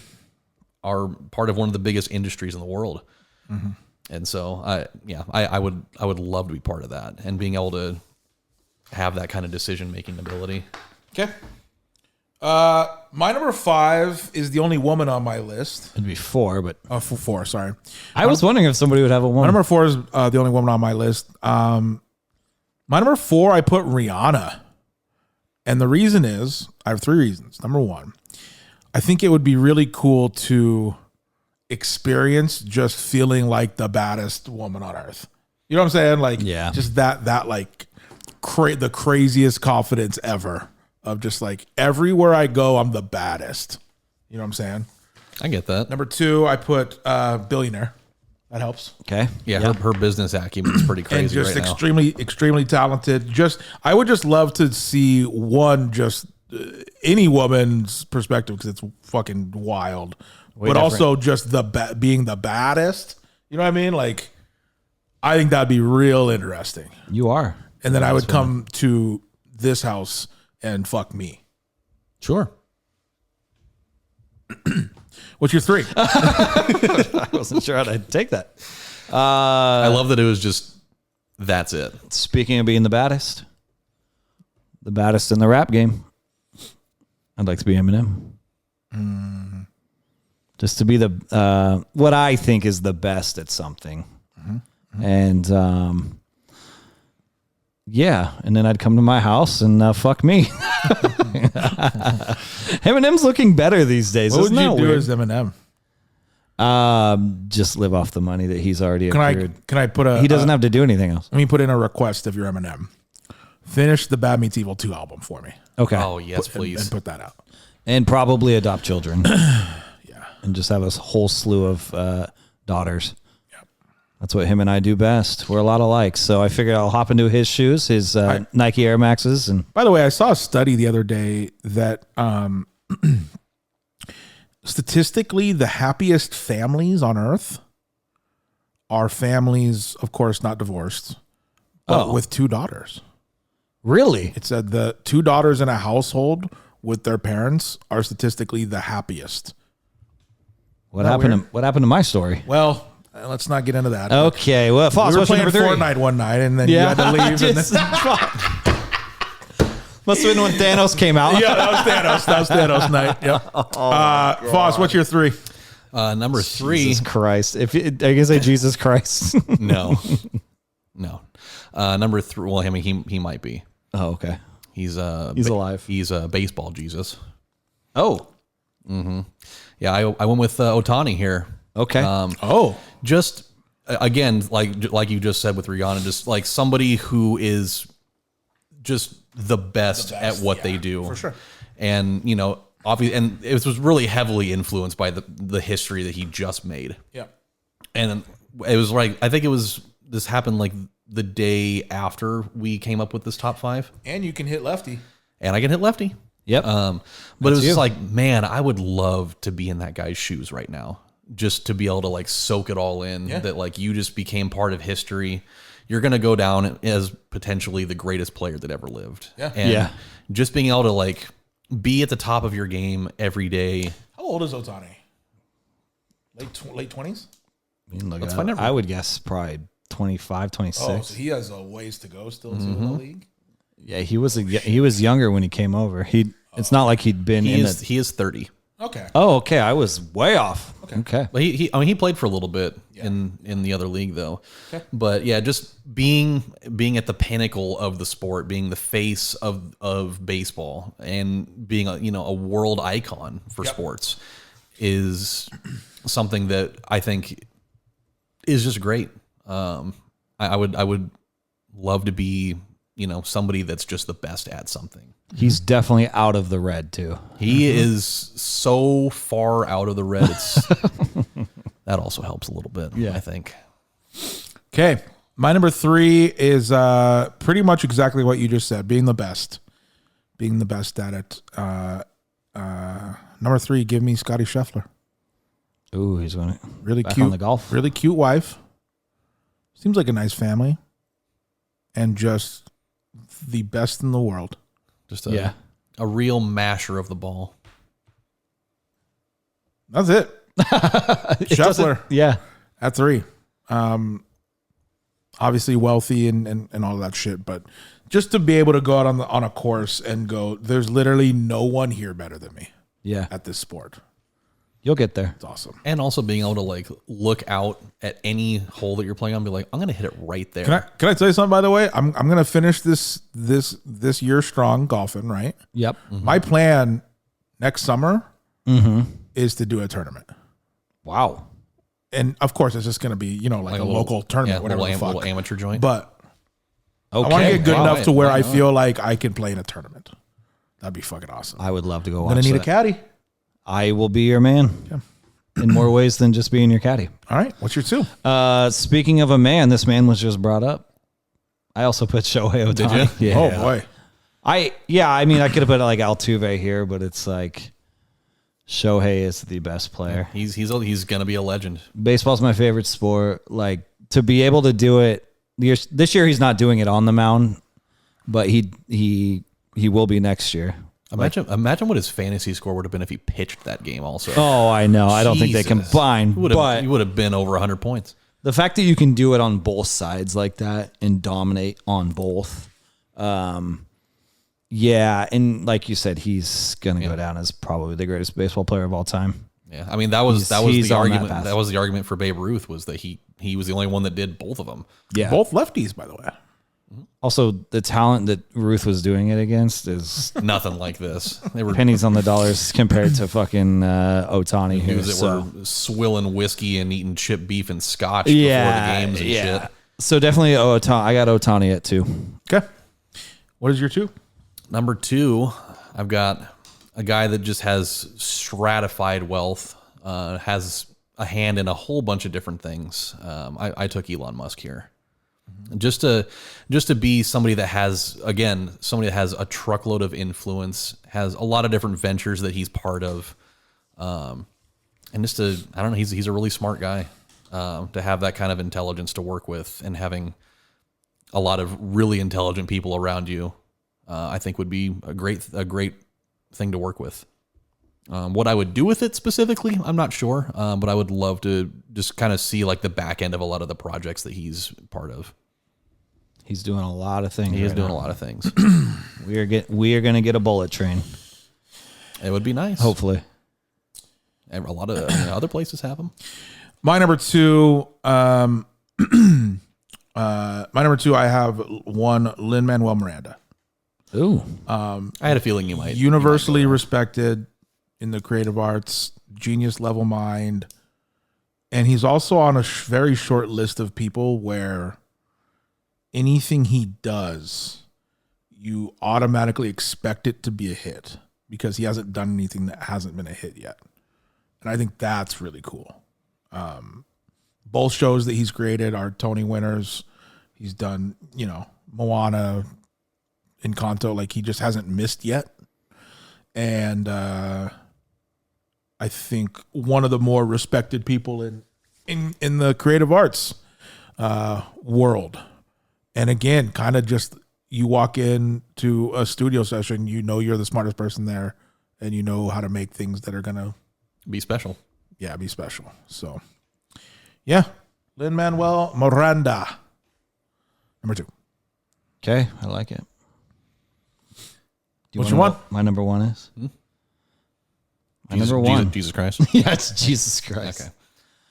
D: are part of one of the biggest industries in the world. Mm-hmm. And so I would love to be part of that and being able to have that kind of decision-making ability.
A: Okay. My number 5 is the only woman on my list.
B: It'd be 4, but
A: Four, sorry.
B: I was wondering if somebody would have a
A: My
B: woman.
A: number 4 is the only woman on my list. My number 4, I put Rihanna. And the reason is, I have 3 reasons. Number 1, I think it would be really cool to experience just feeling like the baddest woman on earth. You know what I'm saying? Like,
B: Yeah.
A: just that like the craziest confidence ever of just like everywhere I go, I'm the baddest. You know what I'm saying?
D: I get that.
A: Number 2, I put billionaire. That helps.
B: Okay.
D: Yeah, her business acumen is pretty crazy
A: And just
D: right now.
A: extremely talented. I would just love to see any woman's perspective, because it's fucking wild. But
B: different.
A: also just being the baddest. You know what I mean? Like, I think that'd be real interesting.
B: You are.
A: And then I would come to this house and fuck me.
D: Sure.
A: What's your 3?
B: I wasn't sure how to take that.
D: I love that it was just, that's it.
B: Speaking of being the baddest in the rap game, I'd like to be Eminem. Just to be the what I think is the best at something. And and then I'd come to my house and fuck me. Eminem's looking better these days.
A: What would
B: Isn't
A: you
B: that
A: do
B: weird?
A: as Eminem?
B: Just live off the money that he's already accrued.
A: Can I put
B: He doesn't have to do anything else.
A: Let me put in a request if you're Eminem. Finish the Bad Meets Evil 2 album for me.
B: Okay.
D: Oh, yes, please.
A: And put that out.
B: And probably adopt children.
A: Yeah.
B: And just have a whole slew of daughters.
A: Yep.
B: That's what him and I do best. We're a lot alike. So I figured I'll hop into his shoes, his Nike Air Maxes. And
A: By the way, I saw a study the other day that statistically, the happiest families on earth are families, of course, not divorced, but with 2 daughters.
B: really?
A: It said the 2 daughters in a household with their parents are statistically the happiest.
B: What happened to my story?
A: Well, let's not get into that.
B: Okay. Well, Fost,
A: We were
B: what's your
A: playing
B: number 3?
A: Fortnite one night, and then you had to leave. And then,
B: Must have been when Thanos came out.
A: yeah, that was Thanos night. Yep. Fost, what's your 3?
D: Number 3.
B: Jesus Christ. I can say Jesus Christ.
D: No. Number 3. Well, I mean, he might be.
B: Oh, okay.
D: He's
B: alive.
D: He's a baseball Jesus.
B: Oh.
D: Yeah, I went with Ohtani here.
B: Okay.
D: Just again, like you just said with Rihanna, just like somebody who is just the best at what they do,
A: for sure.
D: And obviously, and it was really heavily influenced by the history that he just made.
A: Yeah.
D: And it was like, I think this happened like the day after we came up with this top 5,
A: And you can hit lefty.
D: and I can hit lefty.
B: Yep.
D: But it was just like, man, I would love to be in that guy's shoes right now, just to be able to like soak it all in.
A: Yeah.
D: That like you just became part of history. You're gonna go down as potentially the greatest player that ever lived.
A: Yeah.
D: And
B: Yeah.
D: just being able to like be at the top of your game every day.
A: How old is Ohtani? Late 20s?
D: Let's find out.
B: I would guess probably 25, 26.
A: Oh, so he has a ways to go still to the league.
B: Yeah, he was younger when he came over. It's not like he'd been
D: He
B: in
D: is 30.
A: Okay.
B: Oh, okay. I was way off. Okay.
D: But he played for a little bit in the other league though. Okay. But yeah, just being at the pinnacle of the sport, being the face of baseball, and being a world icon for sports is something that I think is just great. I would love to be somebody that's just the best at something.
B: He's definitely out of the red too.
D: He is so far out of the red. That also helps a little bit, I think.
A: Okay. My number 3 is pretty much exactly what you just said. Being the best. Being the best at it. Number 3, give me Scotty Scheffler.
B: Ooh, he's going
A: really
B: back
A: cute.
B: on the golf.
A: Really cute wife. Seems like a nice family. And just the best in the world.
D: Just a real masher of the ball.
A: That's it. Scheffler.
B: Yeah.
A: At 3. Obviously wealthy and all that shit, but just to be able to go out on a course and go, there's literally no one here better than me.
B: Yeah.
A: At this sport.
B: You'll get there.
A: It's awesome.
D: And also being able to look out at any hole that you're playing on and be like, I'm going to hit it right there.
A: Can I tell you something, by the way? I'm going to finish this year strong golfing, right?
B: Yep.
A: Mm-hmm. My plan next summer is to do a tournament.
B: Wow.
A: And of course, it's just going to be, like a local tournament, whatever the fuck.
D: Little amateur joint.
A: But
B: Okay.
A: I want to get good enough to where
D: Why
A: I
D: not?
A: feel like I can play in a tournament. That'd be fucking awesome.
B: I would love to go
A: I'm
B: watch
A: going to need
B: that.
A: a caddy.
B: I will be your man in more ways than just being your caddy.
A: All right. What's your 2?
B: Speaking of a man, this man was just brought up. I also put Shohei Ohtani.
D: you?
B: Yeah.
A: Oh, boy.
B: I could have put like Altuve here, but it's like Shohei is the best player.
D: He's going to be a legend.
B: Baseball's my favorite sport. Like to be able to do it this year, he's not doing it on the mound, but he will be next year.
D: Imagine what his fantasy score would have been if he pitched that game also.
B: Oh, I know. I don't think they
D: Jesus.
B: combine, but
D: He would have been over 100 points.
B: the fact that you can do it on both sides like that and dominate on both. Yeah, and like you said, he's going to go down as probably the greatest baseball player of all time.
D: Yeah, I mean that was
B: He's
D: the
B: on that
D: argument.
B: path.
D: That was the argument for Babe Ruth, was that he was the only one that did both of them.
B: Yeah.
A: Both lefties, by the way.
B: Also, the talent that Ruth was doing it against is
D: Nothing like this. They were
B: pennies on the dollars compared to fucking Ohtani. Here,
D: dudes that
B: so.
D: were swilling whiskey and eating chip beef and scotch before the games and shit.
B: So definitely Ohtani. I got Ohtani at 2.
A: Okay. What is your 2?
D: Number 2, I've got a guy that just has stratified wealth, has a hand in a whole bunch of different things. I took Elon Musk here. Just to be somebody that has a truckload of influence, has a lot of different ventures that he's part of, and I don't know, he's a really smart guy, to have that kind of intelligence to work with, and having a lot of really intelligent people around you, I think would be a great thing to work with. What I would do with it specifically, I'm not sure, but I would love to just kind of see like the back end of a lot of the projects that he's part of.
B: He's doing a lot of things.
D: He is
B: right
D: doing
B: now.
D: a lot of things.
B: We are going to get a bullet train.
D: It would be nice.
B: Hopefully.
D: And a lot of other places have them.
A: My number 2, I have one, Lin-Manuel Miranda.
B: Ooh.
D: I had a feeling you might.
A: Universally respected in the creative arts, genius level mind. And he's also on a very short list of people where anything he does, you automatically expect it to be a hit because he hasn't done anything that hasn't been a hit yet. And I think that's really cool. Both shows that he's created are Tony winners. He's done, Moana, Encanto, like he just hasn't missed yet. And I think one of the more respected people in the creative arts world. And again, kind of just you walk into a studio session, you're the smartest person there, and you know how to make things that are gonna
D: be special.
A: Yeah, be special. So yeah, Lin-Manuel Miranda, number 2.
B: Okay, I like it.
A: What you want?
B: My number 1 is? number one.
D: Jesus Christ.
B: Yeah, it's Jesus Christ.
D: Okay.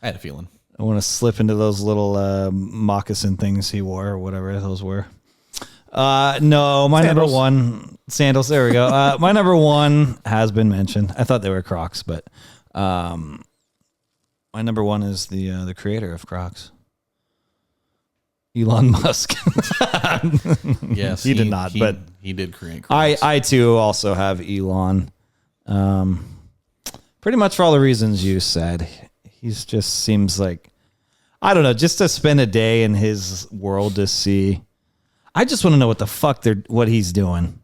D: I had a feeling.
B: I want to slip into those little moccasin things he wore or whatever those were. No, my number one sandals. There we go. My number one has been mentioned. I thought they were Crocs, but my number one is the creator of Crocs, Elon Musk.
D: Yes,
B: he did not, but
D: he did create Crocs.
B: I too also have Elon. Pretty much for all the reasons you said. He's just seems like, I don't know, just to spend a day in his world to see. I just want to know what the fuck what he's doing.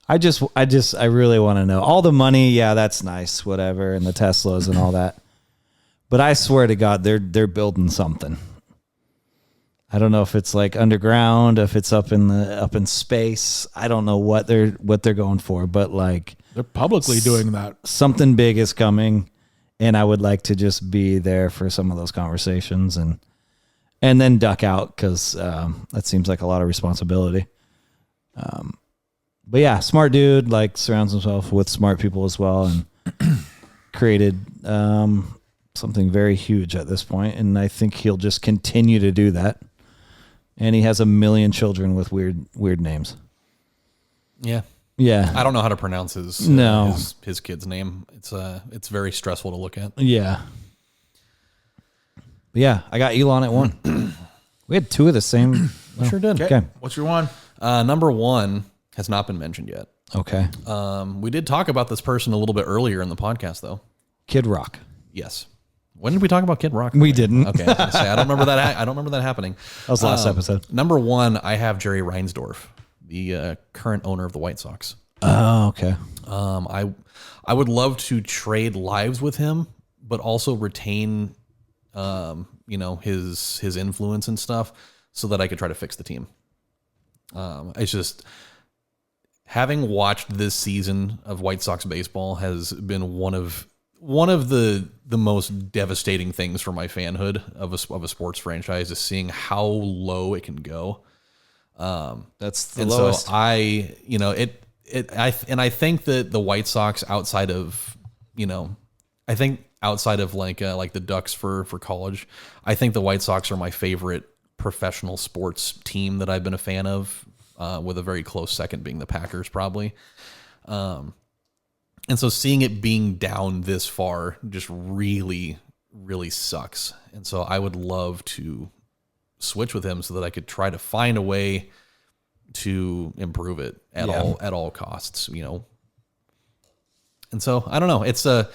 B: I really want to know. All the money, yeah, that's nice, whatever, and the Teslas and all that. But I swear to God, they're building something. I don't know if it's like underground, if it's up in space. I don't know what they're going for, but like
A: They're publicly doing that.
B: Something big is coming, and I would like to just be there for some of those conversations and then duck out because that seems like a lot of responsibility. But yeah, smart dude, like surrounds himself with smart people as well, and created something very huge at this point, and I think he'll just continue to do that. And he has 1 million children with weird names.
D: Yeah.
B: Yeah.
D: I don't know how to pronounce his kid's name. It's very stressful to look at.
B: Yeah. But yeah, I got Elon at 1. We had 2 of the same.
D: Sure did.
B: Okay.
A: What's your one?
D: Number 1 has not been mentioned yet.
B: Okay.
D: We did talk about this person a little bit earlier in the podcast, though.
B: Kid Rock.
D: Yes. When did we talk about Kid Rock?
B: We didn't.
D: Okay. I was gonna say, I don't remember that. I don't remember that happening.
B: That was last episode.
D: Number 1, I have Jerry Reinsdorf, the current owner of the White Sox.
B: Oh, okay.
D: I would love to trade lives with him, but also retain, his influence and stuff, so that I could try to fix the team. It's just having watched this season of White Sox baseball has been one of the most devastating things for my fanhood of a sports franchise, is seeing how low it can go.
B: That's the
D: and
B: lowest.
D: So I think that the White Sox, outside of like the Ducks for college, I think the White Sox are my favorite professional sports team that I've been a fan of, with a very close second being the Packers, probably. And so seeing it being down this far just really, really sucks. And so I would love to switch with him so that I could try to find a way to improve it at all costs, And so I don't know. It's not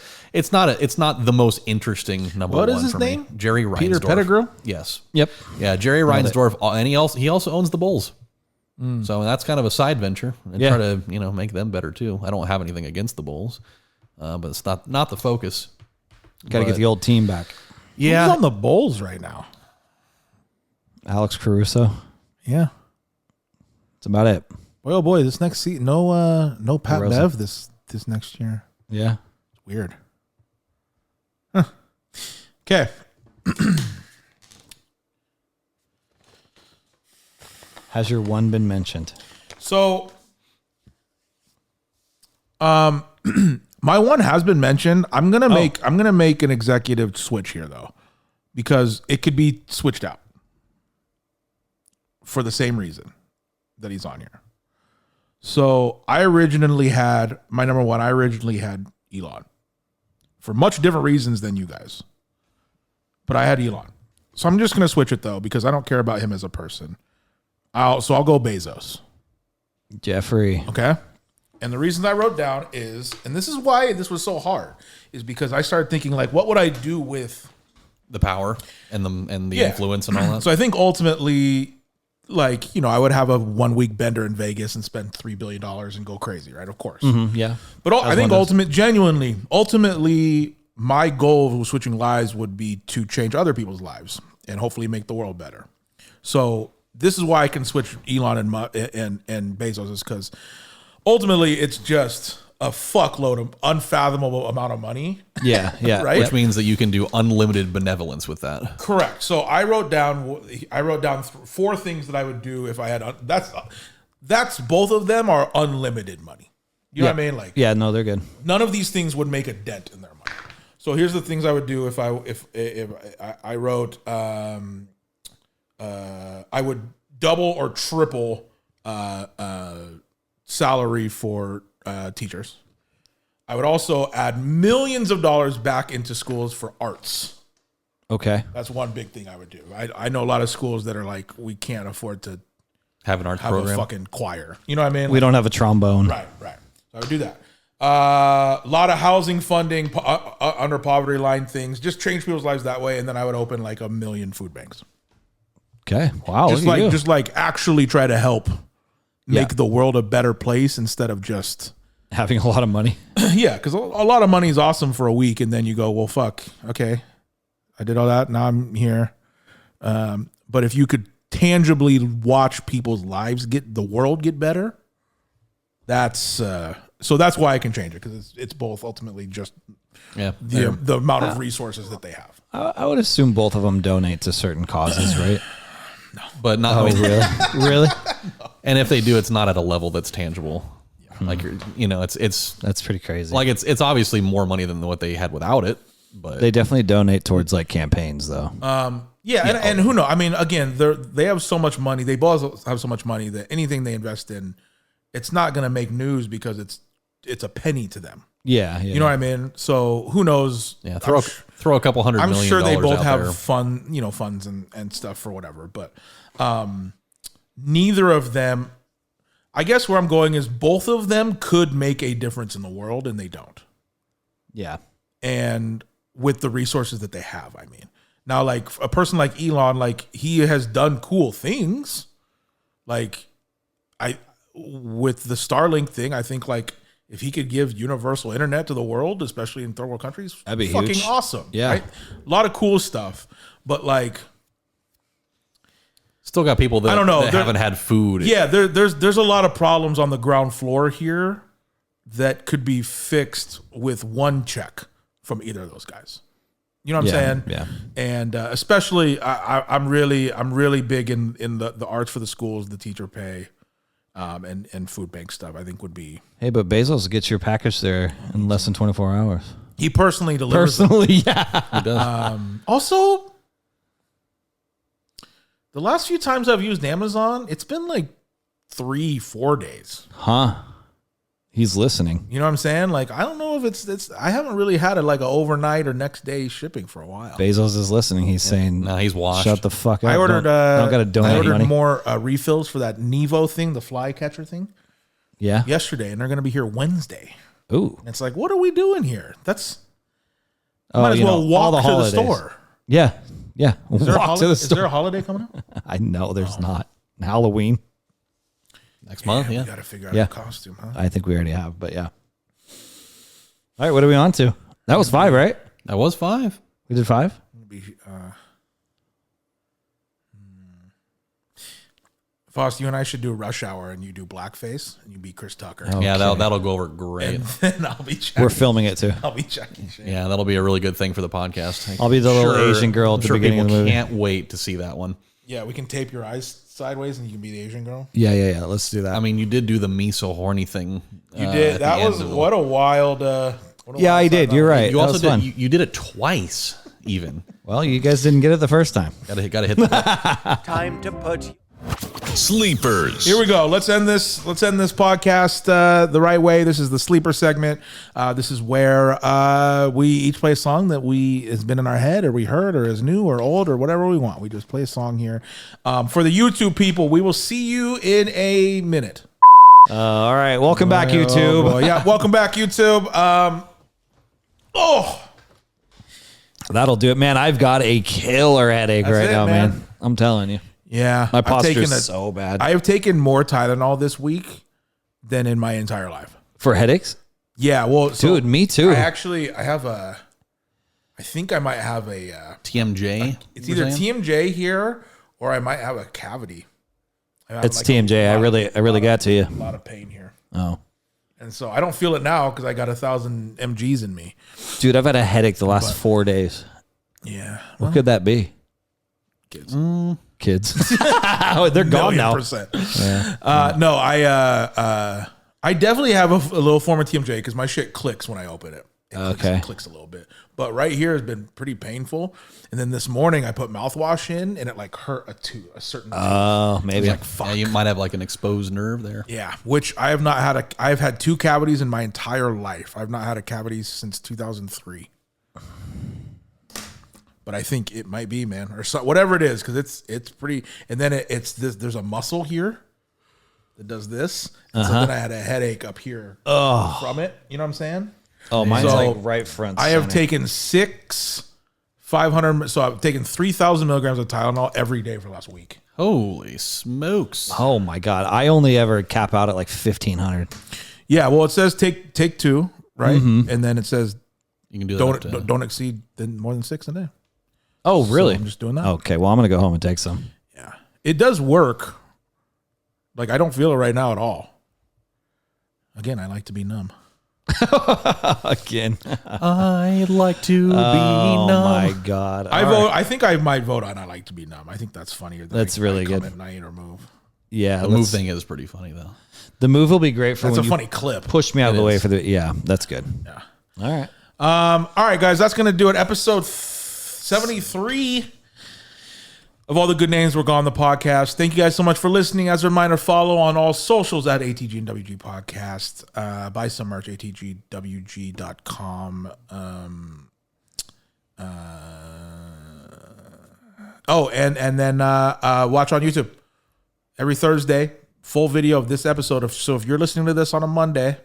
D: the most interesting number
A: What
D: one
A: is his
D: for
A: name?
D: me. Jerry Reinsdorf.
A: Peter Pettigrew?
D: Yes.
B: Yep.
D: Yeah, Jerry Reinsdorf, and he also owns the Bulls. So that's kind of a side venture, and try to make them better too. I don't have anything against the Bulls, but it's not the focus.
B: Got to get the old team back.
A: Who's on the Bulls right now?
B: Alex Caruso.
A: Yeah.
B: That's about it.
A: Boy, oh boy, this next season, no Pat
B: Rosen.
A: Bev this next year.
B: Yeah.
A: It's weird. Huh. Okay.
B: Has your one been mentioned?
A: So, my one has been mentioned. I'm gonna make an executive switch here though, because it could be switched out for the same reason that he's on here. So I originally had my number one. I originally had Elon for much different reasons than you guys, but I had Elon. So I'm just gonna switch it though because I don't care about him as a person. I'll go Bezos.
B: Jeffrey.
A: Okay. And the reason I wrote down is, and this is why this was so hard, is because I started thinking like, what would I do with
D: The power and the influence and all that.
A: So I think ultimately, like, I would have a 1 week bender in Vegas and spend $3 billion and go crazy, right? Of course.
B: Yeah.
A: But I think ultimately, my goal with switching lives would be to change other people's lives and hopefully make the world better. So this is why I can switch Elon and Bezos, is because ultimately it's just a fuckload of unfathomable amount of money.
B: Yeah. Yeah.
A: Right.
D: Which means that you can do unlimited benevolence with that.
A: Correct. So I wrote down 4 things that I would do if I had. That's both of them are unlimited money. You know what I mean? Like,
B: yeah, no, they're good.
A: none of these things would make a dent in their money. So here's the things I would do if I wrote, I would double or triple salary for teachers. I would also add millions of dollars back into schools for arts.
B: Okay.
A: That's one big thing I would do. I know a lot of schools that are like, we can't afford to
D: Have an arts
A: have
D: program.
A: a fucking choir. You know what I mean?
B: We don't have a trombone.
A: Right. So I would do that. A lot of housing funding, under poverty line things, just change people's lives that way. And then I would open like 1 million food banks.
B: Okay. Wow.
A: Just
B: look at
A: like,
B: you.
A: just like actually try to help make
B: Yeah.
A: the world a better place instead of just,
B: having a lot of money.
A: yeah. Cause a lot of money is awesome for a week. And then you go, well, fuck. Okay. I did all that. Now I'm here. But if you could tangibly watch people's lives the world get better, that's so that's why I can change it, because it's both ultimately just the amount of resources that they have.
B: I would assume both of them donate to certain causes, right?
D: But not.
B: Oh, really? Really?
D: And if they do, it's not at a level that's tangible. Like it's
B: That's pretty crazy.
D: like it's obviously more money than what they had without it. But
B: they definitely donate towards like campaigns, though.
A: And who knows? I mean, again, they have so much money. They both have so much money that anything they invest in, it's not going to make news because it's a penny to them.
B: Yeah.
A: You know what I mean? So who knows?
D: yeah, throw a couple $100 million.
A: I'm sure they both
D: out
A: have
D: there.
A: funds and stuff for whatever, but neither of them. I guess where I'm going is both of them could make a difference in the world, and they don't.
B: Yeah.
A: And with the resources that they have, I mean, now like a person like Elon, like he has done cool things. Like with the Starlink thing, I think like if he could give universal internet to the world, especially in third world countries,
B: that'd be
A: fucking
B: huge.
A: awesome.
B: Yeah.
A: Right? A lot of cool stuff, but like,
D: Still got people that
A: I don't know.
D: that haven't had food.
A: yeah, there's a lot of problems on the ground floor here that could be fixed with one check from either of those guys. You know what I'm saying?
B: Yeah.
A: And especially, I'm really big in the arts for the schools, the teacher pay, and food bank stuff. I think would be.
B: Hey, but Bezos gets your package there in less than 24 hours.
A: He personally delivers. them.
B: Personally, yeah.
D: It does.
A: Also, the last few times I've used Amazon, it's been like 3-4 days.
B: Huh? He's listening.
A: You know what I'm saying? Like, I don't know if it's. I haven't really had it like a overnight or next day shipping for a while.
B: Bezos is listening. He's saying,
D: No, he's washed.
B: shut the fuck up.
A: I ordered.
B: Don't got to
A: I
B: donate
A: ordered
B: money.
A: more refills for that Nevo thing, the fly catcher thing,
B: Yeah.
A: yesterday, and they're going to be here Wednesday.
B: Ooh.
A: And it's like, what are we doing here? That's
B: Oh,
A: might as
B: you
A: well
B: know,
A: walk
B: all the
A: to the
B: holidays.
A: store.
B: Yeah. Yeah.
A: Is there,
B: Walk to the
A: is there
B: store.
A: a holiday coming up?
B: I know there's not. Halloween.
D: Next month,
A: We
D: yeah.
A: got to figure out
B: Yeah.
A: a costume, huh?
B: I think we already have, but yeah. All right, what are we on to? That was 5, right?
D: That was 5.
B: We did 5?
A: Fost, you and I should do Rush Hour, and you do blackface, and you be Chris Tucker.
B: Oh.
D: Yeah,
B: Okay.
D: that'll go over great.
A: And then I'll be Jackie.
B: We're filming it too.
A: I'll be Jackie Chan.
D: Yeah, that'll be a really good thing for the podcast.
B: I'll be the little Asian girl at the beginning of the
D: people
B: movie.
D: Can't wait to see that one.
A: Yeah, we can tape your eyes sideways, and you can be the Asian girl.
B: Yeah. Let's do that.
D: I mean, you did do the me so horny thing.
A: You did. That was what a wild.
B: yeah, I did. You're right.
D: You
B: That
D: also
B: was fun.
D: did. You did it twice, even.
B: Well, you guys didn't get it the first time.
D: Gotta hit the.
E: Time to put
C: Sleepers.
A: Here we go. Let's end this podcast the right way. This is the sleeper segment. This is where we each play a song that has been in our head, or we heard, or is new, or old, or whatever we want. We just play a song here. For the YouTube people, we will see you in a minute.
B: All right. Welcome back, YouTube.
A: Oh, yeah, welcome back, YouTube.
B: That'll do it, man. I've got a killer headache
A: That's
B: right
A: it,
B: now,
A: man.
B: man. I'm telling you.
A: Yeah,
B: My
A: I've
B: posture
A: taken
B: is so bad.
A: I have taken more Tylenol this week than in my entire life.
B: For headaches?
A: Yeah, well, so
B: Dude, me too.
A: I think I might have a.
D: TMJ.
A: It's either TMJ here or I might have a cavity. I have
B: It's
A: like
B: TMJ. I really got to you.
A: a lot of pain here,
B: Oh.
A: and so I don't feel it now because I got 1,000 mgs in me.
B: Dude, I've had a headache the last 4 days.
A: Yeah,
B: What could that be?
A: kids.
B: Kids. Oh, they're gone now.
A: %. No, I I definitely have a little form of TMJ because my shit clicks when I open it. It clicks a little bit. But right here has been pretty painful. And then this morning I put mouthwash in and it like hurt a certain tooth.
B: Oh, maybe.
D: Like, fuck. Yeah, you might have like an exposed nerve there.
A: Yeah, which I have not had I've had 2 cavities in my entire life. I've not had a cavity since 2003. But I think it might be, man, or so, whatever it is, because it's pretty. And then it's this. There's a muscle here that does this. And so then I had a headache up here from it. You know what I'm saying?
B: Oh, mine's
A: So
B: like right front.
A: I have
B: center.
A: taken 500. So I've taken 3,000 milligrams of Tylenol every day for the last week.
D: Holy smokes.
B: Oh my God. I only ever cap out at like 1,500.
A: Yeah, well, it says take 2, right?
B: Mm-hmm.
A: And then it says
D: You can do that.
A: don't exceed more than 6 a day.
B: Oh, really?
A: So I'm just doing that.
B: Okay. Well, I'm going to go home and take some.
A: Yeah, it does work. Like I don't feel it right now at all. Again, I like to be numb.
B: Again.
D: I'd like to be
B: Oh
D: numb.
B: my God.
A: I think I might vote on I like to be numb. I think that's funnier. Than
B: That's really
A: come
B: good.
A: At night or move.
B: Yeah.
D: The move thing is pretty funny though.
B: The move will be great for
A: That's
B: when
A: a
B: you
A: funny clip.
B: push me out of
D: It
B: the way
D: is.
B: for the. Yeah, that's good.
A: Yeah.
B: All right.
A: All right, guys, that's gonna do it. Episode 73 of All the Good Names Were Gone, the podcast. Thank you guys so much for listening. As a reminder, follow on all socials at ATG and WG Podcast. Buy some merch, atgwg.com. And then watch on YouTube every Thursday. Full video of this episode. So if you're listening to this on a Monday,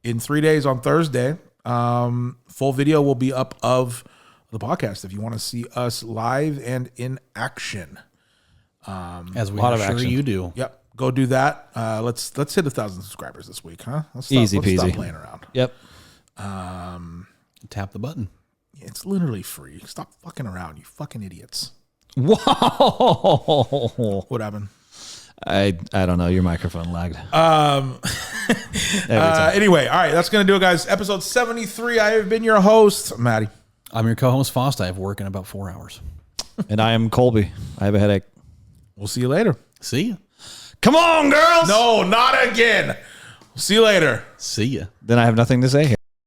A: in 3 days on Thursday, full video will be up of the podcast if you want to see us live and in action.
D: As we
B: lot
D: are
B: of
D: sure
B: action.
D: you do.
A: Yep, go do that. Let's hit 1,000 subscribers this week, huh? Let's
B: Easy
A: let's stop
B: peasy.
A: playing around.
B: Yep.
D: Tap the button.
A: It's literally free. Stop fucking around, you fucking idiots.
B: Whoa.
A: What happened?
B: I don't know. Your microphone lagged.
A: Anyway, all right, that's gonna do it, guys. Episode 73. I have been your host, Matty.
D: I'm your co-host Fost. I have work in about 4 hours.
B: And I am Colby. I have a headache.
A: We'll see you later.
D: See ya.
B: Come on, girls.
A: No, not again. See you later.
D: See ya.
B: Then I have nothing to say here.